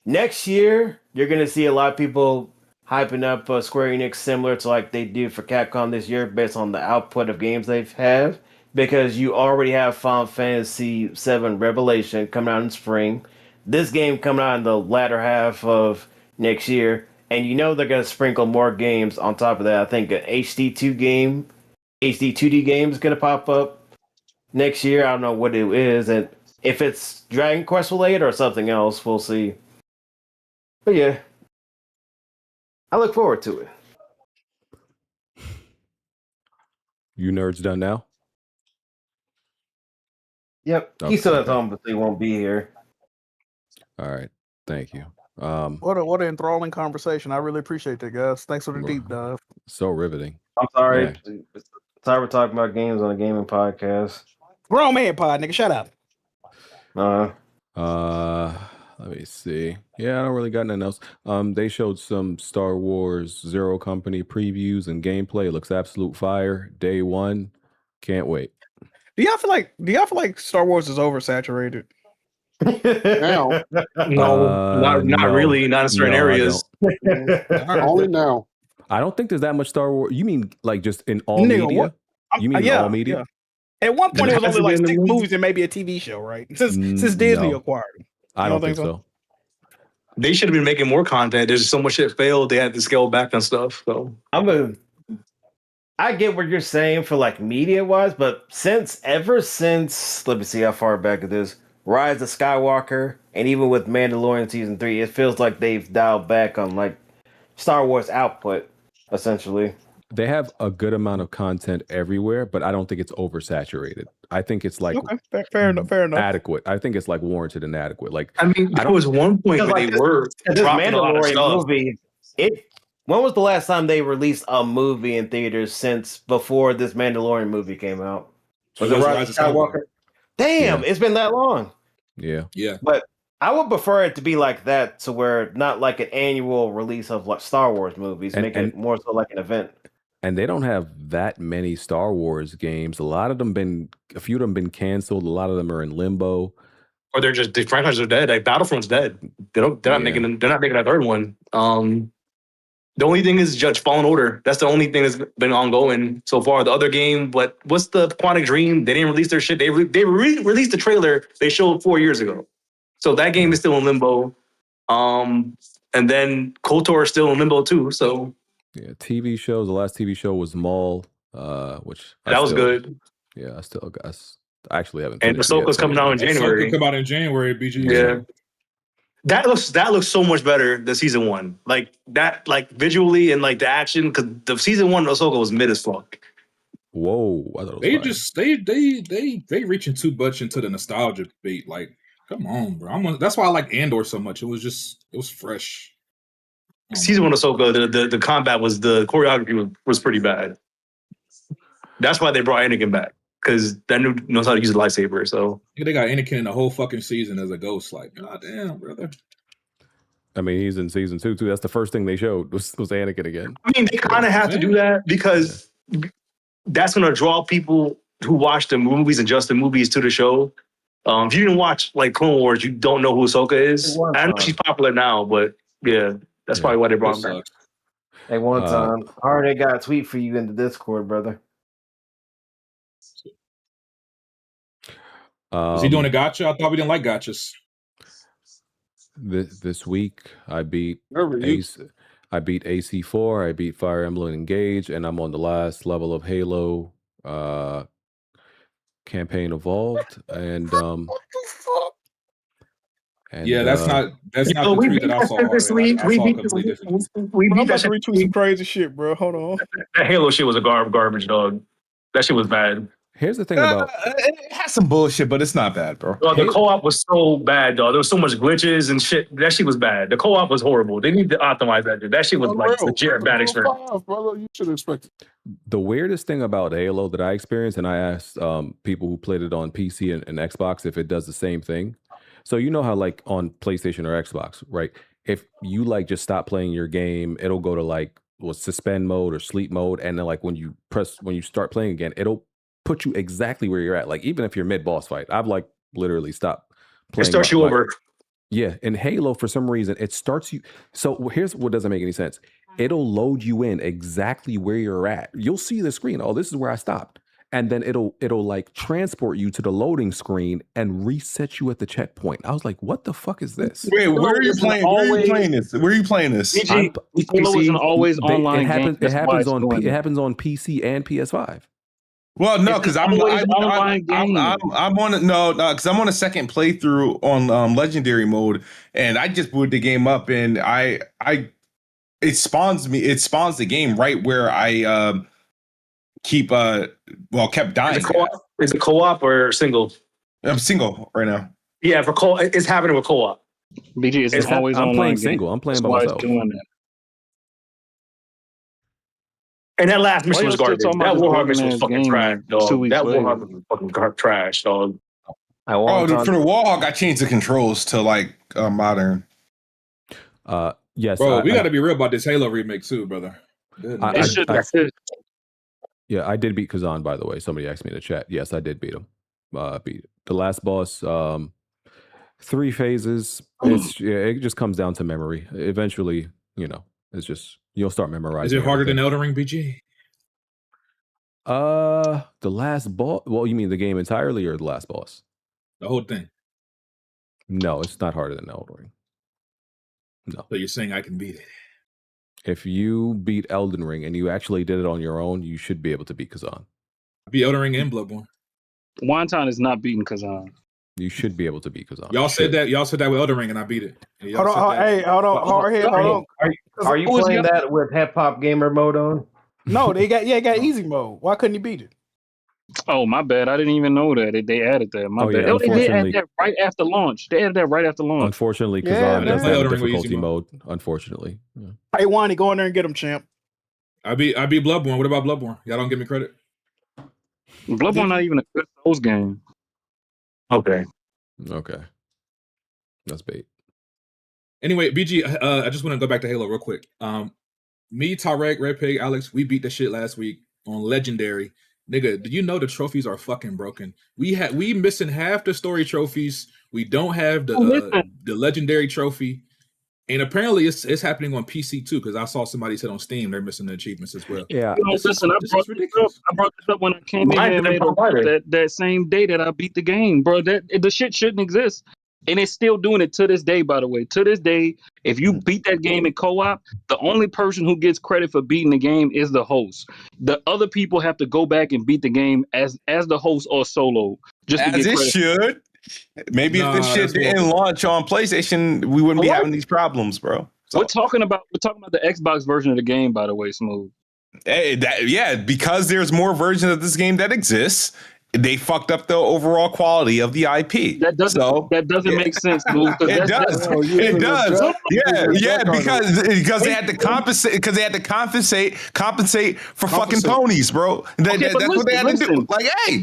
Speaker 7: Next year, you're gonna see a lot of people hyping up Square Enix similar to like they do for Capcom this year, based on the output of games they have. Because you already have Final Fantasy VII Revelation coming out in spring, this game coming out in the latter half of next year, and they're gonna sprinkle more games on top of that. I think an HD2D game is gonna pop up next year. I don't know what it is, and if it's Dragon Quest related or something else, we'll see. But yeah, I look forward to it.
Speaker 1: You nerds done now?
Speaker 7: Yep, he still at home, but he won't be here.
Speaker 1: All right, thank you.
Speaker 6: What an enthralling conversation. I really appreciate that, guys. Thanks for the deep dive.
Speaker 1: So riveting.
Speaker 7: I'm sorry.
Speaker 1: Yeah.
Speaker 7: Sorry we're talking about games on a gaming podcast.
Speaker 6: Grown man pod, nigga. Shut up.
Speaker 1: Let me see. Yeah, I don't really got nothing else. They showed some Star Wars Zero Company previews and gameplay. It looks absolute fire. Day one. Can't wait.
Speaker 6: Do y'all feel like Star Wars is oversaturated?
Speaker 13: Now. No, not really. Not in certain areas.
Speaker 8: Only now.
Speaker 1: I don't think there's that much Star Wars. You mean like just in all media? You mean all media?
Speaker 6: Yeah. At one point, it was only like 6 movies and maybe a TV show, right? Since Disney acquired them.
Speaker 1: I don't think so.
Speaker 13: They should have been making more content. There's so much shit failed. They had to scale back on stuff. So
Speaker 7: I get what you're saying for like media wise, but ever since let me see how far back it is. Rise of Skywalker, and even with Mandalorian season 3, it feels like they've dialed back on like Star Wars output, essentially.
Speaker 1: They have a good amount of content everywhere, but I don't think it's oversaturated. I think it's like
Speaker 6: fair enough.
Speaker 1: Adequate. I think it's like warranted and adequate. Like
Speaker 13: I mean, there was one point where they were dropping a lot of stuff.
Speaker 7: Movie. When was the last time they released a movie in theaters since before this Mandalorian movie came out? Was it Rise of Skywalker? Damn, It's been that long.
Speaker 1: Yeah.
Speaker 7: But I would prefer it to be like that, to where not like an annual release of like Star Wars movies, make it more so like an event.
Speaker 1: And they don't have that many Star Wars games. A few of them been canceled. A lot of them are in limbo.
Speaker 13: Or they're just the franchises are dead. Like Battlefront's dead. They're not making a third one. The only thing is Judge Fallen Order. That's the only thing that's been ongoing so far. The other game, what's the Quantic Dream? They didn't release their shit. They released the trailer they showed 4 years ago. So that game is still in limbo. And then KOTOR is still in limbo too. So
Speaker 1: yeah, TV shows. The last TV show was Maul. which
Speaker 13: That was good.
Speaker 1: Yeah, I actually haven't.
Speaker 13: And
Speaker 1: finished it yet,
Speaker 13: Ahsoka's
Speaker 1: so
Speaker 13: coming out in
Speaker 9: Ahsoka
Speaker 13: January.
Speaker 9: come out in January, BG.
Speaker 13: Yeah. That looks so much better than season 1. Like that, like visually and like the action, because the season 1 of Ahsoka was mid as fuck.
Speaker 1: Whoa, I thought it was
Speaker 9: They
Speaker 1: fire.
Speaker 9: just they reaching too much into the nostalgia beat. Like, come on, bro. That's why I like Andor so much. It was fresh.
Speaker 13: Season 1 of Ahsoka, the combat the choreography was pretty bad. That's why they brought Anakin back, because that dude knows how to use a lightsaber. So
Speaker 9: they got Anakin in the whole fucking season as a ghost. Like, god damn, brother.
Speaker 1: I mean, he's in season 2 too. That's the first thing they showed was Anakin again.
Speaker 13: I mean, they kind of have to do that because that's going to draw people who watch the movies and just the movies to the show. If you didn't watch like Clone Wars, you don't know who Ahsoka is. I know she's popular now, but yeah, that's probably why they brought her back.
Speaker 7: Hey, one time, I already got a tweet for you in the Discord, brother.
Speaker 9: Is he doing a gotcha? I thought we didn't like gotchas.
Speaker 1: This week I beat AC4, I beat Fire Emblem Engage, and I'm on the last level of Halo campaign evolved. And
Speaker 9: yeah, that's not the tweet that I saw.
Speaker 13: This week, we beat that shit.
Speaker 6: Retweet some crazy shit, bro. Hold on.
Speaker 13: That Halo shit was a garbage, dog. That shit was bad.
Speaker 1: Here's the thing about
Speaker 12: it has some bullshit, but it's not bad, bro.
Speaker 13: The co-op was so bad, dog. There was so much glitches and shit. That shit was bad. The co-op was horrible. They need to optimize that, dude. That shit was like legit bad experience.
Speaker 8: Brother, you should expect it.
Speaker 1: The weirdest thing about Halo that I experienced, and I asked people who played it on PC and Xbox if it does the same thing. So you know how like on PlayStation or Xbox, right? If you like just stop playing your game, it'll go to like suspend mode or sleep mode, and then like when you start playing again, it'll put you exactly where you're at. Like even if you're mid boss fight, I've like literally stopped playing.
Speaker 13: It starts you over.
Speaker 1: Yeah, in Halo for some reason it starts you. So here's what doesn't make any sense. It'll load you in exactly where you're at. You'll see the screen. Oh, this is where I stopped. And then it'll like transport you to the loading screen and reset you at the checkpoint. I was like, what the fuck is this?
Speaker 12: Wait, where are you playing? Where are you playing this? Where are you playing this?
Speaker 11: Halo isn't always online.
Speaker 1: It happens on PC and PS5.
Speaker 12: Well, no, because I'm on a second playthrough on legendary mode, and I just booted the game up, and it spawns the game right where I kept dying.
Speaker 13: Is it co-op or single?
Speaker 12: I'm single right now.
Speaker 13: Yeah, for co, it's happening with co-op.
Speaker 11: BG, it's always online.
Speaker 1: I'm playing single. I'm playing by myself.
Speaker 13: And that last mission was garbage. That Warhammer mission was fucking trash, dog. That Warhammer was fucking trash, dog.
Speaker 12: For the Warhawk, I changed the controls to like modern.
Speaker 1: Yes,
Speaker 9: bro. We got to be real about this Halo remake too, brother.
Speaker 1: Yeah, I did beat Kazan, by the way. Somebody asked me in the chat. Yes, I did beat him. Beat the last boss. 3 phases. It just comes down to memory. Eventually, it's just you'll start memorizing.
Speaker 9: Is it harder
Speaker 1: everything.
Speaker 9: than Elden Ring, BG?
Speaker 1: The last boss. Well, you mean the game entirely or the last boss?
Speaker 9: The whole thing.
Speaker 1: No, it's not harder than Elden Ring. No.
Speaker 9: So you're saying I can beat it?
Speaker 1: If you beat Elden Ring and you actually did it on your own, you should be able to beat Kazan.
Speaker 9: Beat Elden Ring and Bloodborne.
Speaker 11: Wonton is not beating Kazan.
Speaker 1: You should be able to beat Kazan.
Speaker 9: Y'all said that with Elden Ring, and I beat it.
Speaker 6: Hold on. Hold on.
Speaker 7: Are you playing that with Hip Hop Gamer mode on?
Speaker 6: No, they got easy mode. Why couldn't you beat it?
Speaker 11: Oh, my bad. I didn't even know that they added that. My bad.
Speaker 1: Yeah,
Speaker 11: they added that right after launch.
Speaker 1: Unfortunately, Kazan doesn't have difficulty mode. Unfortunately. Yeah.
Speaker 6: Hey, Wani, go in there and get him, champ.
Speaker 9: I beat Bloodborne. What about Bloodborne? Y'all don't give me credit.
Speaker 11: Bloodborne not even a good Souls game.
Speaker 13: Okay.
Speaker 1: That's bait.
Speaker 9: Anyway, BG, I just want to go back to Halo real quick. Me, Tarek, Red Pig, Alex, we beat the shit last week on Legendary. Nigga, do you know the trophies are fucking broken? We missing half the story trophies. We don't have the Legendary trophy. And apparently it's happening on PC too, because I saw somebody said on Steam they're missing the achievements as well.
Speaker 1: Yeah.
Speaker 11: I brought this up when I came in and made that same day that I beat the game, bro. The shit shouldn't exist. And it's still doing it to this day, by the way. To this day, if you beat that game in co-op, the only person who gets credit for beating the game is the host. The other people have to go back and beat the game as the host or solo. Just to
Speaker 12: As
Speaker 11: get
Speaker 12: it
Speaker 11: credit.
Speaker 12: should. Maybe if this shit didn't launch on PlayStation, we wouldn't be having these problems, bro. So,
Speaker 11: We're talking about the Xbox version of the game, by the way, Smooth.
Speaker 12: yeah, because there's more versions of this game that exists. They fucked up the overall quality of the IP.
Speaker 11: That doesn't make sense, Smooth.
Speaker 12: It does. It does. Yeah, because they had to compensate. Because they had to compensate for fucking ponies, bro. That's what they had to do. Like, hey,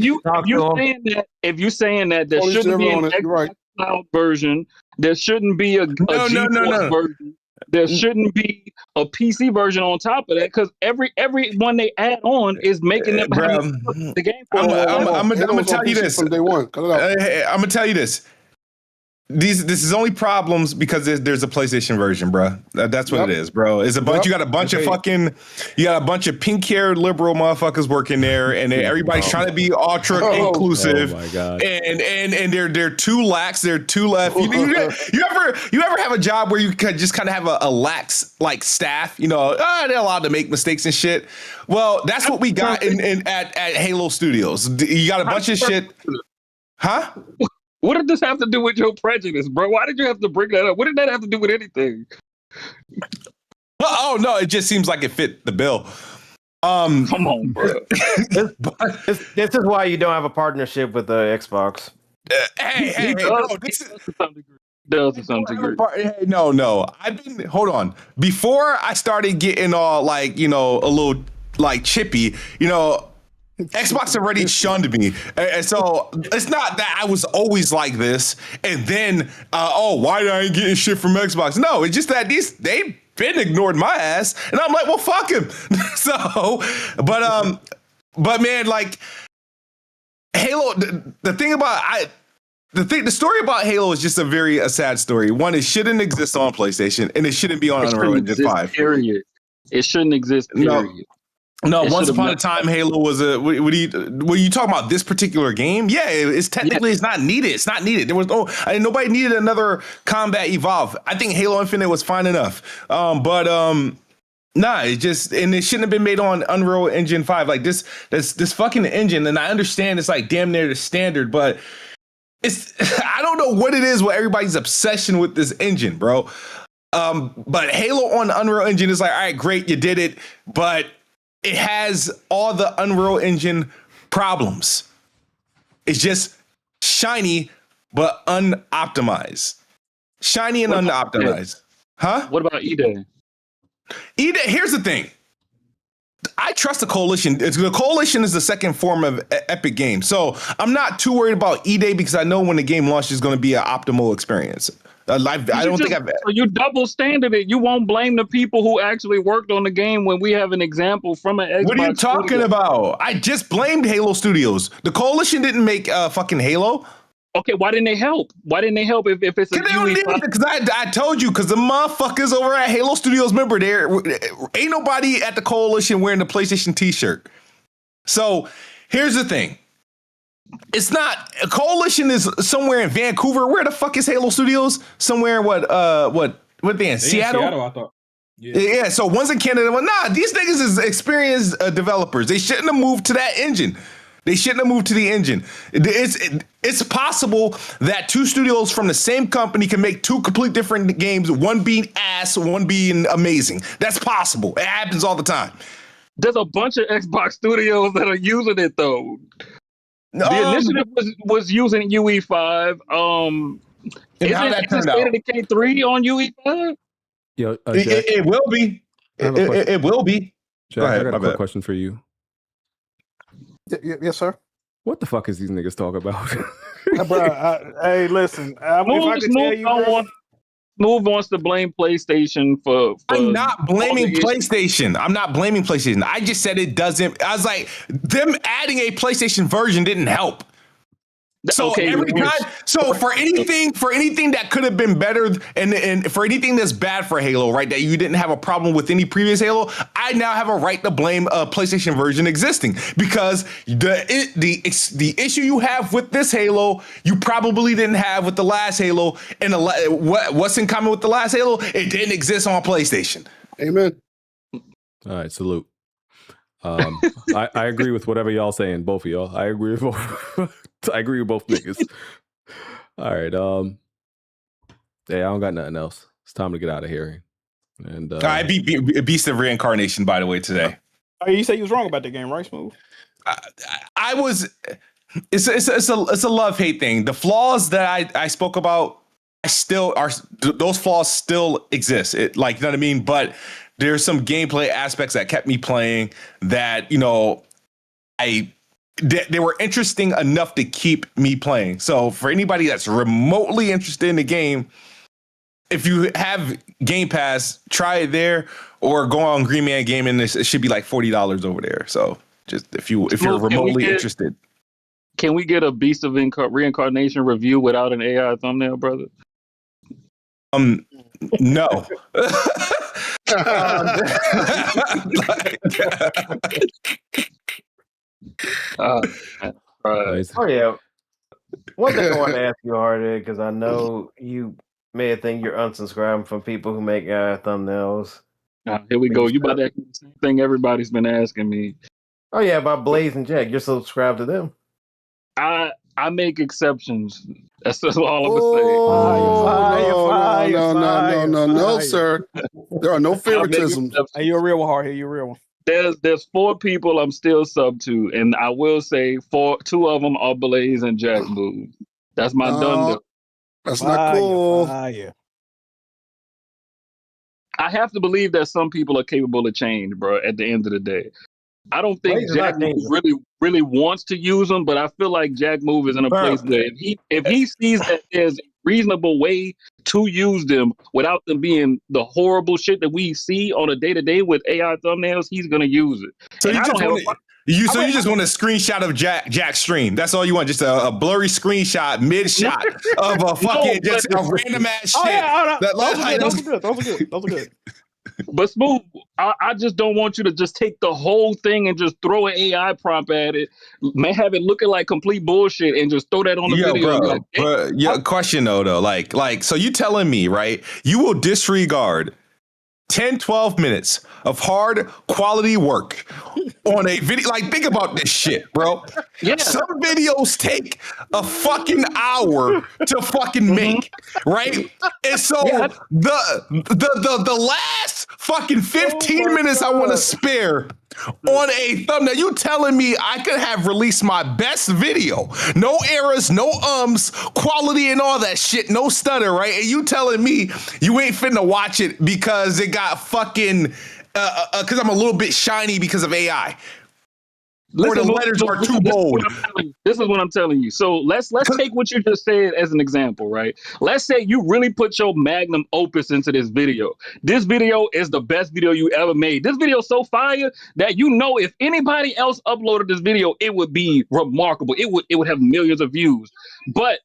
Speaker 11: if you saying that there shouldn't be an Xbox Cloud version, there shouldn't be a GeForce version. There shouldn't be a PC version on top of that because every one they add on is making them have the game.
Speaker 12: I'm gonna tell you this from day one. I'm gonna tell you this. This is only problems because there's a PlayStation version, bro. That's what it is, bro. It's a bunch. You got a bunch of pink-haired liberal motherfuckers working there, and everybody's trying to be ultra inclusive.
Speaker 1: Oh my god!
Speaker 12: And they're too lax. They're too left. You ever have a job where you just kind of have a lax like staff? You know, they're allowed to make mistakes and shit. Well, that's what we got at Halo Studios. You got a bunch of shit, huh?
Speaker 11: What did this have to do with your prejudice, bro? Why did you have to bring that up? What did that have to do with anything?
Speaker 12: Oh no, it just seems like it fit the bill.
Speaker 11: Come on, bro.
Speaker 7: This is why you don't have a partnership with the Xbox.
Speaker 12: Hey,
Speaker 11: no, to some degree.
Speaker 12: Hey, no. Hold on. Before I started getting all like, a little like chippy, Xbox already shunned me. And so it's not that I was always like this. And then, why I ain't getting shit from Xbox? No, it's just that they've been ignored my ass. And I'm like, well, fuck him. But man, like Halo, the story about Halo is just a sad story. One, it shouldn't exist on PlayStation and it shouldn't be on Unreal Engine 5.
Speaker 11: Period. It shouldn't exist, period.
Speaker 12: No, once upon a time, Halo was were you talking about this particular game? Yeah, it's technically it's not needed. It's not needed. There was nobody needed another Combat Evolve. I think Halo Infinite was fine enough. It shouldn't have been made on Unreal Engine 5. Like this fucking engine, and I understand it's like damn near the standard, but I don't know what it is with everybody's obsession with this engine, bro. But Halo on Unreal Engine is like, all right, great, you did it, but it has all the Unreal Engine problems. It's just shiny, but unoptimized. Shiny and unoptimized. Huh?
Speaker 11: What about E-Day?
Speaker 12: E-Day, here's the thing. I trust the Coalition. The Coalition is the second form of Epic Games. So I'm not too worried about E-Day because I know when the game launches, it's going to be an optimal experience. So
Speaker 11: you double standard it. You won't blame the people who actually worked on the game when we have an example from an Xbox.
Speaker 12: What are you talking about? I just blamed Halo Studios. The Coalition didn't make fucking Halo.
Speaker 11: Okay, why didn't they help? Why didn't they help if it's a
Speaker 12: because I told you, because the motherfuckers over at Halo Studios, remember, there ain't nobody at the Coalition wearing the PlayStation t-shirt. So here's the thing. It's not a Coalition is somewhere in Vancouver. Where the fuck is Halo Studios? Somewhere what they in Seattle?
Speaker 9: Seattle, I thought.
Speaker 12: Yeah. So one's in Canada. Well, these niggas is experienced developers. They shouldn't have moved to that engine. They shouldn't have moved to the engine. It's possible that two studios from the same company can make two complete different games, one being ass, one being amazing. That's possible. It happens all the time.
Speaker 11: There's a bunch of Xbox studios that are using it though. The initiative was using UE5.
Speaker 12: How that turned out?
Speaker 11: State of Decay 3 on UE5?
Speaker 1: Yo,
Speaker 12: it will be. It will be.
Speaker 1: Jack, I got a quick question for you.
Speaker 14: Yes, sir.
Speaker 1: What the fuck is these niggas talking about?
Speaker 14: Hey, listen.
Speaker 11: Smooth wants to blame PlayStation for
Speaker 12: I'm not blaming PlayStation. I just said it doesn't. I was like, them adding a PlayStation version didn't help. So
Speaker 11: Okay,
Speaker 12: every
Speaker 11: which-
Speaker 12: time, so for anything that could have been better, and for anything that's bad for Halo, right? That you didn't have a problem with any previous Halo, I now have a right to blame a PlayStation version existing because the issue you have with this Halo, you probably didn't have with the last Halo. And what's in common with the last Halo? It didn't exist on PlayStation.
Speaker 8: Amen.
Speaker 1: All right, salute. I agree with whatever y'all saying, both of y'all. I agree with both. I agree with both niggas. All right. Hey, I don't got nothing else. It's time to get out of here. And
Speaker 12: I beat Beast of Reincarnation, by the way, today.
Speaker 6: Oh, you say you was wrong about that game, right, Smooth?
Speaker 12: I was. It's a love-hate thing. The flaws that I spoke about, those flaws still exist. You know what I mean? But there's some gameplay aspects that kept me playing that, they were interesting enough to keep me playing. So for anybody that's remotely interested in the game, if you have Game Pass, try it there or go on Green Man Gaming. It should be like $40 over there. So just if you're remotely interested.
Speaker 11: Can we get a Beast of Reincarnation review without an AI thumbnail, brother?
Speaker 12: No.
Speaker 7: Oh yeah. One thing I want to ask you, Hardy, because I know you may think you're unsubscribing from people who make thumbnails.
Speaker 11: Here we go. You about to ask me the same thing everybody's been asking me.
Speaker 7: Oh yeah, about Blaze and Jack. You're subscribed to them.
Speaker 11: I make exceptions. That's all I'm gonna say.
Speaker 8: No, sir. There are no favoritisms.
Speaker 6: Hey, you're a real one, Hardy. You're a real one.
Speaker 11: There's 4 people I'm still sub to, and I will say 2 of them are Blaze and Jack Move. That's my done deal.
Speaker 8: That's not cool.
Speaker 11: I have to believe that some people are capable of change, bro. At the end of the day, I don't think Jack Move really wants to use them, but I feel like Jack Move is in a place where if he sees that there's a reasonable way to use them without them being the horrible shit that we see on a day-to-day with AI thumbnails, he's gonna use it.
Speaker 12: So you just want a screenshot of Jack's stream. That's all you want, just a blurry screenshot, mid-shot of a fucking just a random ass shit.
Speaker 6: Oh, yeah, those are good.
Speaker 11: But Smooth, I just don't want you to just take the whole thing and just throw an AI prompt at it, may have it looking like complete bullshit, and just throw that on the video.
Speaker 12: Question though, like, so you telling me, right? You will disregard 10, 12 minutes of hard quality work on a video. Like, think about this shit, bro. Yeah. Some videos take a fucking hour to fucking make, right? And so the last fucking 15 minutes I want to spare on a thumbnail. You telling me I could have released my best video, no errors, no quality and all that shit, no stutter, right? And you telling me you ain't finna watch it because it got fucking because I'm a little bit shiny because of AI. Or the letters are too bold.
Speaker 11: This is what I'm telling you. So let's take what you just said as an example, right? Let's say you really put your magnum opus into this video. This video is the best video you ever made. This video is so fire that if anybody else uploaded this video, it would be remarkable. It would have millions of views. But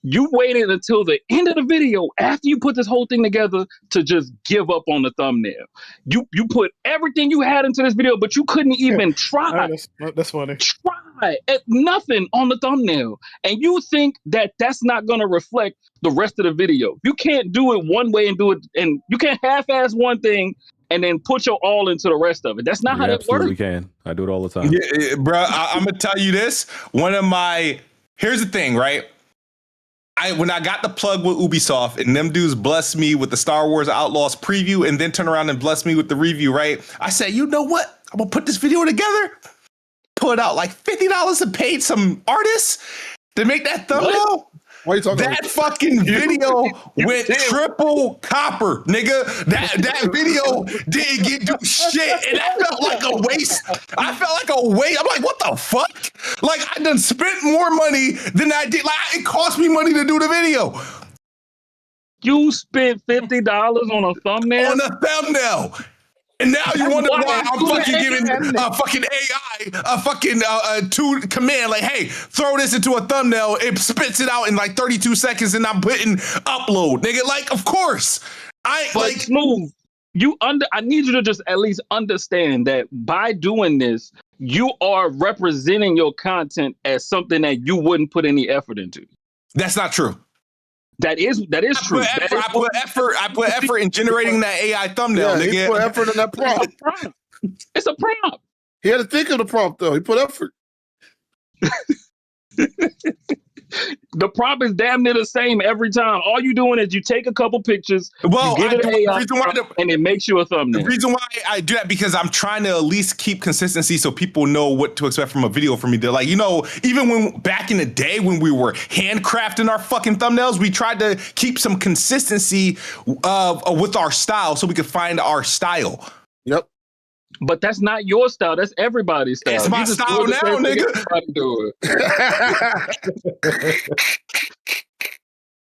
Speaker 11: you waited until the end of the video after you put this whole thing together to just give up on the thumbnail. You put everything you had into this video, but you couldn't even try.
Speaker 6: That's funny.
Speaker 11: Try at nothing on the thumbnail. And you think that that's not going to reflect the rest of the video. You can't do it one way and you can't half-ass one thing and then put your all into the rest of it. That's not how that works.
Speaker 1: Absolutely can. I do it all the time.
Speaker 12: Yeah, bro, I'm going to tell you this. Here's the thing, right? When I got the plug with Ubisoft and them dudes blessed me with the Star Wars Outlaws preview and then turn around and bless me with the review, right? I said, you know what? I'm going to put this video together, put out like $50 and paid some artists to make that thumbnail.
Speaker 8: Why are you talking
Speaker 12: that fucking video went triple copper, nigga. That video didn't do shit, and that felt like a waste. I felt like a waste. I'm like, what the fuck? Like, I done spent more money than I did. Like, it cost me money to do the video.
Speaker 11: You spent $50 on a thumbnail?
Speaker 12: On a thumbnail. And now you wonder
Speaker 11: Why
Speaker 12: why I'm fucking giving
Speaker 11: and-
Speaker 12: a fucking AI a fucking two command like, hey, throw this into a thumbnail. It spits it out in like 32 seconds, and I'm putting upload, nigga. Like, of course,
Speaker 11: But Smooth, I need you to just at least understand that by doing this, you are representing your content as something that you wouldn't put any effort into.
Speaker 12: That's not true.
Speaker 11: That is true.
Speaker 12: I put effort in generating that AI thumbnail,
Speaker 8: Yeah,
Speaker 12: nigga.
Speaker 8: he put effort in that prompt.
Speaker 11: It's a prompt.
Speaker 8: He had to think of the prompt though. He put effort.
Speaker 11: The prompt is damn near the same every time. All you doing is you take a couple pictures,
Speaker 12: Well,
Speaker 11: you give it an AI
Speaker 12: the
Speaker 11: and it makes you a thumbnail.
Speaker 12: The reason why I do that because I'm trying to at least keep consistency so people know what to expect from a video from me. They're like, even when back in the day when we were handcrafting our fucking thumbnails, we tried to keep some consistency with our style so we could find our style.
Speaker 8: Yep.
Speaker 11: But that's not your style. That's everybody's style.
Speaker 12: It's my style now, nigga.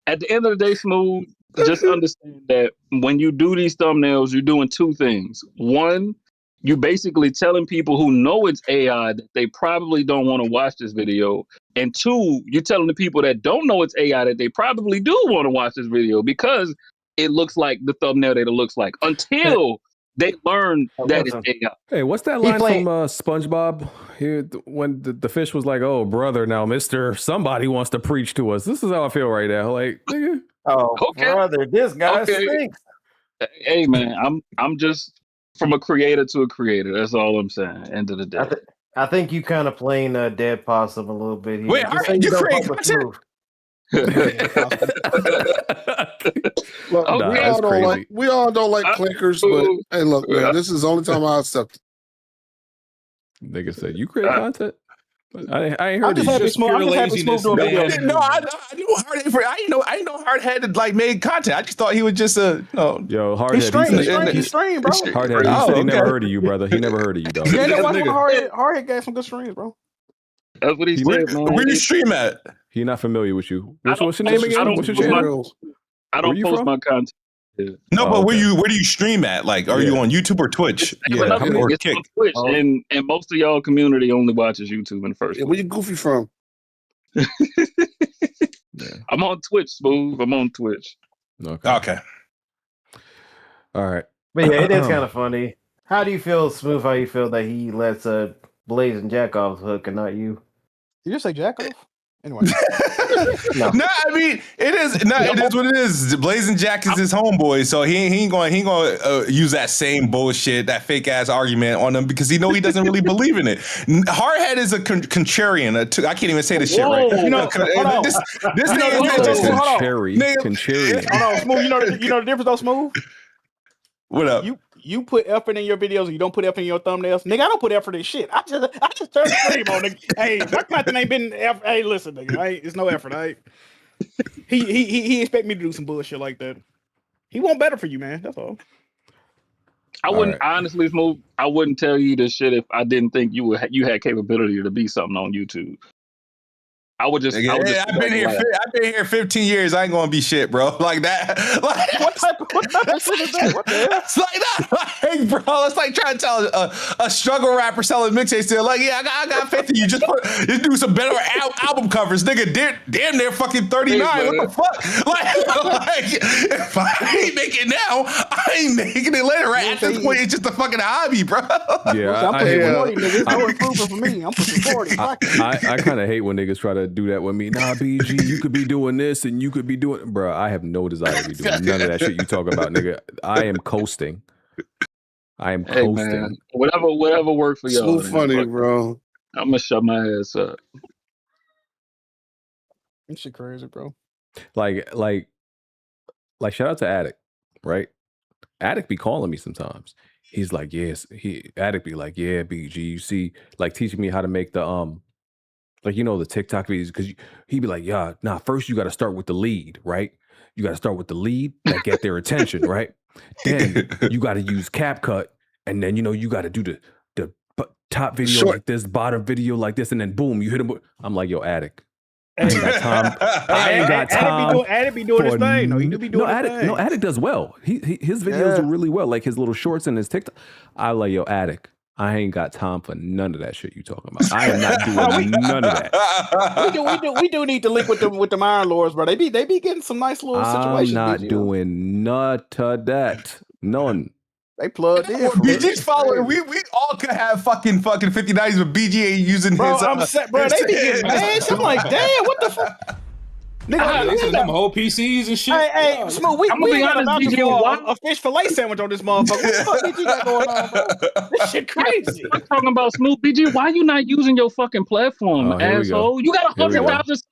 Speaker 11: At the end of the day, Smooth, just understand that when you do these thumbnails, you're doing two things. One, you're basically telling people who know it's AI that they probably don't want to watch this video. And two, you're telling the people that don't know it's AI that they probably do want to watch this video because it looks like the thumbnail that it looks like until they learn that it's AI.
Speaker 1: Hey, what's that line from SpongeBob? Here, when the fish was like, "Oh, brother, now Mister Somebody wants to preach to us." This is how I feel right now. Like, nigga.
Speaker 7: Oh, brother, this guy stinks.
Speaker 11: Hey, man, I'm just from a creator to a creator. That's all I'm saying. End of the day.
Speaker 7: I think you kind of playing dead possum a little bit here.
Speaker 12: Wait, you create content?
Speaker 8: Look,
Speaker 1: Nah,
Speaker 8: we all don't like clickers, but hey, look, man, this is the only time I accept it.
Speaker 1: Nigga said, "You create content." I ain't heard
Speaker 6: I'm just happy Smooth. I'm just happy Smooth doing videos.
Speaker 12: No, I knew Hardhead. I didn't know Hardhead like made content. I just thought he was just
Speaker 1: Yo, Hardhead.
Speaker 6: He streamed, bro.
Speaker 1: Hardhead. He said he never heard of you, brother. He never heard of you, though.
Speaker 6: Yeah, that's why Hardhead got some good streams, bro.
Speaker 11: That's what he said, man.
Speaker 12: Where you stream at?
Speaker 1: He not familiar with you. What's your name again? What's your channel?
Speaker 11: I don't post my content. Yeah.
Speaker 12: No, but where do you stream at? Like, are you on YouTube or Twitch?
Speaker 11: Yeah,
Speaker 12: or
Speaker 11: it's
Speaker 12: Kick?
Speaker 11: on Twitch, and most of y'all community only watches YouTube in the first.
Speaker 8: Where you goofy from?
Speaker 11: I'm on Twitch, Smooth. I'm on Twitch.
Speaker 12: Okay.
Speaker 1: All right.
Speaker 7: But yeah, it is kind of funny. How do you feel, Smooth? How you feel that he lets Blaze and Jack off the hook and not you?
Speaker 6: Did you say Jack off? Anyway.
Speaker 12: No, I mean it is. No, it is what it is. Blazing Jack is his homeboy, so he ain't going use that same bullshit, that fake ass argument on him because he doesn't really believe in it. Hardhead is a contrarian. I can't even say this shit right.
Speaker 6: This nigga is
Speaker 1: contrarian.
Speaker 6: Hold on, Smooth. You know the difference though, Smooth.
Speaker 12: What up?
Speaker 6: You put effort in your videos and you don't put effort in your thumbnails. Nigga, I don't put effort in shit. I just turn the stream on, nigga. Hey, my content ain't been effort. Hey, listen, nigga. It's no effort. He expect me to do some bullshit like that. He want better for you, man. That's all.
Speaker 11: I wouldn't honestly, Smooth. I wouldn't tell you this shit if I didn't think you had capability to be something on YouTube. I've
Speaker 12: been here 15 years. I ain't gonna be shit, bro. Like that. Like,
Speaker 6: what type of shit is that? What the hell?
Speaker 12: It's like that, like, bro. It's like trying to tell a struggle rapper selling mixtapes. They're like, yeah, I got 50. You just do some better album covers, nigga. Damn, they're fucking 39. Hey, what the fuck? Like, if I ain't making it now, I ain't making it later. Right at this point, it's just a fucking hobby, bro.
Speaker 1: Yeah,
Speaker 6: I'm pushing 40, nigga. It's no improvement for me. I'm pushing 40.
Speaker 1: I kind of hate when niggas try to do that with me. Nah, BG, you could be doing this and you could be doing, bro. I have no desire to be doing none of that shit you talk about, nigga. I am coasting.
Speaker 11: Hey, man, whatever works for y'all.
Speaker 8: So funny, bro.
Speaker 11: I'm gonna shut my ass up.
Speaker 6: This shit crazy, bro.
Speaker 1: Like, shout out to Attic, right? Attic be calling me sometimes. He's like, yes, Attic be like, yeah, BG, you see, like teaching me how to make the like, the TikTok videos, because he'd be like, yeah, nah, first you got to start with the lead, right? You got to start with the lead that get their attention, right? Then you got to use CapCut, and then, you got to do the top video like this, bottom video like this, and then boom, you hit them. I'm like, yo, Attic, I ain't got time. I ain't got time.
Speaker 6: Addict be doing his thing. No, he do be doing his thing.
Speaker 1: No, Addict does well. His videos do really well. Like his little shorts and his TikTok. I like, yo, Addict, I ain't got time for none of that shit you talking about. I am not doing none of that.
Speaker 6: We do need to link with them Iron Lords, bro. They be getting some nice little situations.
Speaker 1: I'm not doing none of that. None.
Speaker 6: They plugged in.
Speaker 12: BG's following. We all could have fucking 59s, but BG ain't using
Speaker 6: bro,
Speaker 12: his.
Speaker 6: I'm set, bro. They be getting mad. I'm like, damn, what the fuck?
Speaker 9: Nigga, they them whole PCs and shit.
Speaker 6: Hey, Smooth, we got a fish fillet sandwich on this motherfucker. What the fuck did you got going on, bro? This shit crazy.
Speaker 11: I'm talking about Smooth BG. Why you not using your fucking platform, asshole? You got 100,000 subs.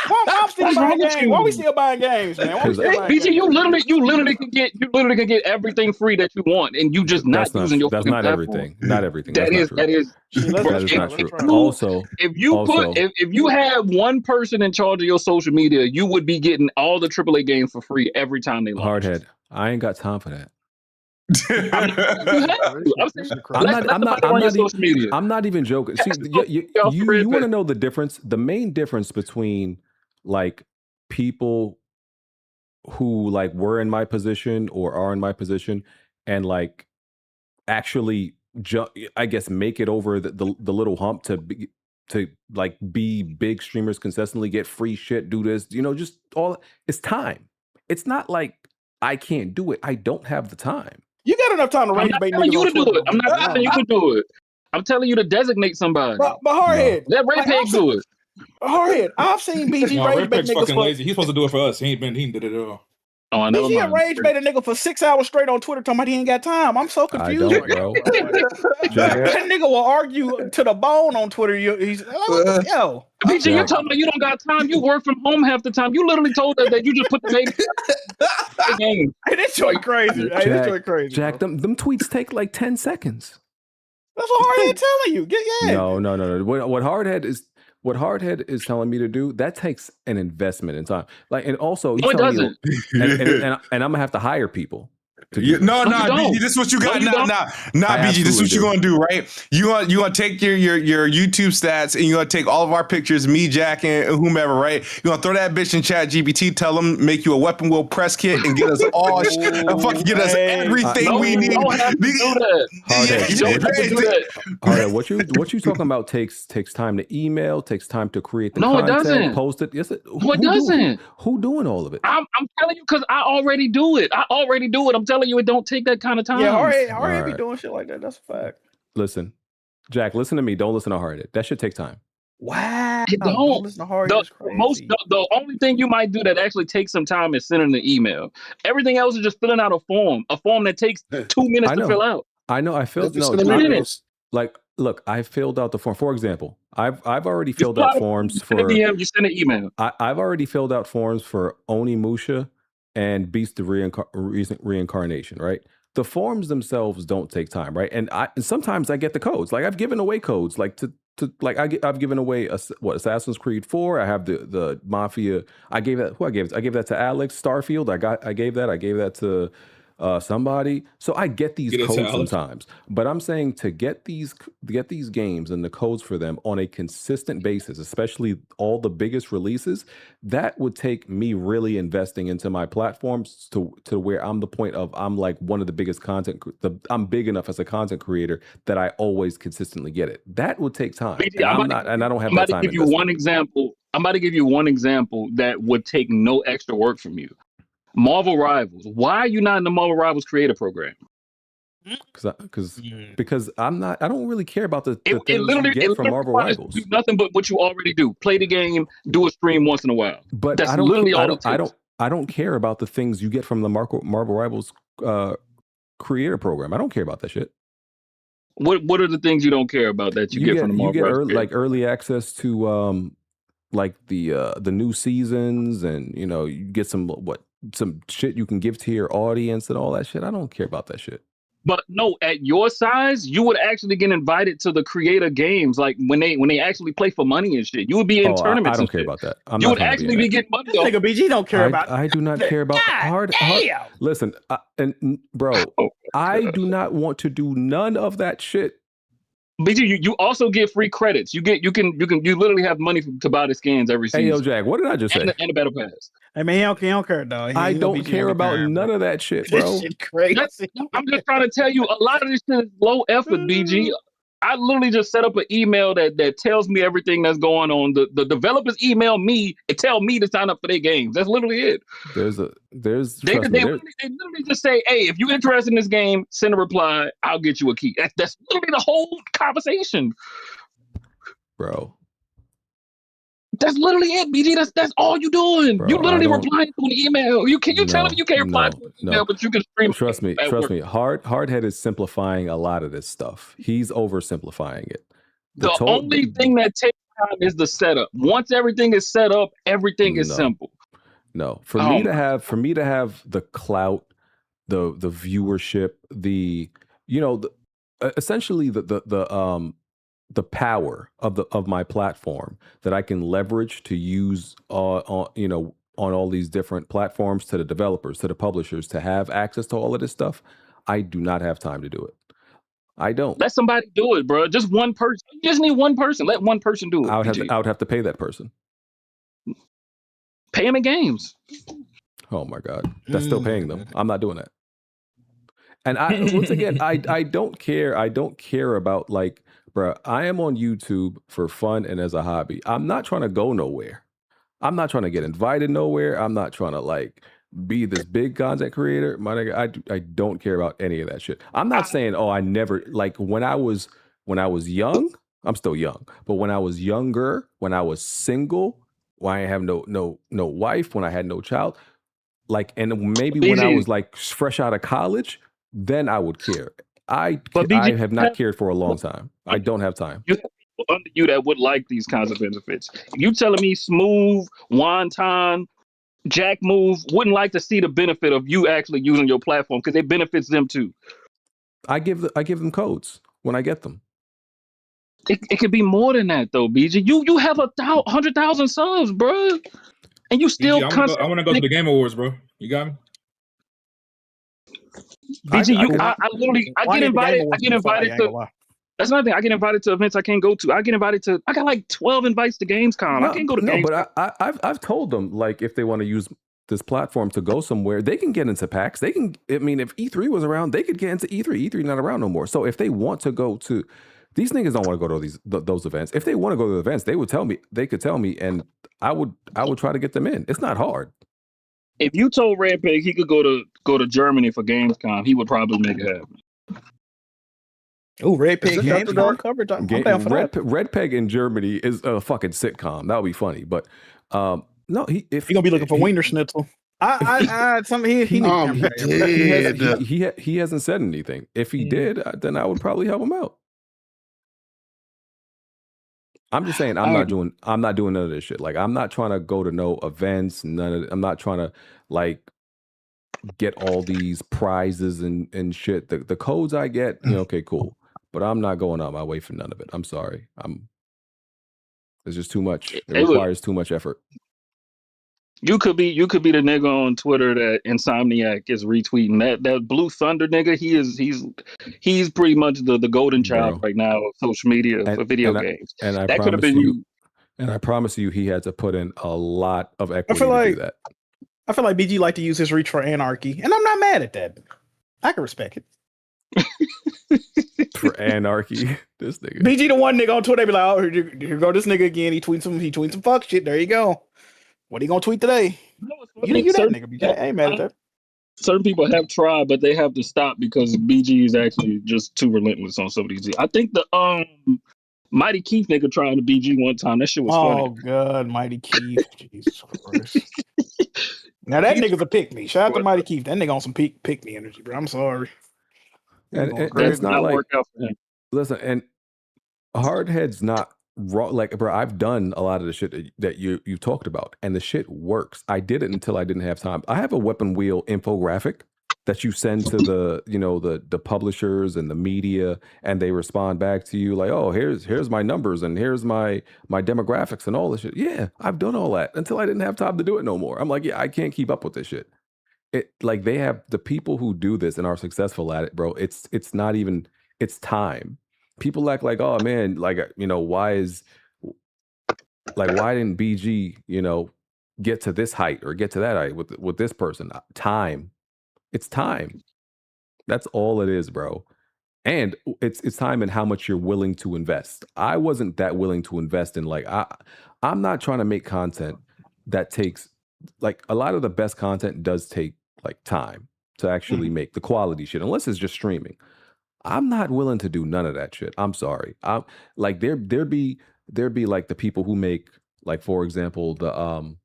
Speaker 6: Why I'm still buying games? Why we still buying games, man?
Speaker 11: BG, you literally can get everything free that you want, and you just not using your fucking platform.
Speaker 1: Everything. Not everything.
Speaker 11: That is
Speaker 1: not true. Also,
Speaker 11: if you had one person in charge of your social media, you would be getting all the AAA games for free every time they launch.
Speaker 1: Hardhead, I ain't got time for that. I'm not even joking. See, you want to know the difference? The main difference between like people who like were in my position or are in my position and like actually I guess make it over the little hump to like be big streamers consistently, get free shit, do this, just all. It's time. It's not like I can't do it. I don't have the time.
Speaker 6: You got enough time to rage bait niggas.
Speaker 11: You to do it. I'm not telling you to do it. I'm telling you to designate somebody.
Speaker 6: But Hardhead,
Speaker 11: let Remake do it.
Speaker 6: Hardhead, I've seen BG rage bait niggas
Speaker 9: fucking lazy. He's supposed to do it for us. He ain't did it at all.
Speaker 11: Oh, I know.
Speaker 6: BG rage bait a nigga for 6 hours straight on Twitter talking about he ain't got time. I'm so confused.
Speaker 1: I don't, bro.
Speaker 6: That nigga will argue to the bone on Twitter. He's like, yo.
Speaker 11: BG, you're talking about you don't got time. You work from home half the time. You literally told us that you just put the game.
Speaker 6: Hey, this joint crazy. This joint crazy.
Speaker 1: Jack, them tweets take like 10 seconds.
Speaker 6: That's what Hardhead telling you.
Speaker 1: No. What Hardhead is telling me to do, that takes an investment in time. Like, and also,
Speaker 11: it doesn't.
Speaker 1: And I'm gonna have to hire people.
Speaker 12: No, BG, this is what you got. BG, this is what you're gonna do, right? You gonna take your YouTube stats and you're gonna take all of our pictures, me, Jack, and whomever, right? You're gonna throw that bitch in Chat GPT, tell them make you a weapon wheel press kit and get us all fucking get us everything we need.
Speaker 1: Hardhead, what you talking about takes time to email, takes time to create the content,
Speaker 11: it doesn't.
Speaker 1: Post it. Yes,
Speaker 11: it doesn't.
Speaker 1: Who doing all of it?
Speaker 11: I'm telling you because I already do it. I'm telling you, it don't take that kind of time.
Speaker 6: Yeah, Hardhead be doing shit like that. That's a fact.
Speaker 1: Listen, Jack, listen to me. Don't listen to Hardhead. That shit take time.
Speaker 6: Wow.
Speaker 11: Don't
Speaker 6: listen to Hardhead.
Speaker 11: The only thing you might do that actually takes some time is sending an email. Everything else is just filling out a form that takes 2 minutes to fill out.
Speaker 1: I know. I filled like, look, I filled out the form. For example, I've already filled out forms for.
Speaker 11: You send an email.
Speaker 1: I've already filled out forms for Onimusha and Beast of Reincarnation, right? The forms themselves don't take time, right? And sometimes I get the codes. Like I've given away codes, like I've given away Assassin's Creed 4. I have the Mafia. I gave that to Alex Starfield. I gave that to somebody. So I get these codes sometimes, but I'm saying to get these games and the codes for them on a consistent basis, especially all the biggest releases, that would take me really investing into my platforms to where I'm the point of I'm like one of the biggest I'm big enough as a content creator that I always consistently get it. That would take time. I don't have that time.
Speaker 11: I'm about to give you one example. I'm about to give you one example that would take no extra work from you. Marvel Rivals. Why are you not in the Marvel Rivals creator program?
Speaker 1: Because I'm not. I don't really care about the things you get from Marvel Rivals.
Speaker 11: Do nothing but what you already do. Play the game. Do a stream once in a while.
Speaker 1: But
Speaker 11: that's
Speaker 1: I don't,
Speaker 11: literally all
Speaker 1: I
Speaker 11: it
Speaker 1: don't,
Speaker 11: takes.
Speaker 1: I don't. I don't care about the things you get from the Marvel Rivals creator program. I don't care about that shit.
Speaker 11: What are the things you don't care about that you get from the Marvel Rivals?
Speaker 1: Early access to like the new seasons, and you get some shit you can give to your audience and all that shit. I don't care about that shit.
Speaker 11: But no, at your size, you would actually get invited to the creator games, like when they actually play for money and shit. You would be in tournaments.
Speaker 1: I don't care about that.
Speaker 11: You would actually be getting money.
Speaker 6: This nigga BG don't care about.
Speaker 1: I do not care about hard. Listen, bro, I do not want to do none of that shit.
Speaker 11: BG, you also get free credits. You literally have money to buy the skins every season.
Speaker 1: Hey, yo, Jack, what did I just say?
Speaker 11: And the battle pass.
Speaker 6: I mean, he don't care, dog.
Speaker 1: I don't care about none of that shit, bro.
Speaker 6: This shit crazy.
Speaker 11: I'm just trying to tell you, a lot of this shit is low effort, BG. I literally just set up an email that tells me everything that's going on. The developers email me and tell me to sign up for their games. That's literally it.
Speaker 1: They
Speaker 11: literally just say, hey, if you're interested in this game, send a reply. I'll get you a key. That's literally the whole conversation.
Speaker 1: Bro.
Speaker 11: That's literally it, BG. That's all you doing.
Speaker 1: Bro,
Speaker 11: you literally replying to an email. You telling me you can't reply to an email, but you can stream.
Speaker 1: Trust me. Hardhead is simplifying a lot of this stuff. He's oversimplifying it.
Speaker 11: The only thing that takes time is the setup. Once everything is set up, everything is simple.
Speaker 1: No, for me to have the clout, the viewership, essentially the power of my platform that I can leverage to use on all these different platforms, to the developers, to the publishers, to have access to all of this stuff, I do not have time to do it. I don't.
Speaker 11: Let somebody do it, bro. Just one person. You just need one person. Let one person do it.
Speaker 1: I would have to pay that person.
Speaker 11: Pay them in games.
Speaker 1: Oh my God. That's still paying them. I'm not doing that. And once again, I don't care. I don't care about, like, bro, I am on YouTube for fun and as a hobby. I'm not trying to go nowhere. I'm not trying to get invited nowhere. I'm not trying to, like, be this big content creator. My nigga, I don't care about any of that shit. I'm not saying, I never, like, when I was young, I'm still young, but when I was younger, when I was single, when I have no wife, when I had no child, like, and maybe when I was, like, fresh out of college, then I would care. I have not cared for a long time. I don't have time.
Speaker 11: You have people under you that would like these kinds of benefits. You telling me Smooth, Wonton, Jack Move wouldn't like to see the benefit of you actually using your platform because it benefits them too.
Speaker 1: I give them codes when I get them.
Speaker 11: It could be more than that though, BG. You have 100,000 subs, bro, and you still.
Speaker 9: BG, I want to go to the Game Awards, bro. You got me.
Speaker 11: BG, I get invited to. That's another thing. I get invited to events I can't go to. I got like 12 invites to Gamescom. I can't go to Gamescom.
Speaker 1: But I've told them, like, if they want to use this platform to go somewhere, they can get into PAX. They can. I mean, if E3 was around, they could get into E3. E3 not around no more. So if they want to go to, these niggas don't want to go to those events. If they want to go to the events, they would tell me. They could tell me, and I would try to get them in. It's not hard.
Speaker 11: If you told Red Pig he could go to Germany for Gamescom, he would probably make it happen.
Speaker 6: Oh, Red Pig Gamescom coverage.
Speaker 1: Red Peg in Germany is a fucking sitcom. That would be funny, but no, if
Speaker 6: he's gonna be looking for Wiener Schnitzel.
Speaker 1: He hasn't said anything. If he did, then I would probably help him out. I'm just saying I'm not doing none of this shit. Like, I'm not trying to go to no events. I'm not trying to, like, get all these prizes and shit. The codes I get, okay, cool. But I'm not going out my way for none of it. I'm sorry. There's just too much. It requires too much effort.
Speaker 11: You could be the nigga on Twitter that Insomniac is retweeting. That Blue Thunder nigga, he's pretty much the golden child right now of social media for video games.
Speaker 1: And
Speaker 11: that could have been you.
Speaker 1: And I promise you, he had to put in a lot of equity to do that.
Speaker 6: I feel like BG like to use his reach for anarchy, and I'm not mad at that. I can respect it.
Speaker 1: For anarchy, this nigga.
Speaker 6: BG the one nigga on Twitter be like, oh, here go this nigga again. He tweets some fuck shit. There you go. What are you gonna tweet today? You that nigga, BG. I ain't mad at that.
Speaker 11: Certain people have tried, but they have to stop because BG is actually just too relentless on some of these. I think the Mighty Keith nigga tried to BG one time. That shit was funny.
Speaker 6: Oh god, Mighty Keith. Jesus Christ. Now that nigga's a pick me. Shout out to Mighty Keith. That nigga on some pick me energy, bro. I'm sorry.
Speaker 1: And it's not like, listen, and Hardhead's not wrong. Like, bro, I've done a lot of the shit that you talked about, and the shit works. I did it until I didn't have time. I have a weapon wheel infographic that you send to the publishers and the media, and they respond back to you like, oh, here's my numbers and here's my demographics and all this shit. Yeah, I've done all that until I didn't have time to do it no more. I'm like, yeah, I can't keep up with this shit. Like, they have the people who do this and are successful at it, bro. It's not even, it's time. people act like, oh man, like why didn't BG get to this height or get to that height with this person? Time, it's time. That's all it is, bro. And it's time and how much you're willing to invest. I wasn't that willing to invest in I'm not trying to make content that takes a lot of the best content does take time to actually make the quality shit, unless it's just streaming. I'm not willing to do none of that shit. I'm sorry. I'm there'd be like the people who make for example the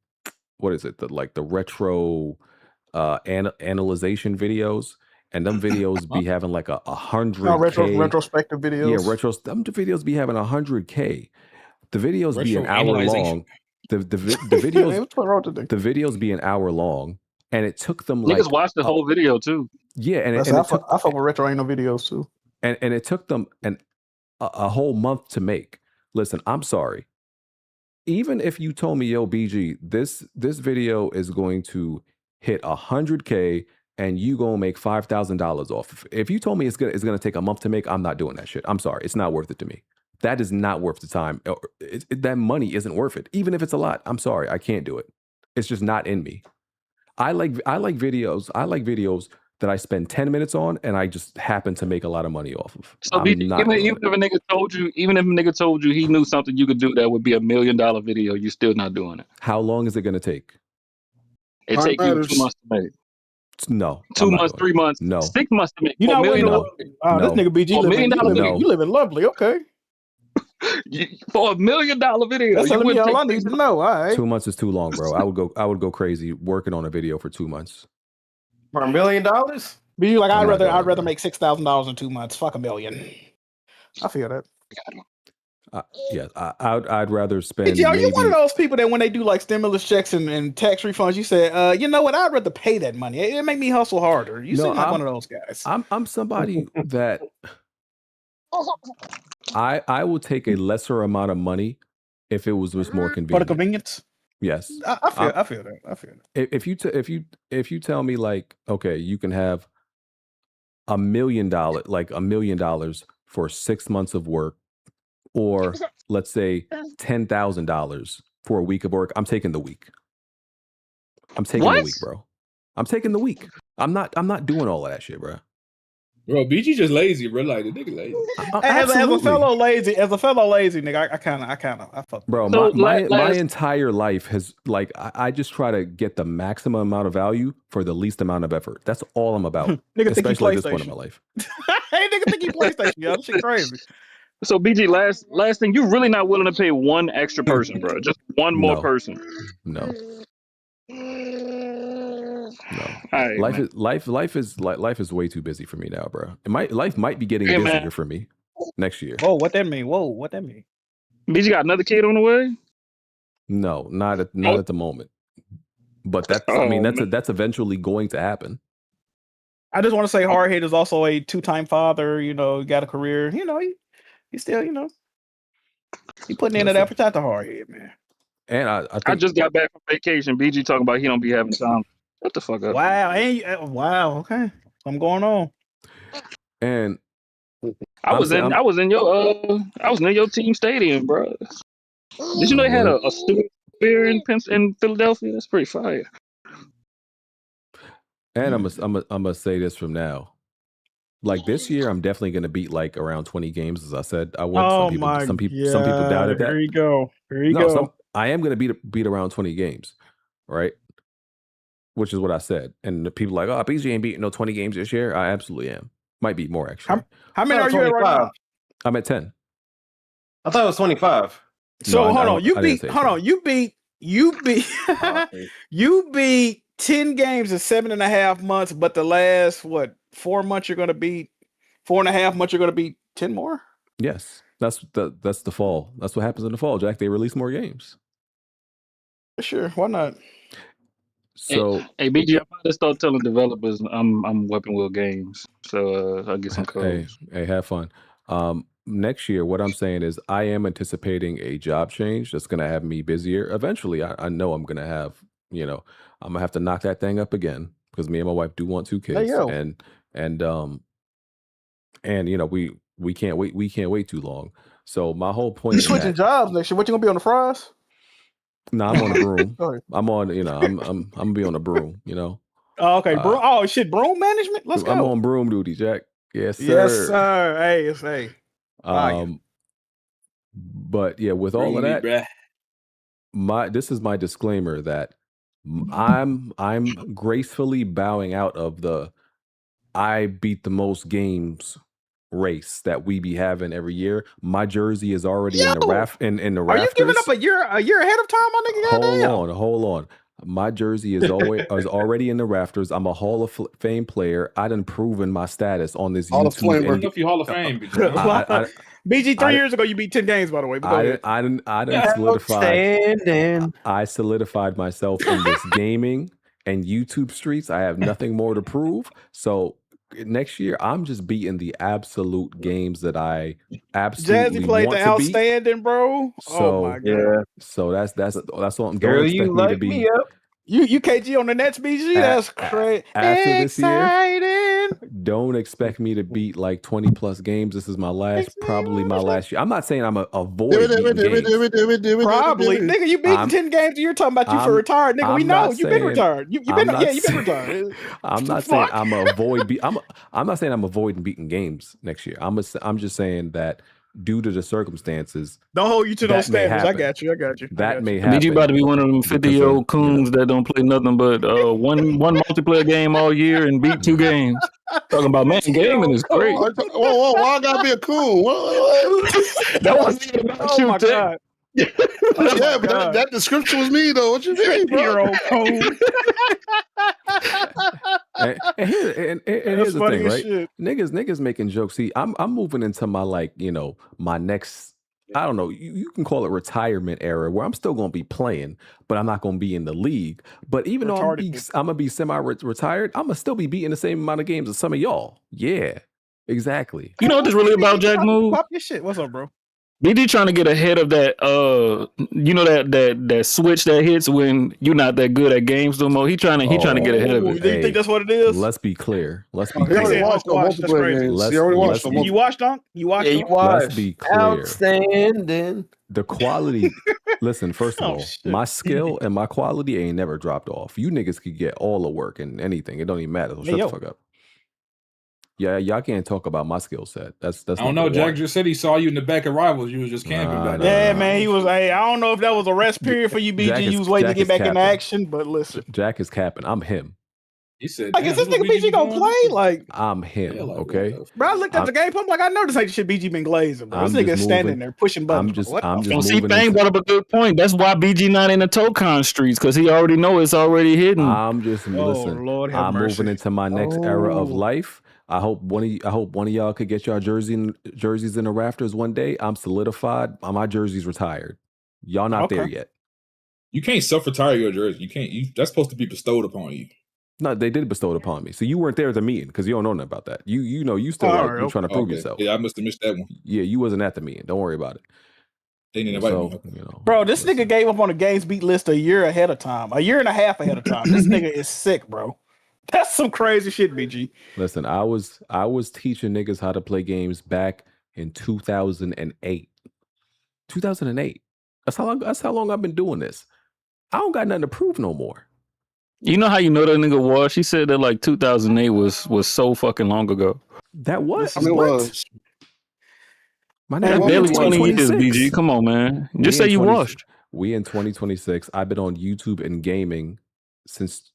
Speaker 1: what is it, the retro analyzation videos. And them videos be having like 100K.
Speaker 6: Retrospective videos.
Speaker 1: Yeah, them videos be having 100K. The videos be an hour long. The videos be an hour long, and it took them
Speaker 11: niggas watch the whole video too.
Speaker 1: Yeah, and
Speaker 6: I fuck with retro anal videos too.
Speaker 1: And it took them a whole month to make. Listen, I'm sorry. Even if you told me, yo, BG, this video is going to hit 100K. And you gonna make $5,000 off. If you told me it's gonna take a month to make, I'm not doing that shit. I'm sorry, it's not worth it to me. That is not worth the time. That money isn't worth it, even if it's a lot. I'm sorry, I can't do it. It's just not in me. I like videos. I like videos that I spend 10 minutes on, and I just happen to make a lot of money off of.
Speaker 11: So even if a nigga told you he knew something you could do that would be $1 million video, you're still not doing it.
Speaker 1: How long is it gonna take?
Speaker 11: It takes you 2 months to make.
Speaker 1: No,
Speaker 11: 2 months, 3 months,
Speaker 1: no,
Speaker 11: 6 months to make.
Speaker 6: You know what?
Speaker 1: No.
Speaker 6: This nigga BG you living lovely. Okay.
Speaker 11: For $1 million video,
Speaker 6: that's telling me all I need to know. All right.
Speaker 1: 2 months is too long, bro. I would go crazy working on a video for 2 months.
Speaker 7: For $1 million?
Speaker 6: But you I'd rather make $6,000 in 2 months. Fuck $1 million. I feel that.
Speaker 1: Yeah, I'd rather spend.
Speaker 6: Yo, you're one of those people that when they do stimulus checks and tax refunds, you say, you know what? I'd rather pay that money. It make me hustle harder. You seem like one of those guys.
Speaker 1: I'm somebody that I will take a lesser amount of money if it was more convenient.
Speaker 6: For the convenience.
Speaker 1: Yes,
Speaker 6: I feel that.
Speaker 1: If you tell me okay, you can have $1 million, $1 million for 6 months of work. Or let's say $10,000 for a week of work. I'm taking the week. I'm taking the week, bro. I'm taking the week. I'm not doing all of that shit, bro.
Speaker 9: Bro, BG just lazy, bro. Like the nigga lazy.
Speaker 6: As a fellow lazy nigga, I fuck.
Speaker 1: Bro,
Speaker 11: So,
Speaker 1: my entire life has I just try to get the maximum amount of value for the least amount of effort. That's all I'm about.
Speaker 6: Nigga
Speaker 1: especially at this point in my life.
Speaker 6: Hey, nigga think he PlayStation, yo. That shit crazy.
Speaker 11: So BG, last thing, you're really not willing to pay one extra person, bro. Just one more person.
Speaker 1: No.
Speaker 11: Right,
Speaker 1: life is way too busy for me now, bro. Life might be getting busier for me next year.
Speaker 6: Whoa, what that mean? What that mean?
Speaker 11: BG got another kid on the way?
Speaker 1: No, not at the moment. But that's eventually going to happen.
Speaker 6: I just want to say Hardhead is also a 2-time father, got a career, he still, he putting in that effort out to Hardhead, man.
Speaker 1: And
Speaker 11: I just got back from vacation. BG talking about he don't be having time. Shut the fuck up.
Speaker 6: Wow, wow, okay. Something going on.
Speaker 1: And
Speaker 11: I was in your team stadium, bro. Did you know they had a student fair in Philadelphia? That's pretty fire.
Speaker 1: And I'm gonna say this from now. This year, I'm definitely gonna beat around 20 games, as I said I would. Some people doubted that.
Speaker 6: Here you go.
Speaker 1: I am gonna beat around 20 games, right? Which is what I said. And the people oh, BG ain't beating no 20 games this year. I absolutely am. Might be more actually.
Speaker 6: How many are you at right now?
Speaker 1: I'm at 10.
Speaker 7: I thought it was 25.
Speaker 6: So hold on, you beat 10 games in 7.5 months, but the last 4 months you're gonna beat 4.5 months you're gonna beat 10 more?
Speaker 1: Yes. That's the fall. That's what happens in the fall, Jack. They release more games.
Speaker 6: Sure, why not?
Speaker 1: So
Speaker 11: hey BG, I'm about to start telling developers I'm Weapon Wheel Games. So I'll get some codes.
Speaker 1: Hey, have fun. Next year, what I'm saying is I am anticipating a job change that's gonna have me busier. Eventually, I know I'm gonna have, I'm gonna have to knock that thing up again because me and my wife do want 2 kids. And We can't wait. We can't wait too long. So my whole point.
Speaker 14: You
Speaker 1: in
Speaker 14: switching
Speaker 1: that,
Speaker 14: jobs next year? What you gonna be on the fries?
Speaker 1: no, I'm on a broom.
Speaker 14: Go ahead.
Speaker 1: I'm on. I'm gonna be on a broom.
Speaker 14: Oh, okay, broom. Oh shit, broom management. Let's go.
Speaker 1: I'm on broom duty, Jack. Yes, sir.
Speaker 14: Yes, sir. Hey, it's
Speaker 1: But yeah, with all of that, this is my disclaimer that I'm gracefully bowing out of the I beat the most games race that we be having every year. My jersey is already in the in the
Speaker 6: Are
Speaker 1: rafters.
Speaker 6: you giving up a year ahead of time, my nigga?
Speaker 1: Hold on. My jersey is already in the rafters. I'm a Hall of Fame player. I done proven my status on this
Speaker 14: Hall of
Speaker 1: YouTube.
Speaker 14: Fame.
Speaker 9: If you Hall of Fame,
Speaker 6: BG, 3 years ago, you beat 10 games, by the way. But
Speaker 1: I didn't solidify. I solidified myself in this gaming and YouTube streets. I have nothing more to prove. So next year, I'm just beating the absolute games that I absolutely
Speaker 6: Jazzy played
Speaker 1: want
Speaker 6: the
Speaker 1: to
Speaker 6: outstanding, bro.
Speaker 1: So,
Speaker 6: oh my god.
Speaker 1: So that's all. Don't
Speaker 7: Girl,
Speaker 1: expect
Speaker 7: you
Speaker 1: me to
Speaker 7: light
Speaker 1: be.
Speaker 7: me up.
Speaker 6: You KG on the Nets, BG? That's crazy.
Speaker 1: After this year,
Speaker 6: Exciting.
Speaker 1: don't expect me to beat like 20 plus games. This is probably my last year. I'm not saying I'm a avoid beating games.
Speaker 6: Probably, nigga. You beating 10 games. You're talking about you for retired, nigga. We know you've been retired. You've been retired.
Speaker 1: I'm not saying I'm a avoid. I'm not saying I'm avoiding beating games next year. I'm just saying that due to the circumstances,
Speaker 6: don't hold you to those standards. I got you.
Speaker 1: That may happen.
Speaker 11: BG about to be one of them 50-year-old coons that don't play nothing but one multiplayer game all year and beat 2 games. Talking about, man, gaming is great.
Speaker 8: Whoa, why I gotta be a coon? What?
Speaker 11: That wasn't even about you, Tech.
Speaker 8: Yeah, but that description was me though. What you mean, bro?
Speaker 1: And here's the thing, right? Niggas making jokes. See, I'm moving into my my next. I don't know. You can call it retirement era, where I'm still gonna be playing, but I'm not gonna be in the league. But even though I'm gonna be semi-retired, I'm gonna still be beating the same amount of games as some of y'all. Yeah, exactly.
Speaker 11: You know what this really about, Jack Move?
Speaker 6: Pop your shit. What's up, bro?
Speaker 11: BD trying to get ahead of that, that switch that hits when you're not that good at games no more. He trying to get ahead of it.
Speaker 6: Do you think that's what it is?
Speaker 1: Let's be clear.
Speaker 8: He already watched multiplayer games. He already watched them.
Speaker 6: You watched, Dunk? You watched?
Speaker 7: Yeah, you watched.
Speaker 1: Let's be clear.
Speaker 7: Outstanding.
Speaker 1: The quality. Listen, first of all, my skill and my quality ain't never dropped off. You niggas could get all the work and anything. It don't even matter. So shut the fuck up. Yeah, y'all can't talk about my skill set. That's.
Speaker 9: I don't know. Jack just said he saw you in the back of Rivals. You was just camping.
Speaker 6: Man. He was. Hey, I don't know if that was a rest period for you, BG. You was waiting to get back into action, but listen,
Speaker 1: Jack is capping. I'm him.
Speaker 9: He said,
Speaker 6: like, is this nigga BG gonna play? Like,
Speaker 1: I'm him. Okay.
Speaker 6: Bro, I looked at the game. I'm like, I know this ain't shit BG been glazing, bro. This nigga is standing there pushing buttons.
Speaker 11: I'm just see, Bang brought up a good point. That's why BG not in the Tokon streets, because he already know it's already hidden.
Speaker 1: I'm just listen.
Speaker 6: Lord have
Speaker 1: I'm
Speaker 6: mercy.
Speaker 1: moving into my next era of life. I hope one of y'all could get y'all jerseys in the rafters one day. I'm solidified. My jersey's retired. Y'all not there yet.
Speaker 9: You can't self-retire your jersey. You can't. That's supposed to be bestowed upon you.
Speaker 1: No, they did bestow it upon me. So you weren't there at the meeting because you don't know nothing about that. You know you still you're trying to prove yourself.
Speaker 9: Yeah, I must have missed that one.
Speaker 1: Yeah, you wasn't at the meeting. Don't worry about it.
Speaker 9: They didn't invite me.
Speaker 6: Bro, this nigga gave up on the games beat list a year ahead of time. A year and a half ahead of time. This nigga is sick, bro. That's some crazy shit, BG.
Speaker 1: Listen, I was teaching niggas how to play games back in 2008. 2008. That's how long I've been doing this. I don't got nothing to prove no more.
Speaker 11: You know how you know that nigga was? She said that like 2008 was so fucking long ago.
Speaker 1: That was.
Speaker 8: I mean, it was.
Speaker 1: My
Speaker 11: name barely 20 years, BG. Come on, man. Just say you washed.
Speaker 1: We in 2026. I've been on YouTube and gaming since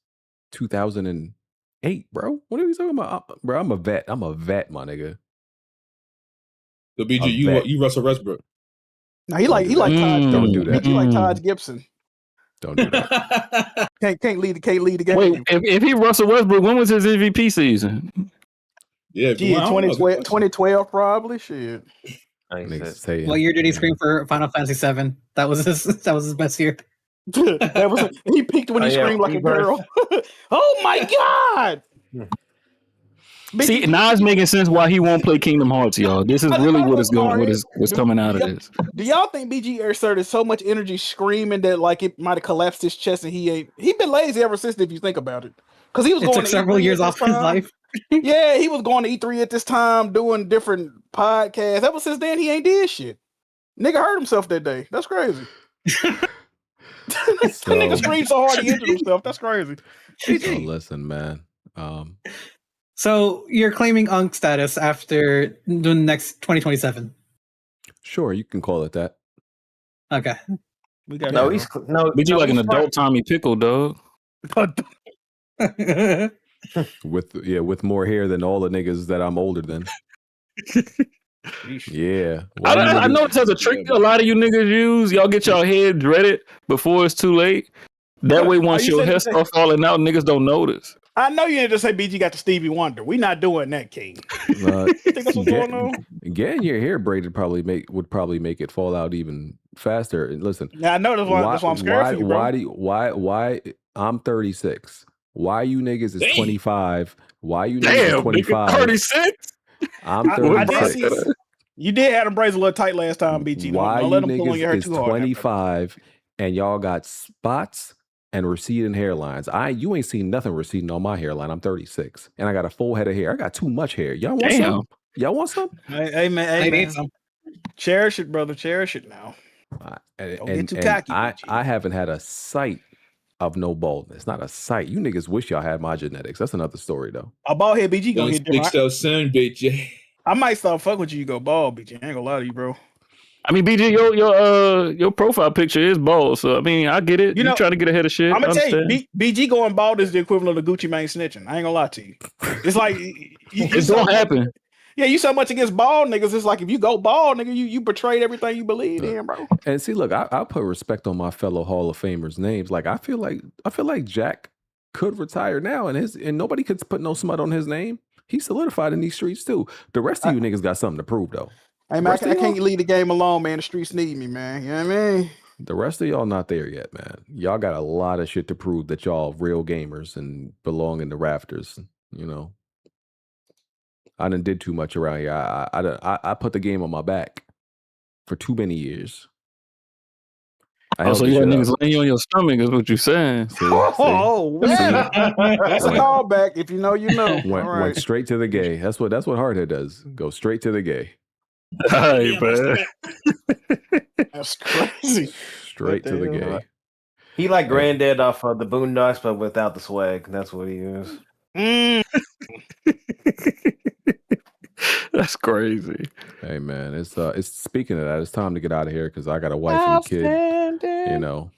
Speaker 1: 2008, bro. What are we talking about? Bro, I'm a vet. My nigga.
Speaker 9: So BG, you Russell Westbrook.
Speaker 6: No, he like Todd.
Speaker 1: Don't do that.
Speaker 6: He like Todd Gibson.
Speaker 1: Don't do that.
Speaker 6: can't lead the game.
Speaker 11: Wait, if he Russell Westbrook, when was his MVP season?
Speaker 6: Yeah, 2012 probably. Shit.
Speaker 10: What year did he scream for Final Fantasy VII? That was his best year.
Speaker 6: He peaked when he screamed like a girl. Oh my god!
Speaker 11: See, now it's making sense why he won't play Kingdom Hearts, y'all. This is really what's coming out of this.
Speaker 6: Do y'all think BG exerted so much energy screaming that like it might have collapsed his chest and he been lazy ever since, if you think about it? Because he was
Speaker 10: It
Speaker 6: going
Speaker 10: took
Speaker 6: to
Speaker 10: several
Speaker 6: E3
Speaker 10: years
Speaker 6: at
Speaker 10: off
Speaker 6: this
Speaker 10: his
Speaker 6: time.
Speaker 10: life.
Speaker 6: Yeah, he was going to E3 at this time, doing different podcasts. Ever since then, he ain't did shit. Nigga hurt himself that day. That's crazy. That nigga screamed so hard he injured himself. That's crazy.
Speaker 1: So listen, man.
Speaker 10: So you're claiming Unk status after the next 2027.
Speaker 1: Sure, you can call it that.
Speaker 10: Okay.
Speaker 6: We got
Speaker 7: No, he's no.
Speaker 11: But you like an adult Tommy Pickle, dog.
Speaker 1: with more hair than all the niggas that I'm older than. Yeah.
Speaker 11: I know it's as a trick a lot of you niggas use. Y'all get y'all head dreaded before it's too late. That way, once your hair start falling out, niggas don't notice.
Speaker 6: I know you didn't just say BG got the Stevie Wonder. We not doing that, King. You think that's what's going on?
Speaker 1: Getting your hair braided would probably make it fall out even faster. And listen,
Speaker 6: Yeah, I know that's why I'm scared for you, bro.
Speaker 1: Why I'm 36. Why you niggas is 25? Why you niggas
Speaker 11: Damn,
Speaker 1: is 25?
Speaker 11: 36?
Speaker 1: I'm
Speaker 6: I
Speaker 1: 36.
Speaker 6: did see, you did have them braids a little tight last time, BG.
Speaker 1: Why
Speaker 6: Don't
Speaker 1: you
Speaker 6: let them pull on your hair
Speaker 1: niggas is
Speaker 6: too hard.
Speaker 1: 25 and y'all got spots and receding hairlines? You ain't seen nothing receding on my hairline. I'm 36 and I got a full head of hair. I got too much hair. Y'all want some? Y'all want some?
Speaker 6: Hey man. Cherish it, brother. Cherish it now. Don't get too cocky.
Speaker 1: I haven't had a sight of no baldness. Not a sight. You niggas wish y'all had my genetics. That's another story though.
Speaker 6: A bald head BG gonna hit
Speaker 9: speak so soon, BG.
Speaker 6: I might start fuck with you. You go bald, BG. I ain't gonna lie to you, bro.
Speaker 11: I mean, BG, your profile picture is bald, so I mean, I get it. You trying to get ahead of shit.
Speaker 6: I'm gonna tell you, BG going bald is the equivalent of Gucci Mane snitching. I ain't gonna lie to you. It's like
Speaker 11: it's gonna happen.
Speaker 6: Yeah, you so much against bald niggas. It's like if you go bald, nigga, you betrayed everything you believed in, bro.
Speaker 1: And see, look, I put respect on my fellow Hall of Famers' names. Like I feel like Jack could retire now, and nobody could put no smut on his name. He's solidified in these streets too. The rest of you niggas got something to prove though.
Speaker 6: Hey man, I can't leave the game alone, man. The streets need me, man. You know what I mean?
Speaker 1: The rest of y'all not there yet, man. Y'all got a lot of shit to prove that y'all real gamers and belong in the rafters. You know, I done did too much around here. I put the game on my back for too many years.
Speaker 11: So you got niggas laying you on your stomach is what you're saying.
Speaker 1: See?
Speaker 6: Oh, that's a callback. If you know, you know.
Speaker 1: Went straight to the gay. That's what Hardhead does. Go straight to the gay.
Speaker 11: Hey, man.
Speaker 6: That's crazy.
Speaker 1: Straight to the gay.
Speaker 7: He like Granddad off of the Boondocks, but without the swag. That's what he is.
Speaker 1: That's crazy. Hey man, it's speaking of that, it's time to get out of here because I got a wife and a kid. You know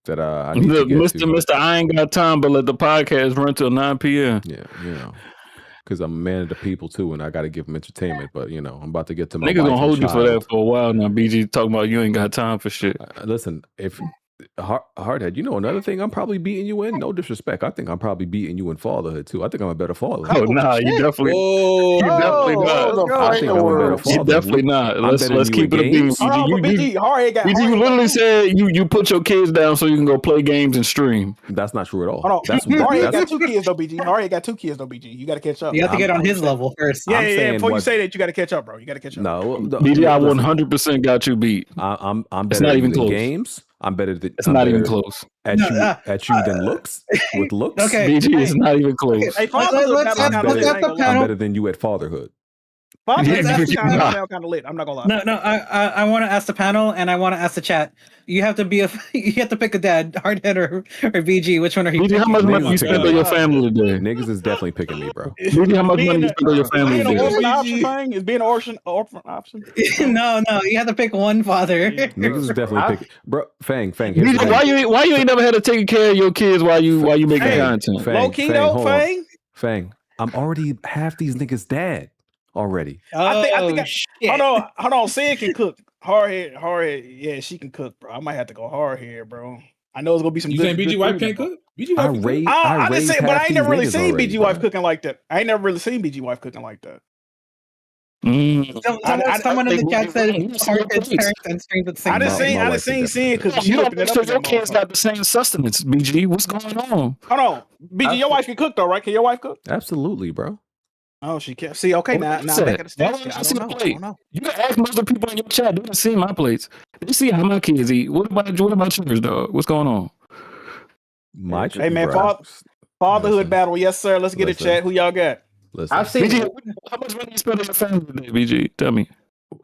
Speaker 1: that I need
Speaker 11: Look,
Speaker 1: to get to.
Speaker 11: Mr. I ain't got time, but let the podcast run till 9 p.m.
Speaker 1: Yeah, you know, because I'm a man of the people too, and I got to give them entertainment. But you know, I'm about to get to my.
Speaker 11: Niggas gonna hold you for that for a while now. BG talking about you ain't got time for shit.
Speaker 1: Listen, if Hardhead, you know another thing I'm probably beating you in. No disrespect, I think I'm probably beating you in fatherhood too. I think I'm a better father.
Speaker 11: Oh nah, you definitely, you definitely not.
Speaker 1: I think I'm a better father.
Speaker 11: You definitely not. Let's keep it a beam. BG, you literally said you put your kids down so you can go play games and stream.
Speaker 1: That's not true at all.
Speaker 6: Hold on. Hardhead got 2 kids though, BG. Hardhead got 2 kids though, BG. You got to catch up.
Speaker 10: You have to get on his level first.
Speaker 6: Yeah. Before you say that, you got to catch up, bro. You got to catch up.
Speaker 1: No,
Speaker 11: BG, I 100% got you beat.
Speaker 1: I'm better.
Speaker 11: It's not even
Speaker 1: than
Speaker 11: close.
Speaker 1: Games. I'm better than.
Speaker 11: It's not even close.
Speaker 1: At you than looks with looks.
Speaker 10: Okay,
Speaker 11: BG is not even close.
Speaker 6: Hey,
Speaker 1: I'm better than you at fatherhood.
Speaker 6: Fatherhood kind of lit. I'm not gonna lie.
Speaker 10: No. I want to ask the panel and I want to ask the chat. You have to pick a dad, Hardhead or BG. Which one are you?
Speaker 11: BG, how much money you spend on your family today?
Speaker 1: Niggas is definitely picking me, bro.
Speaker 11: BG, how much money you spend on your family
Speaker 6: today? Being an orphan
Speaker 11: today?
Speaker 6: option thing is being an orphan option.
Speaker 10: No, you have to pick one father.
Speaker 1: Niggas is definitely picking, bro. Fang.
Speaker 11: BG, why you ain't never had to take care of your kids while you making content?
Speaker 6: Low key though,
Speaker 1: Fang. I'm already half these niggas' dad already.
Speaker 6: I think hold on. Sid can cook. Hardhead. Yeah, she can cook, bro. I might have to go Hardhead, bro. I know it's gonna be some.
Speaker 9: You saying BG wife can't cook? BG wife can cook?
Speaker 6: I didn't say, but I ain't never really seen BG wife cooking like that. I ain't never really seen BG wife cooking like that.
Speaker 10: Someone in the chat said Hardhead's parents and streams at the same time.
Speaker 6: I done seen Sid because
Speaker 11: you don't make sure your kids got the same sustenance. BG, what's going on?
Speaker 6: Hold on, BG, your wife can cook though, right? Can your wife cook?
Speaker 1: Absolutely, bro.
Speaker 6: Oh, she can't. See, okay, now back at the stats. I don't know.
Speaker 11: You can ask most of the people in your chat. They didn't see my plates. They see how my kids eat. What about yours, dog? What's going on?
Speaker 1: My
Speaker 6: hey man,
Speaker 14: Fatherhood battle, yes sir. Let's get it,
Speaker 1: Listen.
Speaker 14: chat. Who y'all got?
Speaker 1: Listen,
Speaker 7: I've seen.
Speaker 11: BG, how much money you spend on your family today, BG? Tell me.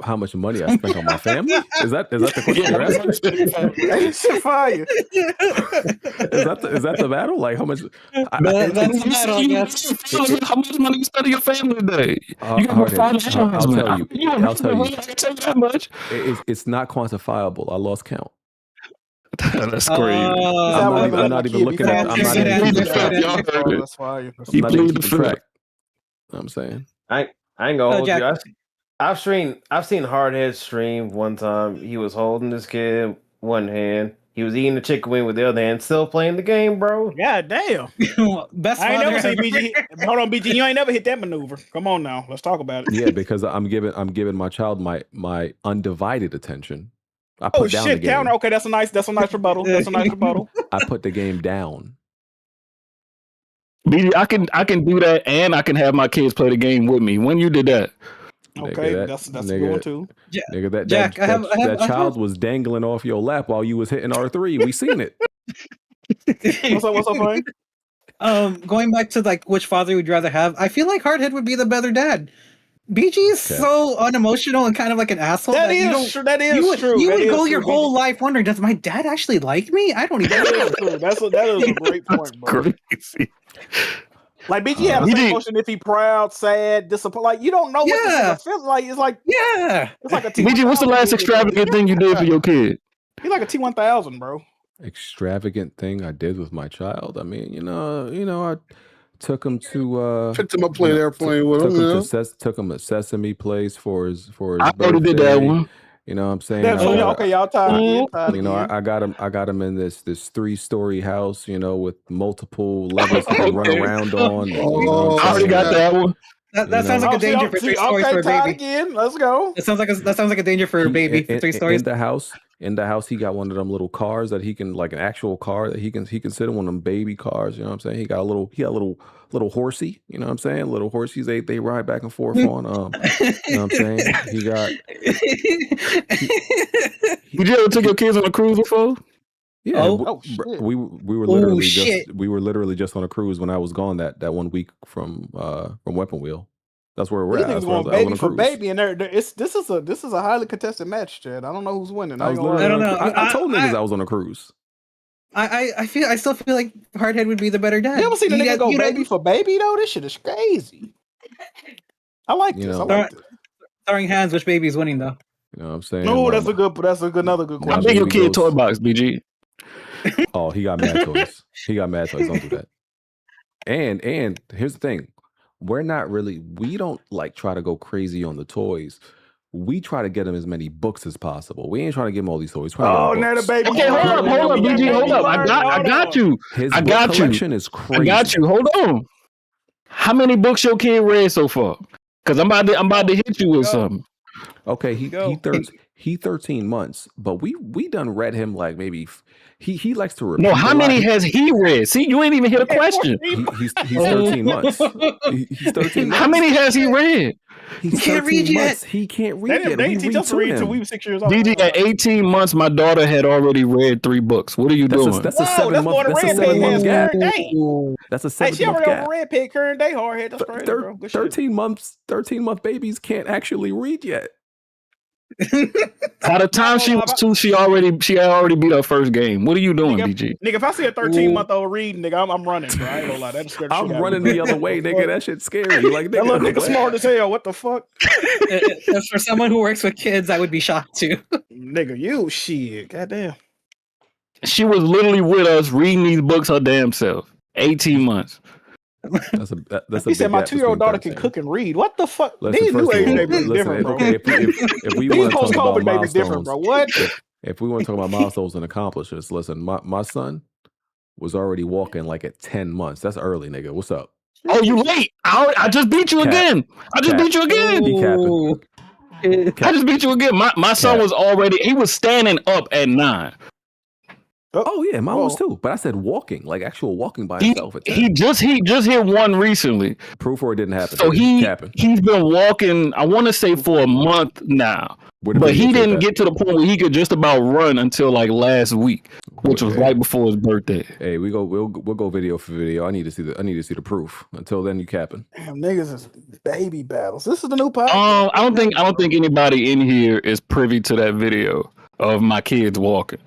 Speaker 1: how much money I spent on my family? Is that the question you're asking?
Speaker 14: Hey, shit fire.
Speaker 1: Is that the battle? Like how much?
Speaker 10: That's the battle, I guess.
Speaker 11: How much money you spend on your family today? You got more
Speaker 1: Hard-headed.
Speaker 11: father and
Speaker 1: I'll
Speaker 11: husband.
Speaker 1: tell you. I'll tell you.
Speaker 11: I can tell you that much.
Speaker 1: It's not quantifiable. I lost count.
Speaker 11: That's crazy.
Speaker 1: I'm not even looking at. I'm not even keeping track.
Speaker 14: That's fire.
Speaker 1: I'm not even keeping track. You know what I'm saying.
Speaker 7: I ain't gonna hold
Speaker 10: Jack.
Speaker 7: you. I've seen Hardhead stream one time. He was holding this kid one hand. He was eating the chicken wing with the other hand, still playing the game, bro.
Speaker 14: God damn.
Speaker 10: Best
Speaker 14: I ain't
Speaker 10: father
Speaker 14: never seen
Speaker 10: ever.
Speaker 14: BG. Hold on, BG. You ain't never hit that maneuver. Come on now. Let's talk about it.
Speaker 1: Yeah, because I'm giving my child my undivided attention. I put
Speaker 14: Oh
Speaker 1: down
Speaker 14: shit,
Speaker 1: the game.
Speaker 14: counter. Okay, that's a nice rebuttal. That's a nice rebuttal.
Speaker 1: I put the game down.
Speaker 11: BG, I can do that, and I can have my kids play the game with me. When you did that,
Speaker 14: Okay,
Speaker 1: Nigga,
Speaker 14: that's a
Speaker 1: nigga,
Speaker 14: good one too.
Speaker 1: Nigga,
Speaker 10: Jack,
Speaker 1: that child was dangling off your lap while you was hitting R3. We seen it.
Speaker 14: What's up, Frank?
Speaker 10: Going back to like which father would you rather have, I feel like Hardhead would be the better dad. BG is so unemotional and kind of like an asshole.
Speaker 14: That is true. That is true.
Speaker 10: You
Speaker 14: That
Speaker 10: would
Speaker 14: is
Speaker 10: go
Speaker 14: true,
Speaker 10: your whole life wondering, does my dad actually like me? I don't even
Speaker 14: That
Speaker 10: know.
Speaker 14: is true. That is a great point, bro.
Speaker 11: crazy.
Speaker 14: Like BG had the same emotion if he proud, sad, disappointed. Like you don't know what this nigga feels like. It's like it's like a T.
Speaker 11: BG, what's the last extravagant thing you did for your kid?
Speaker 14: He's like a T1000, bro.
Speaker 1: Extravagant thing I did with my child. I mean, you know, I took him to
Speaker 8: picked him up playing airplane with him.
Speaker 1: Took him to Sesame Place for his
Speaker 11: I already did that one.
Speaker 1: You know what I'm saying?
Speaker 14: That's y'all tired.
Speaker 1: You know, I got him in this 3-story house, you know, with multiple levels he can run around on. You know
Speaker 11: I already got that one.
Speaker 10: That sounds like a danger for 3 stories for a baby.
Speaker 14: Again. Let's go.
Speaker 10: That sounds like a danger for a baby for 3 stories.
Speaker 1: In the house, he got one of them little cars that he can, like an actual car that he can sit in, one of them baby cars. You know what I'm saying? He got a little horsey. You know what I'm saying? Little horsies they ride back and forth on. You know what I'm saying? He got.
Speaker 11: Did you ever take your kids on a cruise before?
Speaker 1: Yeah, we were literally just on a cruise when I was gone that 1 week from Weapon Wheel. That's where we're at.
Speaker 14: That's going baby for baby, and this is a highly contested match, Chad. I don't know who's winning.
Speaker 1: I don't know. I told niggas I was on a cruise.
Speaker 10: I still feel like Hardhead would be the better dad.
Speaker 14: You ever seen a nigga go baby for baby though? This shit is crazy. I like this. I like this.
Speaker 10: Throwing hands, which baby is winning though?
Speaker 1: You know what I'm saying?
Speaker 14: No, that's another good question.
Speaker 11: How big your kid toy box, BG?
Speaker 1: Oh, he got mad toys. Don't do that. And here's the thing. We don't like try to go crazy on the toys. We try to get him as many books as possible. We ain't trying to give him all these toys.
Speaker 14: Oh, now the baby.
Speaker 11: Okay, hold up, BG, hold up. I got you.
Speaker 1: His
Speaker 11: I
Speaker 1: book
Speaker 11: got
Speaker 1: collection
Speaker 11: you.
Speaker 1: is crazy.
Speaker 11: I got you. Hold on. How many books your kid read so far? Because I'm about to hit you with something.
Speaker 1: Okay, he 13 months, but we done read him like maybe he likes to repeat.
Speaker 11: No, how many has he read? See, you ain't even hit a question.
Speaker 1: He's 13 months. He's 13 months.
Speaker 11: How many has he read?
Speaker 1: He can't read yet. He can't read yet.
Speaker 14: They teach us to read until we were 6 years old.
Speaker 11: DD, at 18 months, my daughter had already read 3 books. What are you doing?
Speaker 1: That's a 7 month. That's a 7 month gap. That's a 7
Speaker 14: she
Speaker 1: month
Speaker 14: already
Speaker 1: gap.
Speaker 14: over red pig current day hard. That's crazy, bro. Good
Speaker 1: 13 month babies can't actually read yet.
Speaker 11: By the time she was 2, she had already beat her first game. What are you doing, BG?
Speaker 14: Nigga, if I see a 13-month-old reading, nigga, I'm running, bro. I ain't gonna lie. That scared
Speaker 1: I'm running the other way, nigga. That shit's scary. Like,
Speaker 14: that little nigga smart as hell. What the fuck?
Speaker 10: For someone who works with kids, I would be shocked too.
Speaker 14: Nigga, you shit. Goddamn.
Speaker 11: She was literally with us reading these books her damn self. 18 months.
Speaker 1: That's a
Speaker 14: he said my 2-year-old daughter can cook and read. What the fuck? These new age babies different, bro.
Speaker 1: If we
Speaker 14: These
Speaker 1: want to talk about
Speaker 14: post-COVID babies different, bro. What?
Speaker 1: If we want to talk about milestones and accomplishments, listen, my son was already walking like at 10 months. That's early, nigga. What's up?
Speaker 11: Oh, you late. I just beat you again. I just beat you again.
Speaker 1: He capping.
Speaker 11: I just beat you again. My son was he was standing up at 9.
Speaker 1: Oh yeah, mine was too. But I said walking, like actual walking by himself.
Speaker 11: He just hit one recently.
Speaker 1: Proof or it didn't happen.
Speaker 11: So he's been walking, I want to say for a month now. But he didn't get to the point where he could just about run until like last week. which was right before his birthday.
Speaker 1: Hey, we'll go video for video. I need to see the proof. Until then, you capping.
Speaker 14: Damn, niggas is baby battles. This is the new podcast.
Speaker 11: I don't think anybody in here is privy to that video of my kids walking.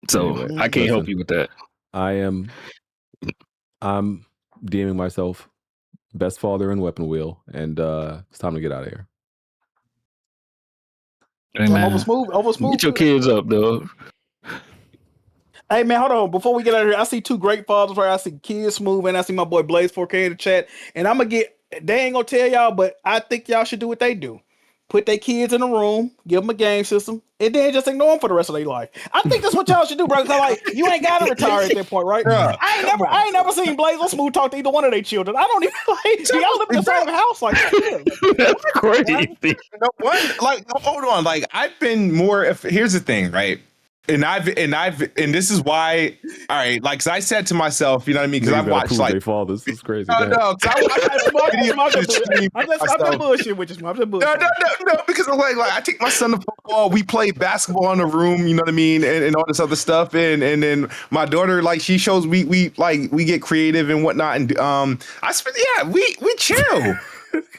Speaker 11: So
Speaker 1: Anyway,
Speaker 11: I can't help you with that.
Speaker 1: I'm deeming myself best father in Weapon Wheel, and it's time to get out of here.
Speaker 11: Hey, man.
Speaker 14: Over smooth.
Speaker 11: Get your kids up, though.
Speaker 14: Hey man, hold on. Before we get out of here, I see two great fathers right. I see Kids Smooth and I see my boy Blaze 4K in the chat. And I'm gonna they ain't gonna tell y'all, but I think y'all should do what they do. Put their kids in a room, give them a game system, and then just ignore them for the rest of their life. I think that's what y'all should do, bro. Cause like you ain't gotta retire at that point, right? I ain't never seen Blaze or Smooth talk to either one of their children. I don't even like y'all live in the same house like that.
Speaker 11: That's crazy.
Speaker 12: No, what? Like, hold on. Like, I've been more. Here's the thing, right? And this is why. All right, like, cause I said to myself, you know what I mean? Because I've watched like
Speaker 1: fathers. This is crazy.
Speaker 12: No,
Speaker 14: I'm just bullshit with you. I'm just bullshit.
Speaker 12: No, because I'm like I take my son to football. We play basketball in the room. You know what I mean, and all this other stuff. And then my daughter, like, she shows we get creative and whatnot. And I spent we chill.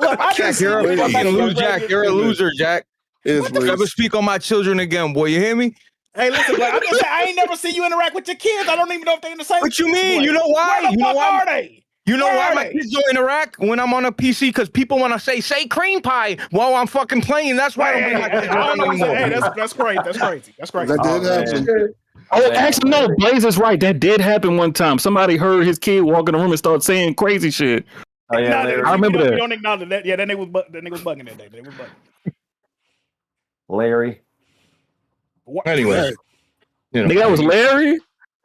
Speaker 14: Look,
Speaker 15: Jack, you're a fucking loser, Jack. You're a loser, Jack. Never speak on my children again, boy. You hear me?
Speaker 14: Hey, listen, bro, I'm just saying, I ain't never seen you interact with your kids. I don't even know if they're in the same.
Speaker 15: What you mean? You know why?
Speaker 14: Where the fuck are they?
Speaker 15: You know why my kids don't interact when I'm on a PC? Because people want to say cream pie while I'm fucking playing. That's why I don't bring my kids around anymore.
Speaker 14: Hey, that's crazy. That's crazy. That's crazy.
Speaker 8: That did happen.
Speaker 11: Oh, actually, no. Blaze is right. That did happen one time. Somebody heard his kid walk in the room and start saying crazy shit.
Speaker 7: Oh, yeah,
Speaker 11: I remember that.
Speaker 14: You don't acknowledge that. Yeah, that nigga was bugging that day. They was bugging.
Speaker 7: Larry.
Speaker 15: Anyway.
Speaker 11: You know, nigga, that was Larry?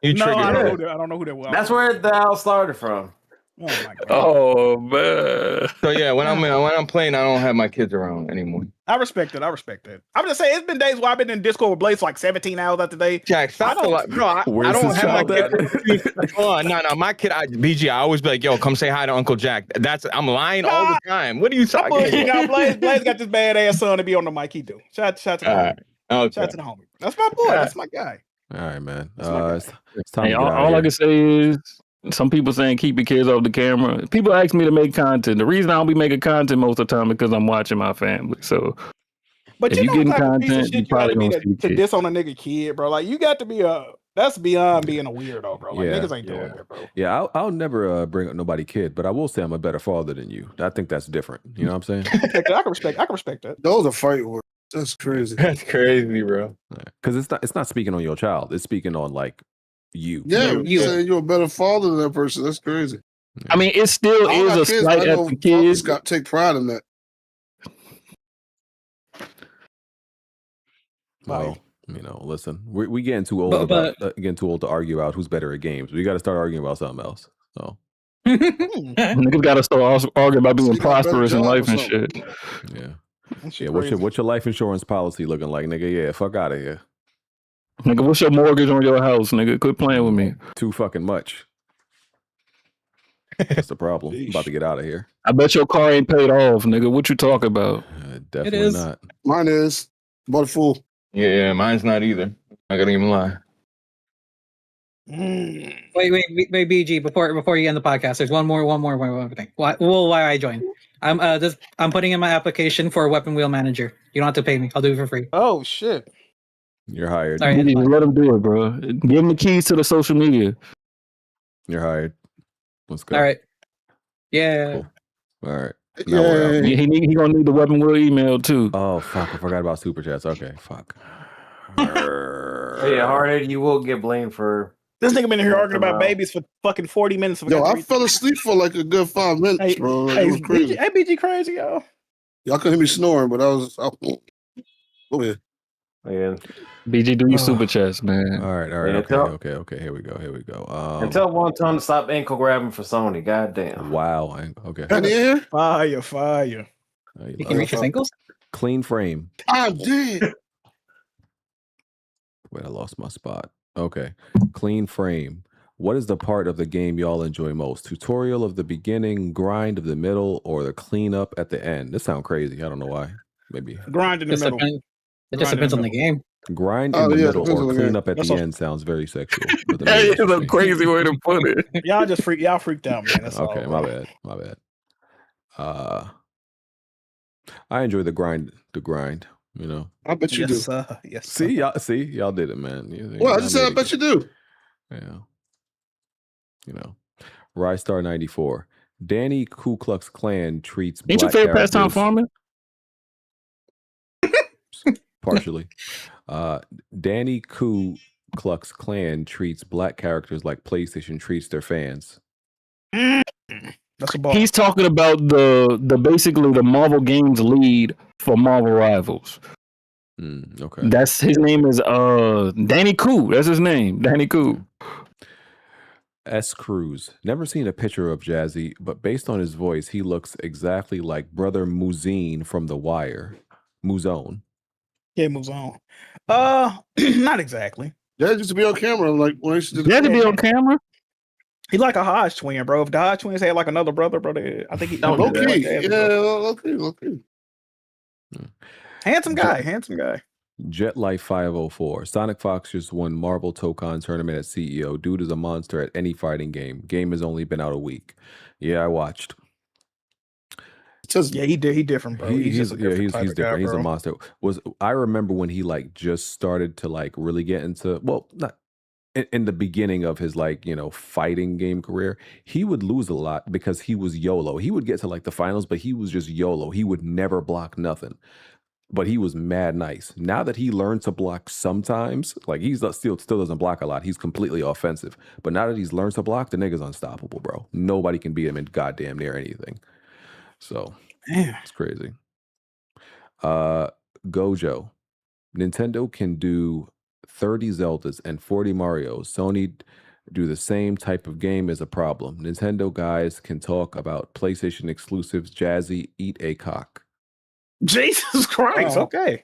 Speaker 14: I don't know who that was.
Speaker 7: That's where the all started from.
Speaker 14: Oh my god.
Speaker 11: Oh man.
Speaker 15: So yeah, when I'm playing, I don't have my kids around anymore.
Speaker 14: I respect it. I'm just saying, it's been days where I've been in Discord with Blaze like 17 hours out the day.
Speaker 15: Jack, stop the lie. Bro, I don't have my kid. Oh, no, my kid, BG, I always be like, yo, come say hi to Uncle Jack. I'm lying all the time. What are you talking about?
Speaker 14: Blaze got this badass son to be on the mic. He do. Shout to the homie.
Speaker 15: Okay.
Speaker 14: Shout to the homie. That's my boy. That's my guy.
Speaker 1: All right, man. It's time to get
Speaker 11: all I can say is some people saying keep your kids off the camera. People ask me to make content. The reason I don't be making content most of the time is because I'm watching my family. So,
Speaker 14: but
Speaker 11: if
Speaker 14: you
Speaker 11: you
Speaker 14: know
Speaker 11: getting
Speaker 14: type of piece of
Speaker 11: content,
Speaker 14: shit
Speaker 11: you
Speaker 14: you
Speaker 11: probably
Speaker 14: gotta
Speaker 11: gonna
Speaker 14: be
Speaker 11: see
Speaker 14: to diss on a nigga kid, bro. Like you got to be that's beyond being a weirdo, bro. Like niggas ain't doing that, bro.
Speaker 1: Yeah, I'll never bring up nobody kid, but I will say I'm a better father than you. I think that's different. You know what I'm saying?
Speaker 14: I can respect that.
Speaker 8: Those are fight words. That's crazy.
Speaker 15: That's crazy, bro.
Speaker 1: Because it's not speaking on your child. It's speaking on like you.
Speaker 8: Yeah, you saying you're a better father than that person. That's crazy.
Speaker 11: I mean, it still is a slight at the kids.
Speaker 8: Got to take pride in that.
Speaker 1: Well, you know, listen, we getting too old getting too old to argue about who's better at games. We got to start arguing about something else. So
Speaker 11: niggas got to start arguing about being prosperous in life and shit.
Speaker 1: Yeah. Yeah, what's your life insurance policy looking like, nigga? Yeah, fuck out of here.
Speaker 11: Nigga, what's your mortgage on your house, nigga? Quit playing with me.
Speaker 1: Too fucking much. That's the problem. I'm about to get out of here.
Speaker 11: I bet your car ain't paid off, nigga. What you talking about?
Speaker 1: Definitely not.
Speaker 8: Mine is. But full.
Speaker 15: Yeah, mine's not either. I gotta even lie.
Speaker 10: Wait, BG, before you end the podcast, there's one more thing. Why I joined. I'm putting in my application for a weapon wheel manager. You don't have to pay me. I'll do it for free.
Speaker 14: Oh shit.
Speaker 1: You're hired.
Speaker 10: All right,
Speaker 11: let him do it, bro. Give him the keys to the social media.
Speaker 1: You're hired. Let's go.
Speaker 10: All right. Yeah.
Speaker 1: Cool. All right.
Speaker 11: Yeah. He gonna need the weapon wheel email too.
Speaker 1: Oh fuck! I forgot about super chats. Okay, fuck.
Speaker 7: Yeah, Hardhead, you will get blamed for.
Speaker 14: This nigga been here arguing about babies for fucking 40 minutes.
Speaker 8: Yo, I fell asleep for like a good 5 minutes, bro. Like, it was crazy.
Speaker 14: BG crazy, yo.
Speaker 8: Y'all couldn't hear me snoring, but I was. Go ahead.
Speaker 7: Yeah.
Speaker 11: BG, do your super chats, man.
Speaker 1: All right.
Speaker 7: Yeah,
Speaker 1: Okay. Here we go.
Speaker 7: And tell one ton to stop ankle grabbing for Sony. Goddamn.
Speaker 1: Wow. Okay.
Speaker 14: Fire.
Speaker 10: You can reach his ankles?
Speaker 1: Clean frame.
Speaker 8: I'm dead.
Speaker 1: Wait, I lost my spot. Okay. Clean frame. What is the part of the game y'all enjoy most? Tutorial of the beginning, grind of the middle, or the cleanup at the end? This sounds crazy. I don't know why. Maybe
Speaker 14: grind in the middle.
Speaker 10: It just depends on the game.
Speaker 1: Grind in the middle or clean up at the end sounds very sexual. But
Speaker 11: That is a crazy way to put it.
Speaker 14: Y'all freaked out, man. That's
Speaker 1: okay,
Speaker 14: all.
Speaker 1: my bad. I enjoy the grind. You know.
Speaker 8: I bet you do.
Speaker 14: Yes.
Speaker 1: See, y'all did it, man.
Speaker 8: Well, I just said I bet you do.
Speaker 1: Yeah. You know, Rystar 94. Danny Ku Klux Klan treats.
Speaker 11: Ain't your favorite pastime farming?
Speaker 1: Partially. Danny Ku Klux Klan treats black characters like PlayStation treats their fans.
Speaker 14: That's a ball.
Speaker 11: He's talking about the basically the Marvel Games lead for Marvel Rivals.
Speaker 1: Okay.
Speaker 11: That's his name is Danny Ku. That's his name, Danny Ku.
Speaker 1: S. Cruz. Never seen a picture of Jazzy, but based on his voice, he looks exactly like Brother Muzine from The Wire. Muzone.
Speaker 14: Yeah, moves on. Not exactly.
Speaker 8: Jazzy used to be on camera, like when he did.
Speaker 11: Jazzy be on camera.
Speaker 14: He like a Hodge twin, bro. If the Hodge twins had like another brother, I think he
Speaker 8: low key. Low key.
Speaker 14: Handsome guy.
Speaker 1: Jet Life 504. Sonic Fox just won Marvel Tokon tournament at CEO. Dude is a monster at any fighting game. Game has only been out a week. Yeah, I watched.
Speaker 14: Yeah, he different, bro.
Speaker 1: He's
Speaker 14: different.
Speaker 1: Guy, he's a monster. I remember when he like just started to like really get into, well, not in the beginning of his like, you know, fighting game career, he would lose a lot because he was YOLO. He would get to like the finals, but he was just YOLO. He would never block nothing. But he was mad nice. Now that he learned to block sometimes, like he's still doesn't block a lot. He's completely offensive. But now that he's learned to block, the nigga's unstoppable, bro. Nobody can beat him in goddamn near anything. So it's crazy. Gojo. Nintendo can do 30 Zeldas and 40 Marios. Sony do the same type of game is a problem. Nintendo guys can talk about PlayStation exclusives. Jazzy, eat a cock.
Speaker 14: Jesus Christ. Okay.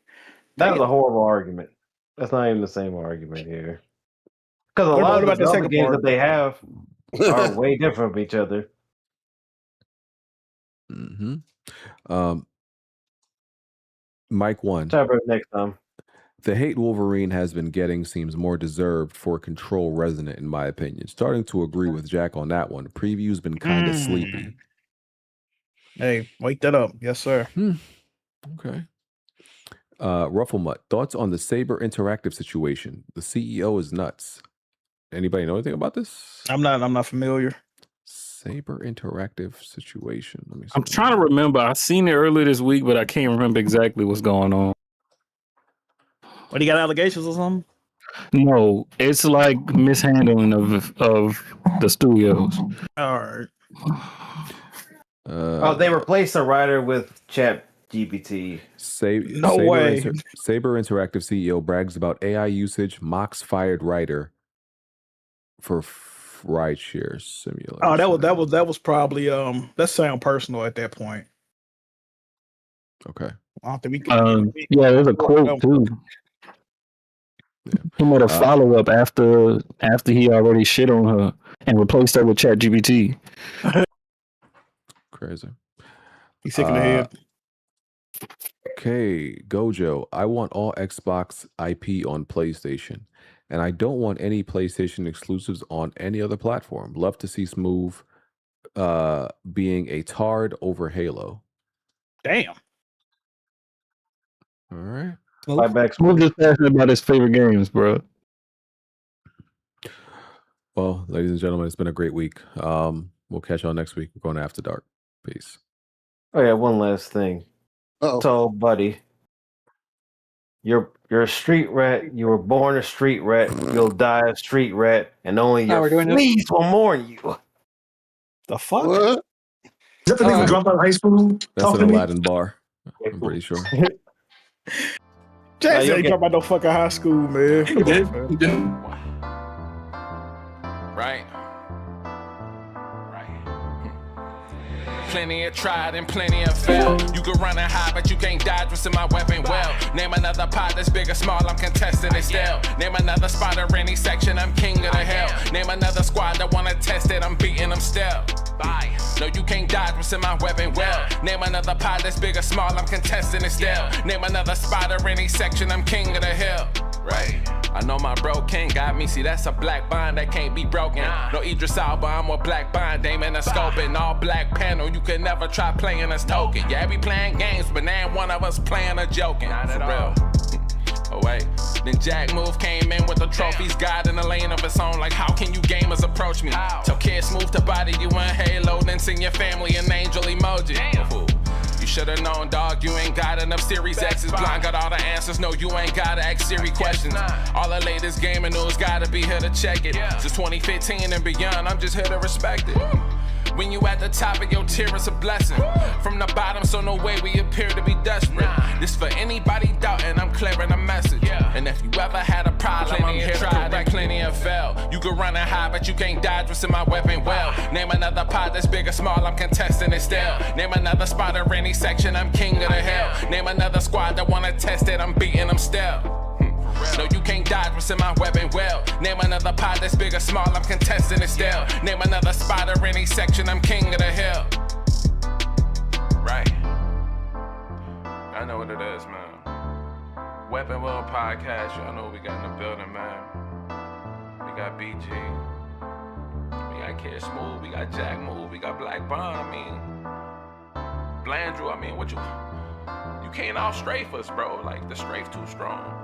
Speaker 7: That was a horrible argument. That's not even the same argument here. Because a
Speaker 14: What
Speaker 7: lot
Speaker 14: about
Speaker 7: of the
Speaker 14: the
Speaker 7: Zelda
Speaker 14: second
Speaker 7: games
Speaker 14: part?
Speaker 7: that they have are way different from each other.
Speaker 1: Mike 1.
Speaker 7: Try to next time.
Speaker 1: The hate Wolverine has been getting seems more deserved for Control Resonant, in my opinion. Starting to agree with Jack on that one. Preview's been kind of sleepy.
Speaker 14: Hey, wake that up. Yes, sir.
Speaker 1: Okay. Rufflemut, thoughts on the Saber Interactive situation? The CEO is nuts. Anybody know anything about this?
Speaker 14: I'm not familiar.
Speaker 1: Saber Interactive situation. Let me see.
Speaker 11: I'm trying to remember. I seen it earlier this week, but I can't remember exactly what's going on.
Speaker 14: What, he got allegations or something?
Speaker 11: No, it's like mishandling of the studios.
Speaker 14: All right.
Speaker 7: They replaced a writer with Chat GPT.
Speaker 14: No way.
Speaker 1: Saber Interactive CEO brags about AI usage, mocks fired writer for rideshare simulation.
Speaker 14: Oh, that was probably that sound personal at that point.
Speaker 1: Okay.
Speaker 14: I don't think we can.
Speaker 11: Yeah, there's a quote too. He made a follow up after he already shit on her and replaced her with Chat GPT.
Speaker 1: Crazy.
Speaker 14: He's sick in the head.
Speaker 1: Okay, Gojo. I want all Xbox IP on PlayStation, and I don't want any PlayStation exclusives on any other platform. Love to see Smooth being a tard over Halo.
Speaker 14: Damn.
Speaker 1: All right.
Speaker 11: Smooth just passionate about his favorite games, bro.
Speaker 1: Well, ladies and gentlemen, it's been a great week. We'll catch y'all next week. We're going to After Dark. Peace.
Speaker 7: Oh yeah, one last thing. So, buddy, you're a street rat. You were born a street rat. You'll die a street rat, and only your fleas will mourn you.
Speaker 14: The fuck?
Speaker 13: What? Is that the nigga dropped out of high school?
Speaker 1: That's an Aladdin bar. I'm pretty sure.
Speaker 14: Jackson ain't dropped out no fucking high school, man.
Speaker 13: He did.
Speaker 16: Right. Plenty have tried and plenty have failed. You can run and hide, but you can't dodge what's in my weapon well. Name another pot that's big or small, I'm contesting it still. Name another spot or any section, I'm king of the hill. Name another squad that wanna test it, I'm beating them still. Bye. No, you can't dodge what's in my weapon well. Name another pot that's big or small, I'm contesting it still. Name another spot or any section, I'm king of the hill. Right. I know my bro King got me. See, that's a black bond that can't be broken. No Idris Elba, I'm a black bond. Aiming a scope and all black panel. You can never try playing us token. Yeah, we playing games, but now one of us playing or joking. For real. Oh wait, then Jack Move came in with the trophies, God in a lane of its own. Like, how can you gamers approach me? Tell kids move to body you in Halo, then sing your family an angel emoji. You should've known, dog, you ain't got enough Series X's. Blind got all the answers, no, you ain't gotta ask Siri questions. All the latest gaming news gotta be here to check it. Since 2015 and beyond, I'm just here to respect it. When you at the top of your tier, it's a blessing. From the bottom, so no way we appear to be desperate. This for anybody doubting, I'm clearing a message. And if you ever had a problem, I'm here to correct. Plenty have failed. You can run and hide, but you can't dodge what's in my weapon well. Name another pod that's big or small, I'm contesting it still. Name another spot or any section, I'm king of the hill. Name another squad that wanna test it, I'm beating them still. No, you can't dodge what's in my weapon well. Name another pod that's big or small, I'm contesting it still. Name another spot or any section, I'm king of the hill. Right. I know what it is, man. Weapon World Podcast, y'all know what we got in the building, man. We got BG. We got Kid Smooth, we got Jack Move, we got Black Bond, I mean. Blandrew, I mean, what you can't all strafe us, bro. Like, the strafe too strong.